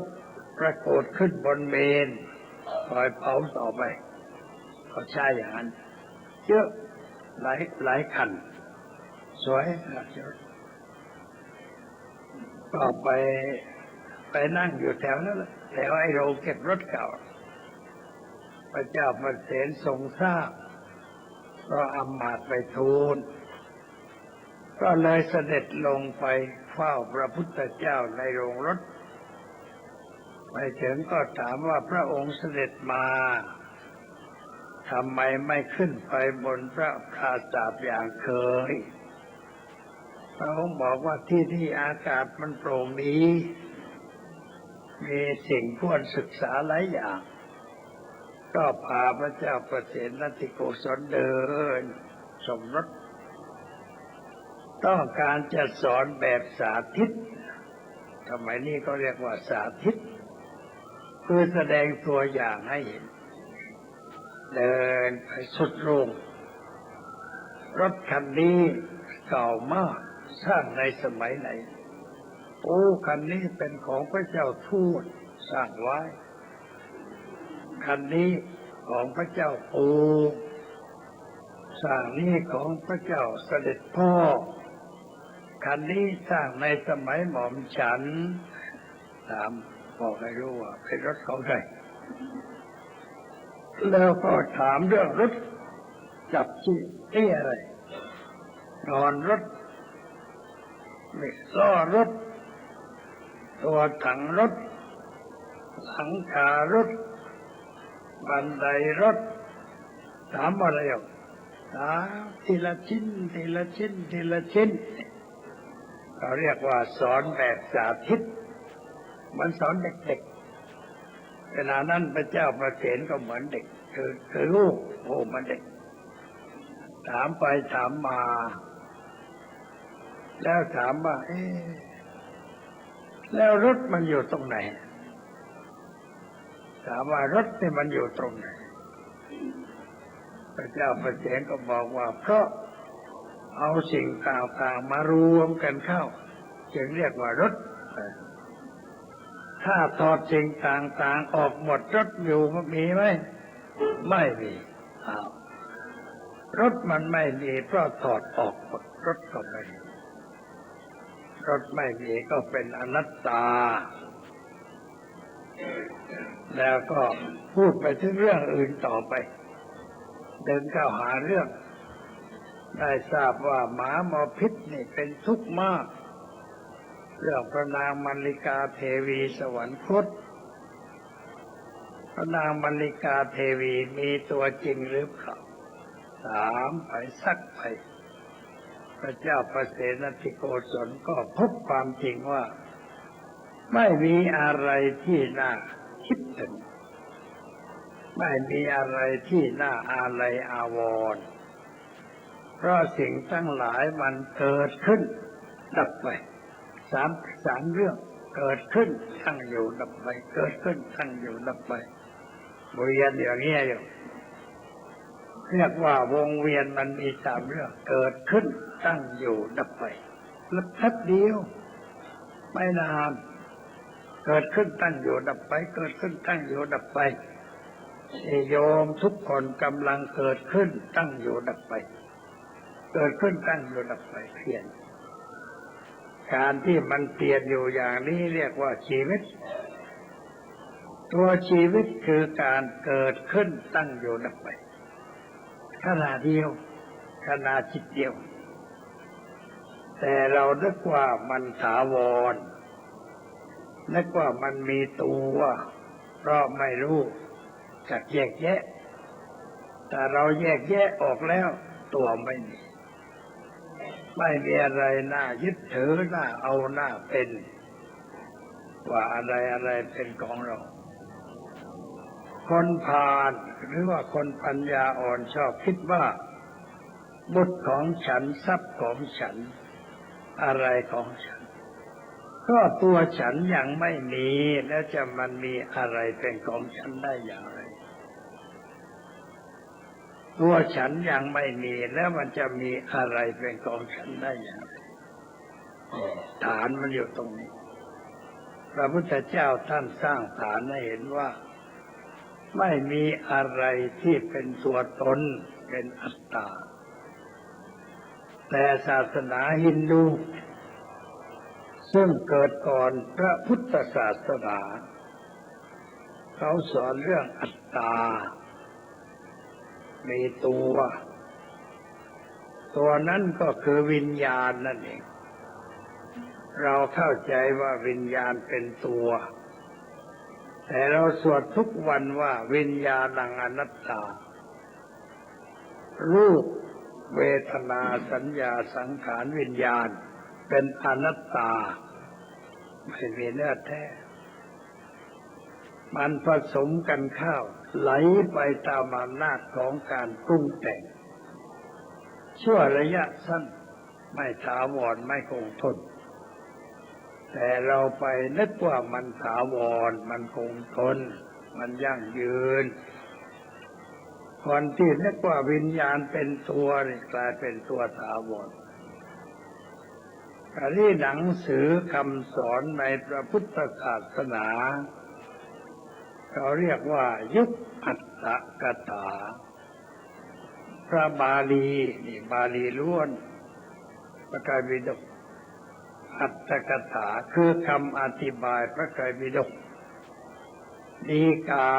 Speaker 6: ประโคดขึ้นบนเมนคอยเผาต่อไปเขาใช้อย่างนั้นเยอะหลายคันสวยก็ไปนั่งอยู่แถวนั้นแถวไอ้โรงเก็บรถเก่าพระเจ้าประเสนทรงทราบก็อำมาตย์ไปทูลก็เลยเสด็จลงไปเฝ้าพระพุทธเจ้าในโรงรถไปถึงก็ถามว่าพระองค์เสด็จมาทำไมไม่ขึ้นไปบนพระปราสาทอย่างเคย เขาบอกว่าที่อากาศมันโปร่งดีมีสิ่งควรศึกษาหลายอย่างก็พาพระเจ้าประเสนทิโกศลเดินสมรสต้องการจะสอนแบบสาธิตสมัยนี้ก็เรียกว่าสาธิตคือแสดงตัวอย่างให้เห็นเดินไปสุดโรงรถคันนี้เก่ามากสร้างในสมัยไหนโอ้คันนี้เป็นของพระเจ้าทูตสร้างไว้คันนี้ของพระเจ้าปูสร้างนี้ของพระเจ้าเสด็จพ่อคันนี้สร้างในสมัยหม่อมฉันถามบอกให้รู้ว่าเป็นรถของใครแล้วก็ถามเรื่องรถจับที่อะไรนอนรถไม่ล้อรถตัวถังรถหลังคารถบันไดรถถามอะไรอ่ะถามทีละชิ้นทีละชิ้นทีละชิ้นเขาเรียกว่าสอนแบบสาธิตมันสอนเด็กๆเวลานั้นพระเจ้าประเสนก็เหมือนเด็กคือลูกโอ้มันเด็กถามไปถามมาแล้วถามว่าแล้วรถมันอยู่ตรงไหนถามว่ารถนี่มันอยู่ตรงไหนพระเจ้าประเสนก็บอกว่าเพราะเอาสิ่งต่างๆมารวมกันเข้าจึงเรียกว่ารถถ้าถอดสิ่งต่างๆออกหมดรถอยู่มีไหมไม่มีรถมันไม่มีเพราะถอดออกหมดรถก็ไม่มีรถไม่มีก็เป็นอนัตตาแล้วก็พูดไปถึงเรื่องอื่นต่อไปเดินเข้าหาเรื่องได้ทราบว่าหมาหมอพิษนี่เป็นทุกข์มากเรื่องพระนางมัลลิกาเทวีสวรรคตพระนางมัลลิกาเทวีมีตัวจริงหรือเปล่าถามไปซักไปพระเจ้าประเสนทิโกศลก็พบความจริงว่าไม่มีอะไรที่น่าคิดถึงไม่มีอะไรที่น่าอาลัยอาวรณ์เพราะสิ่งทั้งหลายมันเกิดขึ้นดับไปสามเรื่องเกิดขึ้นตั้งอยู่ดับไปเกิดขึ้นตั้งอยู่ดับไปเวียนอย่างนี้อยู่เรียกว่าวงเวียนมันมีสามเรื่องเกิดขึ้นตั้งอยู่ดับไปแล้วแป๊บเดียวไม่นานเกิดขึ้นตั้งอยู่ดับไปเกิดขึ้นตั้งอยู่ดับไปโยมทุกคนกำลังเกิดขึ้นตั้งอยู่ดับไปเกิดขึ้นตั้งอยู่ดับไปเพียงการที่มันเปลี่ยนอยู่อย่างนี้เรียกว่าชีวิตตัวชีวิตคือการเกิดขึ้นตั้งอยู่ดับไปขณะเดียวขณะจิตเดียวแต่เรานึกว่ามันถาวรนึกว่ามันมีตัวเพราะไม่รู้จักแยกแยะแต่เราแยกแยะออกแล้วตัวไม่มีอะไรน่ายึดถือน่าเอาน่าเป็นว่าอะไรเป็นของเราคนพาลหรือว่าคนปัญญาอ่อนชอบคิดว่าบุตรของฉันทรัพย์ของฉันอะไรของฉันก็ตัวฉันยังไม่มีแล้วจะมันมีอะไรเป็นของฉันได้อย่างไรตัวฉันยังไม่มีแล้วมันจะมีอะไรเป็นของฉันได้อย่างไรฐานมันอยู่ตรงนี้พระพุทธเจ้าท่านสร้างฐานให้เห็นว่าไม่มีอะไรที่เป็นตัวตนเป็นอัตตาแต่ศาสนาฮินดูซึ่งเกิดก่อนพระพุทธศาสนาเขาสอนเรื่องอัตตามีตัวนั้นก็คือวิญญาณนั่นเองเราเข้าใจว่าวิญญาณเป็นตัวแต่เราสวดทุกวันว่าวิญญาณังอนัตตารูปเวทนาสัญญาสังขารวิญญาณ เป็นอนัตตาไม่มีเนื้อแท้ มันผสมกันเข้าไหลไปตามอำนาจของการปรุงแต่งชั่วระยะสั้นไม่ถาวรไม่คงทนแต่เราไปนึกว่ามันถาวรมันคงทนมันยั่งยืนคนที่นึกว่าวิญญาณเป็นตัวนี่กลายเป็นตัวถาวรอันนี้หนังสือคำสอนในพระพุทธศาสนาเขาเรียกว่ายุคอัตถกถาพระบาลีนี่บาลีล้วนพระไตรปิฎกอัตถกถาคือคำอธิบายพระไตรปิฎกฎีกา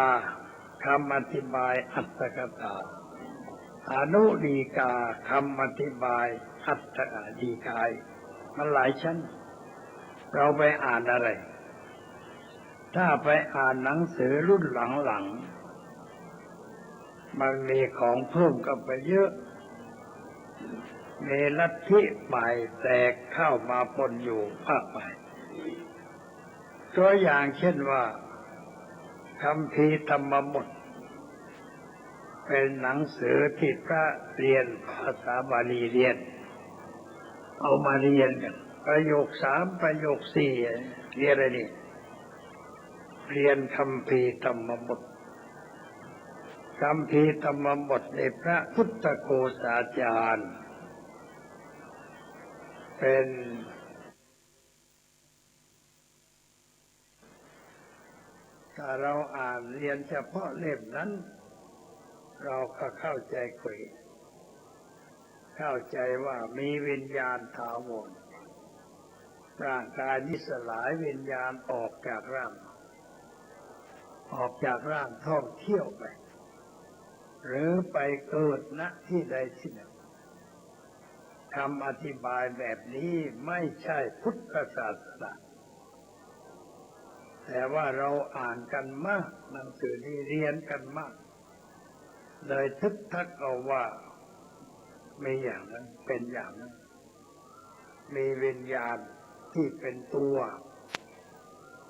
Speaker 6: คำอธิบายอัตถกถาอนุฎีกาคำอธิบายอัตถฎีกายมันหลายชั้นเราไปอ่านอะไรถ้าไปอ่านหนังสือรุ่นหลังๆมันมีของเพิ่มกันไปเยอะมีลัทธิใหม่แตกเข้ามาปนอยู่มากมายตัวอย่างเช่นว่าคัมภีร์ธรรมบทเป็นหนังสือที่พระเรียนภาษาบาลีเรียนเอามาเรียนกันประโยค3ประโยค4เรียนอะไรนี่เรียนคัมภีร์ธรรมบทคัมภีร์ธรรมบทในพระพุทธโฆษาจารย์เป็นถ้าเราอ่านเรียนเฉพาะเล่มนั้นเราก็เข้าใจคุยเข้าใจว่ามีวิญญาณถาวรร่างกายนี้สลายวิญญาณออกจากร่างท่องเที่ยวไปหรือไปเกิดณที่ใดที่หนึ่งคำอธิบายแบบนี้ไม่ใช่พุทธศาสนาแต่ว่าเราอ่านกันมากหนังสือนี้เรียนกันมากเลยทึกทักเอาว่ามีอย่างนั้นเป็นอย่างนั้นมีวิญญาณที่เป็นตัว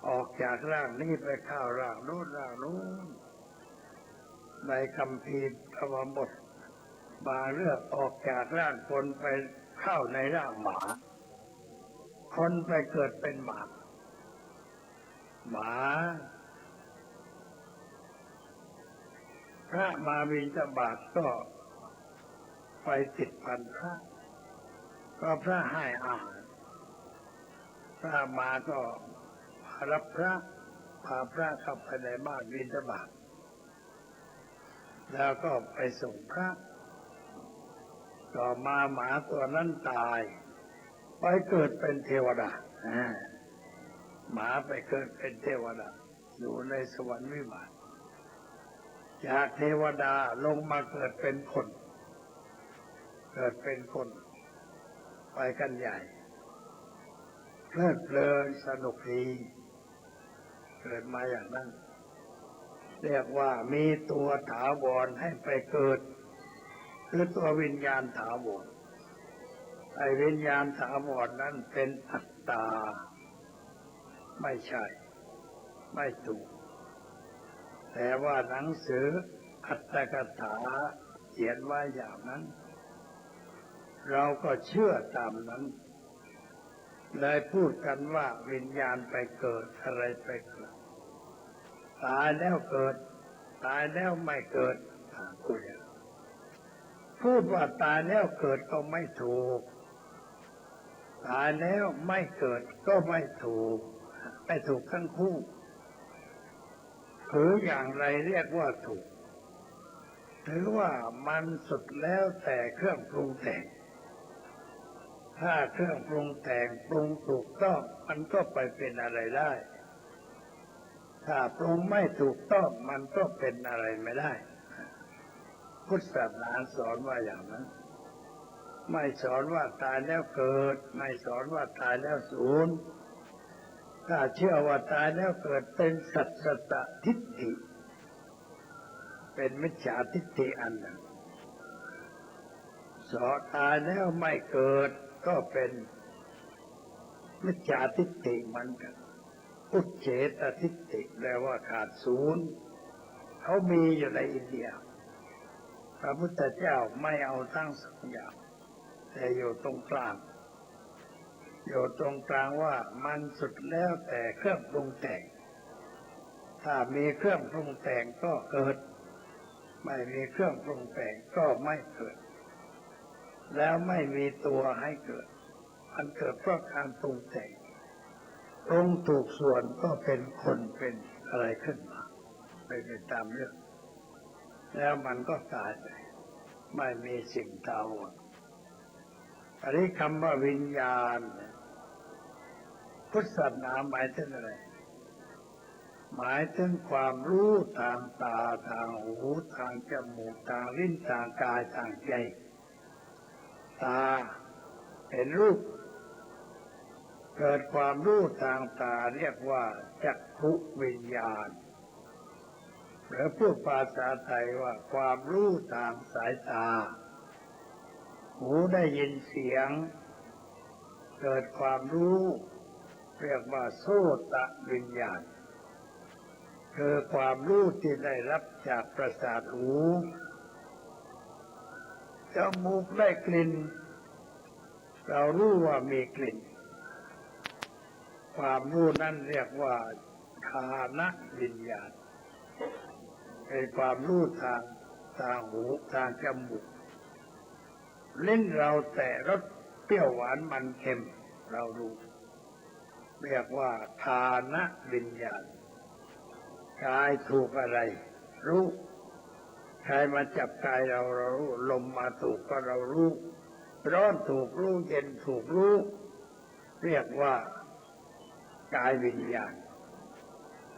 Speaker 6: ออกจากร่างนี้ไปเข้าร่างโน้นในคัมภีร์ธรรมบทบางเรื่องออกจากร่างคนไปเข้าในร่างหมาคนไปเกิดเป็นหมาพระมาบิณฑบาตก็ไปติดพันพระก็พระให้อาหารพระมาก็รับพระพาพระเข้าไปในบ้านบิณฑบาตแล้วก็ไปส่งพระต่อมาหมาตัวนั้นตายไปเกิดเป็นเทวดาหมาไปเกิดเป็นเทวดาอยู่ในสวรรค์วิมานจากเทวดาลงมาเกิดเป็นคนไปกันใหญ่เพลิดเพลินสนุกดีเกิดมาอย่างนั้นเรียกว่ามีตัวถาวรให้ไปเกิดคือตัววิญญาณถาวรไอ้วิญญาณถาวรนั้นเป็นอัตตาไม่ใช่ไม่ถูกแต่ว่าหนังสืออัตถกถาเขียนไว้อย่างนั้นเราก็เชื่อตามนั้นเลยพูดกันว่าวิญญาณไปเกิดอะไรไปเกิดตายแล้วเกิดตายแล้วไม่เกิดพูดว่าตายแล้วเกิดก็ไม่ถูกตายแล้วไม่เกิดก็ไม่ถูกทั้งคู่ถืออย่างไรเรียกว่าถูกถือว่ามันสุดแล้วแต่เครื่องปรุงแต่งถ้าเครื่องปรุงแต่งปรุงถูกต้องมันก็ไปเป็นอะไรได้ถ้าปรุงไม่ถูกต้องมันก็เป็นอะไรไม่ได้พุทธศาสนาสอนว่าอย่างนั้นไม่สอนว่าตายแล้วเกิดไม่สอนว่าตายแล้วสูญถ้าเชื่อว่าตายแล้วเกิดเป็นสัจจทิฏฐิเป็นมิจฉาทิฏฐิอันหนึ่งสอนตายแล้วไม่เกิดก็เป็น มิจฉาทิฏฐิมันกันอุเฉตทิฏฐิแปลว่าขาดศูนย์เขามีอยู่ในอินเดียพระพุทธเจ้าไม่เอาทั้งสองอย่างแต่อยู่ตรงกลางว่ามันสุดแล้วแต่เครื่องปรุงแต่งถ้ามีเครื่องปรุงแต่งก็เกิดไม่มีเครื่องปรุงแต่งก็ไม่เกิดแล้วไม่มีตัวให้เกิดมันเกิดเพราะการปรุงแต่งปรุงถูกส่วนก็เป็นคนเป็นอะไรขึ้นมาไปตามเรื่องแล้วมันก็ตายไปไม่มีสิ่งถาวรอันนี้คำว่าวิญญาณพุทธศาสนาหมายถึงอะไรหมายถึงความรู้ทางตาทางหูทางจมูกทางลิ้นทางกายทางใจตาเห็นรูปเกิดความรู้ทางตาเรียกว่าจักขุวิญญาณหรือพูดภาษาไทยว่าความรู้ทางสายตาหูได้ยินเสียงเกิดความรู้เรียกว่าโสตวิญญาณคือความรู้ที่ได้รับจากประสาทหูจมูกได้กลิ่นเรารู้ว่ามีกลิ่นความรู้นั้นเรียกว่าฆานวิญญาณเป็นความรู้ทางหูทางจมูกลิ้นเราแต่รสเปรี้ยวหวานมันเค็มเรารู้เรียกว่าฆานวิญญาณกายถูกอะไรรู้ใครมาจับกายเรารู้ลมมาถูกก็เรารู้ร้อนถูกรู้เย็นถูกรู้เรียกว่ากายวิญญาณ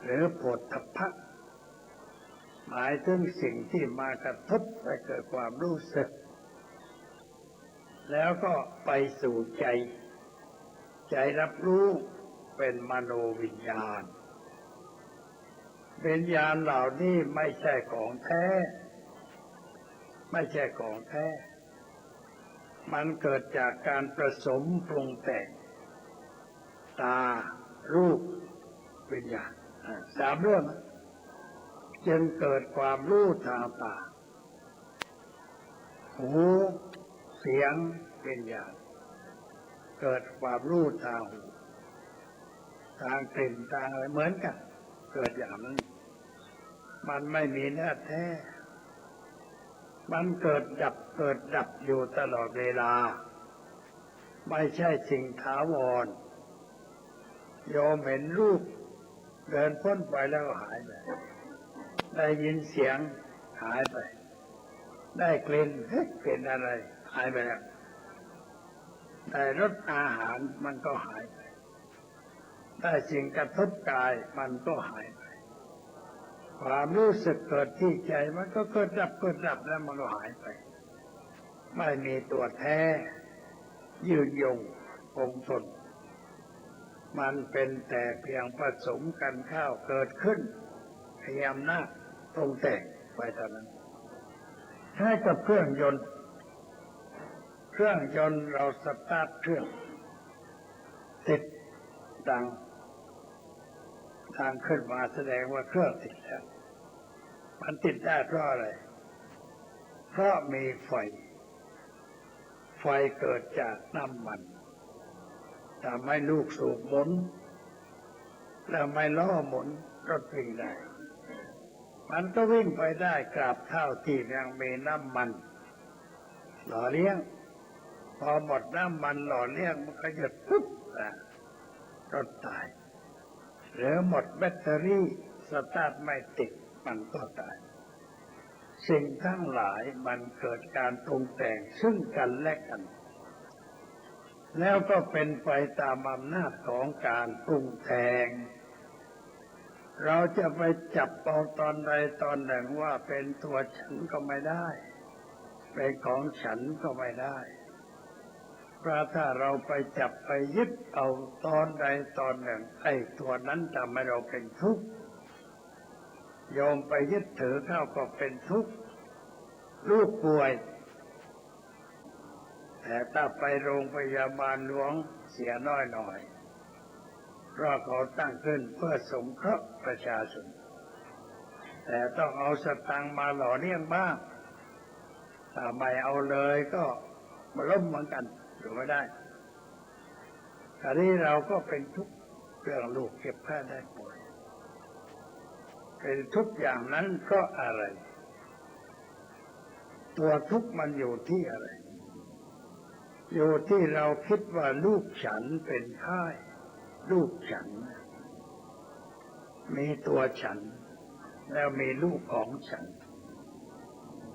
Speaker 6: หรือโผฏฐัพพะหมายถึงสิ่งที่มากระทบให้เกิดความรู้สึกแล้วก็ไปสู่ใจรับรู้เป็นมโนวิญญาณวิญญาณเหล่านี้ไม่ใช่ของแท้มันเกิดจากการผสมปรุงแต่งตารูปวิญญาณสามเรื่องจึงเกิดความรู้ทางตาหูเสียงวิญญาณเกิดความรู้ทางหูทางกลิ่นทางอะไรเหมือนกันเกิดอย่างนั้นมันไม่มีเนื้อแท้มันเกิดดับอยู่ตลอดเวลาไม่ใช่สิ่งถาวรโยมเห็นรูปเดินพ้นไปแล้วหายไปได้ยินเสียงหายไปได้กลิ่นกลิ่นอะไรหายไปแล้วได้รสอาหารมันก็หายไปได้สิ่งกระทบกายมันก็หายไปความรู้สึกเกิดที่ใจมันก็เกิดดับแล้วมันก็หายไปไม่มีตัวแท้ยืนยงคงทนมันเป็นแต่เพียงผสมกันเข้าเกิดขึ้นพยายามหน้าตรงแต่งไปเท่านั้นใช้กับเครื่องยนต์เราสตาร์ทเครื่องติดดังขึ้นมาแสดงว่าเครื่องติดแล้วมันติดได้เพราะอะไรเพราะมีไฟเกิดจากน้ำมันทำให้ลูกสูบหมุนแล้วไม่ล้อหมุนรถวิ่งได้มันก็วิ่งไปได้กราบเท่าที่ยังมีน้ำมันหล่อเลี้ยงพอหมดน้ำมันหล่อเลี้ยงมันก็หยุดปุ๊บรถตายหรือหมดแบตเตอรี่สตาร์ทไม่ติดมันก็ตายสิ่งทั้งหลายมันเกิดการปรุงแต่งซึ่งกันและกันแล้วก็เป็นไปตามอำนาจของการปรุงแต่งเราจะไปจับเอาตอนใดตอนหนึ่งว่าเป็นตัวฉันก็ไม่ได้เป็นของฉันก็ไม่ได้เพราะถ้าเราไปจับไปยึดเอาตอนใดตอนหนึ่งไอ้ตัวนั้นทำให้เราเป็นทุกข์โยมไปยึดถือเข้าก็เป็นทุกข์ลูกป่วยแต่ถ้าไปโรงพยาบาลหลวงเสียน้อย เพราะเขาตั้งขึ้นเพื่อสงเคราะห์ประชาชนแต่ต้องเอาสตังค์มาหล่อเลี้ยงบ้างถ้าไม่เอาเลยก็มาล้มเหมือนกันอยู่ไม่ได้คราวนี้เราก็เป็นทุกข์เรื่องลูกเก็บค่าได้ป่วยเป็นทุกข์อย่างนั้นเพราะอะไรตัวทุกข์มันอยู่ที่อะไรอยู่ที่เราคิดว่าลูกฉันเป็นไข้ลูกฉันมีตัวฉันแล้วมีลูกของฉัน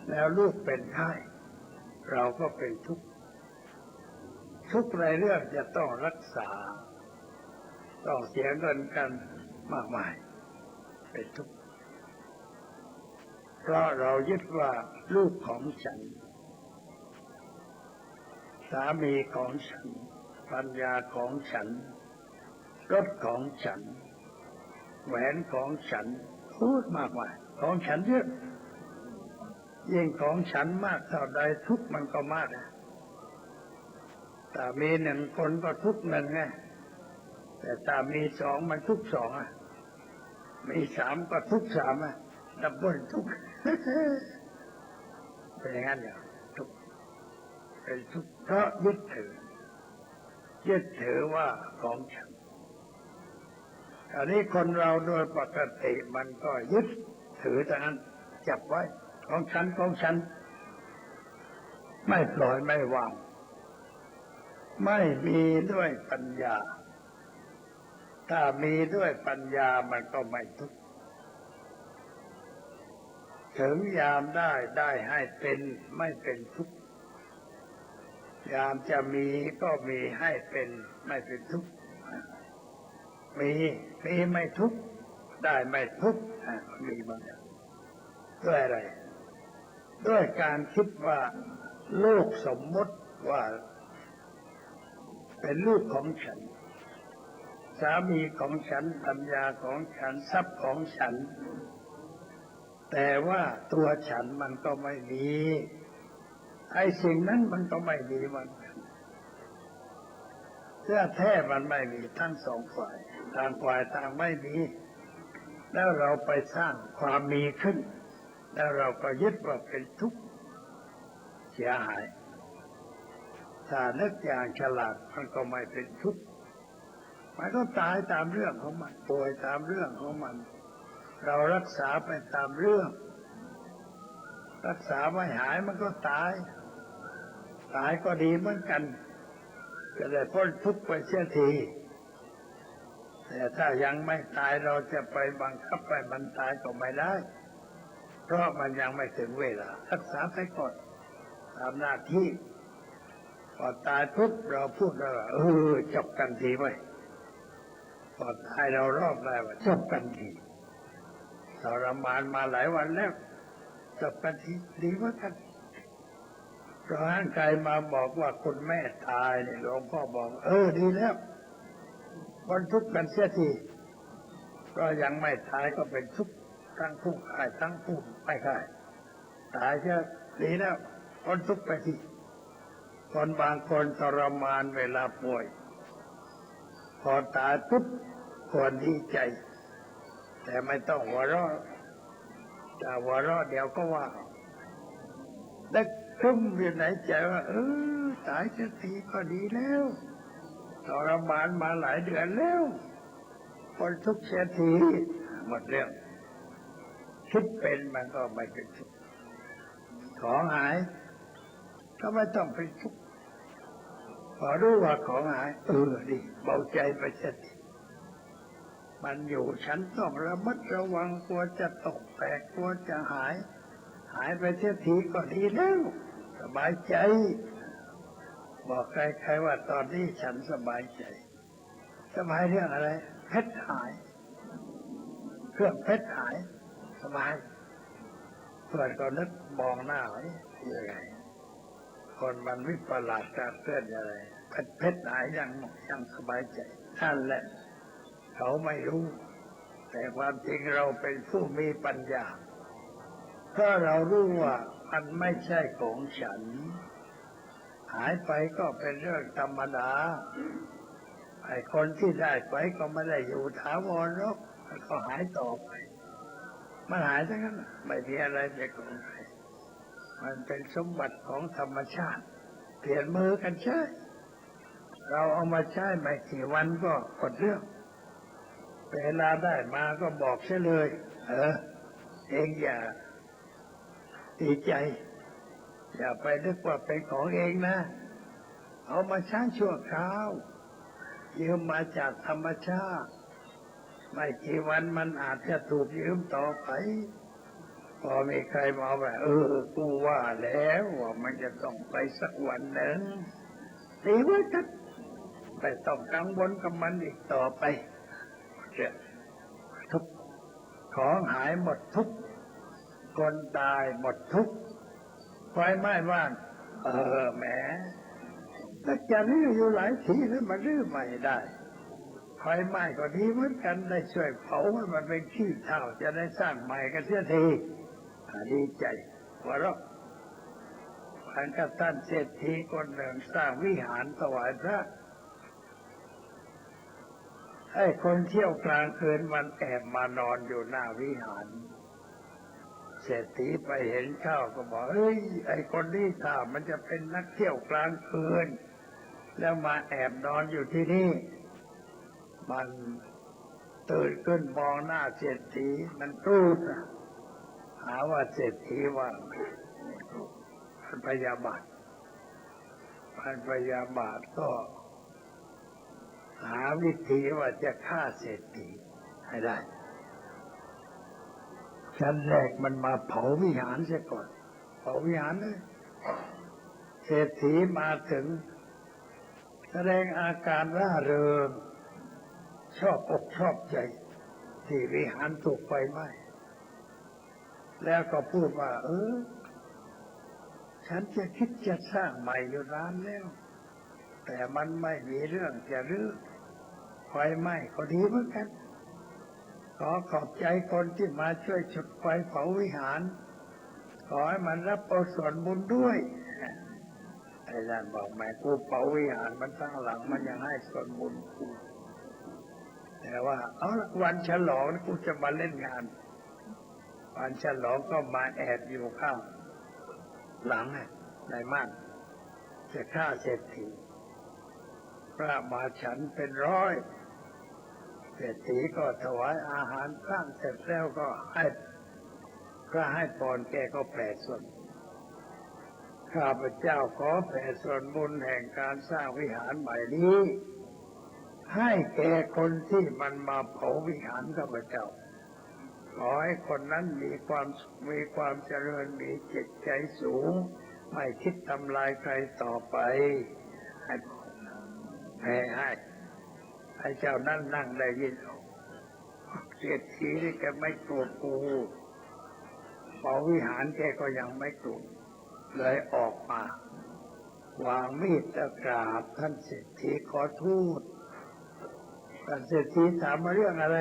Speaker 6: แล้วลูกเป็นไข้เราก็เป็นทุกข์ทุกในเรื่องจะต้องรักษาต้องเสียเงินกันมากมายเป็นทุกข์เพราะเรายึดว่าลูกของฉันสามีของฉันภรรยาของฉันรถของฉันแหวนของฉันพูดมากมายของฉันเยอะยิ่งของฉันมากเท่าใดทุกข์มันก็มากนะแต่มีหนึ่งคนก็ทุกข์หนึ่งไงแต่ถ้ามีสองมันทุกข์สองอ่ะมีสามก็ทุกข์สามอ่ะดับเบิลทุกข์ เป็นอย่างนั้นอย่างทุกข์เป็นทุกข์เพราะยึดถือว่าของฉันอันนี้คนเราโดยปกติมันก็ยึดถือแต่นั้นจับไว้ของฉันไม่ปล่อยไม่วางไม่มีด้วยปัญญาถ้ามีด้วยปัญญามันก็ไม่ทุกข์ถึงยามได้ให้เป็นไม่เป็นทุกข์ยามจะมีก็มีให้เป็นไม่เป็นทุกข์มีไม่ทุกข์ได้ไม่ทุกข์มีบางอย่างด้วยอะไรด้วยการคิดว่าลูกสมมติว่าเป็นลูกของฉันสามีของฉันภรรยาของฉันทรัพย์ของฉันแต่ว่าตัวฉันมันก็ไม่มีไอ้สิ่งนั้นมันก็ไม่มีมันเสื้อแท้มันไม่มีทั้งสองฝ่ายต่างฝ่ายต่างไม่มีแล้วเราไปสร้างความมีขึ้นแล้วเราก็ยึดว่าเป็นทุกข์เสียหายถ้านึกอย่างฉลาดมันก็ไม่เป็นทุกข์มันก็ตายตามเรื่องของมันป่วยตามเรื่องของมันเรารักษาไปตามเรื่องรักษาไม่หายมันก็ตายก็ดีเหมือนกันจะได้พ้นทุกข์ไปเสียทีแต่ถ้ายังไม่ตายเราจะไปบังคับไปมันตายก็ไม่ได้เพราะมันยังไม่ถึงเวลารักษาไปก่อนตามหน้าที่พอตายปุ๊บเราพูดแล้วจบกันทีไว้พอตายเรารอบได้ว่าจบกันทีทรมานมาหลายวันแล้วจบกันทีดีกว่ากันเพราะงั้นใครมาบอกว่าคุณแม่ตายเนี่ยหลวงพ่อบอกดีแล้วพ้นทุกข์กันเสียทีเพราะยังไม่ตายก็เป็นทุกข์ทั้งผู้ขายทั้งผู้ไม่ขายตายเสียดีแล้วพ้นทุกข์ไปทีคนบางคนทรมานเวลาป่วยพอตายปุ๊บควรดีใจแต่ไม่ต้องหัวเราะถ้าหัวเราะเดี๋ยวก็ว่าได้คุ้มอยู่ไหนใจว่าตายเสียทีก็ดีแล้วทรมานมาหลายเดือนแล้วคนทุกข์เสียทีหมดเรื่องคิดเป็นมันก็ไม่เป็นทุกข์ของหายก็ไม่ต้องเป็นทุกข์พอรู้ว่าของหายดีเบาใจไปเสียทีมันอยู่ฉันต้องระมัดระวังกลัวจะตกแตกกลัวจะหายไปเสียทีก็ดีแล้วสบายใจบอกใครๆว่าตอนนี้ฉันสบายใจสบายเรื่องอะไรเพชรหายเครื่องเพชรหายสบายเพื่อนก็นึกมองหน้าไว้ยังไงคนมันวิปลาสการเพื่อนอะไรเพชรหายยังสบายใจท่านแหละเขาไม่รู้แต่ความจริงเราเป็นผู้มีปัญญาเพราะเรารู้ว่ามันไม่ใช่ของฉันหายไปก็เป็นเรื่องธรรมดา ไอ้คนที่ได้ไปก็ไม่ได้อยู่ถาวรหรอกมันก็หายต่อไปมันหายทั้งนั้นไม่มีอะไรเป็นของใครมันเป็นสมบัติของธรรมชาติเปลี่ยนมือกันใช้เราเอามาใช้ไม่กี่วันก็หมดเรื่องเวลาได้มาก็บอกเสียเลยเองอย่าดีใจอย่าไปนึกว่าเป็นของเองนะเอามาใช้ชั่วคราวยืมมาจากธรรมชาติไม่กี่วันมันอาจจะถูกยืมต่อไปพอมีใครมาว่ากูว่าแล้วว่ามันจะต้องไปสักวันหนึ่งดีไว้กันไม่ต้องกังวลกับมันอีกต่อไปทุกของหายหมดทุกคนตายหมดทุกไฟไหม้บ้านแหมแต่จะรื้ออยู่หลายทีแล้วมันรื้อใหม่ได้ไฟไหม้ก็ดีเหมือนกันได้ช่วยเผาให้มันเป็นขี้เถ้าจะได้สร้างใหม่กันเสียทีดีใจหัวเราะพันกับท่านเศรษฐีคนหนึ่งสร้างวิหารถวายพระให้คนเที่ยวกลางคืนมันแอบมานอนอยู่หน้าวิหารเศรษฐีไปเห็นเข้าก็บอกไอ้คนนี้ถ้ามันจะเป็นนักเที่ยวกลางคืนแล้วมาแอบนอนอยู่ที่นี่มันตื่นขึ้นมองหน้าเศรษฐีมันรูดหาว่าเศรษฐีว่าพันพยาบาทก็หาวิธีว่าจะฆ่าเศรษฐีให้ได้ชั้นแรกมันมาเผาวิหารเสียก่อนเผาวิหารเลยเศรษฐีมาถึงแสดงอาการร่าเริงชอบอกชอบใจที่วิหารถูกไฟไหม้แล้วก็พูดว่าฉันจะคิดจะสร้างใหม่อยู่นานแล้วแต่มันไม่มีเรื่องจะรื้อไฟไหม้ก็ดีเหมือนกันขอขอบใจคนที่มาช่วยจุดไฟเผาวิหารขอให้มันรับเอาส่วนบุญด้วยไอ้นั่นบอกแม่กูเผาวิหารมันตั้งหลังมันยังให้ส่วนบุญกูแต่ว่าเอาละวันฉลองกูจะมาเล่นงานวันฉลองก็มาแอบอยู่ข้างหลังในม่านจะฆ่าเศรษฐีพระมาฉันเป็นร้อยเศรษฐีก็ถวายอาหารสร้างเสร็จแล้วก็ให้พรแกก็แผ่ส่วนข้าพเจ้าขอแผ่ส่วนบุญแห่งการสร้างวิหารใหม่นี้ให้แก่คนที่มันมาเผาวิหารข้าพเจ้าขอให้คนนั้นมีความเจริญมีจิตใจสูงไม่คิดทำลายใครต่อไปให้แผ่ให้เจ้านั่นนั่งได้ยินเศรษฐีนี่แกไม่โกรธกูเผาวิหารแกก็ยังไม่โกรธเลยออกมาวางมีดแล้วกราบท่านเศรษฐีขอโทษท่านเศรษฐีถามมาเรื่องอะไร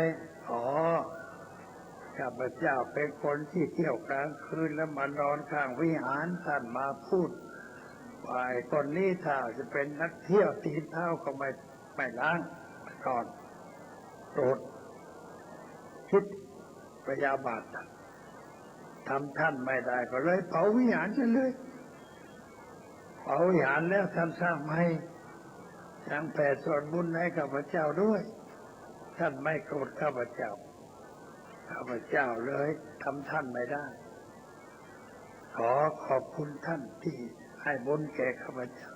Speaker 6: ข้าพเจ้าเป็นคนที่เที่ยวกลางคืนแล้วมานอนข้างวิหารท่านมาพูดว่าไอ้คนนี้ถ้าจะเป็นนักเที่ยวตีนเท้าก็ไม่ล้างก่อนโกรธคิดพยาบาททำท่านไม่ได้ก็เลยเผาวิหารซะเลยเผาวิหารแล้วท่านสร้างใหม่ทั้งแผ่ส่วนบุญให้ข้าพเจ้าด้วยท่านไม่โกรธข้าพเจ้าเลยทำท่านไม่ได้ขอขอบคุณท่านที่ให้บุญแก่ข้าพเจ้า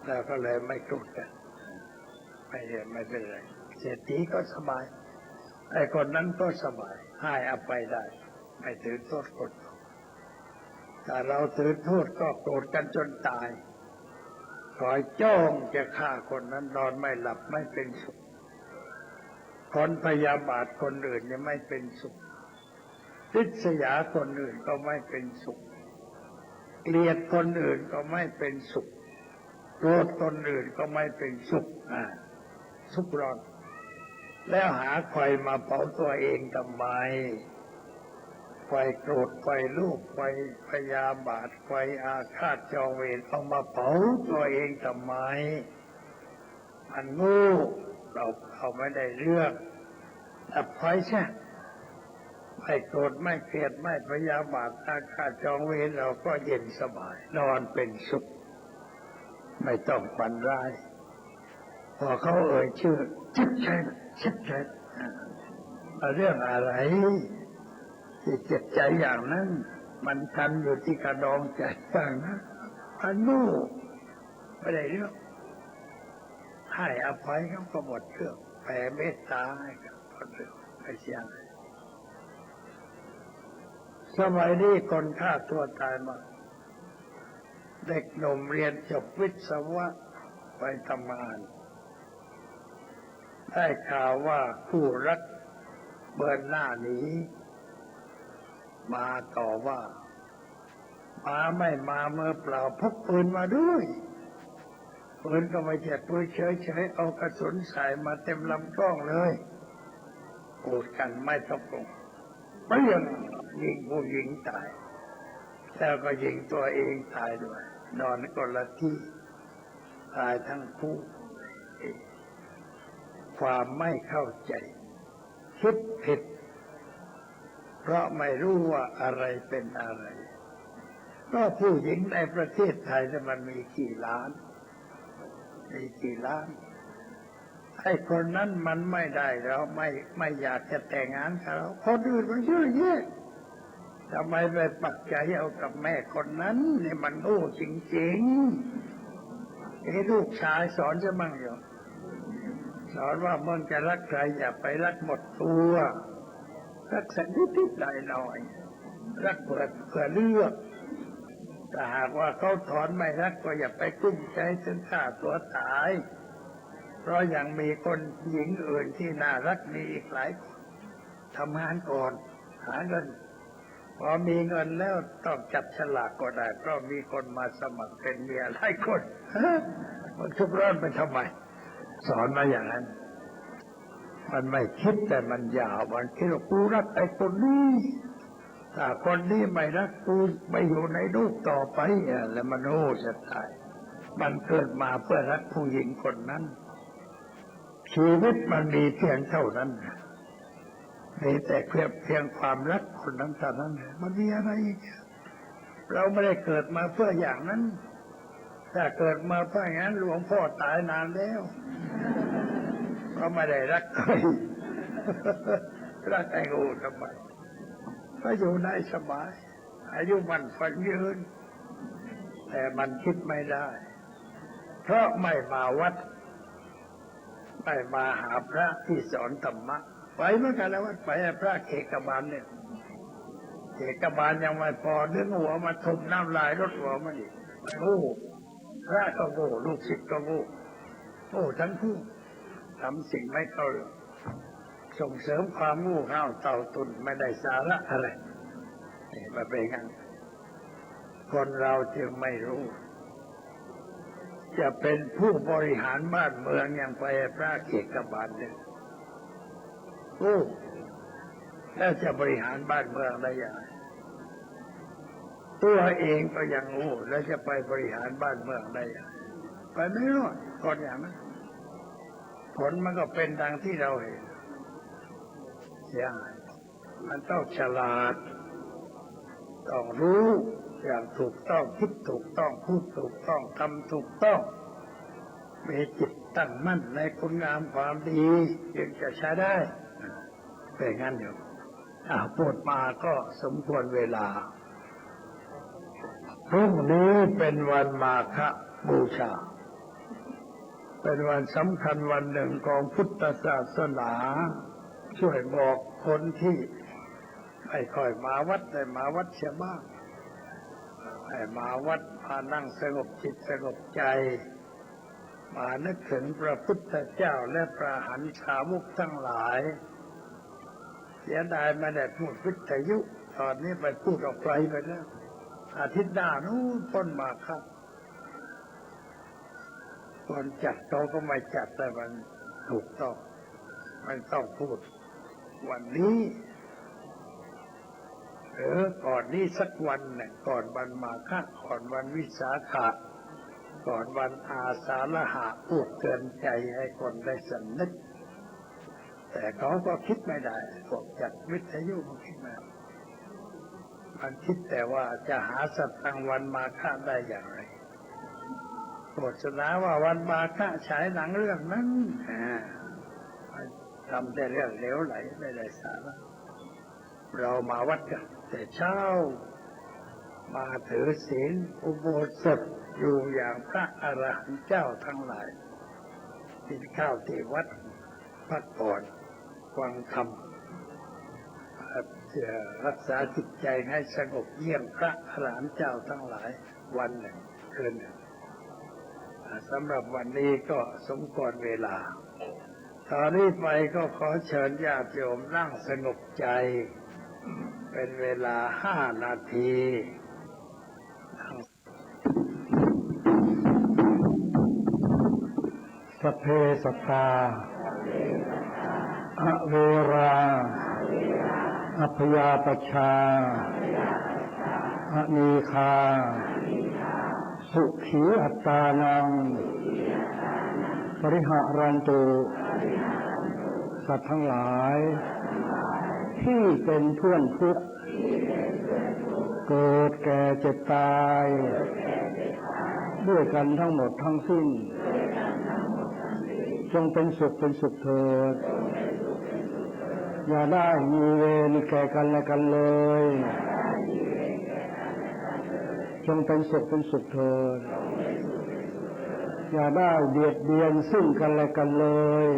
Speaker 6: แล้วก็เลยไม่โกรธกันไม่เป็นไรเศรษฐีก็สบายไอ้คนนั้นก็สบายให้อภัยได้ไม่ถือโทษคนถ้าเราถือโทษก็โกรธกันจนตายคอยจ้องจะฆ่าคนนั้นนอนไม่หลับไม่เป็นสุขคนพยาบาทคนอื่นเนี่ยไม่เป็นสุขริษยาคนอื่นก็ไม่เป็นสุขเกลียดคนอื่นก็ไม่เป็นสุขโกรธคนอื่นก็ไม่เป็นสุขทุกข์ร้อนแล้วหาไฟมาเผาตัวเองทำไมไฟโกรธไฟลูกไฟพยาบาทไฟอาฆาตจองเวรเอามาเผาตัวเองทำไมเผ มันโง่เราไม่ได้เรื่องอภัยใช่ไม่โกรธไม่เกลียดไม่พยาบาทอาฆาตจองเวรเราก็เย็นสบายนอนเป็นสุขไม่ต้องฝันร้ายพอเขาเอ่ยชื่อชิดเช็ดเรื่องอะไรที่เจ็บใจอย่างนั้นมันคันอยู่ที่กระดองใจอย่างนั้นอันนู้ไม่ได้เรื่องให้อภัยเขาก็หมดเรื่องแผ่เมตตาให้กับคนอื่นไม่เสียหายสมัยนี้คนฆ่าตัวตายมาเด็กหนุ่มเรียนจบวิศวะไปทำงานได้ข่าวว่าคู่รักเบิร์นหน้าหนีมาต่อว่ามาไม่มาเมื่อเปล่าพกปืนมาด้วยปืนก็ไม่ใช่ปืนเฉยๆเอากระสุนใส่มาเต็มลำกล้องเลยโกรธกันไม่ตกลงเปรี้ยงยิงผู้หญิงตายแล้วก็ยิงตัวเองตายด้วยนอนคนละที่ตายทั้งคู่ความไม่เข้าใจคิดผิดเพราะไม่รู้ว่าอะไรเป็นอะไรก็ผู้หญิงในประเทศไทยมันมีกี่ล้านไอ้คนนั้นมันไม่ได้แล้วไม่อยากจะแต่งงานกับเราคนอื่นมันเยอะแยะทำไมไปปักใจเอากับแม่คนนั้นนี่มันโง่จริงๆไอ้ลูกชายสอนจะมั่งอยู่สอนว่ามึงจะรักใครอย่าไปรักหมดตัวรักสักนิดๆหน่อยๆรักเพื่อเลือกถ้าหากว่าเขาถอนไม่รักก็อย่าไปกุ้มใจจนฆ่าตัวตายเพราะยังมีคนหญิงอื่นที่น่ารักมีอีกหลายคนทำงานก่อนหาเงินพอมีเงินแล้วต้องจับฉลากก็ได้เพราะมีคนมาสมัครเป็นเมียหลายคนมันทุกข์ร้อนไปทำไมสอนมาอย่างนั้นมันไม่คิดแต่มันยาวมันคิดว่ากูรักไอ้คนนี้ถ้าคนนี้ไม่รักกูไม่อยู่ในโลกต่อไปแล้วมันโง่จะตายมันเกิดมาเพื่อรักผู้หญิงคนนั้นชีวิตมันมีเพียงเท่านั้นมีแต่เพียงความรักคนนั้นเท่านั้นมันมีอะไรอีกเราไม่ได้เกิดมาเพื่ออย่างนั้นถ้าเกิดมาเพื่ออย่างนั้นหลวงพ่อตายนานแล้วก็ไม่ได้รักใครรักไอ้งูทำไมก็อยู่ได้สบายอายุมันฝันยืนแต่มันคิดไม่ได้เพราะไม่มาวัดไม่มาหาพระที่สอนธรรมะไปเมื่อกันแล้ววัดไปพระเขกบาลเนี่ยเขกบาลยังไม่พอเรื่องหัวมาทุบน้ำลายรถหัวมันอีกโอ้พระก็โง่ลูกศิษย์ก็โง่โอ้ทั้งคู่ทำสิ่งไม่เข้าเรื่องส่งเสริมความโง่เง่าเต่าตุนไม่ได้สาระอะไรมาเป็นงั้นคนเราจึงไม่รู้จะเป็นผู้บริหารบ้านเมืองอย่างไปพระเขกบาลเนี่ยโอ้แล้วจะบริหารบ้านเมืองได้อย่างไรตัวเองก็ยังโง่แล้วจะไปบริหารบ้านเมืองได้อย่างไรไปไม่รอดคนอย่างนั้นผลมันก็เป็นดังที่เราเห็นเสียหายมันต้องฉลาดต้องรู้อย่างถูกต้องคิดถูกต้องพูดถูกต้องทำถูกต้องมีจิตตั้งมั่นในคุณงามความดีจึงจะใช้ได้เป็นงั้นอยู่พูดมาก็สมควรเวลาพรุ่งนี้เป็นวันมาฆบูชาเป็นวันสำคัญวันหนึ่งของพุทธศาสนาช่วยบอกคนที่ไม่ค่อยมาวัดได้มาวัดเสียบ้างให้มาวัดมานั่งสงบจิตสงบใจมานึกถึงพระพุทธเจ้าและพระอรหันตสาวกทั้งหลายเสียดายไม่ได้พูดวิทยุตอนนี้ไปพูดออกไกลไปแล้วอาทิตย์หน้านู้นต้นมาครับก่อนจัดเขาก็ไม่จัดแต่มันถูกต้องมันต้องพูดวันนี้ก่อนนี้สักวันหนึ่งก่อนวันมาฆก่อนวันวิสาขะ ก่อนวันอาสาฬหะพูดเตือนใจให้คนได้สำนึกแต่เขาก็คิดไม่ได้พวกจัดวิทยุมันคิดไม่ได้มันคิดแต่ว่าจะหาสตังค์วันมาฆะได้อย่างไรโฆษณาว่าวันมาฆะฉายหนังเรื่องนั้นทำแต่เรื่องเหลวไหลไม่ได้สาระเรามาวัดกันแต่เช้ามาถือศีลอุโบสถอยู่อย่างพระอรหันต์เจ้าทั้งหลายกินข้าวที่วัดพักผ่อนฟังธรรมจะรักษาจิตใจให้สงบเยี่ยงพระอรหันต์เจ้าทั้งหลายวันหนึ่งคืนหนึ่งสำหรับวันนี้ก็สมควรเวลาตอนนี้ไปก็ขอเชิญญาติโยมนั่งสงบใจเป็นเวลา5 นาทีสัพเพสัตตาอเวราอัพยาปชาอนีคาสุขีอัตตานังปริหารันตุสัตว์ทั้งหลายที่เป็นเพื่อนทุกข์เกิดแก่เจ็บตายด้วยกันทั้งหมดทั้งสิ้นจงเป็นสุขเป็นสุขเถิดอย่าได้มีเวรแก่กันและกันเลยจงเป็นสุขเป็นสุขเถิดอย่าได้เบียดเบียนซึ่งกันและกันเลย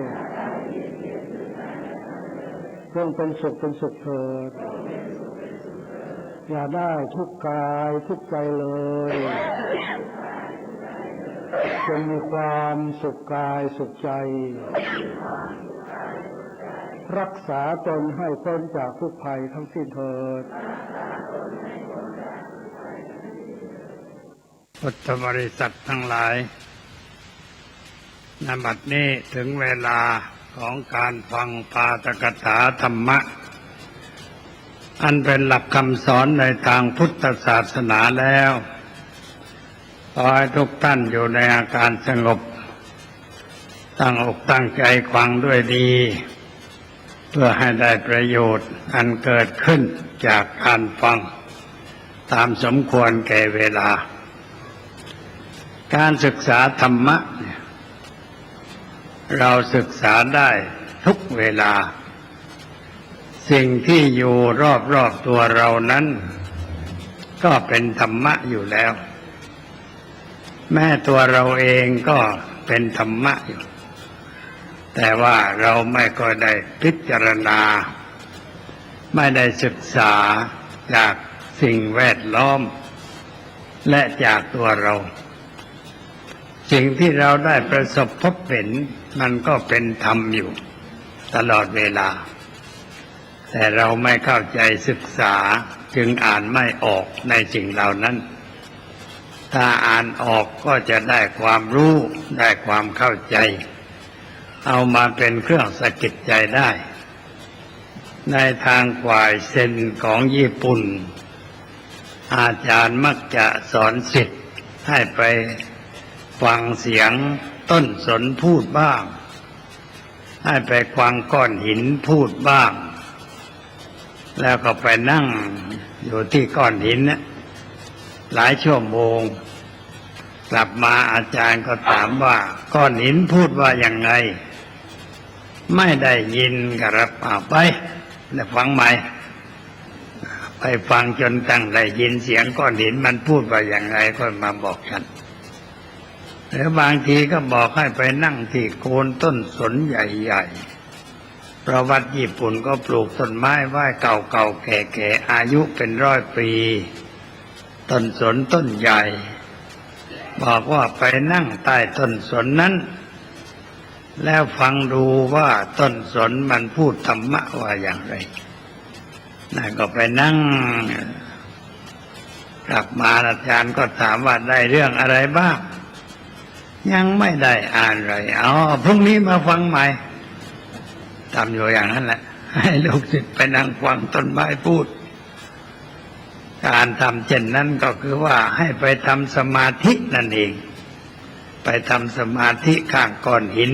Speaker 6: จงเป็นสุขเป็นสุขเถิดอย่าได้ทุกข์กายทุกข์ใจเลยจงมีความสุขกายสุขใจรักษาตนให้พ้นจากทุกภัยทั้งสิ้นเถิดพุทธบริษัททั้งหลายณ บัดนี้ถึงเวลาของการฟังปาฐกถาธรรมะอันเป็นหลักคำสอนในทางพุทธศาสนาแล้วขอให้ทุกท่านอยู่ในอาการสงบตั้งอกตั้งใจฟังด้วยดีเพื่อให้ได้ประโยชน์อันเกิดขึ้นจากการฟังตามสมควรแก่เวลาการศึกษาธรรมะเราศึกษาได้ทุกเวลาสิ่งที่อยู่รอบๆตัวเรานั้นก็เป็นธรรมะอยู่แล้วแม้ตัวเราเองก็เป็นธรรมะอยู่แต่ว่าเราไม่ก็ได้พิจารณาไม่ได้ศึกษาจากสิ่งแวดล้อมและจากตัวเราสิ่งที่เราได้ประสบพบเห็นมันก็เป็นธรรมอยู่ตลอดเวลาแต่เราไม่เข้าใจศึกษาจึงอ่านไม่ออกในสิ่งเหล่านั้นถ้าอ่านออกก็จะได้ความรู้ได้ความเข้าใจเอามาเป็นเครื่องสะกิดใจได้ในทางฝ่ายเซนของญี่ปุ่นอาจารย์มักจะสอนศิษย์ให้ไปฟังเสียงต้นสนพูดบ้างให้ไปฟังก้อนหินพูดบ้างแล้วก็ไปนั่งอยู่ที่ก้อนหินนะหลายชั่วโมงกลับมาอาจารย์ก็ถามว่าก้อนหินพูดว่าอย่างไงไม่ได้ยินครับไปแล้วฟังใหม่ไปฟังจนตั้งได้ยินเสียงก้อนหินมันพูดว่าอย่างไรก็มาบอกฉันหรือบางทีก็บอกให้ไปนั่งที่โคนต้นสนใหญ่ๆเพราะวัดญี่ปุ่นก็ปลูกต้นไม้ไหว้เก่าๆแก่ๆอายุเป็น100 ปีต้นสนต้นใหญ่บอกว่าไปนั่งใต้ต้นสนนั้นแล้วฟังดูว่าต้นสนมันพูดธรรมะว่าอย่างไรนั่นก็ไปนั่งกลับมาอาจารย์ก็ถามว่าได้เรื่องอะไรบ้างยังไม่ได้อ่านเลยพรุ่งนี้มาฟังใหม่ทำอยู่อย่างนั้นแหละให้ลูกศิษย์ไปนั่งฟังต้นไม้พูดการทำเช่นนั้นก็คือว่าให้ไปทำสมาธินั่นเอง ไปทำสมาธิข้างก้อนหิน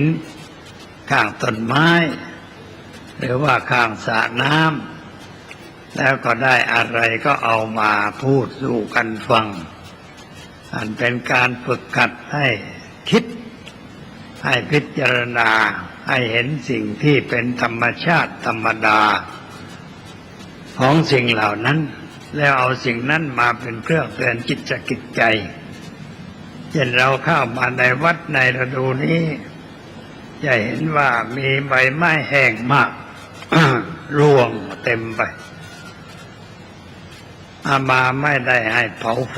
Speaker 6: ข้างต้นไม้หรือว่าข้างสระน้ำแล้วก็ได้อะไรก็เอามาพูดสู่กันฟังอันเป็นการฝึกหัดให้คิดให้พิจารณาให้เห็นสิ่งที่เป็นธรรมชาติธรรมดาของสิ่งเหล่านั้นแล้วเอาสิ่งนั้นมาเป็นเครื่องเตือนจิตใจเช่นเราเข้ามาในวัดในฤดูนี้จะเห็นว่ามีใบไม้แห้งมาก ร่วงเต็มไปอามาไม่ได้ให้เผาไฟ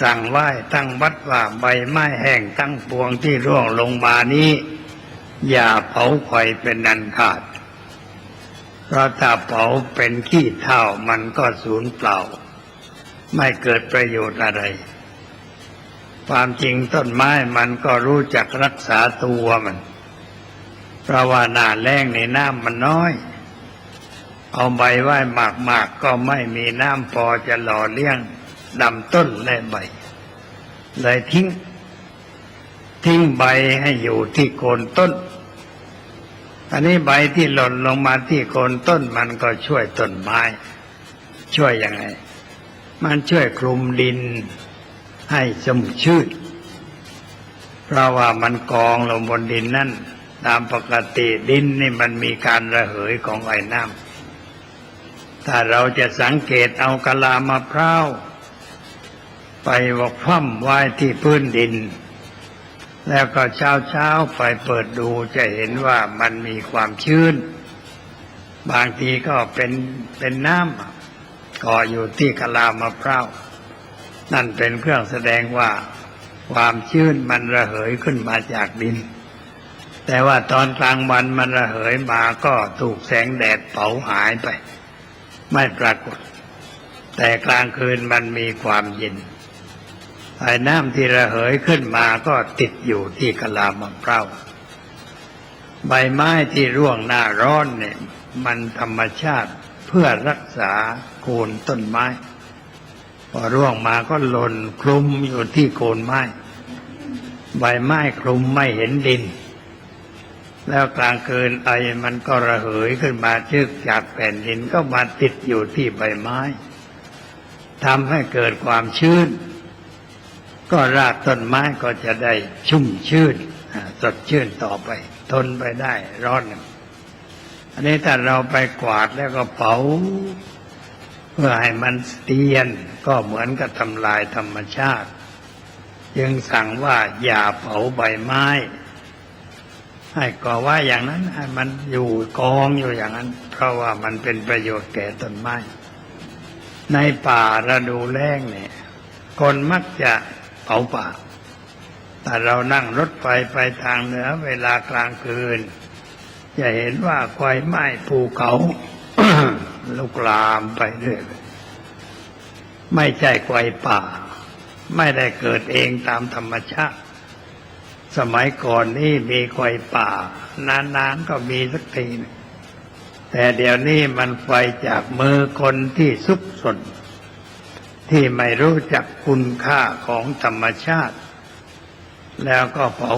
Speaker 6: สั่งไหว้ตั้งวัดว่าใบไม้แห้งตั้งปวงที่ร่วงลงมานี้อย่าเผาไฟเป็นอันขาดเพราะถ้าเผาเป็นขี้เถ้ามันก็สูญเปล่าไม่เกิดประโยชน์อะไรความจริงต้นไม้มันก็รู้จักรักษาตัวมันเพราะว่าหน้าแล้งในน้ำมันน้อยเอาใบไว้มากๆก็ไม่มีน้ำพอจะหล่อเลี้ยงลำต้นและใบเลยทิ้งใบให้อยู่ที่โคนต้นอันนี้ใบที่หล่นลงมาที่โคนต้นมันก็ช่วยต้นไม้ช่วยยังไงมันช่วยคลุมดินให้ชุ่มชื้นเพราะว่ามันกองลงบนดินนั่นตามปกติดินนี่มันมีการระเหยของไอ้น้ำถ้าเราจะสังเกตเอากะลามะพร้าวไปวกคว่ำไว้ที่พื้นดินแล้วก็เช้าไปเปิดดูจะเห็นว่ามันมีความชื้นบางทีก็เป็นน้ำเกาะอยู่ที่กะลามะพร้าวนั่นเป็นเครื่องแสดงว่าความชื้นมันระเหยขึ้นมาจากดินแต่ว่าตอนกลางวันมันระเหยมาก็ถูกแสงแดดเผาหายไปไม่ปรากฏแต่กลางคืนมันมีความเย็นไอ้น้ำที่ระเหยขึ้นมาก็ติดอยู่ที่กะลามะพร้าวใบไม้ที่ร่วงหน้าร้อนเนี่ยมันธรรมชาติเพื่อรักษาโคนต้นไม้พอร่วงมาก็หล่นคลุมอยู่ที่โคนไม้ใบไม้คลุมไม่เห็นดินแล้วกลางคืนไอมันก็ระเหยขึ้นมาจึกจากแผ่นดินก็มาติดอยู่ที่ใบไม้ทำให้เกิดความชื้นก็รากต้นไม้ก็จะได้ชุ่มชื้นสดชื่นต่อไปทนไปได้ร้อนอันนี้ถ้าเราไปกวาดแล้วก็เผาเพื่อให้มันเตียนก็เหมือนกับทำลายธรรมชาติจึงสั่งว่าอย่าเผาใบไม้ให้ก่อว่าอย่างนั้นให้มันอยู่กองอยู่อย่างนั้นเพราะว่ามันเป็นประโยชน์แก่ต้นไม้ในป่าฤดูแล้งเนี่ยคนมักจะเผาป่าแต่เรานั่งรถไฟไปทางเหนือเวลากลางคืนจะเห็นว่าไฟไหม้ภูเขา ลุกลามไปเรื่อยไม่ใช่ไฟป่าไม่ได้เกิดเองตามธรรมชาติสมัยก่อนนี่มีไฟป่านานๆก็มีสักทีแต่เดี๋ยวนี้มันไฟจากมือคนที่ซุกซนที่ไม่รู้จักคุณค่าของธรรมชาติแล้วก็เผา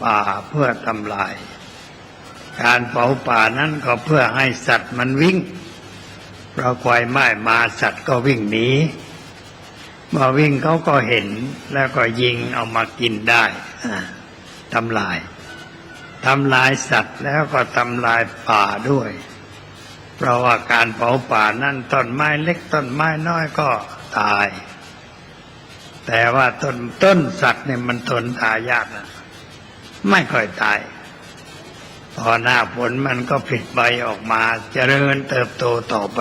Speaker 6: ป่าเพื่อทำลายการเผาป่านั้นก็เพื่อให้สัตว์มันวิ่งเพราะไฟไหม้มาสัตว์ก็วิ่งหนีเมื่อวิ่งเขาก็เห็นแล้วก็ยิงเอามากินได้ทำลายสัตว์แล้วก็ทำลายป่าด้วยเพราะว่าการเผาป่านั้นต้นไม้เล็กต้นไม้น้อยก็ตายแต่ว่าต้นสัตว์เนี่ยมันทนตายยากนะไม่ค่อยตายพอหน้าฝนมันก็ผลิใบออกมาเจริญเติบโตต่อไป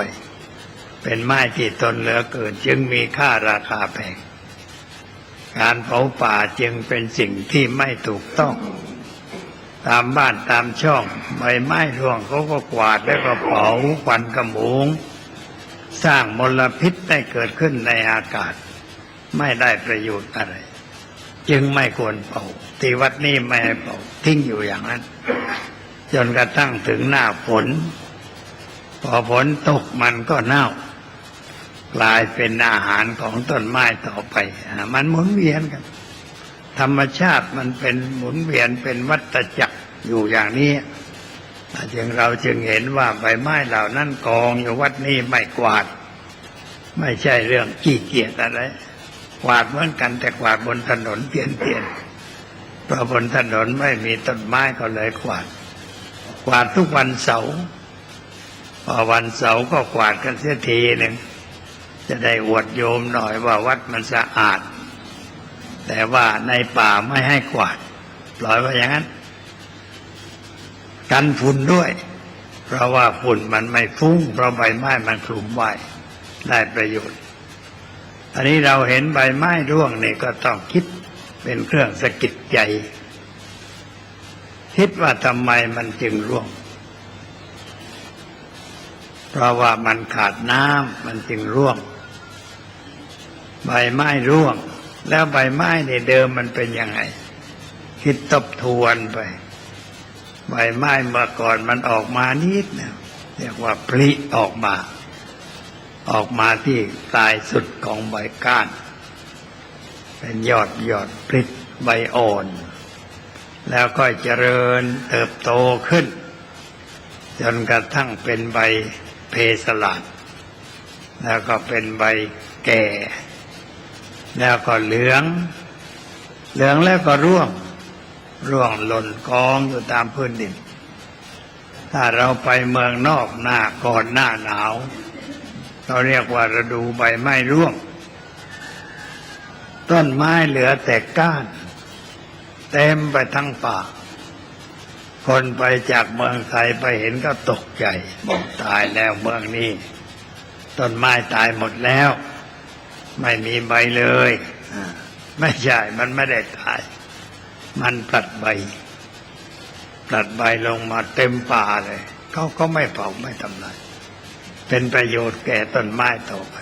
Speaker 6: เป็นไม้ที่ทนเหลือเกินจึงมีค่าราคาแพงการเผาป่าจึงเป็นสิ่งที่ไม่ถูกต้องตามบ้านตามช่องใบไม้ร่วงเขาก็กวาดแล้วก็เผาควันขโมงสร้างมลพิษได้เกิดขึ้นในอากาศไม่ได้ประโยชน์อะไรจึงไม่ควรเผาที่วัดนี้ไม่ให้เผาทิ้งอยู่อย่างนั้นจนกระทั่งถึงหน้าฝนพอฝนตกมันก็เน่ากลายเป็นอาหารของต้นไม้ต่อไปมันหมุนเวียนกัน ธรรมชาติมันเป็นหมุนเวียนเป็นวัฏจักรอยู่อย่างนี้เราจึงเห็นว่าใบไม้เหล่านั้นกองอยู่วัดนี้ไม่กวาดไม่ใช่เรื่องขี้เกียจอะไรกวาดเหมือนกันแต่กวาดบนถนนเปลี่ยนเพราะบนถนนไม่มีต้นไม้ก็เลยกวาดทุกวันเสาร์พอวันเสาร์ก็กวาดกันเสียทีหนึ่งจะได้อวดโยมหน่อยว่าวัดมันสะอาดแต่ว่าในป่าไม่ให้กวาดปล่อยไว้อย่างนั้นกันฝุ่นด้วยเพราะว่าฝุ่นมันไม่ฟุ้งเพราะใบไม้มันคลุมไว้ได้ประโยชน์อันนี้เราเห็นใบไม้ร่วงนี่ก็ต้องคิดเป็นเครื่องสะกิดใจคิดว่าทำไมมันจึงร่วงเพราะว่ามันขาดน้ำมันจึงร่วงใบไม้ร่วงแล้วใบไม้ในเดิมมันเป็นยังไงคิดทบทวนไปใบไม้เมื่อก่อนมันออกมานิดนะเรียกว่าปลิออกมาที่ปลายสุดของใบก้านเป็นยอดปลิใบอ่อนแล้วก็เจริญเติบโตขึ้นจนกระทั่งเป็นใบเพสลาดแล้วก็เป็นใบแก่แล้วก็เหลืองแล้วก็ร่วงหล่นกองอยู่ตามพื้นดินถ้าเราไปเมืองนอกหน้าก่อนหน้าหนาวเราเรียกว่าฤดูใบไม้ร่วงต้นไม้เหลือแต่ก้านเต็มไปทั้งป่าคนไปจากเมืองไทยไปเห็นก็ตกใจบอกตายแล้วเมืองนี้ต้นไม้ตายหมดแล้วไม่มีใบเลยไม่ใช่มันไม่ได้ตายมันผลัดใบลงมาเต็มป่าเลยเขาก็ไม่เผาไม่ทำลายเป็นประโยชน์แก่ต้นไม้ต่อไป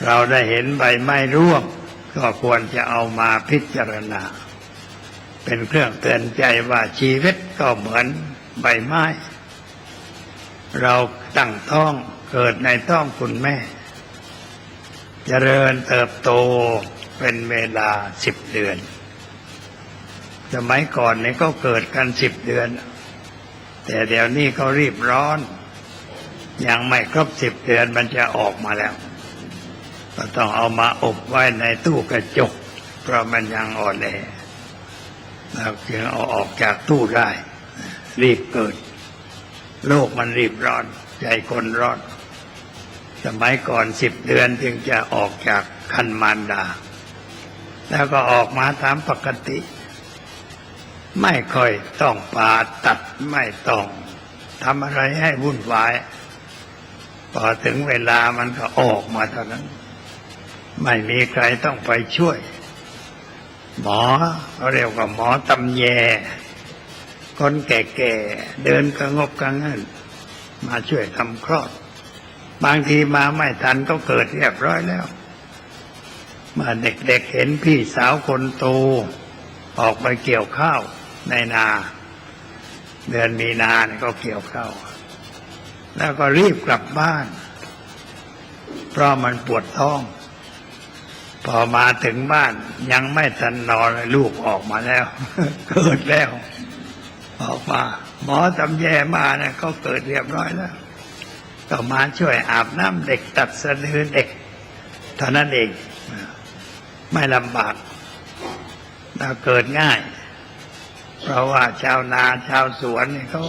Speaker 6: เราได้เห็นใบไม้ร่วงก็ควรจะเอามาพิจารณาเป็นเครื่องเตือนใจว่าชีวิตก็เหมือนใบไม้เราตั้งท้องเกิดในท้องคุณแม่เจริญเติบโตเป็นเวลา10 เดือนสมัยก่อนนี่ก็เกิดกัน10 เดือนแต่เดี๋ยวนี้เขารีบร้อนยังไม่ครบ10 เดือนมันจะออกมาแล้วก็ต้องเอามาอบไว้ในตู้กระจกเพราะมันยังอ่อนแอเราจึงเอาออกจากตู้ได้รีบเกิดโลกมันรีบร้อนใจคนร้อนสมัยก่อน10 เดือนจึงจะออกจากครรภ์มารดาแล้วก็ออกมาตามปกติไม่ค่อยต้องผ่าตัดไม่ต้องทำอะไรให้วุ่นวายพอถึงเวลามันก็ออกมาเท่านั้นไม่มีใครต้องไปช่วยหมอเขาเรียกว่าหมอตำแยคนแก่ๆเดินกระงกกระงันมาช่วยทำคลอดบางทีมาไม่ทันก็เกิดเรียบร้อยแล้วมาเด็กๆเห็นพี่สาวคนโตออกไปเกี่ยวข้าวในนาเดือนมีนาเนี่ยก็เกี่ยวข้าวแล้วก็รีบกลับบ้านเพราะมันปวดท้องพอมาถึงบ้านยังไม่ทันนอนลูกออกมาแล้ว เกิดแล้วออกมาหมอตำแยมาเนี่ยเขาเกิดเรียบร้อยแล้วก็มาช่วยอาบน้ำเด็กตัดสะดือเด็กเท่านั้นเองไม่ลำบากเราเกิดง่ายเพราะว่าชาวนาชาวสวนนี่เขา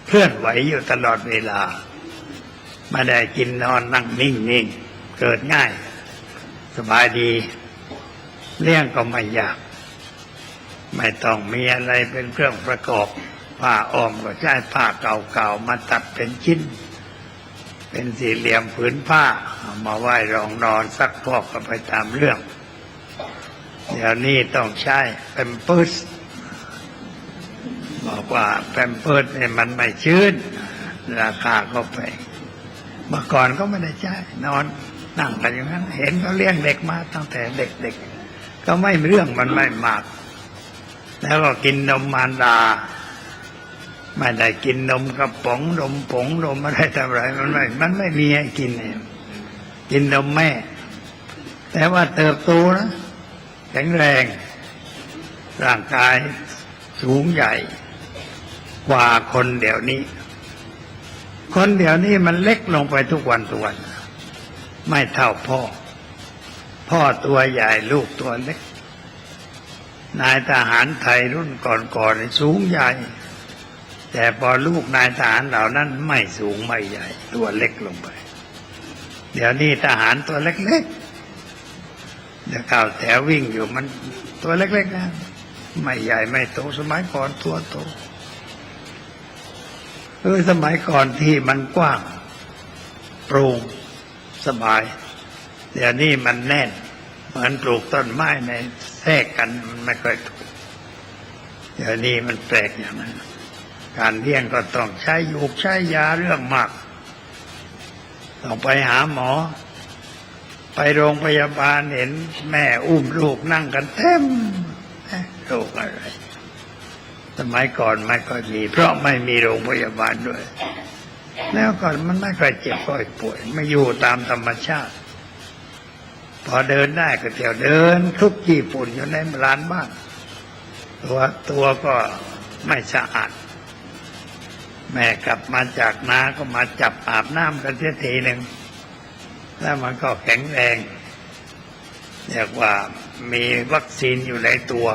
Speaker 6: เคลื่อนไหวอยู่ตลอดเวลาไม่ได้กินนอนนั่งนิ่งๆเกิดง่ายสบายดีเลี้ยงก็ไม่ยากไม่ต้องมีอะไรเป็นเครื่องประกอบผ้าอ้อมก็ใช้ผ้าเก่าๆมาตัดเป็นชิ้นเป็นสี่เหลี่ยมผืนผ้าเอามาไว้รองนอนซักฟอกกันไปตามเรื่องเดี๋ยวนี้ต้องใช้แพมเพิร์สบอกว่าแพมเพิร์สเนี่ยมันไม่ชื้นราคาก็แพงเมื่อก่อนก็ไม่ได้ใช้นอนนั่งกันอย่างนั้นเห็นเขาเลี้ยงเด็กมาตั้งแต่เด็กๆก็ไม่เรื่องมันไม่มากแล้วก็กินนมมารดาไม่ได้กินนมกระป๋องนมผงนมอะไรต่ออะไรมันไม่มีให้กินเนี่ยกินนมแม่แต่ว่าเติบโตนะ แข็งแรงร่างกายสูงใหญ่กว่าคนเดี๋ยวนี้คนเดี๋ยวนี้มันเล็กลงไปทุกวันไม่เท่าพ่อตัวใหญ่ลูกตัวเล็กนายทหารไทยรุ่นก่อนๆสูงใหญ่แต่พอลูกนายทหารเหล่านั้นไม่สูงไม่ใหญ่ตัวเล็กลงไปเดี๋ยวนี้ทหารตัวเล็กๆเดี๋ยวเข้าแถววิ่งอยู่มันตัวเล็กๆนะไม่ใหญ่ไม่โตสมัยก่อนตัวโตสมัยก่อนที่มันกว้างโปร่งสบายเดี๋ยวนี้มันแน่นเหมือนปลูกต้นไม้ในแทรกกันมันไม่ค่อยถูกเดี๋ยวนี้มันแปลกอย่างนั้นการเลี้ยงก็ต้องใช้ยูกใช้ยาเรื่องมากต้องไปหาหมอไปโรงพยาบาลเห็นแม่อุ้มลูกนั่งกันเต็มโรคอะไรสมัยก่อนไม่ค่อยมีเพราะไม่มีโรงพยาบาลด้วยแล้วก่อนมันไม่ค่อยเจ็บค่อยป่วยไม่อยู่ตามธรรมชาติพอเดินได้ก็เที่ยวเดินคลุกขี้ฝุ่นอยู่ในร้านบ้านตัวก็ไม่สะอาดแม่กลับมาจากนาก็มาจับอาบน้ำกันเสียทีหนึ่งแล้วมันก็แข็งแรงเรียกว่ามีวัคซีนอยู่ในตัว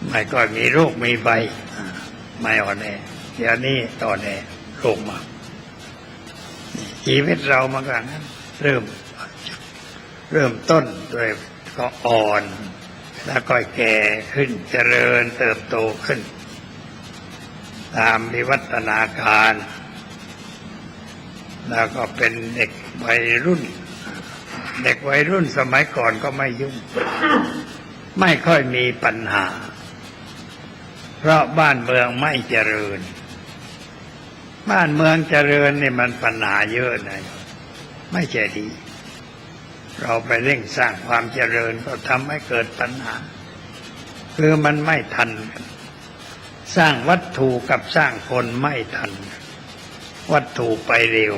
Speaker 6: ไม่ก็มีโรคมีใบไม่อ่อนแอเดี๋ยวนี้อ่อนแอโรคมากชีวิตเรามันก็นั้นเริ่มต้นโดยก็อ่อนแล้วก็แก่ขึ้นเจริญเติบโตขึ้นตามวิวัฒนาการแล้วก็เป็นเด็กวัยรุ่นสมัยก่อนก็ไม่ยุ่งไม่ค่อยมีปัญหาเพราะบ้านเมืองไม่เจริญบ้านเมืองเจริญนี่มันปัญหาเยอะนะไม่ใช่ดีเราไปเร่งสร้างความเจริญก็ทำให้เกิดปัญหาคือมันไม่ทันสร้างวัตถุกับสร้างคนไม่ทันวัตถุไปเร็ว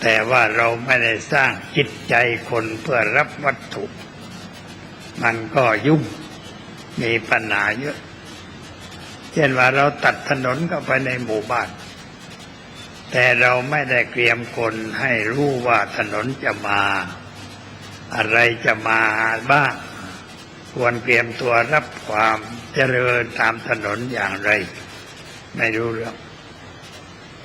Speaker 6: แต่ว่าเราไม่ได้สร้างจิตใจคนเพื่อรับวัตถุมันก็ยุ่งมีปัญหาเยอะเช่นว่าเราตัดถนนเข้าไปในหมู่บ้านแต่เราไม่ได้เตรียมคนให้รู้ว่าถนนจะมาอะไรจะมาบ้างควรเตรียมตัวรับความเจริญตามถนนอย่างไรไม่รู้เรื่อง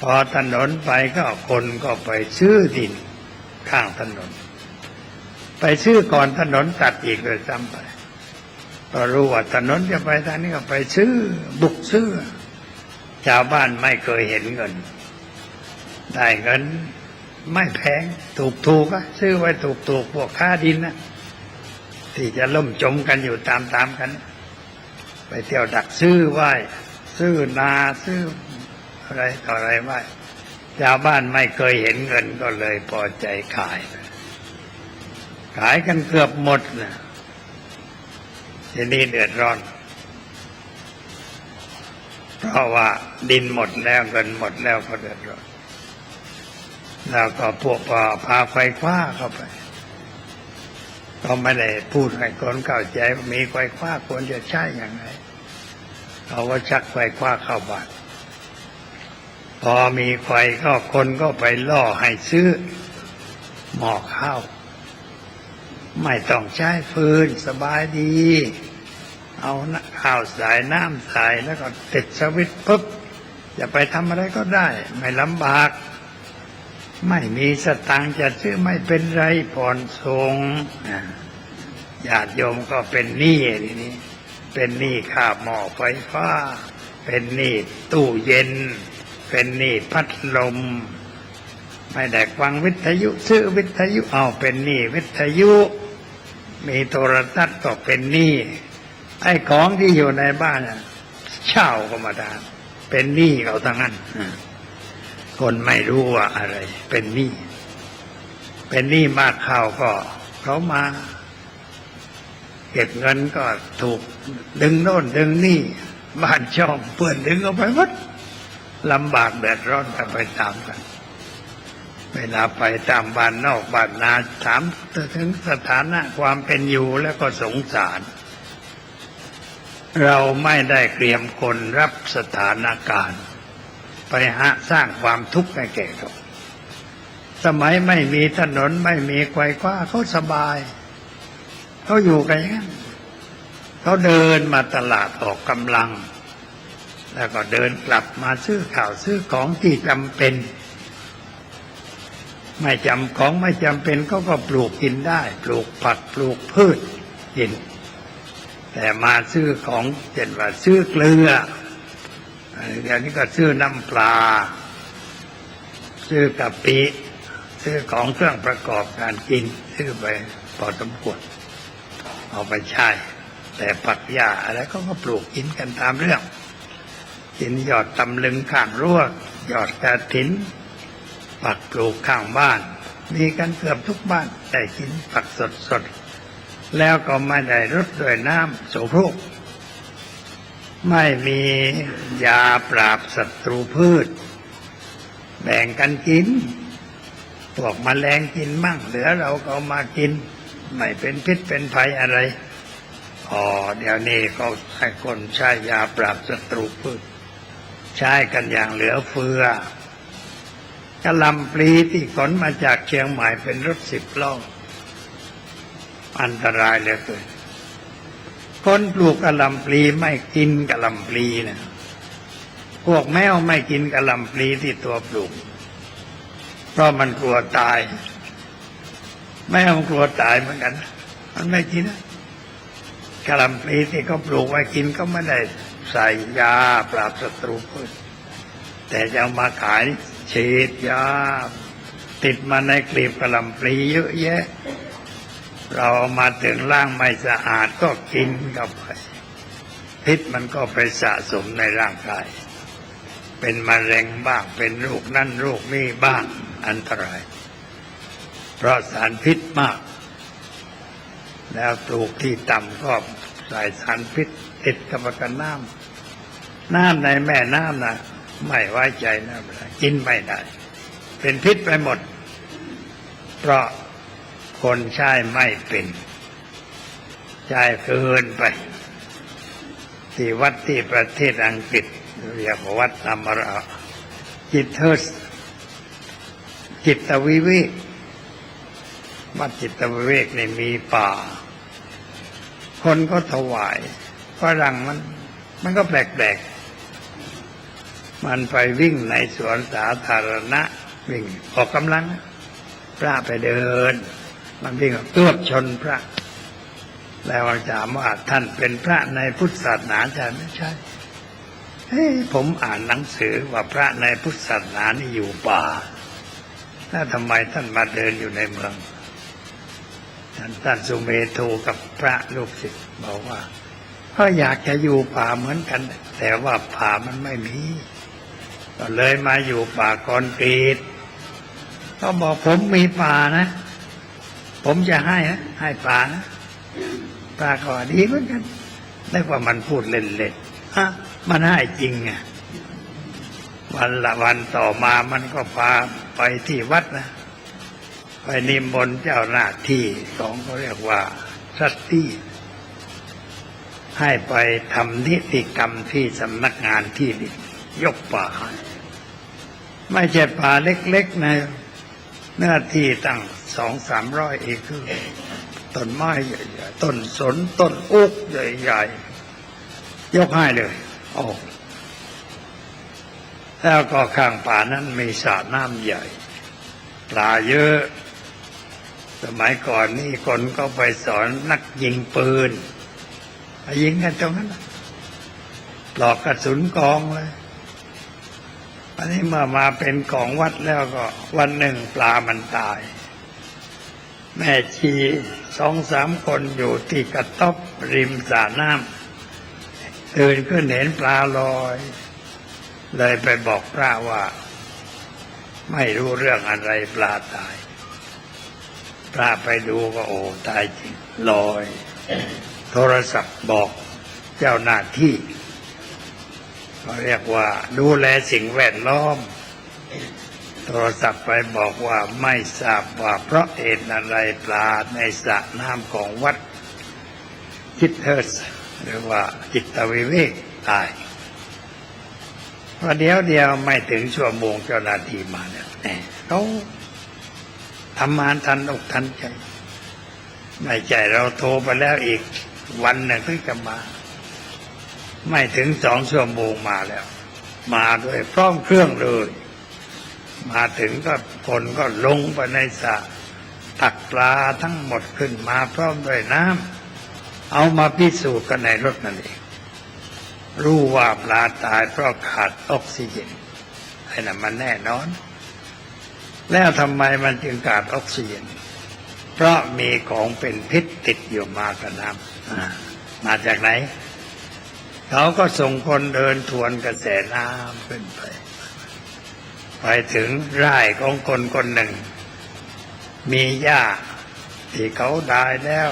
Speaker 6: พอถนนไปก็คนก็ไปซื้อดินข้างถนนไปซื้อก่อนถนนตัดอีกเลยซ้ำไปพอรู้ว่าถนนจะไปทางนี้ก็ไปซื้อบุกซื้อชาวบ้านไม่เคยเห็นเงินได้เงินไม่แพงถูกๆซื้อไว้ถูกพวกค้าดินนะที่จะล่มจมกันอยู่ตามกันไปเที่ยวดักซื้อไว้ซื้อนาซื้ออะไรต่ออะไรไว้ชาวบ้านไม่เคยเห็นเงินก็เลยพอใจขายกันเกือบหมดนะทีนี้เดือดร้อนเพราะว่าดินหมดแล้วเงินหมดแล้วก็เดือดร้อนแล้วก็พวกพาไฟฟ้าเข้าไปก็ไม่ได้พูดให้คนเข้าใจว่ามีไฟฟ้าควรจะใช้อย่างไรเขาก็ชักไฟฟ้าเข้าบ้านพอมีไฟก็คนก็ไปล่อให้ซื้อหม้อข้าวไม่ต้องใช้ฟืนสบายดีเอาข้าวใส่น้ำใส่แล้วก็ติดสวิตช์ปุ๊บจะไปทำอะไรก็ได้ไม่ลำบากไม่มีสตางค์จะซื้อไม่เป็นไรผ่อนส่งญาติโยมก็เป็นหนี้ทีนี้เป็นหนี้ค่าหม้อไฟฟ้าเป็นหนี้ตู้เย็นเป็นหนี้พัดลมไม่ได้ฟังวิทยุซื้อวิทยุเอาเป็นหนี้วิทยุมีโทรทัศน์ก็เป็นหนี้ไอ้ของที่อยู่ในบ้านเช่าก็มาได้เป็นหนี้เขาทั้งนั้นคนไม่รู้ว่าอะไรเป็นหนี้มากเข้าก็เขามาเก็บเงินก็ถูกดึงโน่นดึงนี่บ้านช่องเพื่อนดึงเอาไปหมดลำบากเดือดร้อนกันไปตามกัน เวลาไปตามบ้านนอกบ้านนาถามถึงสถานะความเป็นอยู่แล้วก็สงสาร เราไม่ได้เตรียมคนรับสถานการณ์ไปสร้างความทุกข์ให้แก่เขาสมัยไม่มีถนนไม่มีไกวคว้าเขาสบายเขาอยู่กันอย่างนั้นเขาเดินมาตลาดออกกำลังแล้วก็เดินกลับมาซื้อข้าวซื้อของที่จำเป็นไม่จำของไม่จำเป็นเขาก็ปลูกกินได้ปลูกผักปลูกพืชกินแต่มาซื้อของเช่นว่าซื้อเกลืออันนี้ก็ซื้อน้ำปลาซื้อกะปิซื้อของเครื่องประกอบการกินซื้อไปพอสมควรเอาไปใช้แต่ผักหญ้าอะไรก็ปลูกกินกันตามเรื่องกินยอดตำลึงข้างรั้วยอดกระถินผักปลูกข้างบ้านมีกันเกือบทุกบ้านได้กินผักสดๆแล้วก็ไม่ได้รดด้วยน้ำโสโครกไม่มียาปราบศัตรูพืชแบ่งกันกินพวกแมลงกินมั่งเหลือเราก็เอามากินไม่เป็นพิษเป็นภัยอะไรเดี๋ยวนี้เขาให้คนใช้ยาปราบศัตรูพืชใช้กันอย่างเหลือเฟือกะหล่ำปลีที่ขนมาจากเชียงใหม่เป็นรถ10 ล้ออันตรายเหลือเกินคนปลูกกะหล่ำปลีไม่กินกะหล่ำปลีนะพวกแมวไม่กินกะหล่ำปลีที่ตัวปลูกเพราะมันกลัวตายแมวมันกลัวตายเหมือนกันมันไม่กินนะกะหล่ำปลีที่เขาปลูกไว้กินก็ไม่ได้ใส่ยาปราบศัตรูพืชแต่จะเอามาขายฉีดยาติดมาในกลีบกะหล่ำปลีเยอะแยะเราเอามาถึงล่างไม่สะอาดก็กินเข้าไปพิษมันก็ไปสะสมในร่างกายเป็นมะเร็งบ้างเป็นโรคนั่นโรคนี้บ้างอันตรายเพราะสารพิษมากแล้วปลูกที่ต่ำก็ใส่สารพิษติดกับน้ำในแม่น้ำนะไม่ไว้ใจนะกินไม่ได้เป็นพิษไปหมดเพราะคนใช้ไม่เป็นใช้เกินไปที่วัดที่ประเทศอังกฤษเรียกว่าวัดธรรมราจิตวิเวกวัดจิตวิเวกนี่มีป่าคนก็ถวายฝรั่งมันก็แปลกมันไปวิ่งในสวนสาธารณะวิ่งออกกำลังพระไปเดินมันวิ่งตัวชนพระแล้วถามว่าท่านเป็นพระในพุทธศาสนาใช่ไม่ใช่ผมอ่านหนังสือว่าพระในพุทธศาสนานี่อยู่ป่าแล้วทำไมท่านมาเดินอยู่ในเมืองท่านสุเมโธกับพระลูกศิษย์บอกว่าก็อยากจะอยู่ป่าเหมือนกันแต่ว่าป่ามันไม่มีก็เลยมาอยู่ป่าคอนกรีตก็บอกผมมีป่านะผมจะให้ป่านะป่าก็ดีเหมือนกันได้ว่ามันพูดเล่นๆมันให้จริงไงวันต่อมามันก็พาไปที่วัดนะไปนิมนต์เจ้าหน้าที่ของเขาเรียกว่าสัตตี้ให้ไปทำนิติกรรมที่สำนักงานที่ดินยกป่าไม่ใช่ป่าเล็กๆนะเนื้อที่ตั้ง200-300 เอเคอร์ต้นไม้ใหญ่ๆต้นสนต้นอุกใหญ่ๆยกให้เลยแล้วก็ข้างป่านั้นมีสระน้ำใหญ่ปลาเยอะสมัยก่อนนี่คนก็ไปสอนนักยิงปืนไปยิงกันตรงนั้นหลอกกระสุนกองเลยอันนี้มาเป็นของวัดแล้วก็วันหนึ่งปลามันตายแม่ชี2-3 คนอยู่ที่กระต๊อบริมสระน้ำตื่นขึ้นเห็นปลาลอยเลยไปบอกพระว่าไม่รู้เรื่องอะไรปลาตายพระไปดูก็ตายจริงลอยโทรศัพท์บอกเจ้าหน้าที่เขาเรียกว่าดูแลสิ่งแวดล้อม โทรศัพท์ไปบอกว่าไม่ทราบว่าเพราะเหตุอะไรปลาในสระน้ำของวัดคิดเฮิร์สหรือว่าจิตวิเวกตายพอเดียวไม่ถึงชั่วโมงเจ้าหน้าที่มาเนี่ยเขาทำงานทันอกทันใจไม่ใช่เราโทรไปแล้วอีกวันหนึ่งถึงจะมาไม่ถึง2 ชั่วโมงมาแล้วมาด้วยพร้อมเครื่องเลยมาถึงก็คนก็ลงไปในสระตักปลาทั้งหมดขึ้นมาพร้อมด้วยน้ำเอามาพิสูจน์กันในรถนั่นเองรู้ว่าปลาตายเพราะขาดออกซิเจนไอ้นั่นมันแน่นอนแล้วทำไมมันจึงขาดออกซิเจนเพราะมีของเป็นพิษติดอยู่มากับน้ำมาจากไหนเขาก็ส่งคนเดินทวนกระแสน้ำขึ้นไปถึงไร่ของคนคนหนึ่งมีหญ้าที่เขาได้แล้ว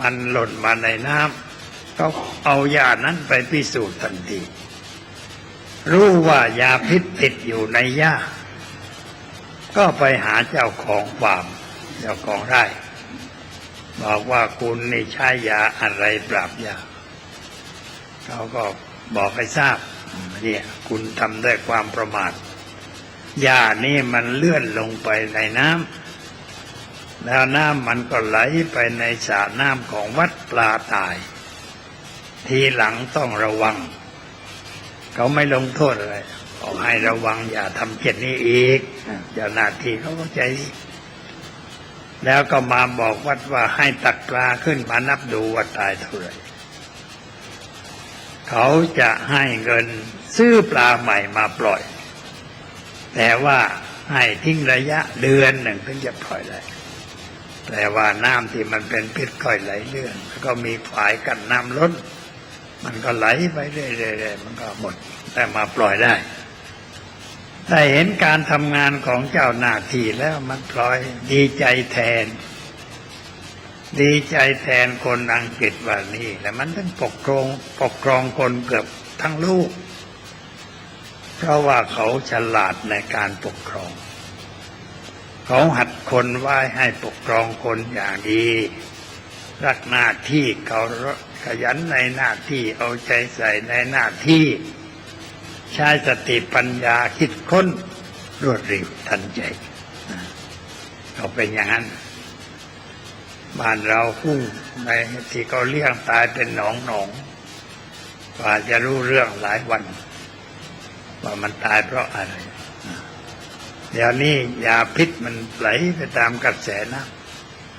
Speaker 6: มันหล่นมาในน้ำเขาเอาหญ้านั้นไปพิสูจน์ทันทีรู้ว่ายาพิษติดอยู่ในหญ้าก็ไปหาเจ้าของฟาร์มเจ้าของไร่บอกว่าคุณนี่ใช้ยาอะไรปราบหญ้าเขาก็บอกให้ทราบเนี่ยคุณทำด้วยความประมาทหญ้านี่มันเลื่อนลงไปในน้ำแล้วน้ำมันก็ไหลไปในสระน้ำของวัดปลาตายทีหลังต้องระวังเขาไม่ลงโทษอะไรขอให้ระวังอย่าทำเช่นนี้อีกเจ้าหน้าที่เขาก็ใจดีแล้วก็มาบอกวัดว่าให้ตักปลาขึ้นมานับดูว่าตายเท่าไหร่เขาจะให้เงินซื้อปลาใหม่มาปล่อยแต่ว่าให้ทิ้งระยะเดือนหนึ่งถึงจะปล่อยได้แต่ว่าน้ำที่มันเป็นพิษค่อยไหลเลื่อนแล้วก็มีฝายกันน้ำล้นมันก็ไหลไปเรื่อยๆมันก็หมดแต่มาปล่อยได้แต่เห็นการทำงานของเจ้าหน้าที่แล้วมันปล่อยดีใจแทนคนอังกฤษว่านี่แล้วมันต้องปกครองคนเกือบทั้งโลกเพราะว่าเขาฉลาดในการปกครองเขาหัดคนไว้ให้ปกครองคนอย่างดีรักหน้าที่เขาขยันในหน้าที่เอาใจใส่ในหน้าที่ใช้สติปัญญาคิดค้นรวดเร็วทันใจเขาเป็นอย่างนั้นบ้านเราพุ่งในที่เขาเลี้ยงตายเป็นหนองกว่าจะรู้เรื่องหลายวันว่ามันตายเพราะอะไรเดี๋ยวนี้ยาพิษมันไหลไปตามกระแสน้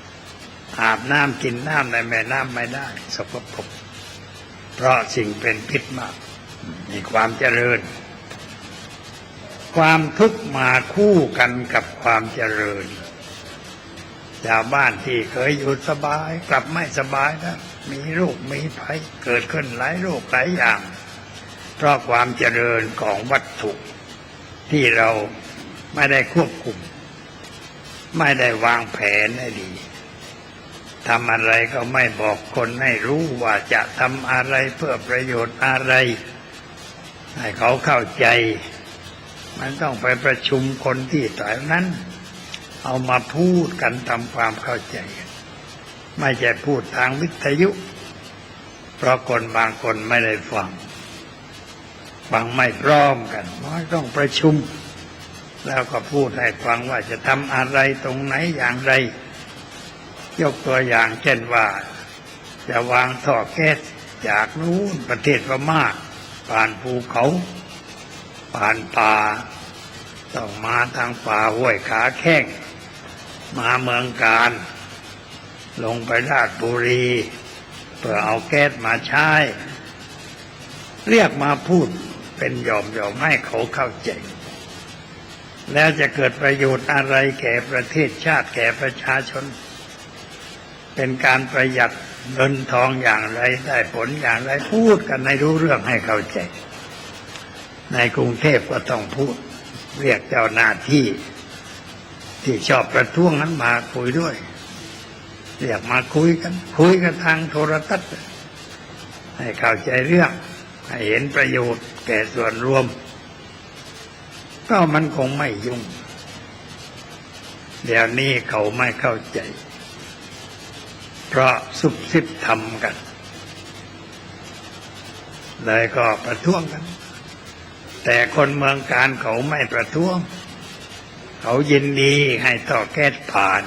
Speaker 6: ำอาบน้ำกินน้ำในแม่น้ำไม่ได้สกปรกเพราะสิ่งเป็นพิษมากมีความเจริญความทุกข์มาคู่กันกับความเจริญชาวบ้านที่เคยอยู่สบายกลับไม่สบายแล้วมีโรคมีภัยเกิดขึ้นหลายโรคหลายอย่างเพราะความเจริญของวัตถุที่เราไม่ได้ควบคุมไม่ได้วางแผนให้ดีทำอะไรก็ไม่บอกคนให้รู้ว่าจะทำอะไรเพื่อประโยชน์อะไรให้เขาเข้าใจมันต้องไปประชุมคนที่ต่างนั้นเอามาพูดกันทำความเข้าใจไม่ใช่พูดทางวิทยุเพราะคนบางคนไม่ได้ฟังไม่พร้อมกันต้องประชุมแล้วก็พูดให้ฟังว่าจะทำอะไรตรงไหนอย่างไรยกตัวอย่างเช่นว่าจะวางท่อแก๊สจากนู้นประเทศพม่าผ่านภูเขาผ่านป่าต้องมาทางป่าห้วยขาแข้งมาเมืองการลงไปราชบุรีเพื่อเอาแก๊สมาใช้เรียกมาพูดเป็นหย่อมๆให้เขาเข้าใจแล้วจะเกิดประโยชน์อะไรแก่ประเทศชาติแก่ประชาชนเป็นการประหยัดเงินทองอย่างไรได้ผลอย่างไรพูดกันให้รู้เรื่องให้เข้าใจในกรุงเทพก็ต้องพูดเรียกเจ้าหน้าที่ชอบประท้วงนั้นมาคุยด้วยเรียกมาคุยกันทางโทรทัศน์ให้เข้าใจเรื่องให้เห็นประโยชน์แก่ส่วนรวม ก็มันคงไม่ยุ่งเดี๋ยวนี้เขาไม่เข้าใจเพราะซุบซิบทำกันเลยก็ประท้วงกันแต่คนเมืองการเขาไม่ประท้วงเขายินดีให้ต่อแก๊สผ่าน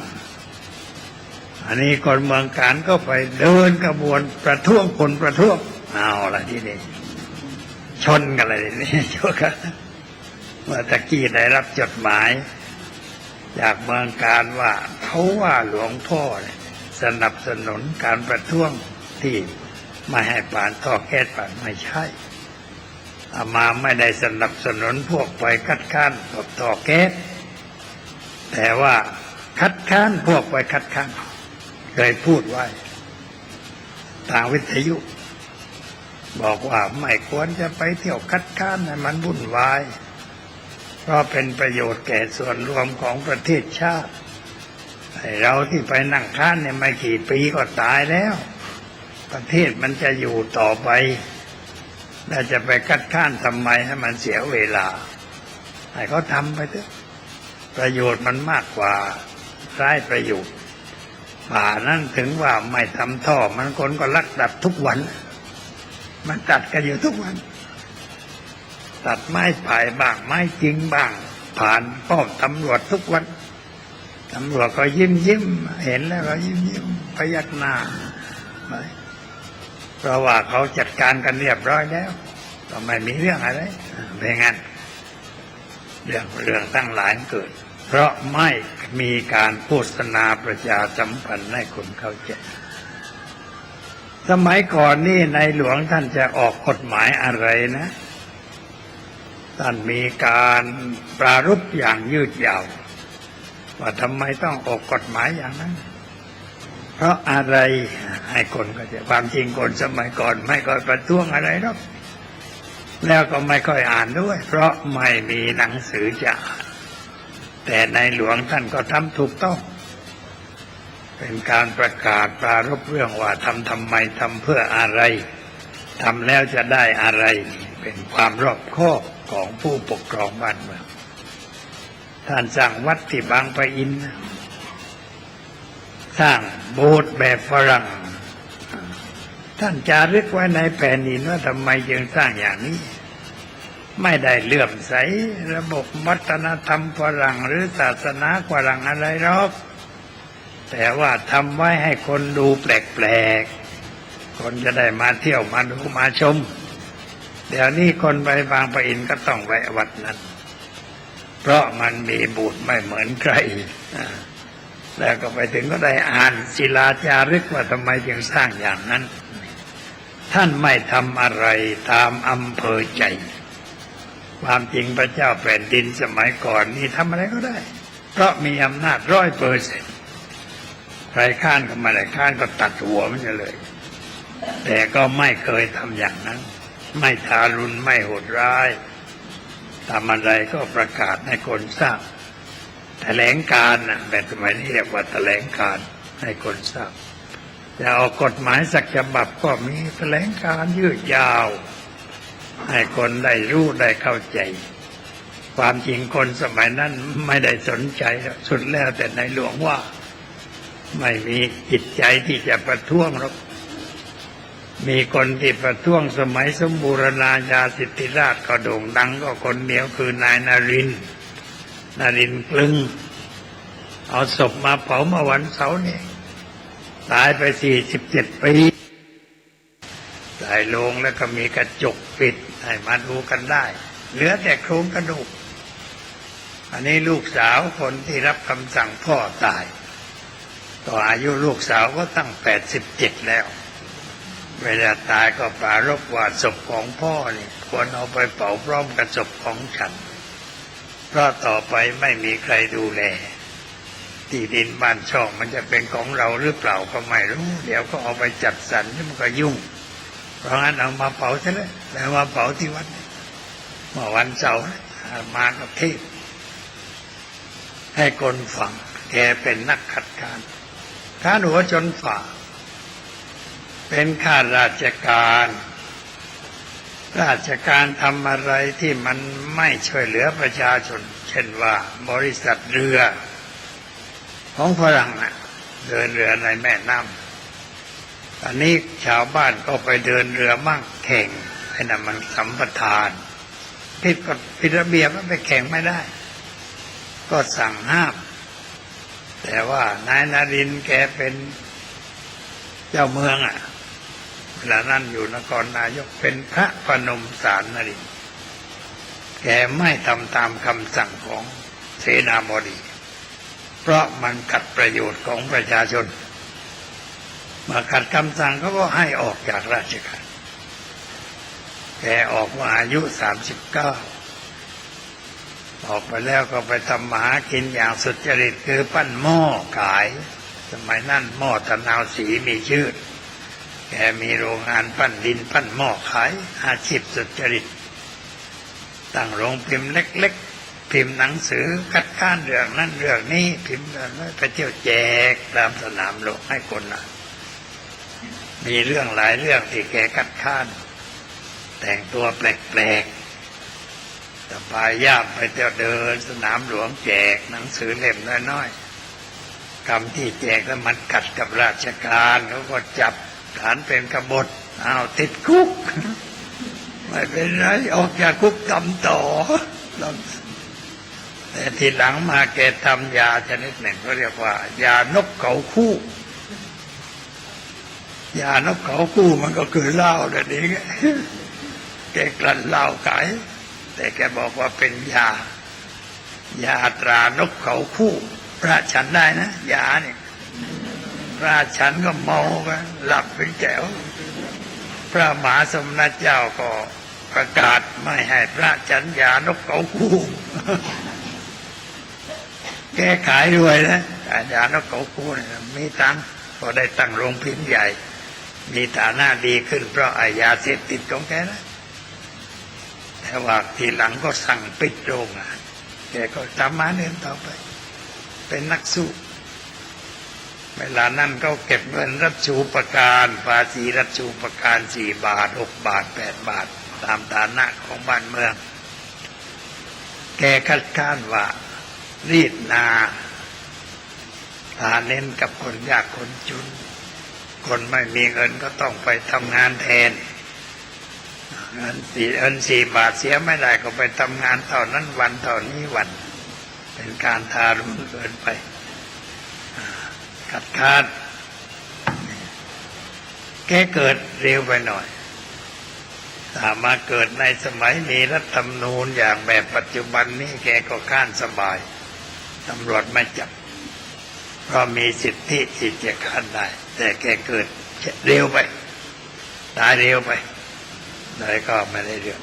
Speaker 6: อันนี้คนเมืองการก็ไปเดินกระบวนประท้วงคนประท้วงเอาละที่นี่ชนกันเลยนี่ชนกันเมื่อตะกี้ได้รับจดหมายจากเมืองการว่าเขาว่าหลวงพ่อสนับสนุนการประท้วงที่ไม่ให้ผ่านท่อแก๊สผ่านไม่ใช่อามาไม่ได้สนับสนุนพวกไปคัดค้านกับท่อแก๊สแต่ว่าคัดค้านพวกไปคัดค้านเคยพูดไว้ทางวิทยุบอกว่าไม่ควรจะไปเที่ยวคัดค้านให้มันวุ่นวายเพราะเป็นประโยชน์แก่ส่วนรวมของประเทศชาติเราที่ไปนั่งค้านเนี่ยไม่กี่ปีก็ตายแล้วประเทศมันจะอยู่ต่อไปเราจะไปคัดค้านทำไมให้มันเสียเวลาให้เขาทำไปเถอะประโยชน์มันมากกว่าร้ายประโยชน์ป่านั้นถึงว่าไม่ทำท่อมันคนก็ลักตัดทุกวันมันตัดกันอยู่ทุกวันตัดไม้ไผ่บ้างไม้จริงบ้างผ่านป้อมตำรวจทุกวันตำรวจก็ยิ้มเห็นแล้วก็ยิ้มพยักหน้าเพราะว่าเขาจัดการกันเรียบร้อยแล้วก็ไม่มีเรื่องอะไรเป็นงั้นเรื่องตั้งหลายเกิดเพราะไม่มีการโฆษณาประชาสัมพันธ์ให้คนเข้าใจสมัยก่อนนี่ในหลวงท่านจะออกกฎหมายอะไรนะท่านมีการปรารภอย่างยืดยาวว่าทำไมต้องออกกฎหมายอย่างนั้นเพราะอะไรให้คนก็จะความจริงคนสมัยก่อนไม่ค่อยประท้วงอะไรหรอกแล้วก็ไม่ค่อยอ่านด้วยเพราะไม่มีหนังสือจะอ่านแต่ในหลวงท่านก็ทำถูกต้องเป็นการประกาศปรารภเรื่องว่าทำไมทำเพื่ออะไรทำแล้วจะได้อะไรเป็นความรอบคอบของผู้ปกครองบ้านเมืองท่านสร้างวัดที่บางปะอินสร้างโบสถ์แบบฝรั่งท่านจารึกไว้ในแผ่นดินว่าทำไมจึงสร้างอย่างนี้ไม่ได้เลื่อมใสระบบวัฒนธรรมฝรั่งหรือศาสนาฝรั่งอะไรหรอกแต่ว่าทำไว้ให้คนดูแปลกๆคนจะได้มาเที่ยวมาดูมาชมเดี๋ยวนี้คนไปบางปะอินก็ต้องแวะวัดนั้นเพราะมันมีบูตรไม่เหมือนใครแล้วก็ไปถึงก็ได้อ่านศิลาจารึกว่าทำไมจึงสร้างอย่างนั้นท่านไม่ทำอะไรตามอำเภอใจความจริงพระเจ้าแผ่นดินสมัยก่อนนี่ทำอะไรก็ได้เพราะมีอำนาจ100%ใครข้านก็ไม่ได้ข้านก็ตัดหัวมันเลยแต่ก็ไม่เคยทำอย่างนั้นไม่ทารุณไม่โหดร้ายทำอะไรก็ประกาศให้คนทราบแถลงการนะแบบสมัยนี้เรียกว่าแถลงการให้คนทราบจะออกกฎหมายสักฉบับก็มีแถลงการยืดยาวให้คนได้รู้ได้เข้าใจความจริงคนสมัยนั้นไม่ได้สนใจสุดแล้วแต่ในหลวงว่าไม่มีจิตใจที่จะประท้วงหรอกมีคนที่ประท้วงสมัยสมบูรณาญาสิทธิราชก็โด่งดังก็คนเดียวคือนายนรินทร์กลึงเอาศพมาเผาเมื่อวันเสาร์นี่ตายไป47 ปีใส่โลงแล้วก็มีกระจกปิดให้มาดูกันได้เหลือแต่โครงกระดูกอันนี้ลูกสาวคนที่รับคำสั่งพ่อตายต่ออายุลูกสาวก็ตั้ง87แล้วเวลาตายก็ปรารภว่าศพของพ่อนี่ควรเอาไปเผาพร้อมกับศพของฉันเพราะต่อไปไม่มีใครดูแลที่ดินบ้านช่องมันจะเป็นของเราหรือเปล่าก็ไม่รู้เดี๋ยวก็เอาไปจัดสรรมันก็ยุ่งเพราะงั้นเอามาเผาซะเลยแล้วมาเผาที่วัดเมื่อวันเสาร์มากับเทศให้คนฟังแกเป็นนักขัดการข้าหัวจนฝ่าเป็นข้าราชการ ราชการทำอะไรที่มันไม่ช่วยเหลือประชาชนเช่นว่าบริษัทเรือของฝรั่งเดินเรือในแม่น้ำอันนี้ชาวบ้านก็ไปเดินเรือมั่งแข่งไอ้นั่นมันสัมปทานผิดระเบียบมันไปแข่งไม่ได้ก็สั่งห้ามแต่ว่านายนรินทร์แกเป็นเจ้าเมืองเวลานั้นอยู่นครนายกเป็นพระพนมสารนรินทร์แกไม่ทำตามคำสั่งของเสนาบดีเพราะมันขัดประโยชน์ของประชาชนมาขัดคำสั่งเขาก็ให้ออกจากราชการแกออกมาอายุ39ออกไปแล้วก็ไปทำมาหากินอย่างสุจริตคือปั้นหม้อขายสมัยนั้นหม้อตะนาวสีมีชื่อแกมีโรงงานปั้นดินปั้นหม้อขายอาชีพสุจริตตั้งโรงพิมพ์เล็กๆพิมพ์หนังสือคัดค้านเรื่องนั้นเรื่องนี้พิมพ์ไปเที่ยวแจกตามสนามโลกให้คนมีเรื่องหลายเรื่องที่แกคัดค้านแต่งตัวแปลกๆแต่พายย่ามไปเที่ยวเดินสนามหลวงแจกหนังสือเล่มน้อยๆคำที่แจกแล้วมันขัดกับราชการเขาก็จับฐานเป็นกบฏติดคุกไม่เป็นไรออกจากคุกทำต่อแต่ทีหลังมาแกทำยาชนิดหนึ่งเขาเรียกว่ายานกเขาคู่ยานกเขาคู่มันก็คือเหล้าแบบนี้แกกลั่นเหล้าขายแต่แกบอกว่าเป็นยาตรานกเขาคู่พระฉันได้นะยาเนี่ยพระฉันก็เมากันหลับเป็นแก้วพระมหาสมณเจ้าก็ประกาศไม่ให้พระฉันยานกเขาคู่แกขายด้วยนะยานกเขาคู่เนี่ยมีตังค์ก็ได้ตั้งโรงพิมพ์ใหญ่มีฐานะดีขึ้นเพราะยาเสพติดของแกนะแต่ว่าทีหลังก็สั่งปิดโรงงานแกก็ทำมาเดินต่อไปเป็นนักสู้เวลานั้นก็เก็บเงินรับชูปการภาษีรับชูปการ4 บาท6 บาท8 บาทตามฐานะของบ้านเมืองแกคัดค้านว่ารีดนาฐานเน้นกับคนยากคนจนคนไม่มีเงินก็ต้องไปทำงานแทนเงิน4 บาทเสียไม่ได้ก็ไปทำงานเท่านั้นวันเท่านี้วันเป็นการทารุณเกินไปขัดค้านแกเกิดเร็วไปหน่อยถ้ามาเกิดในสมัยมีรัฐธรรมนูญอย่างแบบปัจจุบันนี้แกก็ค้านสบายตำรวจไม่จับเพราะมีสิทธิที่จะค้านได้แต่แกเกิดเร็วไปตายเร็วไปเลยก็ไม่ได้เรื่อง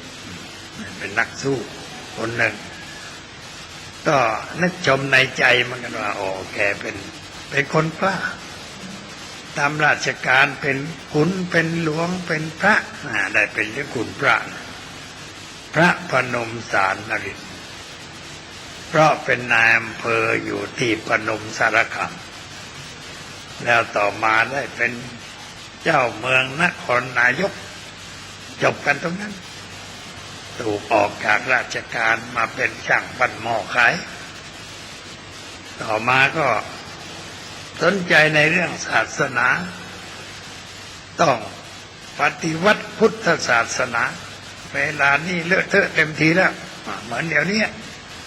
Speaker 6: เป็นนักสู้คนหนึ่งก็นึกชมในใจมันกันว่าแกเป็นคนกล้าตามราชการเป็นขุนเป็นหลวงเป็นพระได้เป็นเจ้าขุนพระพนมสารนรินทร์เพราะเป็นนายอำเภออยู่ที่พนมสารคามแล้วต่อมาได้เป็นเจ้าเมืองนครนายกจบกันตรงนั้นถูกออกจากราชการมาเป็นช่างปั้นหม้อขายต่อมาก็สนใจในเรื่องศาสนาต้องปฏิวัติพุทธศาสนาเวลานี้เลอะเทอะเต็มทีแล้วเหมือนเดี๋ยวนี้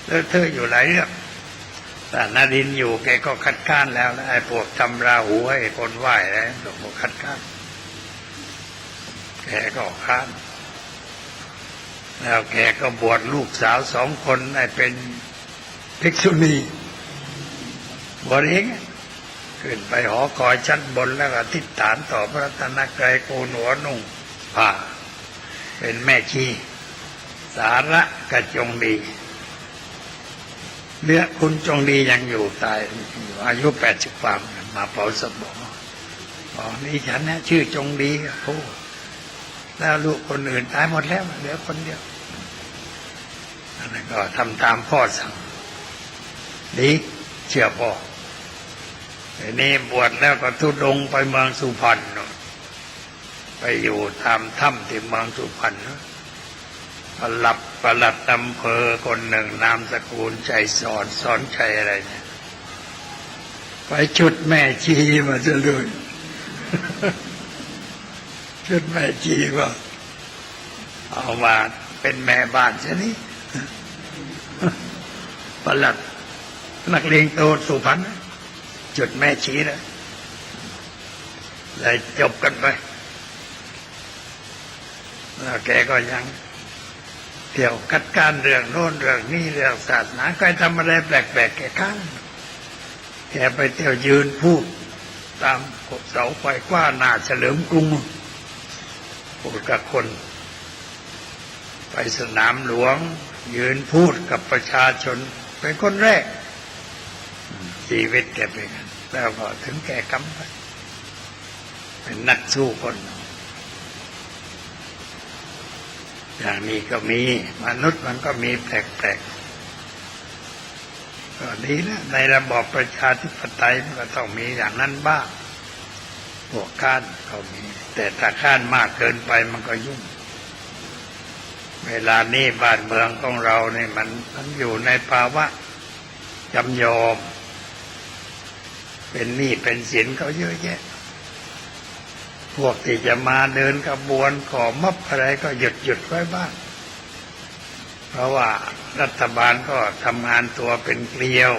Speaker 6: เลอะเทอะอยู่หลายเรื่องแต่นรินทร์อยู่แกก็คัดค้านแล้วไอ้พวกทำราหูให้คนไหว้แล้วก็คัดค้านแกก็ค้านแล้วแกก็บวชลูกสาว2 คนให้เป็นภิกษุณีบวชเองขึ้นไปหอคอยชั้นบนแล้วก็อธิษฐานต่อพระรัตนตรัยโกนหัวนุ่งผ้าเป็นแม่ชีสาระกระจงดีเนื้อคุณจงดียังอยู่ตายอายุ80 ปีมาเผาศพบอกนี่ฉันนะชื่อจงดีโอ้แล้วลูกคนอื่นตายหมดแล้วเหลือคนเดียวนั่นก็ทำตามพ่อสั่งดีเชื่อพ่อทีนี้บวชแล้วก็ทุดงไปเมืองสุพรรณไปอยู่ตามถ้ำที่เมืองสุพรรณ ประหลัดอำเภอคนหนึ่งนามสกุลชัยสอนชัยอะไรเนี่ยไปชุดแม่ชีมาซะเลย ชุดแม่ชีก็เอามาเป็นแม่บ้านซะนี่ ประหลัดนักเลงโตสุพรรณจุดแม่ชีเลยเลยจบกันไปแล้วแกก็ยังเที่ยวคัดการเรื่องโน้นเรื่องนี้เรื่องศาสนาใครทำอะไรแปลกๆแกข้างแกไปเที่ยวยืนพูดตามเสาไฟกว้าหน้าเฉลิมกรุงพูดกับคนไปสนามหลวงยืนพูดกับประชาชนเป็นคนแรกชีวิตแกเป็นแล้วก็ถึงแก่กรรมไปเป็นนักสู้คนอย่างนี้ก็มีมนุษย์มันก็มีแปลกๆก็ดีนะในระบอบประชาธิปไตยมันก็ต้องมีอย่างนั้นบ้างพวกข้านก็มีแต่ถ้าข้านมากเกินไปมันก็ยุ่งเวลานี้บ้านเมืองของเราเนี่ยมันอยู่ในภาวะจำยอมเป็นหนี้เป็นสินเขาเยอะแยะพวกที่จะมาเดินขบวนขอมอบอะไรก็หยุดไว้บ้างเพราะว่ารัฐบาลก็ทำงานตัวเป็นเกลียว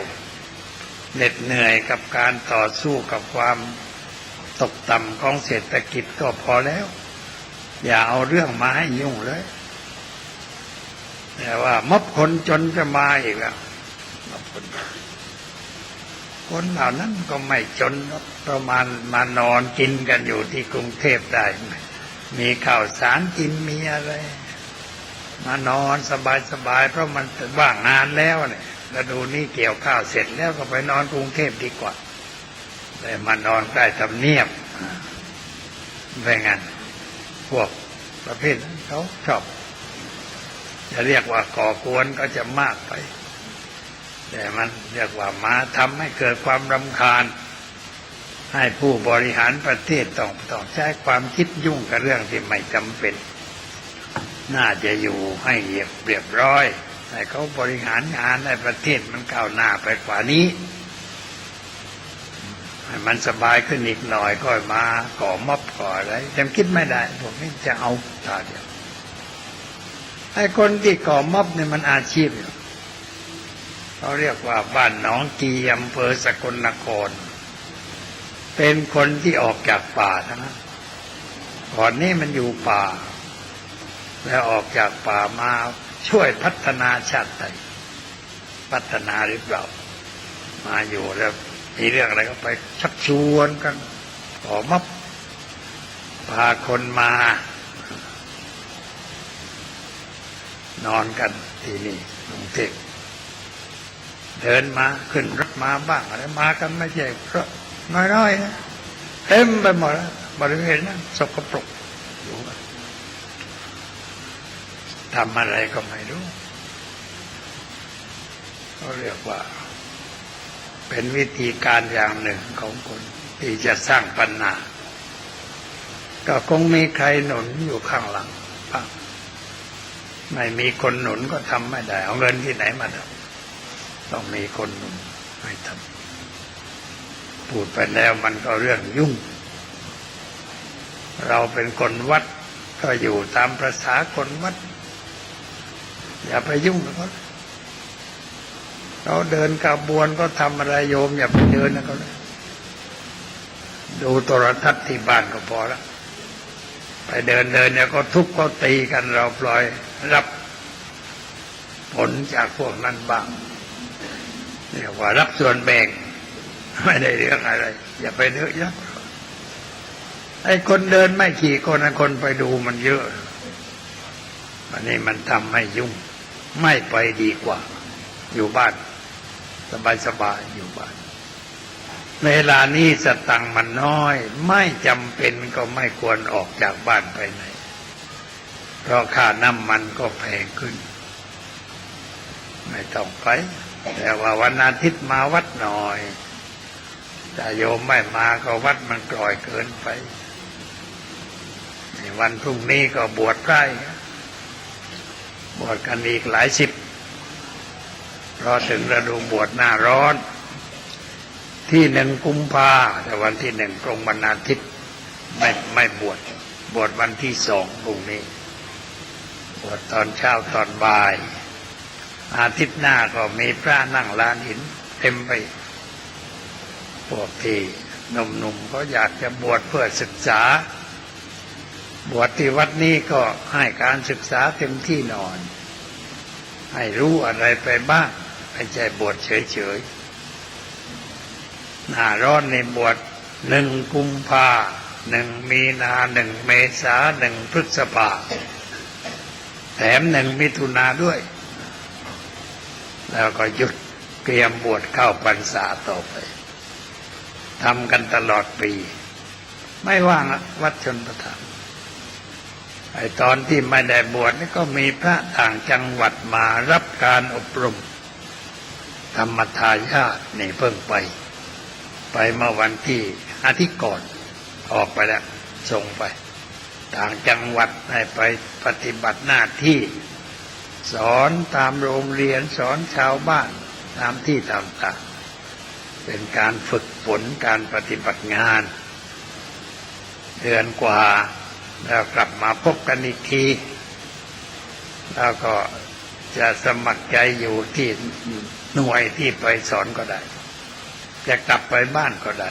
Speaker 6: เหน็ดเหนื่อยกับการต่อสู้กับความตกต่ำของเศรษฐกิจก็พอแล้วอย่าเอาเรื่องมาให้ยุ่งเลยแต่ว่ามอบคนจนจะมาอีกแล้วคนเหล่านั้นก็ไม่จนประมาณมานอนกินกันอยู่ที่กรุงเทพได้มีข้าวสารกินมีอะไรมานอนสบายๆเพราะมันว่างงานแล้วเนี่ยแล้วดูนี่เกี่ยวข้าวเสร็จแล้วก็ไปนอนกรุงเทพดีกว่าแต่มานอนใกล้ทำเนียบไม่งั้นพวกประเภทนั้นเขาชอบจะเรียกว่าก่อกวนก็จะมากไปแต่มันเรียกว่ามาทำให้เกิดความรำคาญให้ผู้บริหารประเทศต้องใช้ความคิดยุ่งกับเรื่องที่ไม่จำเป็นน่าจะอยู่ให้เรียบร้อยให้เขาบริหารงานในประเทศมันก้าวหน้าไปกว่านี้ให้มันสบายขึ้นอีกหน่อยก็มาก่อม็อบก่ออะไรแต่คิดไม่ได้พวกนี้จะเอาตาเดียวไอ้คนที่ก่อม็อบเนี่ยมันอาชีพเขาเรียกว่าบ้านหนองกีอำเภอสกลนครเป็นคนที่ออกจากป่าทั้งนั้นก่อนนี้มันอยู่ป่าแล้วออกจากป่ามาช่วยพัฒนาชาติไทยพัฒนาหรือเปล่ามาอยู่แล้วมีเรื่องอะไรก็ไปชักชวนกันก่อม็อบพาคนมานอนกันที่นี่กรุงเทพเดินมาขึ้นรถมาบ้างอะไรมากันไม่ใช่เพราะน้อยๆนะเต็มไปหมดแล้วบริเวณนั้นสกปรกอยู่ทำอะไรก็ไม่รู้เขาเรียกว่าเป็นวิธีการอย่างหนึ่งของคนที่จะสร้างปัญหาก็คงมีใครหนุนอยู่ข้างหลังบ้างไม่มีคนหนุนก็ทำไม่ได้เอาเงินที่ไหนมาทำต้องมีคนหนุนให้ทำพูดไปแล้วมันก็เรื่องยุ่งเราเป็นคนวัดก็อยู่ตามประสาคนวัดอย่าไปยุ่งกับเขาเขาเดินขบวนก็ทำอะไรโยมอย่าไปเดินนะเขาเลยดูโทรทัศน์ที่บ้านก็พอแล้วไปเดินเนี่ยก็ทุบก็ตีกันเราปล่อยรับผลจากพวกนั้นบ้างเรียกว่ารับส่วนแบ่งไม่ได้เรื่องอะไรอย่าไปเยอะยักไอ้คนเดินไม่ขี่คนไปดูมันเยอะอันนี้มันทำให้ยุ่งไม่ไปดีกว่าอยู่บ้านสบายอยู่บ้านเวลานี้สตังค์มันน้อยไม่จำเป็นก็ไม่ควรออกจากบ้านไปไหนเพราะค่าน้ำมันก็แพงขึ้นไม่ต้องไปแต่ว่าวันอาทิตย์มาวัดหน่อยแต่โยมไม่มาก็วัดมันกล่อยเกินไปวันพรุ่งนี้ก็บวชพระ บวชกันอีกหลายสิบเพราะถึงฤดูบวชหน้าร้อนที่1 กุมภาแต่วันที่1ตรงวันอาทิตย์ไม่บวชวันที่2พรุ่งนี้บวชตอนเช้าตอนบ่ายอาทิตย์หน้าก็มีพระนั่งลานหินเต็มไปพวกที่หนุ่มๆก็อยากจะบวชเพื่อศึกษาบวชที่วัดนี้ก็ให้การศึกษาเต็มที่นอนให้รู้อะไรไปบ้างไม่ใช่บวชเฉยๆหน้าร้อนในบวช1 กุมภา1 มีนา1 เมษา1 พฤษภาแถม1 มิถุนาด้วยแล้วก็หยุดเตรียมบวชเข้าพรรษาต่อไปทำกันตลอดปีไม่ว่างวัดชนประทานไอ้ตอนที่ไม่ได้บวชนี่ก็มีพระต่างจังหวัดมารับการอบรมธรรมทายาทนี่เพิ่งไปเมื่อวันที่อาทิตย์ก่อนออกไปแล้วส่งไปต่างจังหวัดให้ไปปฏิบัติหน้าที่สอนตามโรงเรียนสอนชาวบ้านตามที่ต่างๆเป็นการฝึกฝนการปฏิบัติงานเดือนกว่าแล้วกลับมาพบกันอีกทีแล้วก็จะสมัครใจอยู่ที่หน่วยที่ไปสอนก็ได้จะกลับไปบ้านก็ได้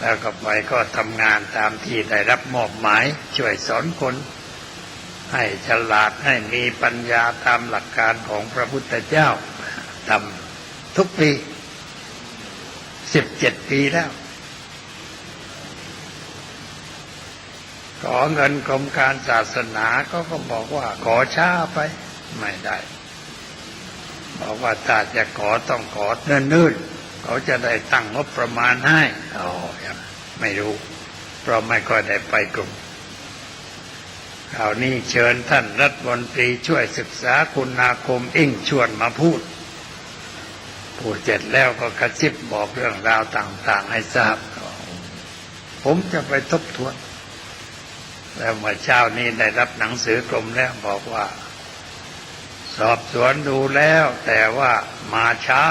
Speaker 6: แล้วก็ไปก็ทำงานตามที่ได้รับมอบหมายช่วยสอนคนให้ฉลาดให้มีปัญญาตามหลักการของพระพุทธเจ้าทำทุกปี17 ปีแล้วขอเงินกรมการศาสนาก็บอกว่าขอช้าไปไม่ได้บอกว่าถ้าจะขอต้องขอเนิ่นๆเขาจะได้ตั้งงบประมาณให้ยังไม่รู้เพราะไม่ค่อยได้ไปกรมคราวนี้เชิญท่านรัฐมนตรีช่วยศึกษาคุณาคมอิ่งชวนมาพูดเสร็จแล้วก็กระซิบบอกเรื่องราวต่างๆให้ทราบผมจะไปทบทวนแล้วเมื่อเช้านี้ได้รับหนังสือกรมแล้วบอกว่าสอบสวนดูแล้วแต่ว่ามาช้า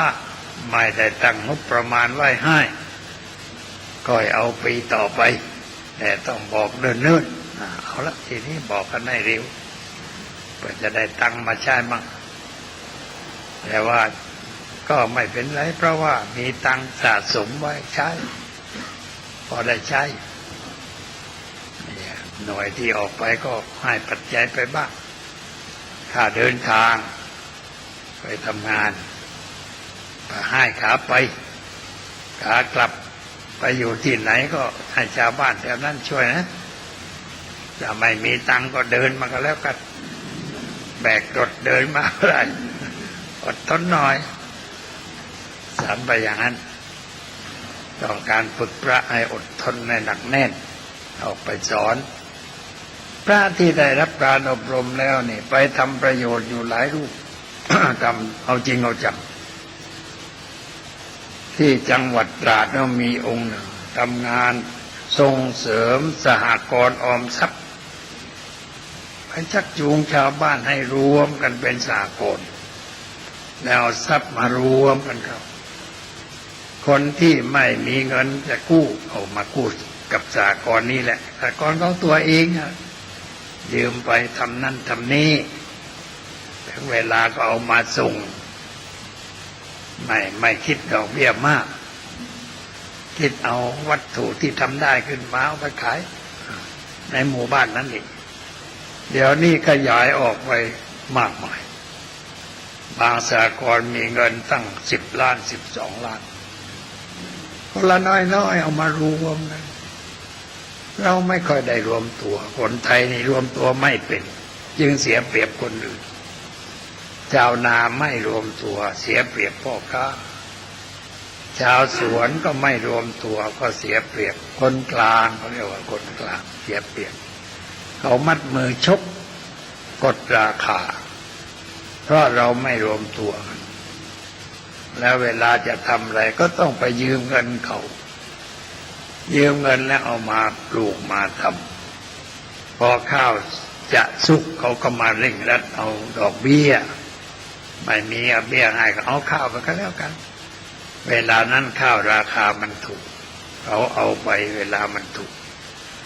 Speaker 6: ไม่ได้ตั้งงบประมาณไว้ให้ก็เอาปีต่อไปแต่ต้องบอกเนิ่นๆเอาละทีนี้บอกกันให้เร็วเพื่อจะได้ตังมาใช้มั่งแต่ว่าก็ไม่เป็นไรเพราะว่ามีตังสะสมไว้ใช้พอได้ใช้หน่วยที่ออกไปก็ให้ปัจจัยไปบ้างค่าเดินทางไปทำงานก็ให้ขาไปขากลับไปอยู่ที่ไหนก็ให้ชาวบ้านแถวนั้นช่วยนะจะไม่มีตังก็เดินมาก็แล้วกันแบกรถเดินมาอะไรอดทนหน่อยสอนไปอย่างนั้นต้องการฝึกพระให้อดทนในหนักแน่นออกไปสอนพระที่ได้รับการอบรมแล้วนี่ไปทำประโยชน์อยู่หลายรูป ทำเอาจริงเอาจังที่จังหวัดตราดเรามีองค์หนึ่งทำงานส่งเสริมสหกรณ์ออมทรัพย์ไปชักจูงชาวบ้านให้รวมกันเป็นสหกรณ์แล้วเอาทรัพย์มารวมกันเข้าคนที่ไม่มีเงินจะกู้เอามากู้กับสหกรณ์นี้แหละสหกรณ์ของตัวเองยืมไปทำนั่นทำนี้ถึงเวลาก็เอามาส่งไม่คิดดอกเบี้ยมากคิดเอาวัตถุที่ทำได้ขึ้นมาเอาไปขายในหมู่บ้านนั้นเองเดี๋ยวนี้ขยายออกไปมากมายบางสหกรณ์มีเงินตั้ง10 ล้าน12 ล้านคนละน้อยๆเอามารวมกันเราไม่ค่อยได้รวมตัวคนไทยนี่รวมตัวไม่เป็นจึงเสียเปรียบคนอื่นชาวนาไม่รวมตัวเสียเปรียบพ่อค้าชาวสวนก็ไม่รวมตัวก็เสียเปรียบคนกลางเขาเรียกว่าคนกลางเสียเปรียบเขามัดมือชกกดราคาเพราะเราไม่รวมตัวกันแล้วเวลาจะทำอะไรก็ต้องไปยืมเงินเขายืมเงินแล้วเอามาปลูกมาทำพอข้าวช จะสุกเขาก็มาเร่งรัดเอาดอกเบี้ยไม่มีเบี้ยให้ก็เอาข้าวไปก็แล้วกันเวลานั้นข้าวราคามันถูกเขาเอาไปเวลามันถูก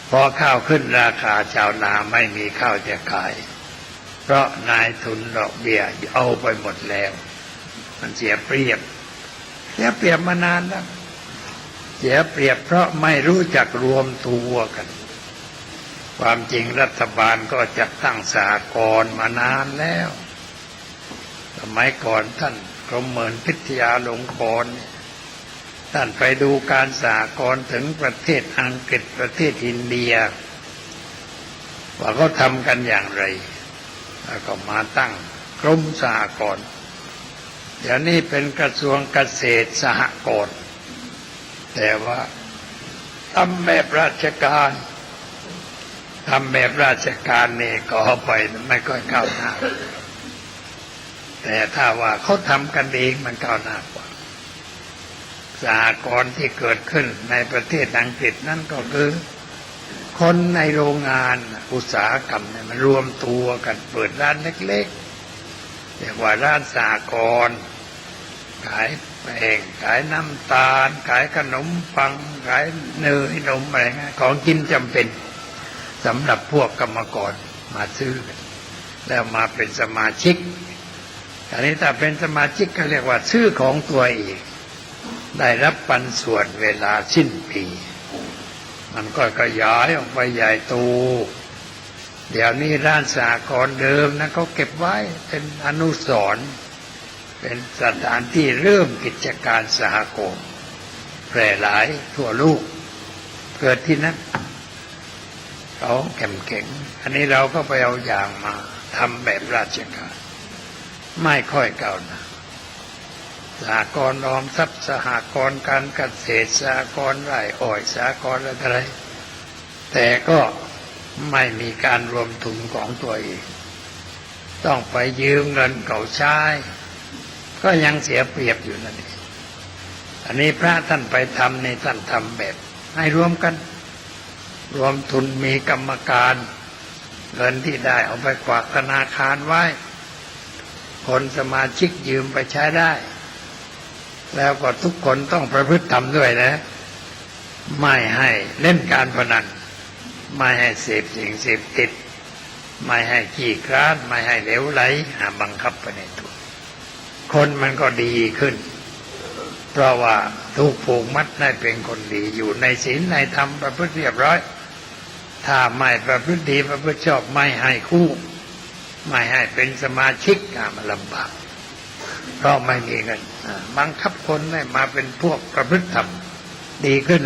Speaker 6: พอข้าวขึ้นราคาชาวนาไม่มีข้าวจะขายเพราะนายทุนดอกเบี้ยเอาไปหมดแล้วมันเสียเปรียบมานานแล้วเสียเปรียบเพราะไม่รู้จักรวมตัวกันความจริงรัฐบาลก็จัดตั้งสหกรณ์มานานแล้วสมัยก่อนท่านกรมเหมือนพิทยาลงกรณ์ท่านไปดูการสหกรณ์ถึงประเทศอังกฤษประเทศอินเดียว่าเขาทำกันอย่างไรแล้วก็มาตั้งกรมสหกรณ์เดี๋ยวนี้เป็นกระทรวงเกษตรสหกรณ์แต่ว่าทำแบบราชการนี่ก็ไปไม่ค่อยก้าวหน้าแต่ถ้าว่าเขาทำกันเองมันก้าวหน้ากว่าสหกรณ์ที่เกิดขึ้นในประเทศอังกฤษนั่นก็คือคนในโรงงานอุตสาหกรรมเนี่ยมันรวมตัวกันเปิดร้านเล็กๆเรียกว่าร้านสหกรณ์ขายแป้งขายน้ำตาลขายขนมปังขายเนยนมอะไรเงี้ยของกินจำเป็นสำหรับพวกกรรมกรมาซื้อแล้วมาเป็นสมาชิกอันนี้ถ้าเป็นสมาชิกก็เรียกว่าซื้อของตัวเองได้รับปันส่วนเวลาสิ้นปีมันก็ขยายออกไปใหญ่โตเดี๋ยวนี้ร้านสหกรณ์เดิมนะเขาเก็บไว้เป็นอนุสรณ์เป็นสถานที่เริ่มกิจการสหกรณ์แพร่หลายทั่วโลกเกิดที่นั้นเขาแข็งแข็งอันนี้เราก็ไปเอาอย่างมาทำแบบราชการไม่ค่อยก้าวหน้าสหกรณ์ออมทรัพย์สหกรณ์การเกษตรสหกรณ์ไร่อ้อยสหกรณ์อะไรแต่ก็ไม่มีการรวมทุนของตัวเองต้องไปยืมเงินเขาใช้ก็ยังเสียเปรียบอยู่นั่นเองอันนี้พระท่านไปทำในท่านทำแบบให้รวมกันรวมทุนมีกรรมการเงินที่ได้เอาไปฝากธนาคารไว้คนสมาชิกยืมไปใช้ได้แล้วก็ทุกคนต้องประพฤติธรรมด้วยนะไม่ให้เล่นการพนันไม่ให้เสพสิ่งเสพติดไม่ให้ขี้คร้านไม่ให้เหลวไหลบังคับไปในตัวคนมันก็ดีขึ้นเพราะว่าถูกผูกมัดได้เป็นคนดีอยู่ในศีลในธรรมประพฤติเรียบร้อยถ้าไม่ประพฤติดีประพฤติชอบไม่ให้คู่ไม่ให้เป็นสมาชิกมันลำบากเพราะไม่มีเงินบังคับคนให้มาเป็นพวกประพฤติธรรมดีขึ้น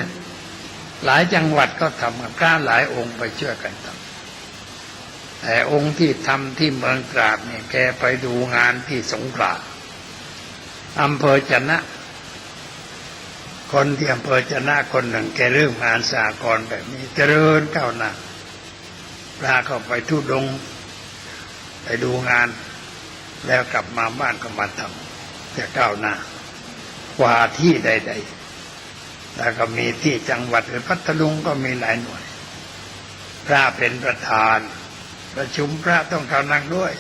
Speaker 6: หลายจังหวัดก็ทำกันพระหลายองค์ไปช่วยกันทำแต่องค์ที่ทำที่เมืองตราดเนี่ยแกไปดูงานที่สงขลาอำเภอจะนะคนที่อำเภอจะนะคนหนึ่งแกเริ่มงานสหกรณ์แบบนี้เจริญก้าวหน้าพระก็ไปทุดงไปดูงานแล้วกลับมาบ้านก็มาทำจะก้าวหน้ากว่าที่ใดๆแล้วก็มีที่จังหวัดหรือพัทลุงก็มีหลายหน่วยพระเป็นประธานประชุมพระต้องเข้านั่งด้วย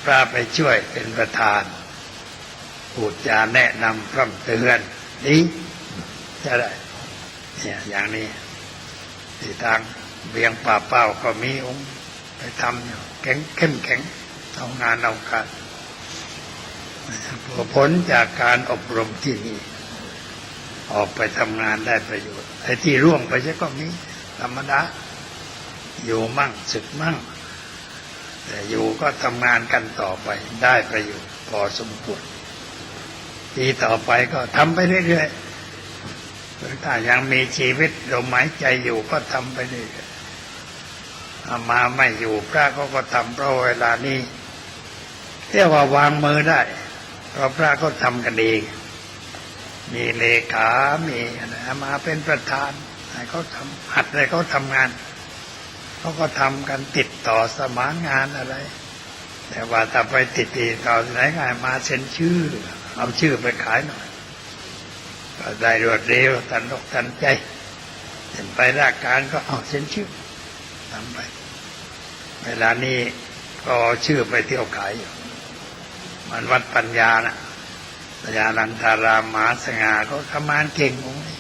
Speaker 6: พระไปช่วยเป็นประธานพูดจาแนะนำพร่ำเตือนดีจะได้เนี่ยอย่างนี้ที่ทางเบียงป่าเป้าก็มีองค์ไปทำอยู่เข้มแข็งเอางานเอาการผลจากการอบรมที่นี่ออกไปทำงานได้ประโยชน์ไอ้ที่ร่วงไปใช่ก็มีธรรมดาอยู่มั่งสึกมั่งแต่อยู่ก็ทำงานกันต่อไปได้ประโยชน์พอสมควรทีต่อไปก็ทำไปเรื่อยๆถ้ายังมีชีวิตลมหายใจอยู่ก็ทำไปเรื่อยๆมาไม่อยู่พระก็ทำเพราะเวลานี้เรียกว่าวางมือได้เพราะพระก็ทำกันเองมีเลขามีอะไรมาเป็นประธานให้เขาทำหัดให้เขาทำงานเขาก็ทำกันติดต่อสมานงานอะไรแต่ว่าถ้าไปติดต่อไหนงานมาเซ็นชื่อเอาชื่อไปขายหน่อยก็ได้รวดเร็วทันอกทันใจเห็นไปราชการก็เอาเซ็นชื่อทำไป เวลานี้ก็ชื่อไปเที่ยวขายอยู่มันวัดปัญญานะปัญญานันทารามมหาสง่าก็ทำงานเก่งองค์นี้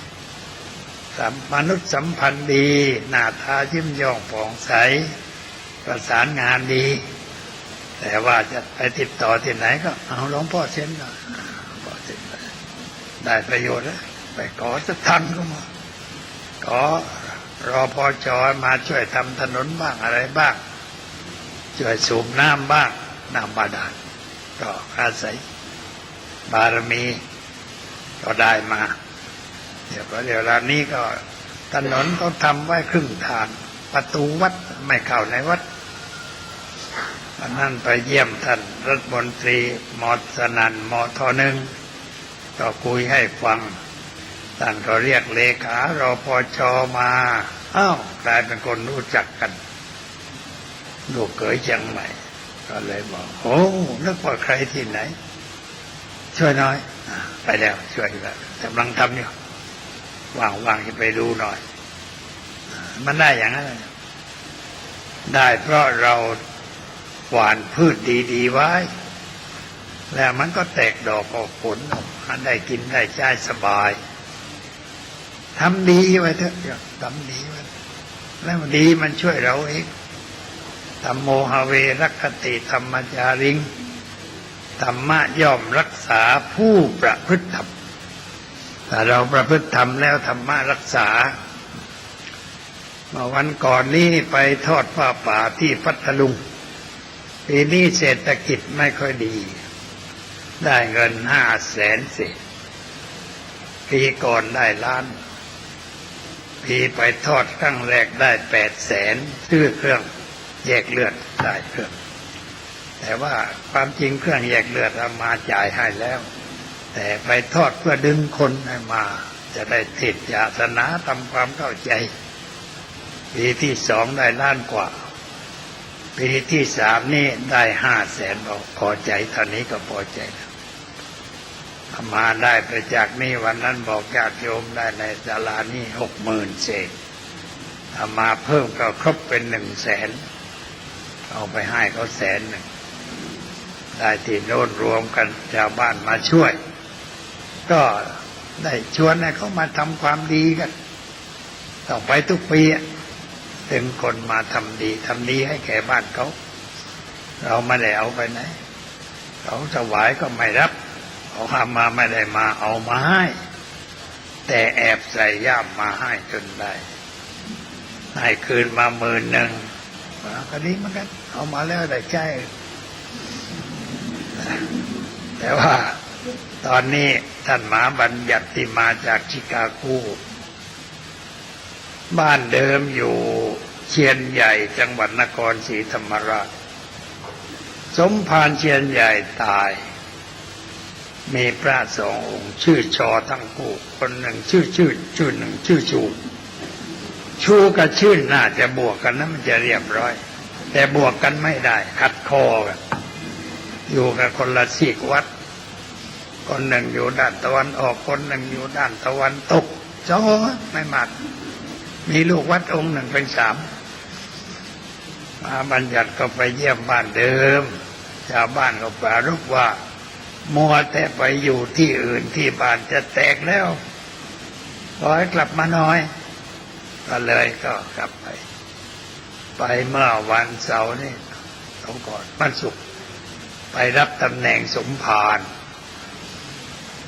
Speaker 6: มนุษย์สัมพันธ์ดีหน้าตายิ้มย่องผ่องใสประสานงานดี แต่ว่าจะไปติดต่อที่ไหนก็เอาหลวงพ่อเซ็นหน่อยพ่อเซ็นได้ประโยชน์แล้วไปขอจะทันก็มาขอรอพอจอมาช่วยทำถนนบ้างอะไรบ้างช่วยสูบน้ำบ้างน้ำบาดาลก็อาศัยบารมีก็ได้มาเดี๋ยวร้านนี้ก็ถนนเขาทำไว้ครึ่งทางประตูวัดไม่เข้าในวัดวันนั้นไปเยี่ยมท่านรัฐมนตรีมอสนันมอทหนึ่งก็คุยให้ฟังท่านก็เรียกเลขารพชมาอ้าวกลายเป็นคนรู้จักกันลูกเขยเชียงใหม่ก็เลยบอกโอ้นึกว่าใครที่ไหนช่วยหน่อยไปแล้วช่วยแล้วกำลังทำอยู่ว่างๆจะไปดูหน่อยมันได้อย่างนั้นได้เพราะเราหว่านพืชดีๆไว้แล้วมันก็แตกดอกออกผลออกมาได้กินได้ใช้สบายทำดีไว้เถอะทำดีไว้แล้วดีมันช่วยเราเองธัมโมหเวรักขติธรรมจาริงธรรมะย่อมรักษาผู้ประพฤติธรรมถ้าเราประพฤติธรรมแล้วธรรมะรักษาเมื่อวันก่อนนี้ไปทอดผ้าป่าที่พัทลุงปีนี้เศรษฐกิจไม่ค่อยดีได้เงิน500,000เศษปีก่อนได้1 ล้านปีไปทอดครั้งแรกได้800,000ซื้อเครื่องแยกเลือดได้เครื่องแต่ว่าความจริงเครื่องแยกเลือดเอามาจ่ายให้แล้วแต่ไปทอดเพื่อดึงคนให้มาจะได้เทศน์ศาสนาทำความเข้าใจปีที่2ได้1 ล้านกว่าปีที่3นี่ได้500,000พอใจเท่านี้ก็พอใจแล้วมาได้ไปจากนี่วันนั้นบอกญาติโยมได้ในศาลานี่60,000เศษมาเพิ่มก็ครบเป็น100,000เอาไปให้เขา100,000ได้ที่โน่นรวมกันชาวบ้านมาช่วยก็ได้ชวนให้เขามาทำความดีกันต้องไปทุกปีถึงคนมาทำดีให้แก่บ้านเขาเราไม่ได้เอาไปไหนเขาถวายก็ไม่รับเขาหามาไม่ได้มาเอามาให้แต่แอบใส่ย่ามมาให้จนได้ให้คืนมา10,000ก็ดีเหมือนกันเอามาแล้วได้ใช้แต่ว่าตอนนี้ท่านหมาบัญญัติที่มาจากชิคาโกบ้านเดิมอยู่เชียนใหญ่จังหวัดนครศรีธรรมราชสมภารเชียนใหญ่ตายมีพระ2 องค์ชื่อชอทั้งคู่คนหนึ่งชื่อหนึ่งชื่อชูกับชื่อน่าจะบวกกันนะมันจะเรียบร้อยแต่บวกกันไม่ได้ขัดคอกันอยู่กับคนละซีกวัดคนหนึ่งอยู่ด้านตะวันออกคนหนึ่งอยู่ด้านตะวันตกไม่มัดมีลูกวัดองค์หนึ่งเป็น3มาบัญญัติก็ไปเยี่ยมบ้านเดิมชาวบ้านก็ปรารภว่ามัวแต่ไปอยู่ที่อื่นที่บ้านจะแตกแล้วขอให้กลับมาหน่อยก็เลยก็กลับไปเมื่อวันเสาร์นี่ต้องก่อนวันศุกร์ไปรับตำแหน่งสมภาร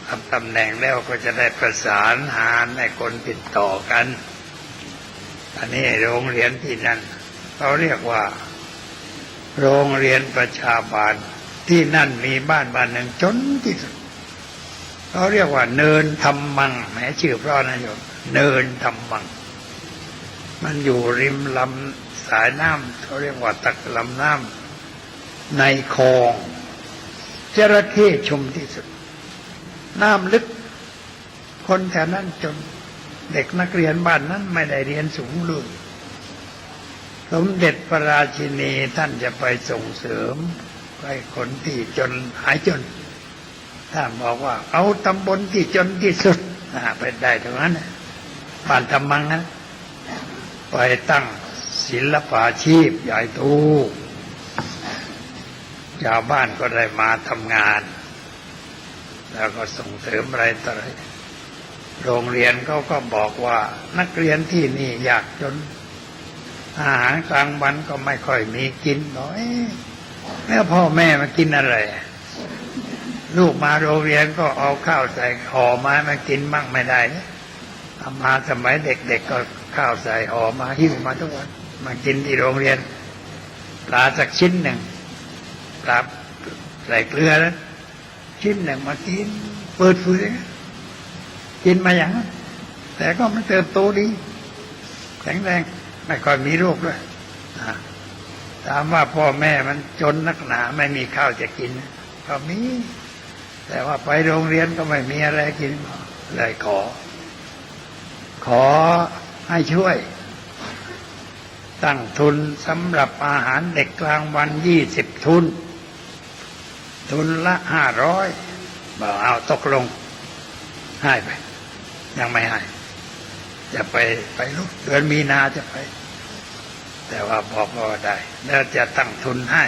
Speaker 6: รับตำแหน่งแล้วก็จะได้ประสานหาให้คนติดต่อกันอันนี้โรงเรียนที่นั่นเขาเรียกว่าโรงเรียนประชาบาลที่นั่นมีบ้านหนึ่งจนที่สุดเขาเรียกว่าเนินธรรมังแม้ชื่อเพราะนะโยมเนินธรรมังมันอยู่ริมลำสายน้ำเขาเรียกว่าตักลำน้ำในคลองจระเข้ชมที่สุดน้ำลึกคนแถวนั้นจนเด็กนักเรียนบ้านนั้นไม่ได้เรียนสูงเลยสมเด็จพระราชินีท่านจะไปส่งเสริมให้คนที่จนหายจนท่านบอกว่าเอาตำบลที่จนที่สุดไปได้ตรงนั้นบ้านธรรมังนะไปตั้งศ ศิลปาชีพใหญ่โตชาวบ้านก็ได้มาทำงานแล้วก็ส่งเสริมอะไรต่ออะไรโรงเรียนเขาก็บอกว่านักเรียนที่นี่ยากจนอาหารกลางวันก็ไม่ค่อยมีกินบอกแล้วพ่อแม่มากินอะไรลูกมาโรงเรียนก็เอาข้าวใส่ห่อมากินมั่งไม่ได้มาสมัยเด็กๆก็ข้าวใส่ห่อมาหิ้วมาทุกวันมากินที่โรงเรียนปลาสักชิ้นหนึ่งปลาใส่เกลือแล้วชิ้นหนึ่งมากินเปิดฝืนกินมาอย่างนั้นแต่ก็มันเติบโตดีแข็งแรงไม่ค่อยมีโรคด้วยถามว่าพ่อแม่มันจนนักหนาไม่มีข้าวจะกินก็มีแต่ว่าไปโรงเรียนก็ไม่มีอะไรกินเลยขอให้ช่วยตั้งทุนสำหรับอาหารเด็กกลางวัน20 ทุนละ500บอกเอาตกลงให้ไปยังไม่ให้จะไปลูกเดือนมีนาจะไปแต่ว่าบอกว่าได้แล้วจะตั้งทุนให้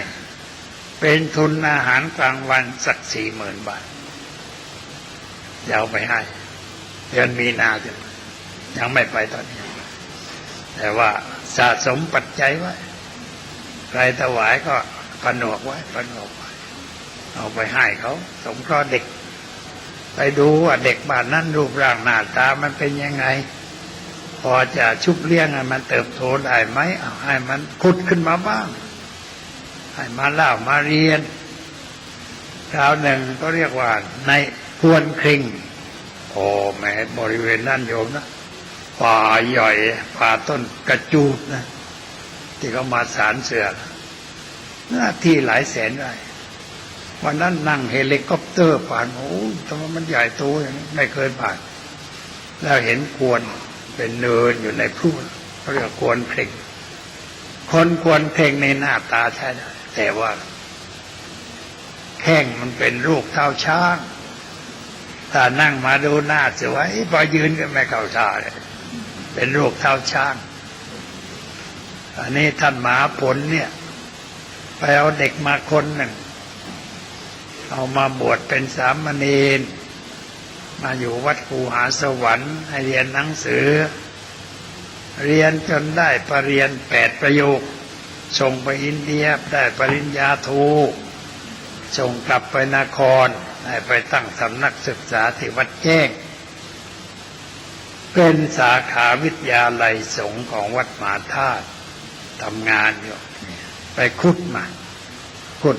Speaker 6: เป็นทุนอาหารกลางวันสัก 40,000 บาทจะเอาไปให้เดือนมีนาจะยังไม่ไปตอนนี้แต่ว่าสะสมปัจจัยไว้ใครถวายก็ผนวกไว้เอาไปให้เขาสงเคราะห์เด็กไปดูว่าเด็กบ้านนั้นรูปร่างหน้าตามันเป็นยังไงพอจะชุบเลี้ยงให้มันเติบโตได้ไหมเอาให้มันขุดขึ้นมาบ้างให้มาเล่ามาเรียนคราวหนึ่งก็เรียกว่าในควนคริงโอ้แม้บริเวณนั้นโยมนะป่าใหญ่ป่าต้นกระจูดนะที่เขามาสารเสือหน้าที่หลายแสนไร่วันนั้นนั่งเฮลิคอปเตอร์ผ่านโอ้ทำไมมันใหญ่โตอย่างนี้ไม่เคยผ่านแล้วเห็นควรเป็นเนินอยู่ในพรุ่นเขาเรียกควรเพลงควรเพลงในหน้าตาใช่ได้แต่ว่าแข้งมันเป็นรูปเท้าช้างถ้านั่งมาดูหน้าสวยพอยืนก็ไม่เข้าท่าเลยเป็นรูปเท้าช้างอันนี้ท่านมหาผลเนี่ยไปเอาเด็กมาคนหนึ่งเอามาบวชเป็นสามเณรมาอยู่วัดคูหาสวรรค์ให้เรียนหนังสือเรียนจนได้ปริญญา8 ประโยคส่งไปอินเดียได้ปริญญาโทส่งกลับไปนครได้ไปตั้งสำนักศึกษาที่วัดแจ้งเป็นสาขาวิทยาลัยสงฆ์ของวัดมหาธาตุทำงานอยู่ไปขุด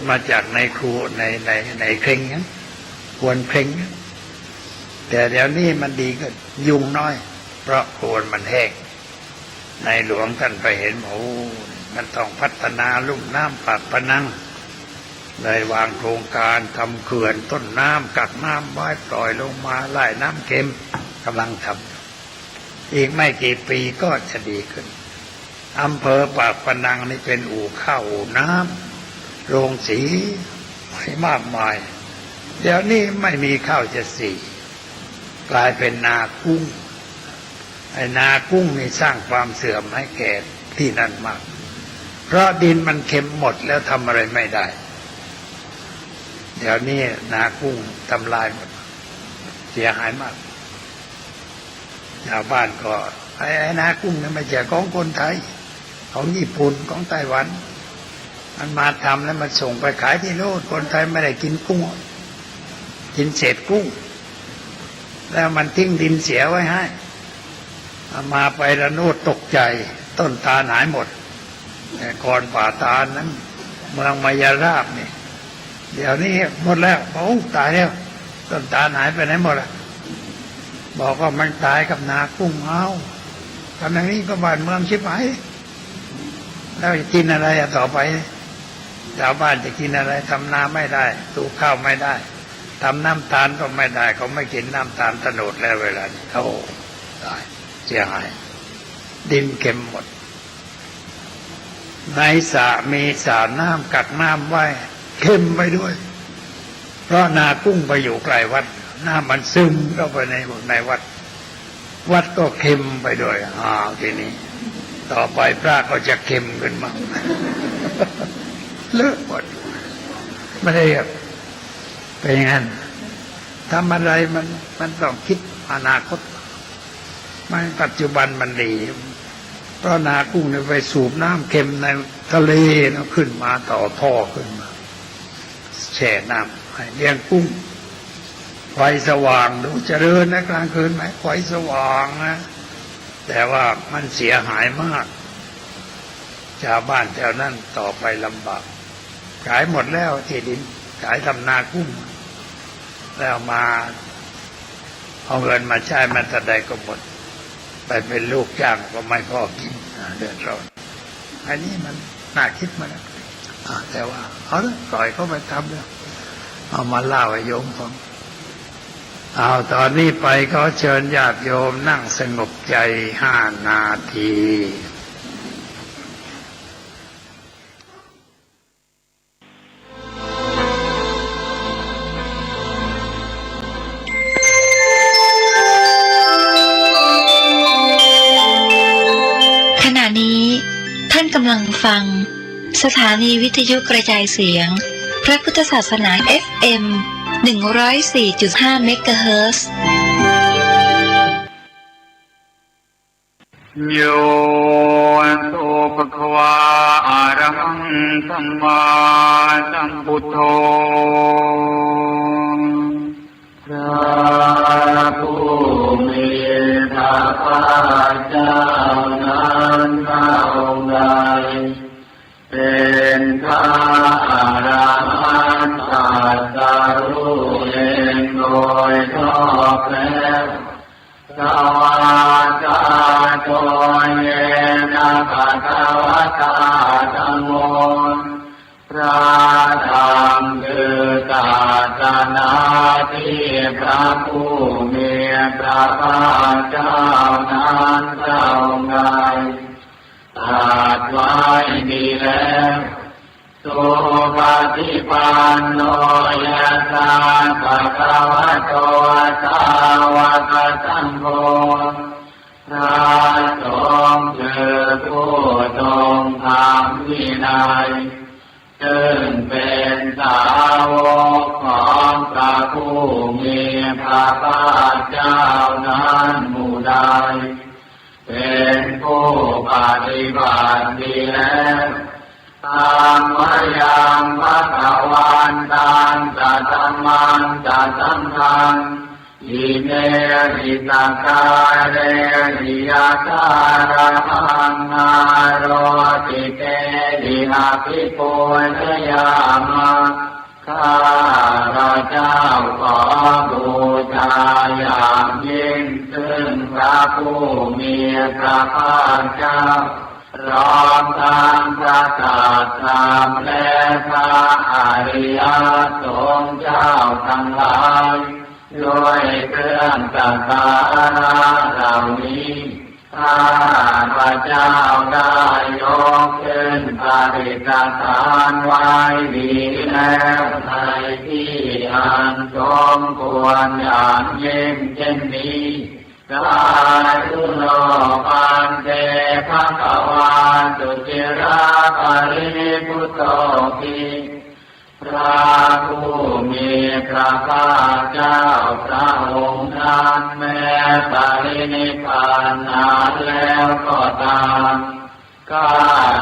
Speaker 6: มาจากในครูในเคร่งนั้นควรเคร่งแต่เดี๋ยวนี้มันดีก็ยุงน้อยเพราะโคนมันแห้งในหลวงท่านไปเห็นโอ้มันต้องพัฒนาลุ่มน้ำปากพนังเลยวางโครงการทำเขื่อนต้นน้ำกักน้ำไว้ปล่อยลงมาไล่น้ำเค็มกำลังทำอีกไม่กี่ปีก็จะดีขึ้นอำเภอปากพนังนี่เป็นอู่ข้าวอู่น้ำโรงสีมากมายเดี๋ยวนี้ไม่มีข้าวจะสีกลายเป็นนากุ้งไอ้นากุ้งนี่สร้างความเสื่อมให้แก่ที่นั่นมากเพราะดินมันเค็มหมดแล้วทำอะไรไม่ได้เดี๋ยวนี้นากุ้งทำลายหมดเสียหายมากชาวบ้านก็ไอ้นากุ้งนี่ไม่ใช่ของคนไทยของญี่ปุ่นของไต้หวันมันมาทำแล้วมันส่งไปขายที่โน่นคนไทยไม่ได้กินกุ้งกินเศษกุ้งแล้วมันทิ้งดินเสียไว้ให้มาไประโนดตกใจต้นตาลหายหมดแต่ก่อนป่าตาลนั้นเมืองมายาราบนี่เดี๋ยวนี้หมดแล้วโอ้ตายแล้วต้นตาลหายไปไหนหมดล่ะบอกว่ามันตายกับนากุ้งเอาทำอย่างนี้ก็บ้านเมืองชิบหายแล้วจะกินอะไรต่อไปชาวบ้านจะกินอะไรทำนาไม่ได้ปลูกข้าวไม่ได้ทำน้ำตาลก็ไม่ได้เขาไม่กินน้ำตาลโตนดแล้วเวลานี้โอ้ตายเสียหายดินเค็มหมดในสระมีสระน้ำกักน้ำไว้เค็มไปด้วยเพราะนากุ้งไปอยู่ไกลวัดน้ำมันซึมเข้าไปในวัดก็เค็มไปด้วยทีนี้ ต่อไปพระก็จะเค็มขึ้นมา เลอะหมดไม่ได้เป็นอย่างนั้นทำอะไรมันต้องคิดอนาคตไม่ปัจจุบันมันดีเพราะนากุ้งเนี่ยไปสูบน้ำเค็มในทะเลนะขึ้นมาต่อท่อขึ้นมาแช่น้ำให้เลี้ยงกุ้งไฟสว่างดูเจริญนะกลางคืนไหมไฟสว่างนะแต่ว่ามันเสียหายมากชาวบ้านแถวนั้นต่อไปลำบากขายหมดแล้วที่ดินขายทำนากุ้งแล้วมาเอาเงินมาใช้มันแต่ใดก็หมดไปเป็นลูกจ้างก็ไม่พอกินเดือดร้อนอันนี้มันน่าคิดมาแล้วแต่ว่าเอาละปล่อยเขาไปทำแล้วเอามาเล่าให้โยมฟังเอาตอนนี้ไปเขาเชิญญาติโยมนั่งสงบใจ5 นาที
Speaker 5: ขณะนี้ท่านกำลังฟังสถานีวิทยุกระจายเสียงพระพุทธศาสนา FM 104.5 เมกะเฮิรตซ์
Speaker 3: โยโตภควาอะระหังสัมมาสัมพุทโธพระผู้มีพระภาคเจ้านั้นพระองค์ใดเป็นพระอรหันต์ตรัสรู้เองโดยชอบแล้วสวากาโตเยนะภะคะวะตาธัมโมพระธรรมคือศาสนาที่พระผู้มีพระภาคเจ้านั้นทรงไว้ตรัสไว้ดีแล้วสุปฏิปันโนยะถาภะคะวะโตสาวกสังโฆพระสงฆ์คือผู้ทรงธรรมวินัยซึ่งเป็นสาวกของพระผู้มีพระภาคเจ้านั้นหมู่ใดเป็นผู้ปฏิบัติดีแล้วตามมายังพระขวันตังจะธรรมันจะสังฆังอิเมหิตากาเรหิยาการะหังนาโรติเตดินาภิปุณยามะข้าพระเจ้าขอบูชาอย่างยิ่งซึ่งพระผู้มีพระภาคเจ้าพร้อมทั้งพระศาสดาและพระอริยสงฆ์เจ้าทั้งหลายด้วยเครื่องสักการะเหล่านี้ข้าพระเจ้าได้ยกขึ้นปฏิสถานไว้ดีแล้วในที่อันสมควรอย่างยิ่งเช่นนี้กาลุโลปันเตภะคะวาสุจิราภริพุทโธภิพระผู้มีพระภาคเจ้าพระองค์นั้นแม้ปรินิพพานนานแล้วก็ตามข้า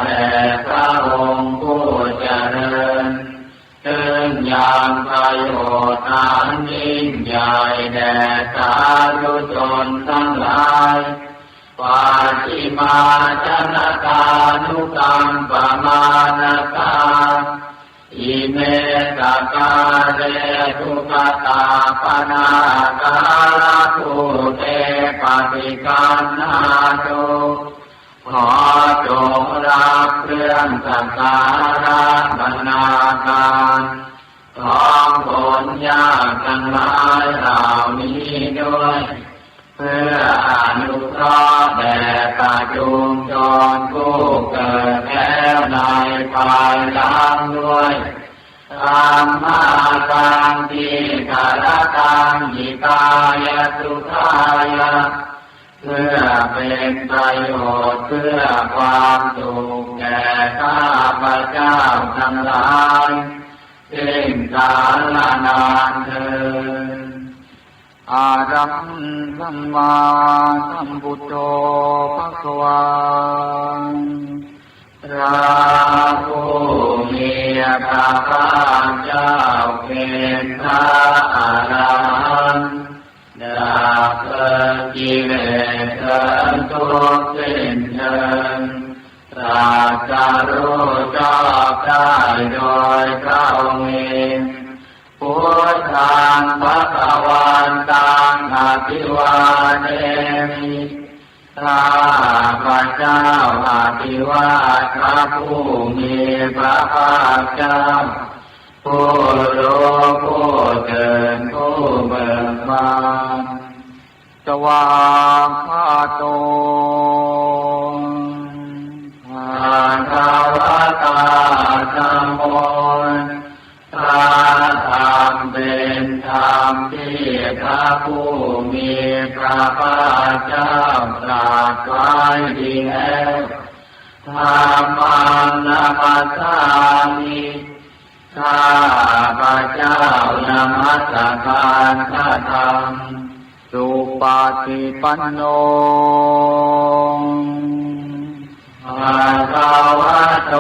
Speaker 3: แต่พระองค์ผู้เจริญซึ่งยังประโยชน์อันยิ่งใหญ่แด่สาธุชนทั้งหลายปาฏิมาจนตานุกรรมปมาณตาอิเมตกาเรทุกตาปนาการะทุเตปฏิกันนาตุขอจงรับเครื่องสักการะบรรณาการของผลยากทั้งหลายเหล่านี้ด้วยเพื่ออนุเคราะห์แด่ประชุมชนผู้เกิดแล้วในภายหลังด้วยธรรมากังทิกรตังหิตายสุขายะ
Speaker 1: เพื่อเป็นประโยชน์เพื่อความสุขแก่ข้าพเจ้าทั้งหลายสิ้นกาลนานเทอญอะระหังสัมมาสัมพุทโธภควาพระผู้มีพระภาคเจ้าเป็นพระอรหันต์ดับเพลิงกิเลสเถิดทุกข์สิ้นเชิงตรัสรู้ชอบได้โดยพระองค์เองพุทธังภวันตังอภิวาเทมิข้าพระเจ้าอภิวาทพระผู้มีพระภาคเจ้าผู้รู้ผู้เกิดผู้เบิกบานสวากขาโตภะคะวะตาธัมโมพระธรรมเป็นธรรมที่พระผู้มีพระภาคเจ้าตรัสไว้ดีแล้วธัมมังนัมมัสสามิข้าพระเจ้านมัสการพระธรรมสุปฏิปันโนภะคะวะโต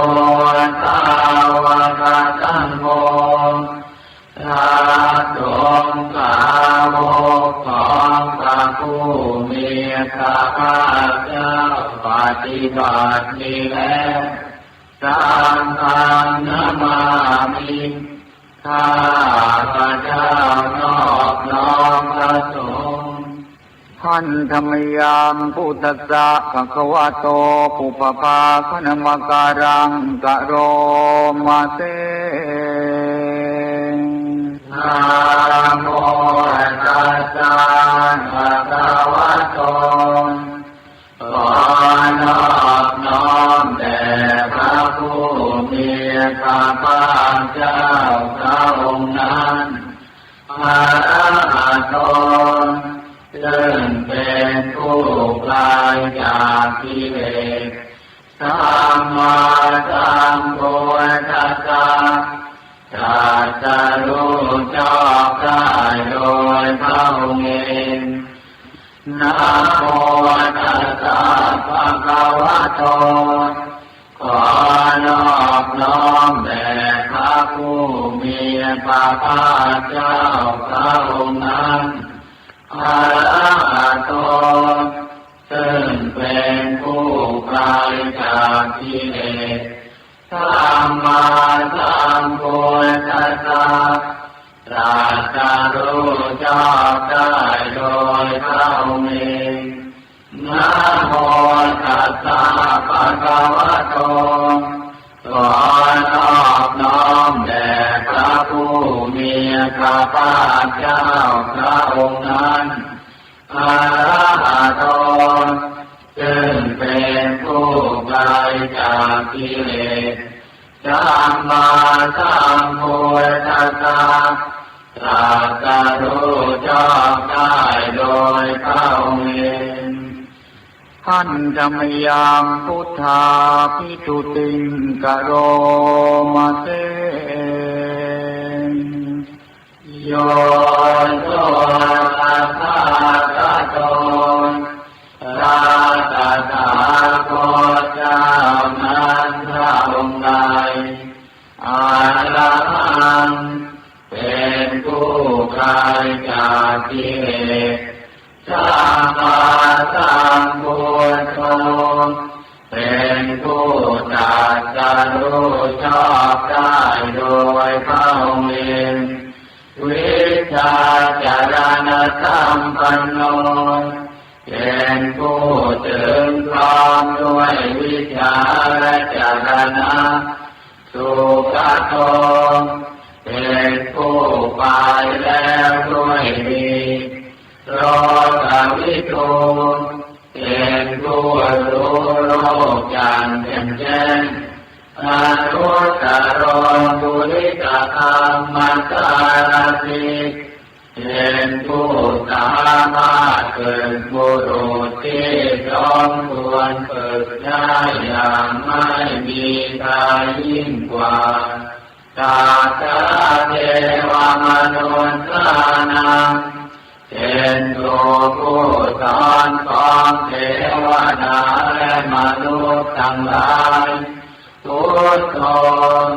Speaker 1: สาวกสังโฆพระสงฆ์สาวกของพระผู้มีพระภาคเจ้าปฏิบัติดีแล้วสังฆังนามามิข้าพระเจ้านอบน้อมพระสงฆ์ท่านธรรมยังพุทธัสสะภะคะวะโตปุปภาคณมการังกะโรมาเตนะโมตัสสะภะคะวะโตขอนอบน้อมแด่พระผู้มีพระภาคเจ้าพระองค์นั้นพระอรหันต์ซึ่งเป็นผู้ไกลจากกิเลสสัมมาสัมพุทธัสสะตรัสรู้ชอบได้โดยพระองค์เองนะโมตัสสะภะคะวะโตขอนอบน้อมแด่พระผู้มีพระภาคเจ้าพระองค์นั้นพระอรหันต์ซึ่งเป็นผู้ไกลจากกิเลสสัมมาสัมพุทธัสสะตรัสรู้ชอบได้โดยพระองค์เองนะโมตัสสะภะคะวะโตขอนอบน้อมแด่พระผู้มีพระภาคเจ้าพระองค์นั้นพระอรหันต์ซึ่งเป็นผู้ไกลจากกิเลสสัมมาสัมพุทธัสสะตรัสรู้ชอบได้โดยพระองค์เองท่านธรรมยังพุทธาภิตุติงกะโรมาเตโยโสตัสสะกะโตพระตถาคตเจ้านั้นพระองค์ใดอรหันต์เป็นผู้ไกลจากกิเลสสัมมาสัมพุทโธเป็นผู้ตรัสรู้ชอบได้โดยพระองค์เองวิชาจารณธรรมปันโนเป็นผู้ถึงพร้อมด้วยวิชาและจารณะสุขโตเป็นผู้ไปแล้วด้วยดีโลกวิทูเป็นผู้รู้โลกอย่างแจ่มแจ้งอนุตตรบุริกธรรมสารถิเป็นผู้สามารถเกิดบุรุษที่
Speaker 8: มควรฝึกได้อย่างไม่มีใครยิ่งกว่าตาตาเทวมนุษย์นังเป็นตัวผู้สอนของเทวดาและมนุษย์ทั้งหลายทุกคน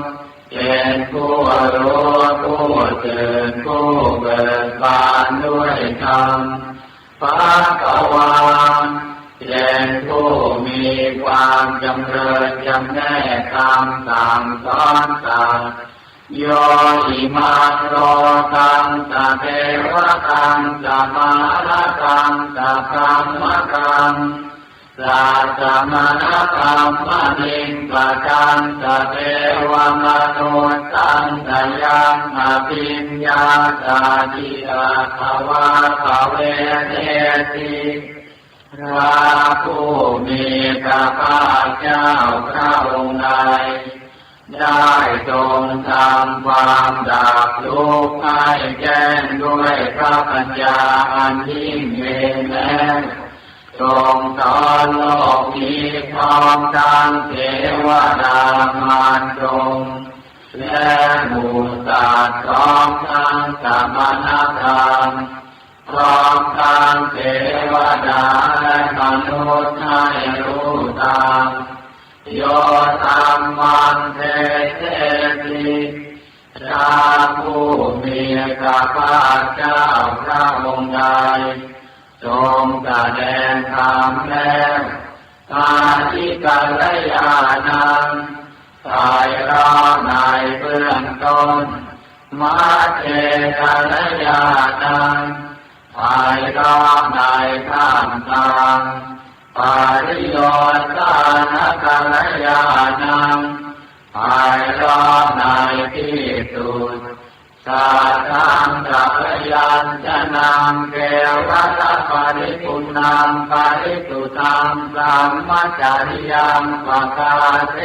Speaker 8: เป็นผู้รู้ผู้ตื่นผู้เบิกบานด้วยธรรมภควาเป็นผู้มีความจำเริญจำแนกธรรมสั่งสอนสัตว์โยอิมาโรตังสะเทวะตังสะมานะตังสะพรหมตังสัจจมนะธรรมนิงปะจันสะเทวมนุษย์ตังสยังอภิญญาสาธิอาภวะภเวเทติพระผู้มีพระภาคเจ้าพระองค์ใดได้ทรงทำความดับทุกข์ให้แจ้งด้วยพระปัญญาอันยิ่งเองแล้วทรงสอนโลกนี้พร้อมทั้งเทวดามารดงและหมู่สัตว์พร้อมทั้งสมณธรรมพร้อมทั้งเทวดาและมนุษย์ให้รู้ตามโยธรรมันเทเทติพระผู้มีพระภาคเจ้าพระองค์ใดทรงแสดงธรรมแล้วปาฏิกัลยาณังสายรอในเบื้องต้นมาเทกัลยาณังสายรอในท่ามกลางปาริโยสานกัลยาณังสายรอในที่สุดสาธังกัลยาณังเกวัตปาริปุณังปาริสุตังสัมมัจจริยังปะกาเส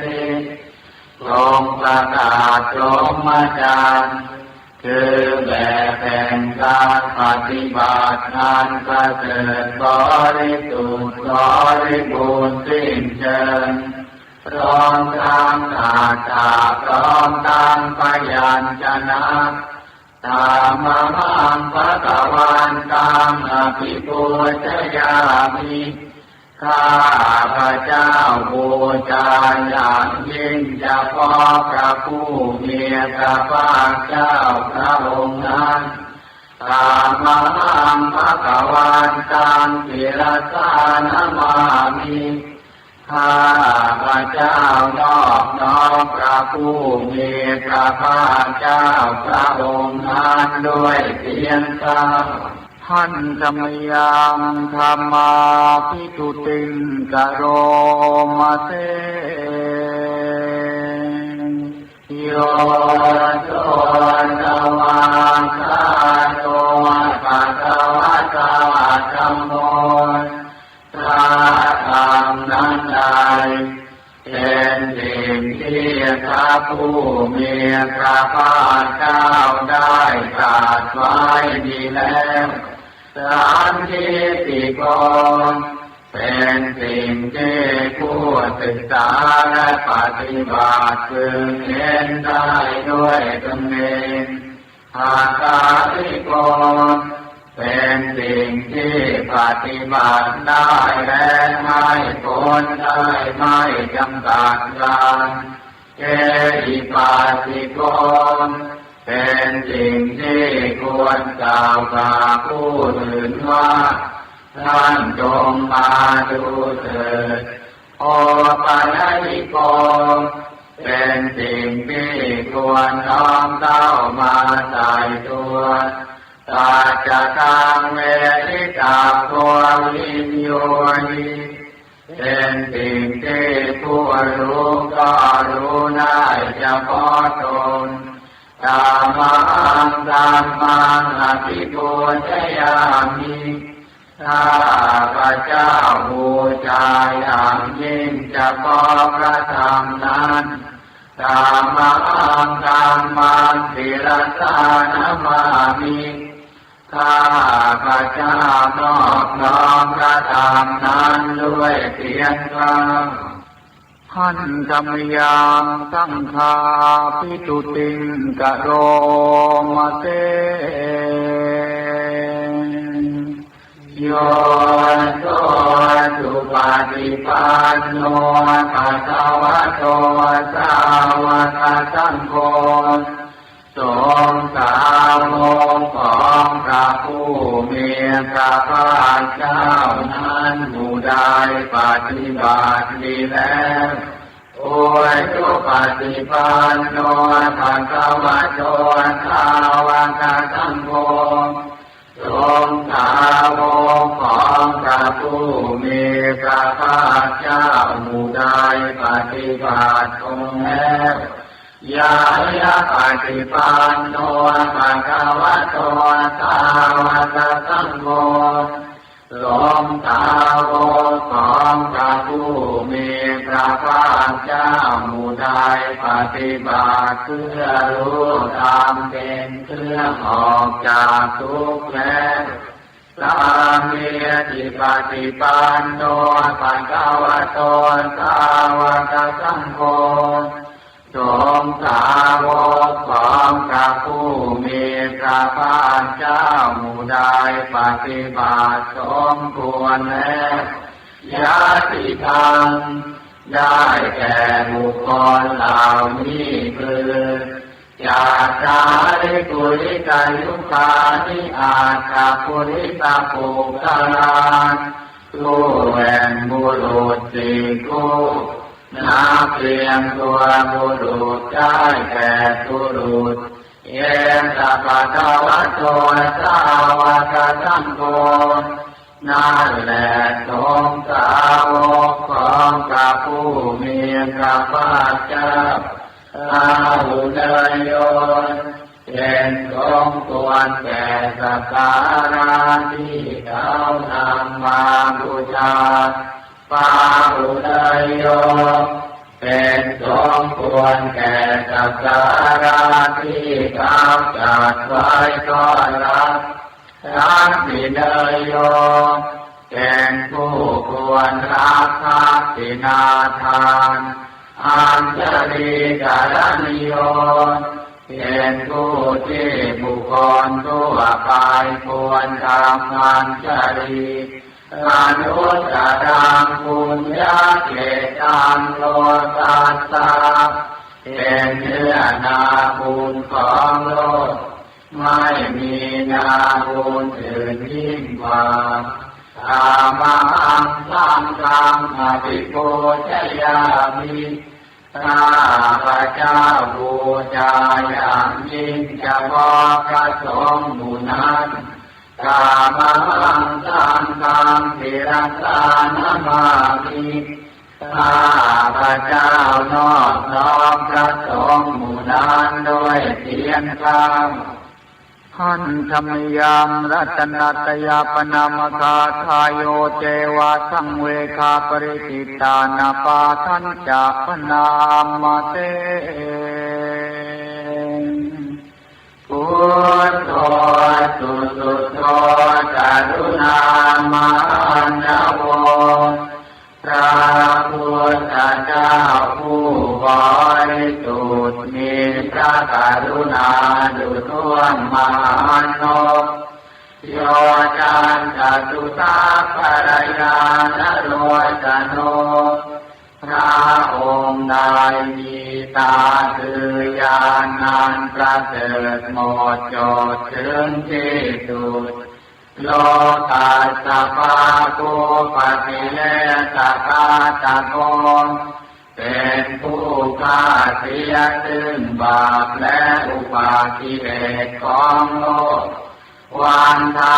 Speaker 8: ติทรงประกาศพรหมจรรย์คือแบบแห่งการปฏิบัติงานประเสริฐบริสุทธิ์บริบูรณ์สิ้นเชิงพร้อมทั้งอาถาพร้อมทั้งพยัญชนะธรรมมังภะคะวันตังอภิปูชยามิข้าพระเจ้าบูชาอย่างยิ่งเฉพาะพระผู้มีพระภาคเจ้าพระองค์นั้นธรรมมังภะคะวันตังศิรสานมามิข้าพระเจ้านอบน้อมพระผู้มีพระภาคเจ้าพระองค์นั้นด้วยเสียงกล่าวท่านธรรมยังธรรมาภิทุติงกโรมาเสโยโสนวาคาโตปัสสาวะตาธัมโมพระธรรมนั้นใดเป็นสิ่งที่พระผู้มีพระภาคเจ้าได้ตรัสไว้ดีแล้วสันทิติโกเป็นสิ่งที่ผู้ศึกษาและปฏิบัติพึงเห็นได้ด้วยตนเองอาคาติโกเป็นสิ่งที่ปฏิบัติได้และไม่พ้นได้ไม่จำกัดการเกหิปาติโกเป็นสิ่งที่ควรกล่าวกับผู้อื่นว่าท่านจงมาดูเถิดโอปัญญิโกเป็นสิ่งที่ควรน้อมเข้ามาใส่ตัวตาจะทางเวทิตาโกวิญโยนิเป็นสิ่งที่ผู้รู้ก็รู้ได้เฉพาะตนธรรมังธัมมังอภิปูชยามิข้าพระเจ้าบูชาอย่างยิ่งเฉพาะพระธรรมนั้นธรรมังธัมมังศิรสานมามิ ข้าพระเจ้านอบน้อมพระธรรมนั้นด้วยเสียงกลางหันธรรมยังสังฆาปิตุติงกะโรมาเตโยโสสุปฏิปันโนภะคะวะโตสาวกสังโฆสงฆ์สาวกของพระผู้มีพระภาคเจ้านั้นผู้ใดปฏิบัติดีแล้วโอ้ยสุปฏิปันโนภะคะวะโตสาวกสังโฆสงฆ์สาวกของพระผู้มีพระภาคเจ้าผู้ใดปฏิบัติตรงแล้วยายาปฏิปันโนภะคะวะโตสาวกสังโฆสงฆ์สาวกของพระผู้มีพระภาคเจ้าผู้ใดปฏิบัติเพื่อรู้ธรรมเป็นเครื่องออกจากทุกข์แล้วสามีจิปฏิปันโนภะคะวะโตสาวกสังโฆสงฆ์สาวกของพระผู้มีพระภาคเจ้าผู้ใดปฏิบัติสมควรแล้วญาติธรรมได้แก่บุคคลเหล่านี้คือจาจาริกุลิกายุคานิอาคาปุริตาปุกาลานผู้แห่งบุรุษสี่คู่นับเพียงตัวบุรุษได้แก่บุรุษเยสัพพะคะวะโตสาวกสังโฆนั่นแหละสงฆ์สาวกของพระผู้มีพระภาคเจ้าอาหุเนยโยเป็นสมควรแก่สักการะที่เขานำมาบูชาปาหุเนยโยเป็นสมควรแก่สักการะที่เขาจัดไว้ต้อนรับทักษิเนยโยเป็นผู้ควรรับทักษิณาทานอัญชลีกรณิโยเป็นผู้ที่บุคคลทั่วไปควรทำอัญชลีอนุตตรังปุญญาเกตังโลกัสสะเป็นเนื้อนาบุญของโลกไม่มีนาบุญอื่นยิ่งกว่าอามังสังฆังอภิปูชยามิข้าพระเจ้าบูชาอย่างยิ่งเฉพาะพระสงฆ์หมู่นั้นกามังสังฆังศิรัสสานามามิข้าพระเจ้านอบน้อมพระสงฆ์หมู่นั้นด้วยเสียงกลางหันธรรมยามรัตนัตยาปนามคาทายโยเจวะสังเวคาปริติตานาปาทันจะปนามเตพุทโธสุสุโธกรุณามานโวพระพุทธเจ้าผู้บริสุทธิ์มีพระกรุณาดุจท่วมมโนโยจันตตุตาภรยานโรจโนพระองค์ใดมีตาคือญาณันประเสริฐหมดจดถึงที่สุดโลกัสสะภาคุปฏิเลสกาตโกเป็นผู้ฆ่าเสียซึ่งบาปและอุปาทิเหตุของโลกวันทา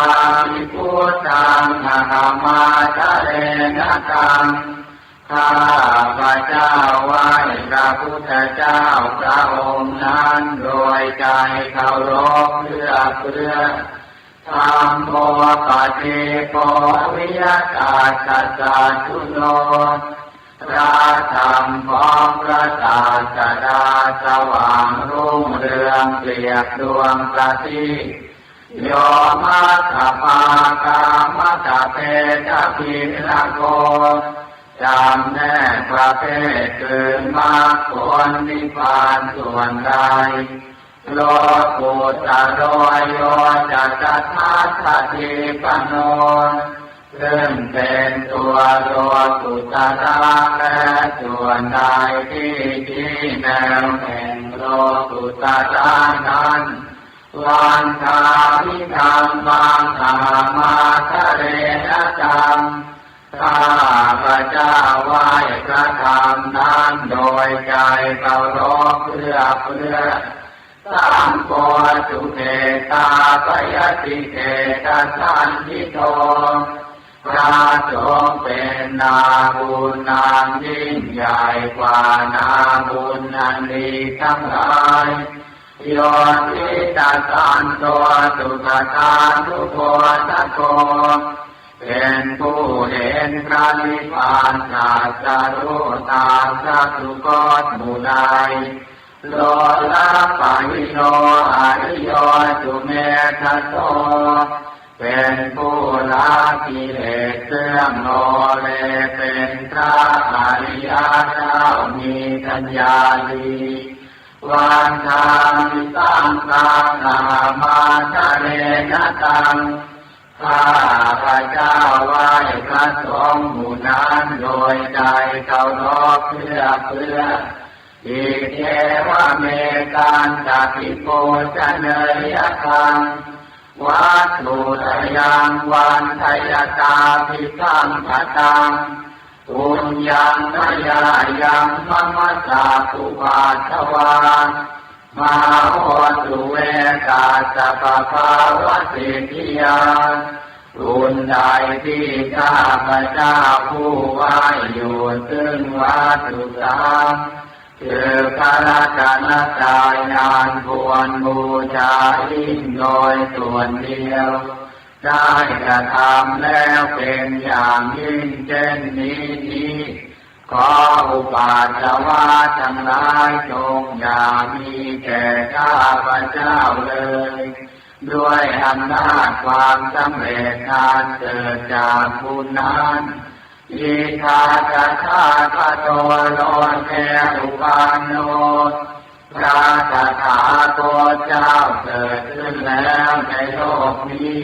Speaker 8: มิพุทธังนาคามาจเรนะกังข้าพระเจ้าไหว้พระพุทธเจ้าพระองค์นั้นโดยใจเคารพเพื่อธัมโมปฏิโปวิยตาสัจจตุโนพระธรรมของพระศาสดาสว่างรุ่งเรืองเปรียบดวงประทีป โยมัสสปากามัสสเปตปิลโกจำแนกประเภทคือมรรคผลนิพพานส่วนใดโลกุตตะโรโยจัตถัสสะทิปันโนซึ่งเป็นตัวโลกุตตะและส่วนใดที่ชี้แนวแห่งโลกุตตะนั้นวันทาพิธรรมบางธรรมาทะเรนะจังข้าพระเจ้าไหว้พระธรรมนั้นโดยใจเคารพเพื่อสังโฆสุเทตาปยติเทตสันทิโตพระสงฆ์เป็นนาบุญนามยิ่งใหญ่กว่านาบุญนันดีทั้งหลายโยนิตาสันโตสุขทานุโภตโกเป็นผู้เห็นพระนิพพานตรัสรู้ตามพระสุคตหมู่ใดโลละปะหิโนอริโยสุเมธโตเป็นผู้ละกิเลสเครื่องโลเลเป็นพระอริยเจ้ามีปัญญาดีวันทามิตังกานามาทะเรนะตังข้าพระเจ้าไหว้พระสงฆ์หมู่นั้นโดยใจเคารพเพื่ออิเทวะเมกันตปิโกจะเนยคังวัตถุทยังวันทยตาภิสังขตังปุญญังมยายังมมสสาสุภาทวามหาโหตุเวกาสปะภาวะสิทธิยาบุญใดที่ข้าพระเจ้าผู้ไหว้อยู่ซึ่งวัตถุสามคือพระรัตนตรัยนานควรบูชายิ่งโดยส่วนเดียวได้กระทำแล้วเป็นอย่างยิ่งเช่นนี้ขออุปาสวะทั้งหลายจงอย่ามีแก่ข้าพระเจ้าเลยด้วยอำนาจความสำเร็จการเกิดจากบุญนั้นอิทาตถาคโตโลเกอุปันโนพระตถาคตเจ้าเกิดขึ้นแล้วในโลกนี้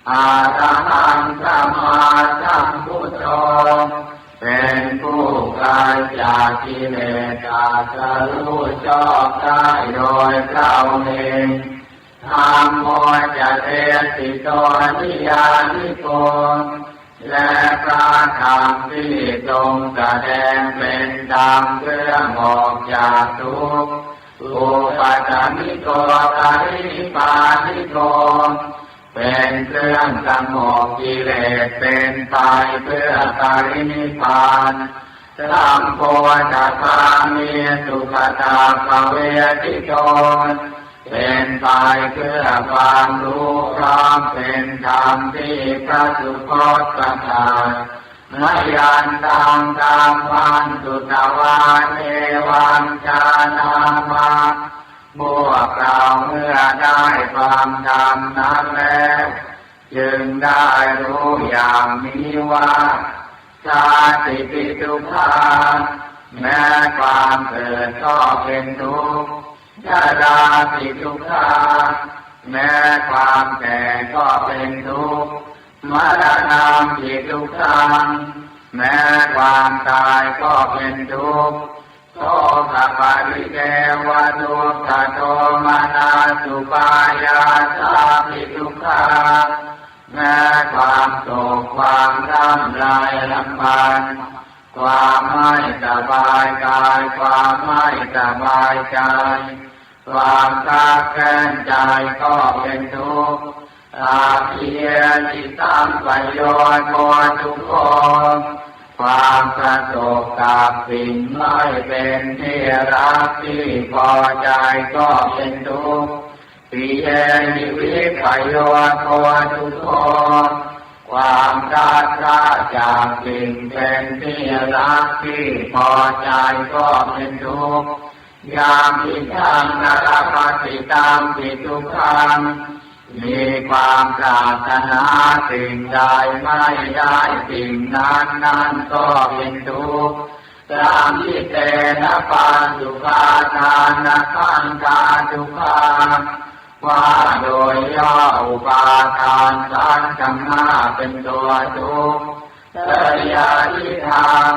Speaker 8: อาระหังสัมมาสัมพุทโธเป็นผู้ไกลจากกิเลสตรัสรู้ชอบได้โดยพระองค์เองธัมโมจะเทสิโตนิยานิโกและพระธรรมที่ทรงแสดงเป็นธรรมเครื่องออกจากทุกข์อุปาทานิโกปารินิพพานิโกเป็นเครื่องสงบกิเลสเป็นไปเพื่อปารินิพพานสัมโพธิภามีสุขตาภเวทิโตเป็นไปเพื่อความรู้พร้อมเป็นธรรมที่พระสุคตประทานมยันตังตามวันสุตวาเนวังชานามาพวกเราเมื่อได้ความธรรมนั้นแล้วจึงได้รู้อย่างนี้ว่าชาติปิทุกขาแม้ความเกิดก็เป็นทุกข์ชราปิทุกขาแม้ความแก่ก็เป็นทุกข์มรณะปิทุกขังแม้ความตายก็เป็นทุกข์โสกปาริเกวะทุกขโทมานาสุปายาสาปิทุกขาแม้ความโศกความร่ำไรรำพันความไม่สบายกายความไม่สบายใจความคับแค้นใจก็เป็นทุกข์อาภิเยติตัมปโยโกทุกโขความประสบกับสิ่งไม่เป็นที่รักที่พอใจก็เป็นทุกข์ปิเยนิวิปโยโกทุกโขความรักจากสิ่งเป็นที่รักที่พอใจก็เป็นทุกข์ยามปิทังนรปฏิตามปิทุกขัง มีความปรารถนาสิ่งใดไม่ได้สิ่งนั้นก็เป็นทุกข์ตามที่เตนะปาสุปาทานขันธาทุกขาว่าโดยย่ออุปาทานการจำหน้าเป็นตัวทุกข์เตยาทิธรรม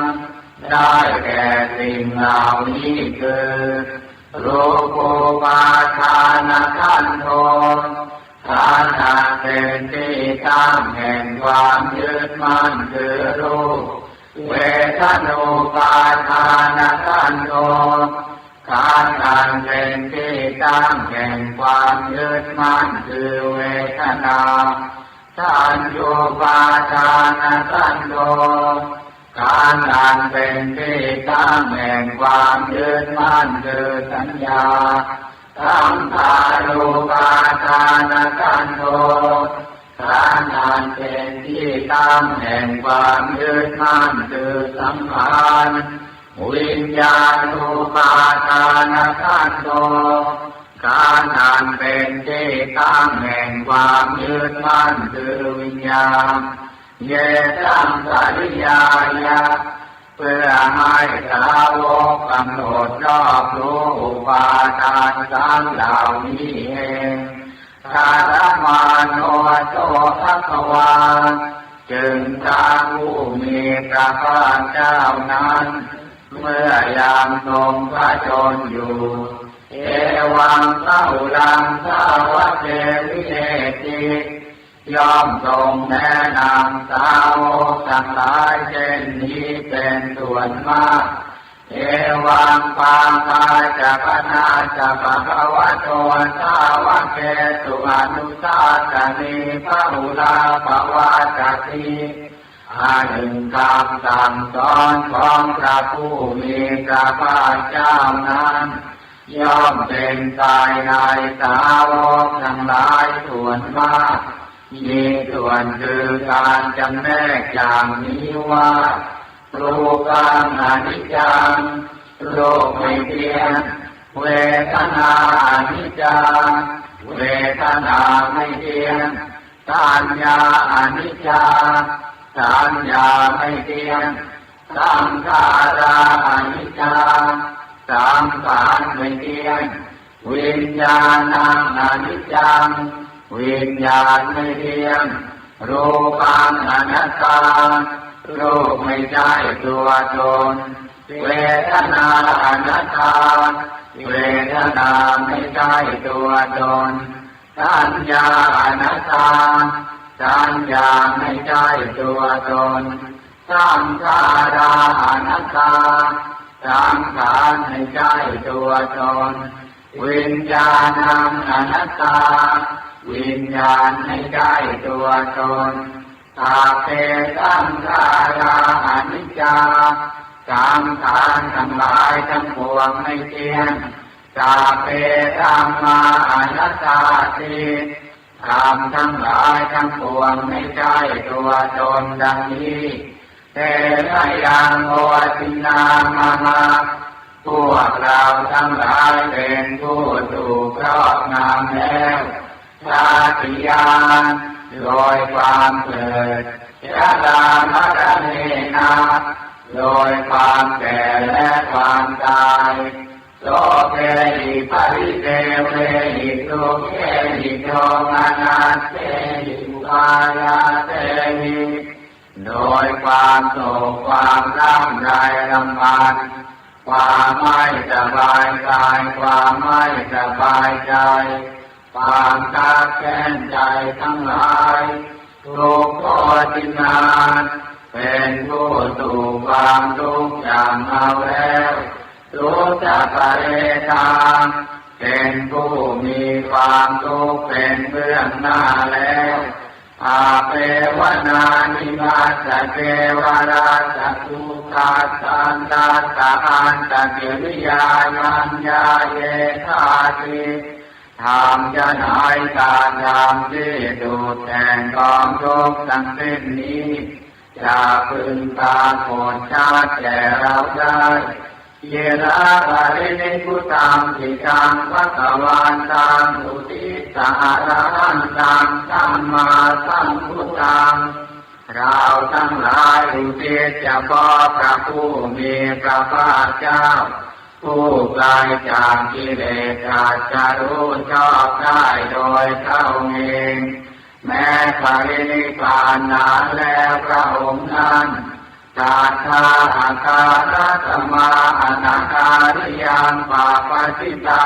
Speaker 8: ได้แก่สิ่งเหล่านี้คือรูปุปาทานขันโธฐานะเป็นที่ตั้งแห่งความยึดมั่นคือรูปเวทนุปาทานขันโธฐานะเป็นที่ตั้งแห่งความยึดมั่นคือเวทนาสัญญูปาทานขันโธฐานะเป็นที่ตั้งแห่งความยึดมั่นคือสัญญาสังขารูปาทานขันโธฐานะเป็นที่ตั้งแห่งความยึดมั่นคือสังขารวิญญาณูปาทานขันโธฐานะเป็นที่ตั้งแห่งความยึดมั่นคือวิญญาณเยตังปริยายะเพื่อให้สาวกกำหนดรอบรู้อุปาทานทั้งเหล่านี้เองธารมาโนโตภควาจึงพระผู้มีพระภาคเจ้านั้นเมื่อยามทรงพระชนอยู่เอวังเท่าลังสาวะเทวิเนติย่อมทรงแนะนำสาวกทั้งหลายเช่นนี้เป็นส่วนมากเอวังปังกาจักนาจักภวะโตสาวะเกตุอนุสาสนีพระอุลาภวะจักขีหนึ่งคำสั่งสอนของพระผู้มีพระภาคเจ้านั้นย่อมเป็นกายในสาวกทั้งหลายส่วนมากมีส่วนคือการจำแนกอย่างนี้ว่ารูปังอนิจจังโลกไม่เที่ยงเวทนาอนิจจังเวทนาไม่เที่ยงสัญญาอนิจจังสัญญาไม่เที่ยงสังขาราอนิจจังสังขารไม่เที่ยงวิญญาณังอนิจจังวิญญาณไม่เที่ยงรูปังอนัตตารูปไม่ใช่ตัวตนเวทนาอนัตตาเวทนาไม่ใช่ตัวตนสัญญาอนัตตาสัญญาไม่ใช่ตัวตนสังขาราอนัตตาสังขารไม่ใช่ตัวตนวิญญาณังอนัตตาวิญญาณไม่ใช่ตัวตนอาเปสังขาราอนิจจาสังขารทั้งหลายทั้งปวงไม่เที่ยงสาเปธัมมาอนัตตาติธรรมทั้งหลายทั้งปวงไม่ใช่ตัวตนดังนี้แต่ละยังโอตินามาพวกเราทั้งหลายเป็นผู้ถูกครอบงำแล้วชาติยานโดยความเกิดชรามัรเนนาโดยความแก่และความตายโลเกหิปริเทเวหิทุกเขหิโยมานาเตหิอุปายาเตหิโดยความโศกความร่ำไรรำพันความไม่สบายกายความไม่สบายใจความคับแค้นใจทั้งหลายทุกข์ทรมานเป็นผู้ถูกความทุกข์อย่างเอาแล้วรู้จักปเรทางเป็นผู้มีความทุกข์เป็นเบื้องหน้าแล้วอาเปวนานิมาสเทวราชสุขาสันตาสาอันตเกิริยายัญญาเยธาติทำจะหายการทำที่ดูดแทนกองทุกข์ทั้งสิ้นนี้จะพึงปรากฏชัดแก่เราได้ เยระภะรินิพุตังทิตังภควาตังอุทิสะอรหันตังสัมมาสัมพุทธังเราทั้งหลายอุทิศเฉพาะพระผู้มีพระภาคเจ้าผู้ไกลจากกิเลสอาจจะรู้ชอบได้โดยเท่าเองแม้ปรินิพพานนานแล้วพระองค์นั้นตาทาอาคารัตมาอนาคาริยังปาปสิตา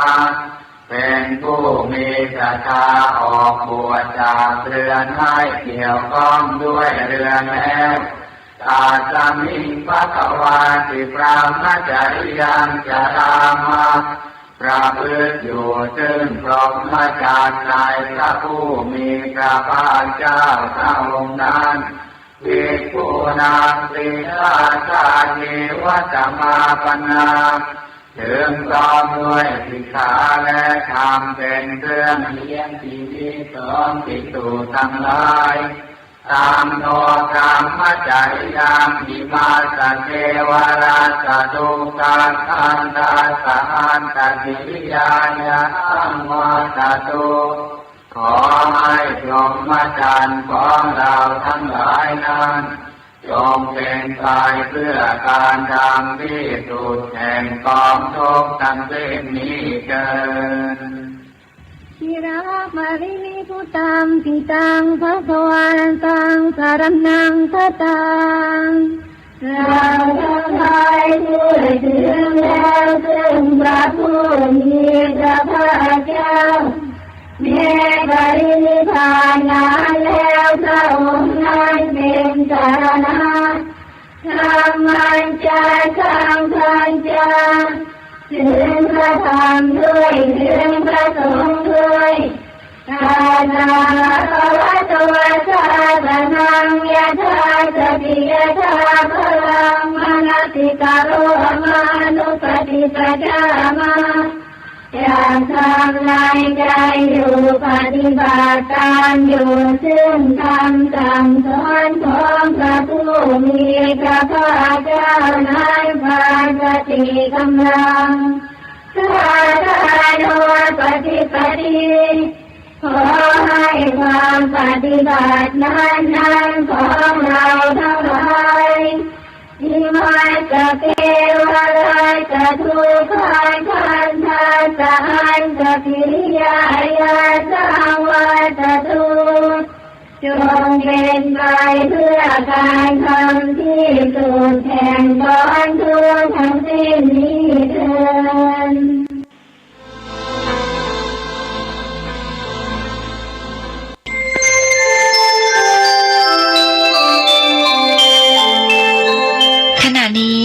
Speaker 8: เป็นผู้มีศรัทธาออกบวชจากเรือนให้เกี่ยวข้องด้วยเรือนแล้วตาสมิงภควาติพระมจริยังจารามาประพฤติอยู่ซึ่งพรหมจรรย์ในพระผู้มีพระภาคเจ้าพระองค์นั้นภิกขุนังสีลาสาเทวตมาปนาถึงพร้อมด้วยสิกขาและธรรมเป็นเครื่องเลี้ยงชีวิตของภิกษุทั้งหลายตามโนกรรมจริยังอิมาสเทวราชตุกาคันตาสหันตกิริยายะอังวาสตุขอให้พรหมจรรย์ของเราทั้งหลายนั้นจงเป็นไปเพื่อการทำที่สุดแห่งกองทุกข์ทั้งสิ้นนี้เถิด
Speaker 2: ชิระมะรินิพุตังทิตังภควาตังสารนังคตังเราทั้งหลายช่วยถึงแล้วซึ่งพระผู้มีพระภาคเจ้าแม้ปรินิพพานนานแล้วพระองค์นั้นเป็นสารณะธรรมันจะขังขันจะถึงพระธรรมด้วยถึงพระสงฆ์ด้วยกาณาภวะตัวสาสนังยะธาสติยะธาพลังมนติกาโรมานุปฏิปดามาอยากทำลายใจอยู่ปฏิบัติตามอยู่ซึ่งธรรมสั่งสอนของพระผู้มีพระภาคเจ้านั้นภายสติกำลังสาธารโนปฏิปฏิขอให้ความปฏิบัตินั้นของเราทั้งหลายอิมาสเกวะราชทุกขันทันทัสสะหันตกิริยายาสังวัตตุจงเป็นไปเพื่อการทำที่สุดแห่งกองทุกข์ทั้งสิ้นนี้เถิด
Speaker 5: ขณะนี้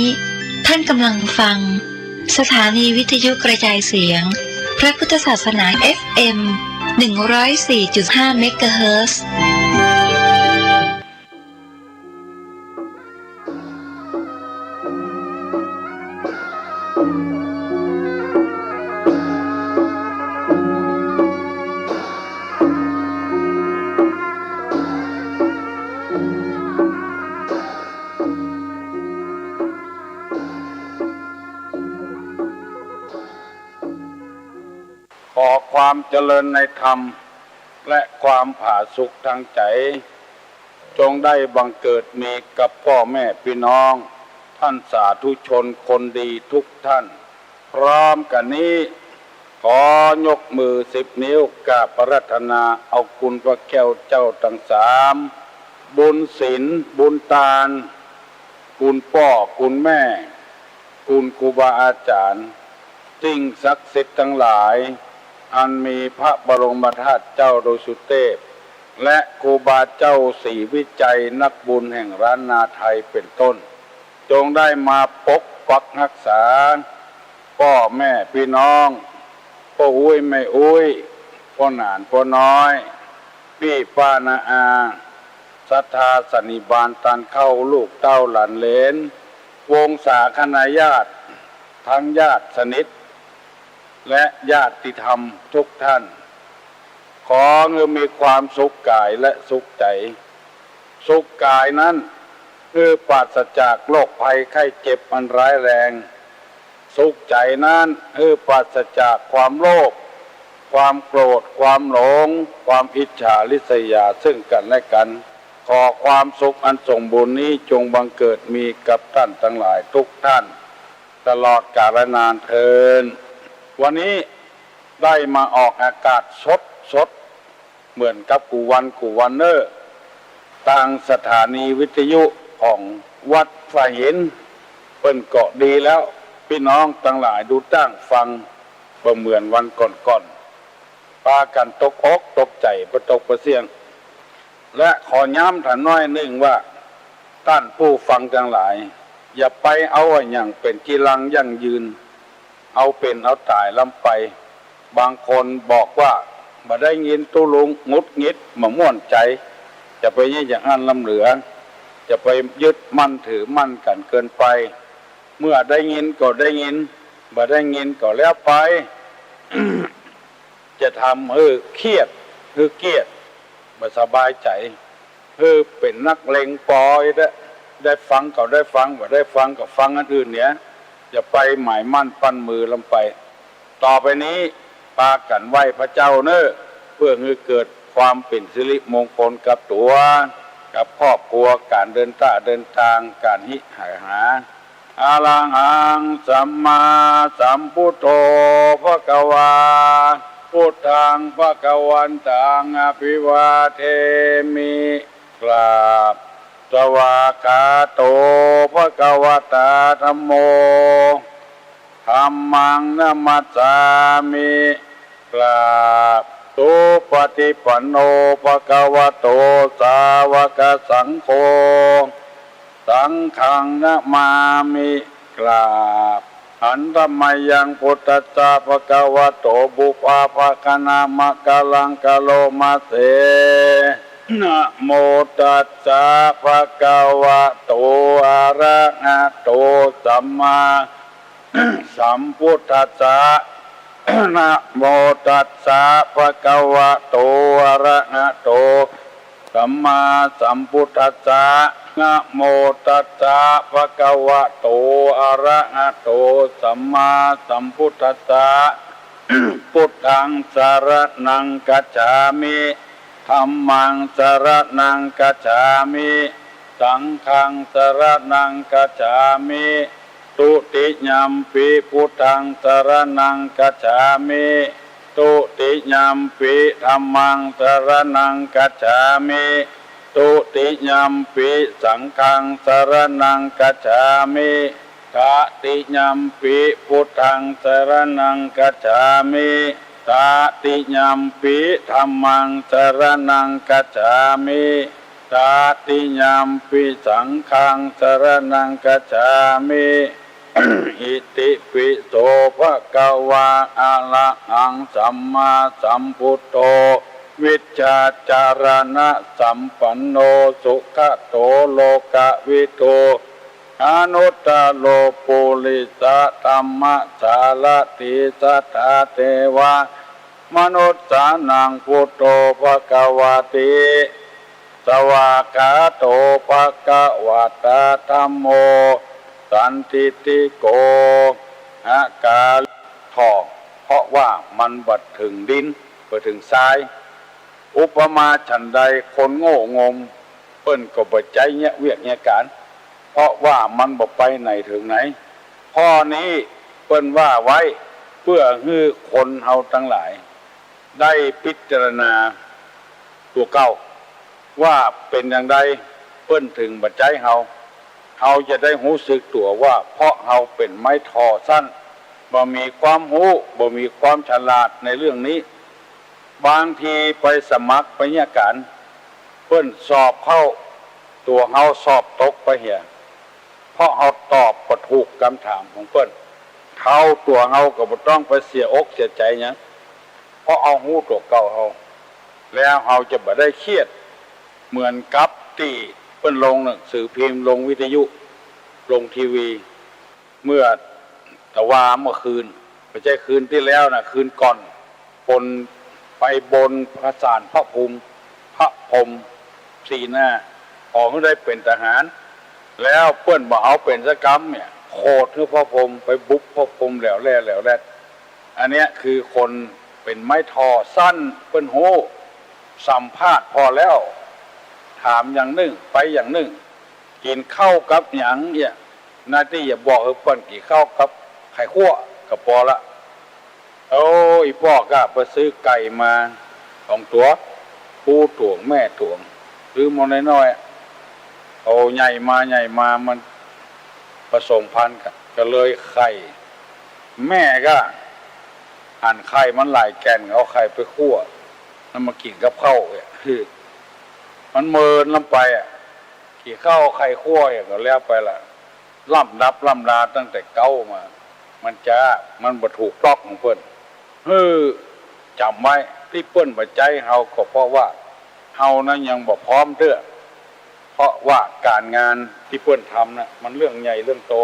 Speaker 5: ท่านกำลังฟังสถานีวิทยุกระจายเสียงพระพุทธศาสนา FM 104.5 เมกะเฮิรตซ์
Speaker 9: ขอความเจริญในธรรมและความผาสุกทางใจจงได้บังเกิดมีกับพ่อแม่พี่น้องท่านสาธุชนคนดีทุกท่านพร้อมกันนี้ขอยกมือ10 นิ้วกราบอาราธนาเอาคุณพระแก้วเจ้าทั้ง3บุญศีลบุญทานคุณพ่อคุณแม่คุณครูบาอาจารย์สิ่งศักดิ์สิทธิ์ทั้งหลายอันมีพระบรมธาตุเจ้าโดยสุเทพและครูบาเจ้าศรีวิจัยนักบุญแห่งล้านนาไทยเป็นต้นจงได้มาปกปักรักษาพ่อแม่พี่น้องพ่ออุ้ยแม่อุ้ยพ่อหนานพ่อน้อยพี่ป้านาอาศรัทธาสนิบาลตันเข้าลูกเต้าหลานเหลนวงศาคณาญาติทั้งญาติสนิทและญาติธรรมทุกท่านขอเงินมีความสุขกายและสุขใจสุขกายนั้นคือปราศจากโรคภัยไข้เจ็บอันร้ายแรง สุขใจนั้นปราศจากความโลภความโกรธความหลงความอิจฉาริษยาซึ่งกันและกันขอความสุขอันสมบูรณ์นี้จงบังเกิดมีกับท่านทั้งหลายทุกท่านตลอดกาลนานเทินวันนี้ได้มาออกอากาศสดเหมือนกับกูวันเนอร์ทางสถานีวิทยุของวัดฝ่ายหินเปิ้นเกาะดีแล้วพี่น้องทั้งหลายดูตั้งฟังบ่เหมือนวันก่อนๆปากันตกอกตกใจประตกประเสียงและขอย้ำท่านน้อยหนึ่งว่าท่านผู้ฟังทั้งหลายอย่าไปเอาอย่างเป็นกีรังยั่งยืนเอาเป็นเอาตายลำไปบางคนบอกว่าบ่ได้ยินตุลุงงุดงิดมาม่วนใจจะไปอย่างอันลำเหลือจะไปยึดมั่นถือมั่นกันเกินไปเมื่อได้ยินก็ได้ยินบ่ได้ยินก็แล้วไป จะทำเครียดเกลียดบ่สบายใจเป็นนักเลงปอยได้ฟังก็ได้ฟังบ่ได้ฟังก็ฟังอันอื่นเนี่ยอย่าไปหมายมั่นปั้นมือลำไปต่อไปนี้ปากันไหว้พระเจ้าเนอะเพื่อให้เกิดความเป็นสิริมงคลกับตัวกับครอบครัวการเดินทางการหิหาอาลังหังสัมมาสัมพุทโธภควาพุทธังภควันตังอภิวาเทมิกราบสวากขาโตภควตาธัมโมธัมมังนัมมัสสามิกราบสุปฏิปันโนภควโตสาวกสังโฆสังฆังนะมามิกราบอันธรรมยังพุทธัสสะภควโตบุปาภคณามะกะลังกะโลมาเสนะโมตัสสะภะคะวะโตอะระหะโตสัมมาสัมพุทธัสสะนะโมตัสสะภะคะวะโตอะระหะโตสัมมาสัมพุทธัสสะนะโมตัสสะภะคะวะโตอะระหะโตสัมมาสัมพุทธัสสะพุทธังสรณังคัจฉามิธัมมังสรณังคัจฉามิสังฆังสรณังคัจฉามิตุติยัมปิพุทธังสรณังคัจฉามิตุติยัมปิธัมมังสรณังคัจฉามิตุติยัมปิสังฆังสรณังคัจฉามิตติยัมปิพุทธังสรณังคัจฉามิตติยัมปิธัมมังสรณังคัจฉามิตติยัมปิสังฆังสรณังคัจฉามิอิติปิโสภะคะวะอะระหังสัมมาสัมพุทโธวิชชาจารณะสัมปันโนสุขโตโลกวิโตอนุตตโลปุริสธัมมสารติสัทธาเทวามนุษย์สานังพุทโธภควติสวากขาโตภควตาธัมโมสันติติโกอากาศทองเพราะว่ามันบัดถึงดินบัดถึงทรายอุปมาฉันใดคนโง่งมเปิ้นก็บ่ใจเนี่ยเวียกเนี่ยการเพราะว่ามันบ่ไปไหนถึงไหนข้อนี้เปิ้นว่าไว้เพื่อให้คนเฮาทั้งหลายได้พิจารณาตัวเก้าว่าเป็นอย่างไรเปิ้นถึงบัดใจเฮาจะได้รู้สึกตัวว่าเพราะเฮาเป็นไม้ทอสั้นบ่มีความรู้บ่มีความฉลาดในเรื่องนี้บางทีไปสมัครไปเนี่ยการเปิ้นสอบเข้าตัวเฮาสอบตกไปเหี่ยเพราะเฮาตอบบ่ถูกคำถามของเปิ้นเขาตัวเฮาก็บ่ต้องไปเสียอกเสียใจหยังเพราะเอารู้ตัวเก่าเฮาแล้วเฮาจะบ่ได้เครียดเหมือนกับที่เปิ้นลงหนังสือพิมพ์ลงวิทยุลงทีวีเมื่อเมื่อคืนไม่ใช่คืนที่แล้วนะคืนก่อนปนไปบนพระศาลพระภูมิพระพรหมสีหน้าออกได้เป็นทหารแล้วเปิ้นบ่เอาเป็นสกรรมเนี่ย โคตรคือพ่อพรหมไปบุบพ่อพรหมแล้วแล่อันเนี้ยคือคนเป็นไม้ทอสั้นเปิ้นโหสัมภาษณ์พอแล้วถามอย่างหนึ่งไปอย่างหนึ่งกินข้าวกับหยังเนี่ยหน้าที่อย่าบอกเปิ้นกินข้าวกับไข่คั่วกับพอละโอ้ยพ่อก็ไปซื้อไก่มา2 ตัวปูถ่วงแม่ถ่วงซื้อมาน้อยๆเอาใหญ่มามันผสมพันธุ์กันก็เลยไข่แม่ก็หั่นไข่มันหลายแก่นเอาไข่ไปคั่วแล้วมากินกับข้าวเนี่ยคือมันเมินลำไปกินข้าวไข่คั่วก็แล้วไปละล่ำลาตั้งแต่เก้ามามันมันบ่ถูกต้องของเพิ่นจำไว้ที่เปิ้นบ่ใจเฮาก็เพราะว่าเฮานั้นยังบ่พร้อมเด้อเพราะว่าการงานที่เปิ้นทำน่ะมันเรื่องใหญ่เรื่องโต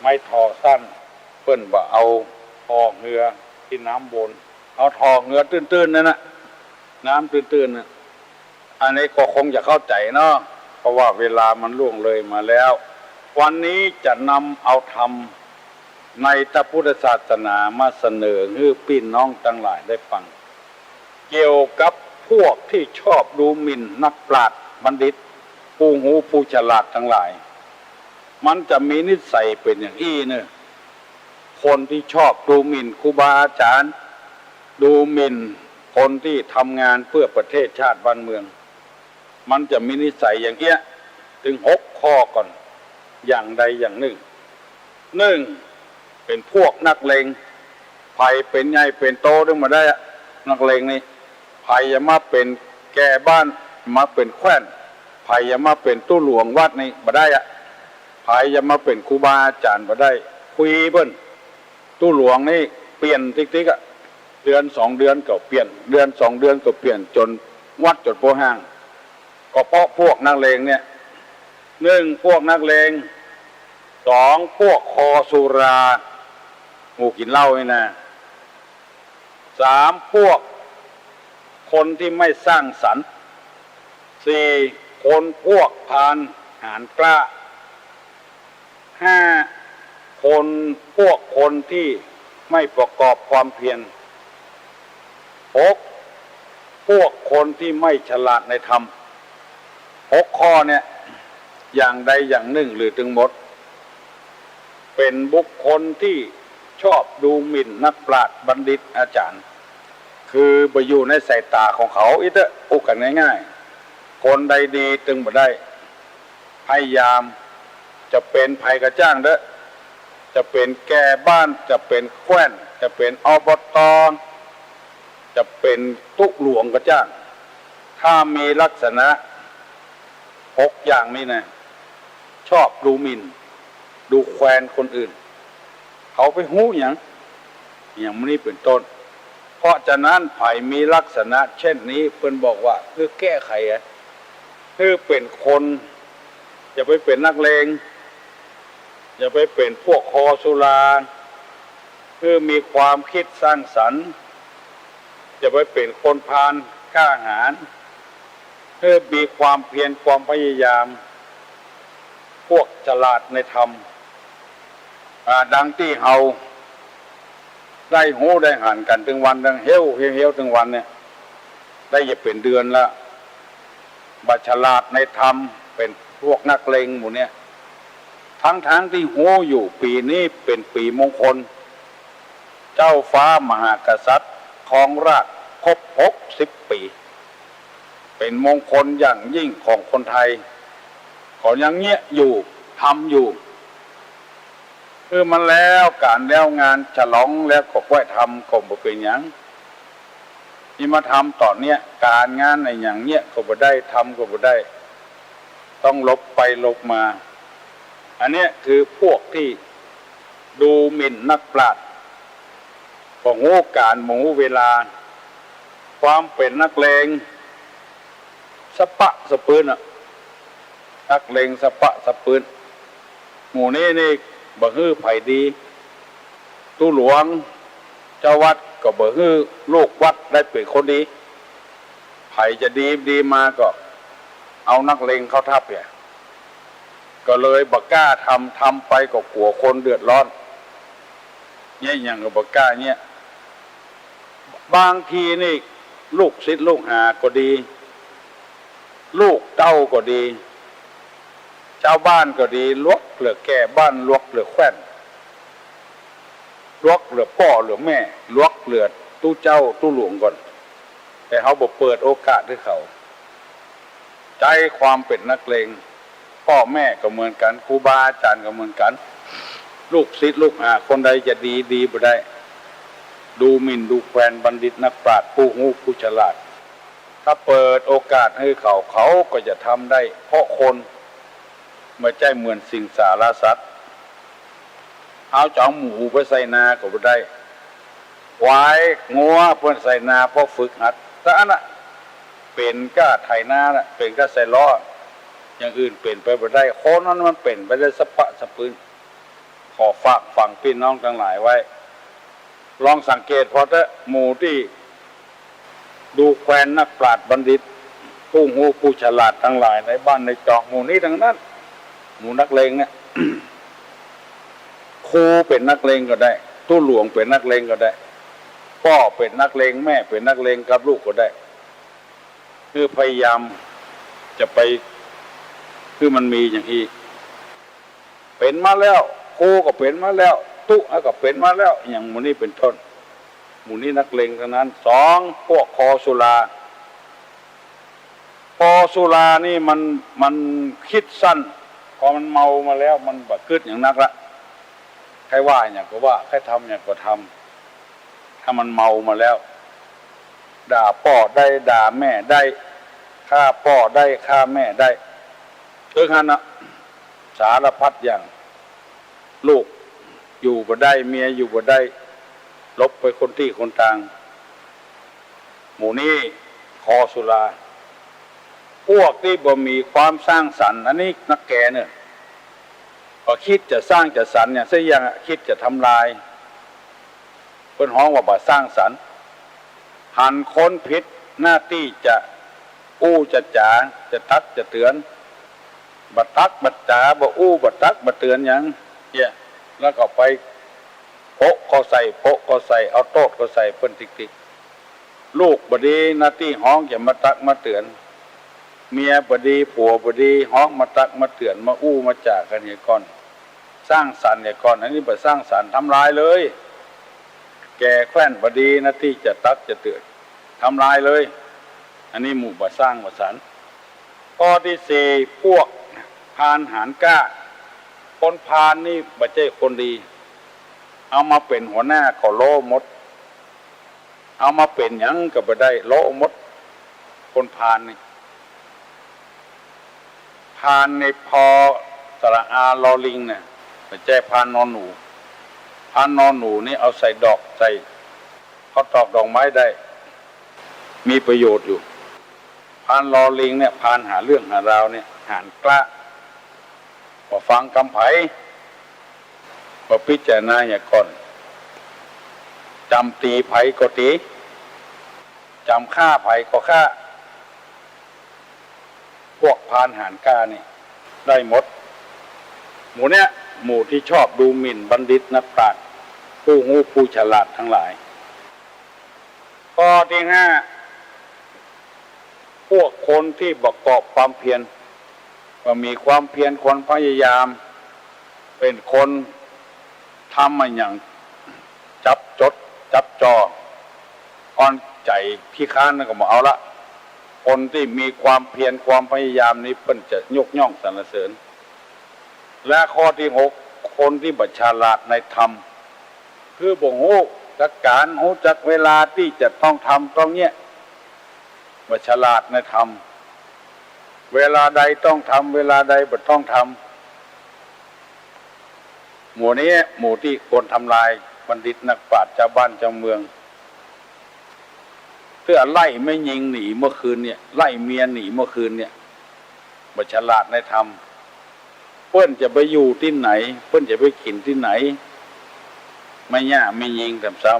Speaker 9: ไม่ทอสั้นเปิ้นบ่เอาทอเรือที่น้ำบนเอาทอเรือตื้นๆนั่นน่ะน้ำตื้นๆน่ะอันนี้ก็คงจะเข้าใจเนาะเพราะว่าเวลามันล่วงเลยมาแล้ววันนี้จะนำเอาธรรมในพระพุทธศาสนามาเสนอให้พี่น้องทั้งหลายได้ฟังเกี่ยวกับพวกที่ชอบดูหมิ่นนักปราชญ์บัณฑิตผู้หูผู้ฉลาดทั้งหลายมันจะมีนิสัยเป็นอย่างนี้เนี่ยคนที่ชอบดูหมิ่นครูบาอาจารย์ดูหมิ่นคนที่ทำงานเพื่อประเทศชาติบ้านเมืองมันจะมีนิสัยอย่างเงี้ยถึง6 ข้อก่อนอย่างใดอย่างหนึ่งเป็นพวกนักเลงไผ่เป็นใหญ่เป็นโตขึ้นมาได้นักเลงนี่ไผ่อย่ามาเป็นแก่บ้านมาเป็นแคว้นไผ่อย่ามาเป็นตู้หลวงวัดนี่มาได้ไผ่อย่ามาเป็นครูบาอาจารย์มาได้คุยเบิ้นตู้หลวงนี่เปลี่ยนติ๊กเดือน2 เดือนก็เปลี่ยนเดือน2 เดือนก็เปลี่ยนจนวัดจนโปห้างก็เพราะพวกนักเลงเนี่ย1พวกนักเลง2พวกคอสุราหมู่กินเหล้านี่นะ3พวกคนที่ไม่สร้างสรรค์4คนพวกพาลหาญกล้า5คนที่ไม่ประกอบความเพียร6พวกคนที่ไม่ฉลาดในธรรม6 ข้อเนี่ยอย่างใดอย่างหนึ่งหรือทั้งหมดเป็นบุคคลที่ชอบดูหมิ่นนักปราชญ์บัณฑิตอาจารย์คือไปอยู่ในสายตาของเขาอีกอุกันง่ายๆคนใดดีตึงบ่ได้พยายามจะเป็นภัยกระจ้างจะเป็นแก่บ้านจะเป็นแคว้นจะเป็นอบต.จะเป็นตุกหลวงกระจ้างถ้ามีลักษณะ6 อย่างนี้นะชอบดูหมิ่นดูแคลนคนอื่นเขาไปหู้อย่างนี้เป็นต้นเพราะฉะนั้นไผ่มีลักษณะเช่นนี้เพิ่นบอกว่าคือแก้ไขคือเป็นคนอย่าไปเป็นนักเลงอย่าไปเป็นพวกคอสุราคือมีความคิดสร้างสรรค์อย่าไปเป็นคนพาลกล้าหาญคือมีความเพียรความพยายามพวกฉลาดในธรรมดังที่เฮาได้หูได้หันกันถึงวันดังเหี้ยวถึงวันเนี่ยได้จะเป็นเดือนละบัฉลาดในธรรมเป็นพวกนักเลงหมู่เนี่ยทั้งที่หูอยู่ปีนี้เป็นปีมงคลเจ้าฟ้ามหากษัตริย์ครองราชย์ครบ60 ปีเป็นมงคลอย่างยิ่งของคนไทยก็ยังเงี้ยอยู่ทำอยู่คือมันแล้วการแล้วงานฉลองแล้วก็ไหว้ทำก็บ่เป็นหยังที่มาทำตอนเนี้ยการงานในอย่างเงี้ยก็บ่ได้ทำก็บ่ได้ต้องลบไปลบมาอันเนี้ยคือพวกที่ดูหมิ่นนักปราชญ์บ่ฮู้การบ่ฮู้เวลาความเป็นนักเลงสะปะสะปืนนักเลงสะปะสะปืนหมู่นี้นี่บ่ฮื้อไผดีตู้หลวงเจ้าวัดก็บ่ฮื้อลูกวัดได้เป็นคนดีไผจะดีมาก็เอานักเลงเข้าทับเนี่ย ก็เลยบักกล้าทำไปก็กลัวคนเดือดร้อนเนี่ยอย่างกับบักกล้าเนี่ยบางทีนี่ลูกศิษย์ลูกหาก็ดี ลูกเต้าก็ดีชาวบ้านก็ดีลวกเหลือแก่บ้านลวกเหลือแคว้นลวกเหลือพ่อเหลือแม่ลวกเหลือตู้เจ้าตู้หลวงก่อนแต่เขาบอกเปิดโอกาสให้เขาใจความเป็นนักเลงพ่อแม่ก็เหมือนกันครูบาอาจารย์ก็เหมือนกันลูกศิษย์ลูกหาคนใดจะดีบ่ได้ดูหมิ่นดูแคลนบัณฑิตนักปราชญ์ผู้หูผู้ฉลาดถ้าเปิดโอกาสให้เขาก็จะทำได้เพราะคนไม่ใช่เหมือนสิ่งสารสัตว์เอาจ้องหมูไปใส่นาก็บ่ได้ควายงัวเพิ่นใส่นาเพราะฝึกหัดแต่อันน่ะเป็นก้าไถนาน่ะเป็นก้าใส่ล้ออย่างอื่นเป็นไปบ่ได้คนนั้นมันเป็นไปได้สะปะสะปืนขอฝากฝังพี่น้องทั้งหลายไว้ลองสังเกตพอเถอะหมู่ที่ดูแคว้นนักปราชญ์บัณฑิตผู้หูผู้ฉลาดทั้งหลายในบ้านในจอกหมู่นี้ทั้งนั้นหมู่นักเลงเนี่ย ครูเป็นนักเลงก็ได้ตู้หลวงเป็นนักเลงก็ได้พ่อเป็นนักเลงแม่เป็นนักเลงกับลูกก็ได้คือพยายามจะไปคือมันมีอย่างนี้เป็นมาแล้วครูก็เป็นมาแล้วตุ๊ก็เป็นมาแล้วอย่างหมู่นี้เป็นต้นหมู่นี้นักเลงทั้งนั้นสองพวกคอสุรานี่มันคิดสั้นพอมันเมามาแล้วมันบักกึดอย่างนักละใครว่าอย่างก็ว่าใครทำอย่างก็ทำถ้ามันเมามาแล้วด่าพ่อได้ด่าแม่ได้ฆ่าพ่อได้ฆ่าแม่ได้ถึงขนาดสารพัดอย่างลูกอยู่บ่ได้เมียอยู่บ่ได้ลบไปคนที่คนทางหมู่นี้คอสุราพวกที่บ่มีความสร้างสรรค์อันนี้นักแก่เนี่ยพอคิดจะสร้างจะสรรค์เนี่ยซะยังคิดจะทำลายเพิ่นฮ้องว่าบ่สร้างสรรค์หันค้นผิดหน้าที่จะจะจ๋าจะตักจะเตือนบัดตักบัดจ๋าบ่บัดตักบัดเตือนหยังเนี่ยแล้วก็ไปโปะก็ใส่เอาโต๊ะก็ใส่เพิ่นติ๊กๆลูกบ่ดีหน้าที่ฮ้องจะมาตักมาเตือนเมียบ่ดีผัวบ่ดีฮ้องมาตักมาเตือนมามาจ่ากันเนี่ยก่อนสร้างสรรค์เนี่ยก่อนอันนี้บ่สร้างสรรค์ทำลายเลยแก่แคว้นบ่ดีหน้าที่จะตักจะเตือนทำลายเลยอันนี้หมู่บ่สร้างบ่สรรค์ข้อที่สี่พวกพานหารกล้าคนพานนี่บ่ใช่คนดีเอามาเป็นหัวหน้าก็โลหมดเอามาเป็นหยังก็บ่ได้โลหมดคนพานนี่พานในพอสระอาลอลิงเนี่ยบ่ใช่พานนอนหนูพานนอนหนูนี่เอาใส่ดอกใส่เขาตอกดอกไม้ได้มีประโยชน์อยู่พานลอลิงเนี่ยพานหาเรื่องหาราวเนี่ยหานกล้าพอฟังคำไผ่พอพิจารณาอย่างก่อนจำตีไผ่ก็ตีจำฆ่าไผ่ก็ฆ่าพวกพานหารกล้านี่ได้หมดหมู่เนี้ยหมู่ที่ชอบดูหมิ่นบัณฑิตนักปราชญ์ผู้หูผู้ฉลาดทั้งหลายข้อที่ห้าพวกคนที่ประกอบความเพียรว่ามีความเพียรคนพยายามเป็นคนทำมาอย่างจับจออ่อนใจขี้ค้านนั่นก็มาเอาละคนที่มีความเพียรความพยายามนี้เพิ่นจะยกย่องสรรเสริญและข้อที่หกคนที่บัญชาลาดในธรรมคือบ่ฮู้จักการฮู้จักเวลาที่จะต้องทำต้องเนี้ยบัญชาลาดในธรรมเวลาใดต้องทำเวลาใดบ่ต้องทำหมู่นี้หมู่ที่คนทำลายบัณฑิตนักปราชญ์ชาวบ้านชาวเมืองเพื่อไล่ไม่ยิงหนีเมื่อคืนเนี่ยไล่เมียหนีเมื่อคืนเนี่ยบัญชาลาดในธรรมเพิ่นจะไปอยู่ที่ไหนเพิ่นจะไปกินที่ไหนไม่ย่าไม่ยิงซ้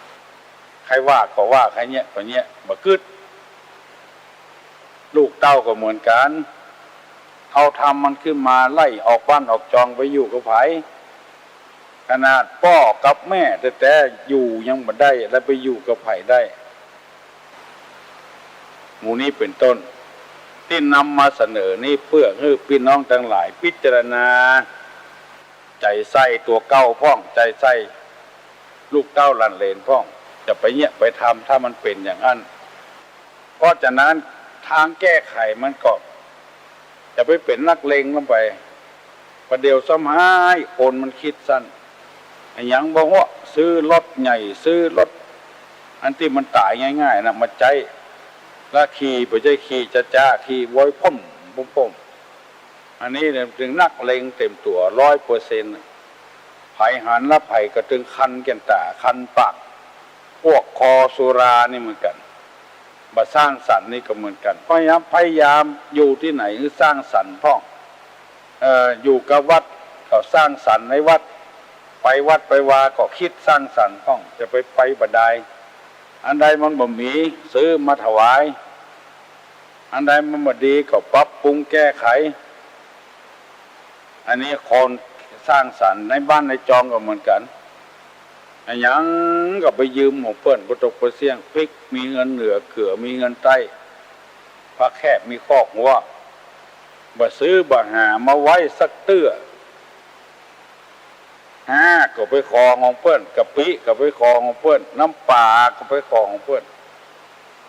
Speaker 9: ำใครว่าก็ว่าใครเนี้ยก็เนี้ยบ่กึดลูกเต้าก็เหมือนกันท เอาทำมันขึ้นมาไล่ออกบ้านออกจองไปอยู่กับไผขนาดพ่อกับแม่แต่อยู่ยังบ่ได้แล้วไปอยู่กับไผได้หมู่นี้เป็นต้นที่นำมาเสนอนี่เพื่อให้พี่น้องทั้งหลายพิจารณาใจใส่ตัวเก้าพ้องใจใส่ลูกเต้าลันเลนพ้องจะไปเนี่ยไปทำถ้ามันเป็นอย่างนั้นเพราะฉะนั้นทางแก้ไขมันก็จะไปเป็นนักเลงลงไปประเดี๋ยวซ้ำหายคนมันคิดสั้นอย่างบอกว่าซื้อรถใหญ่ซื้อรถอันที่มันตายง่ายๆนะมาใจแล้วขี่ไปใจขี่จ้าขี่ไว้พ่มอันนี้เนี่ยถึงนักเลงเต็มตัว100%ไผ่หันละไผ่ก็ถึงคันแก่นตาคันปากพวกคอสุรานี่เหมือนกันมาสร้างสรรค์นี่ก็เหมือนกันพยายามอยู่ที่ไหนคือสร้างสรรค์พ่องอยู่กับวัดก็สร้างสรรค์ในวัดไปวัดไปวาก็คิดสร้างสรรค์พ่องจะไปบันไดอันใดมันบ่มีซื้อมาถวายอันใดมันบ่ดีก็ปรับปรุงแก้ไขอันนี้คนสร้างสรรค์ในบ้านในจองก็เหมือนกันยังก็ไปยืมของเปิ้นบ่ตกบ่เสี่ยงพริกมีเงินเหนือเกือมีเงินใต้ผักแคบมีคอกหัวบ่ซื้อบ่หามาไว้สักเตื้อก็ไปขอของเปิ้นกะปิก็ไปขอของเปิ้นน้ำปลาก็ไปขอของเปิ้น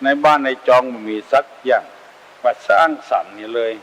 Speaker 9: ในบ้านในจองมันมีสักอย่างมาสร้างสรรค์นี่เลย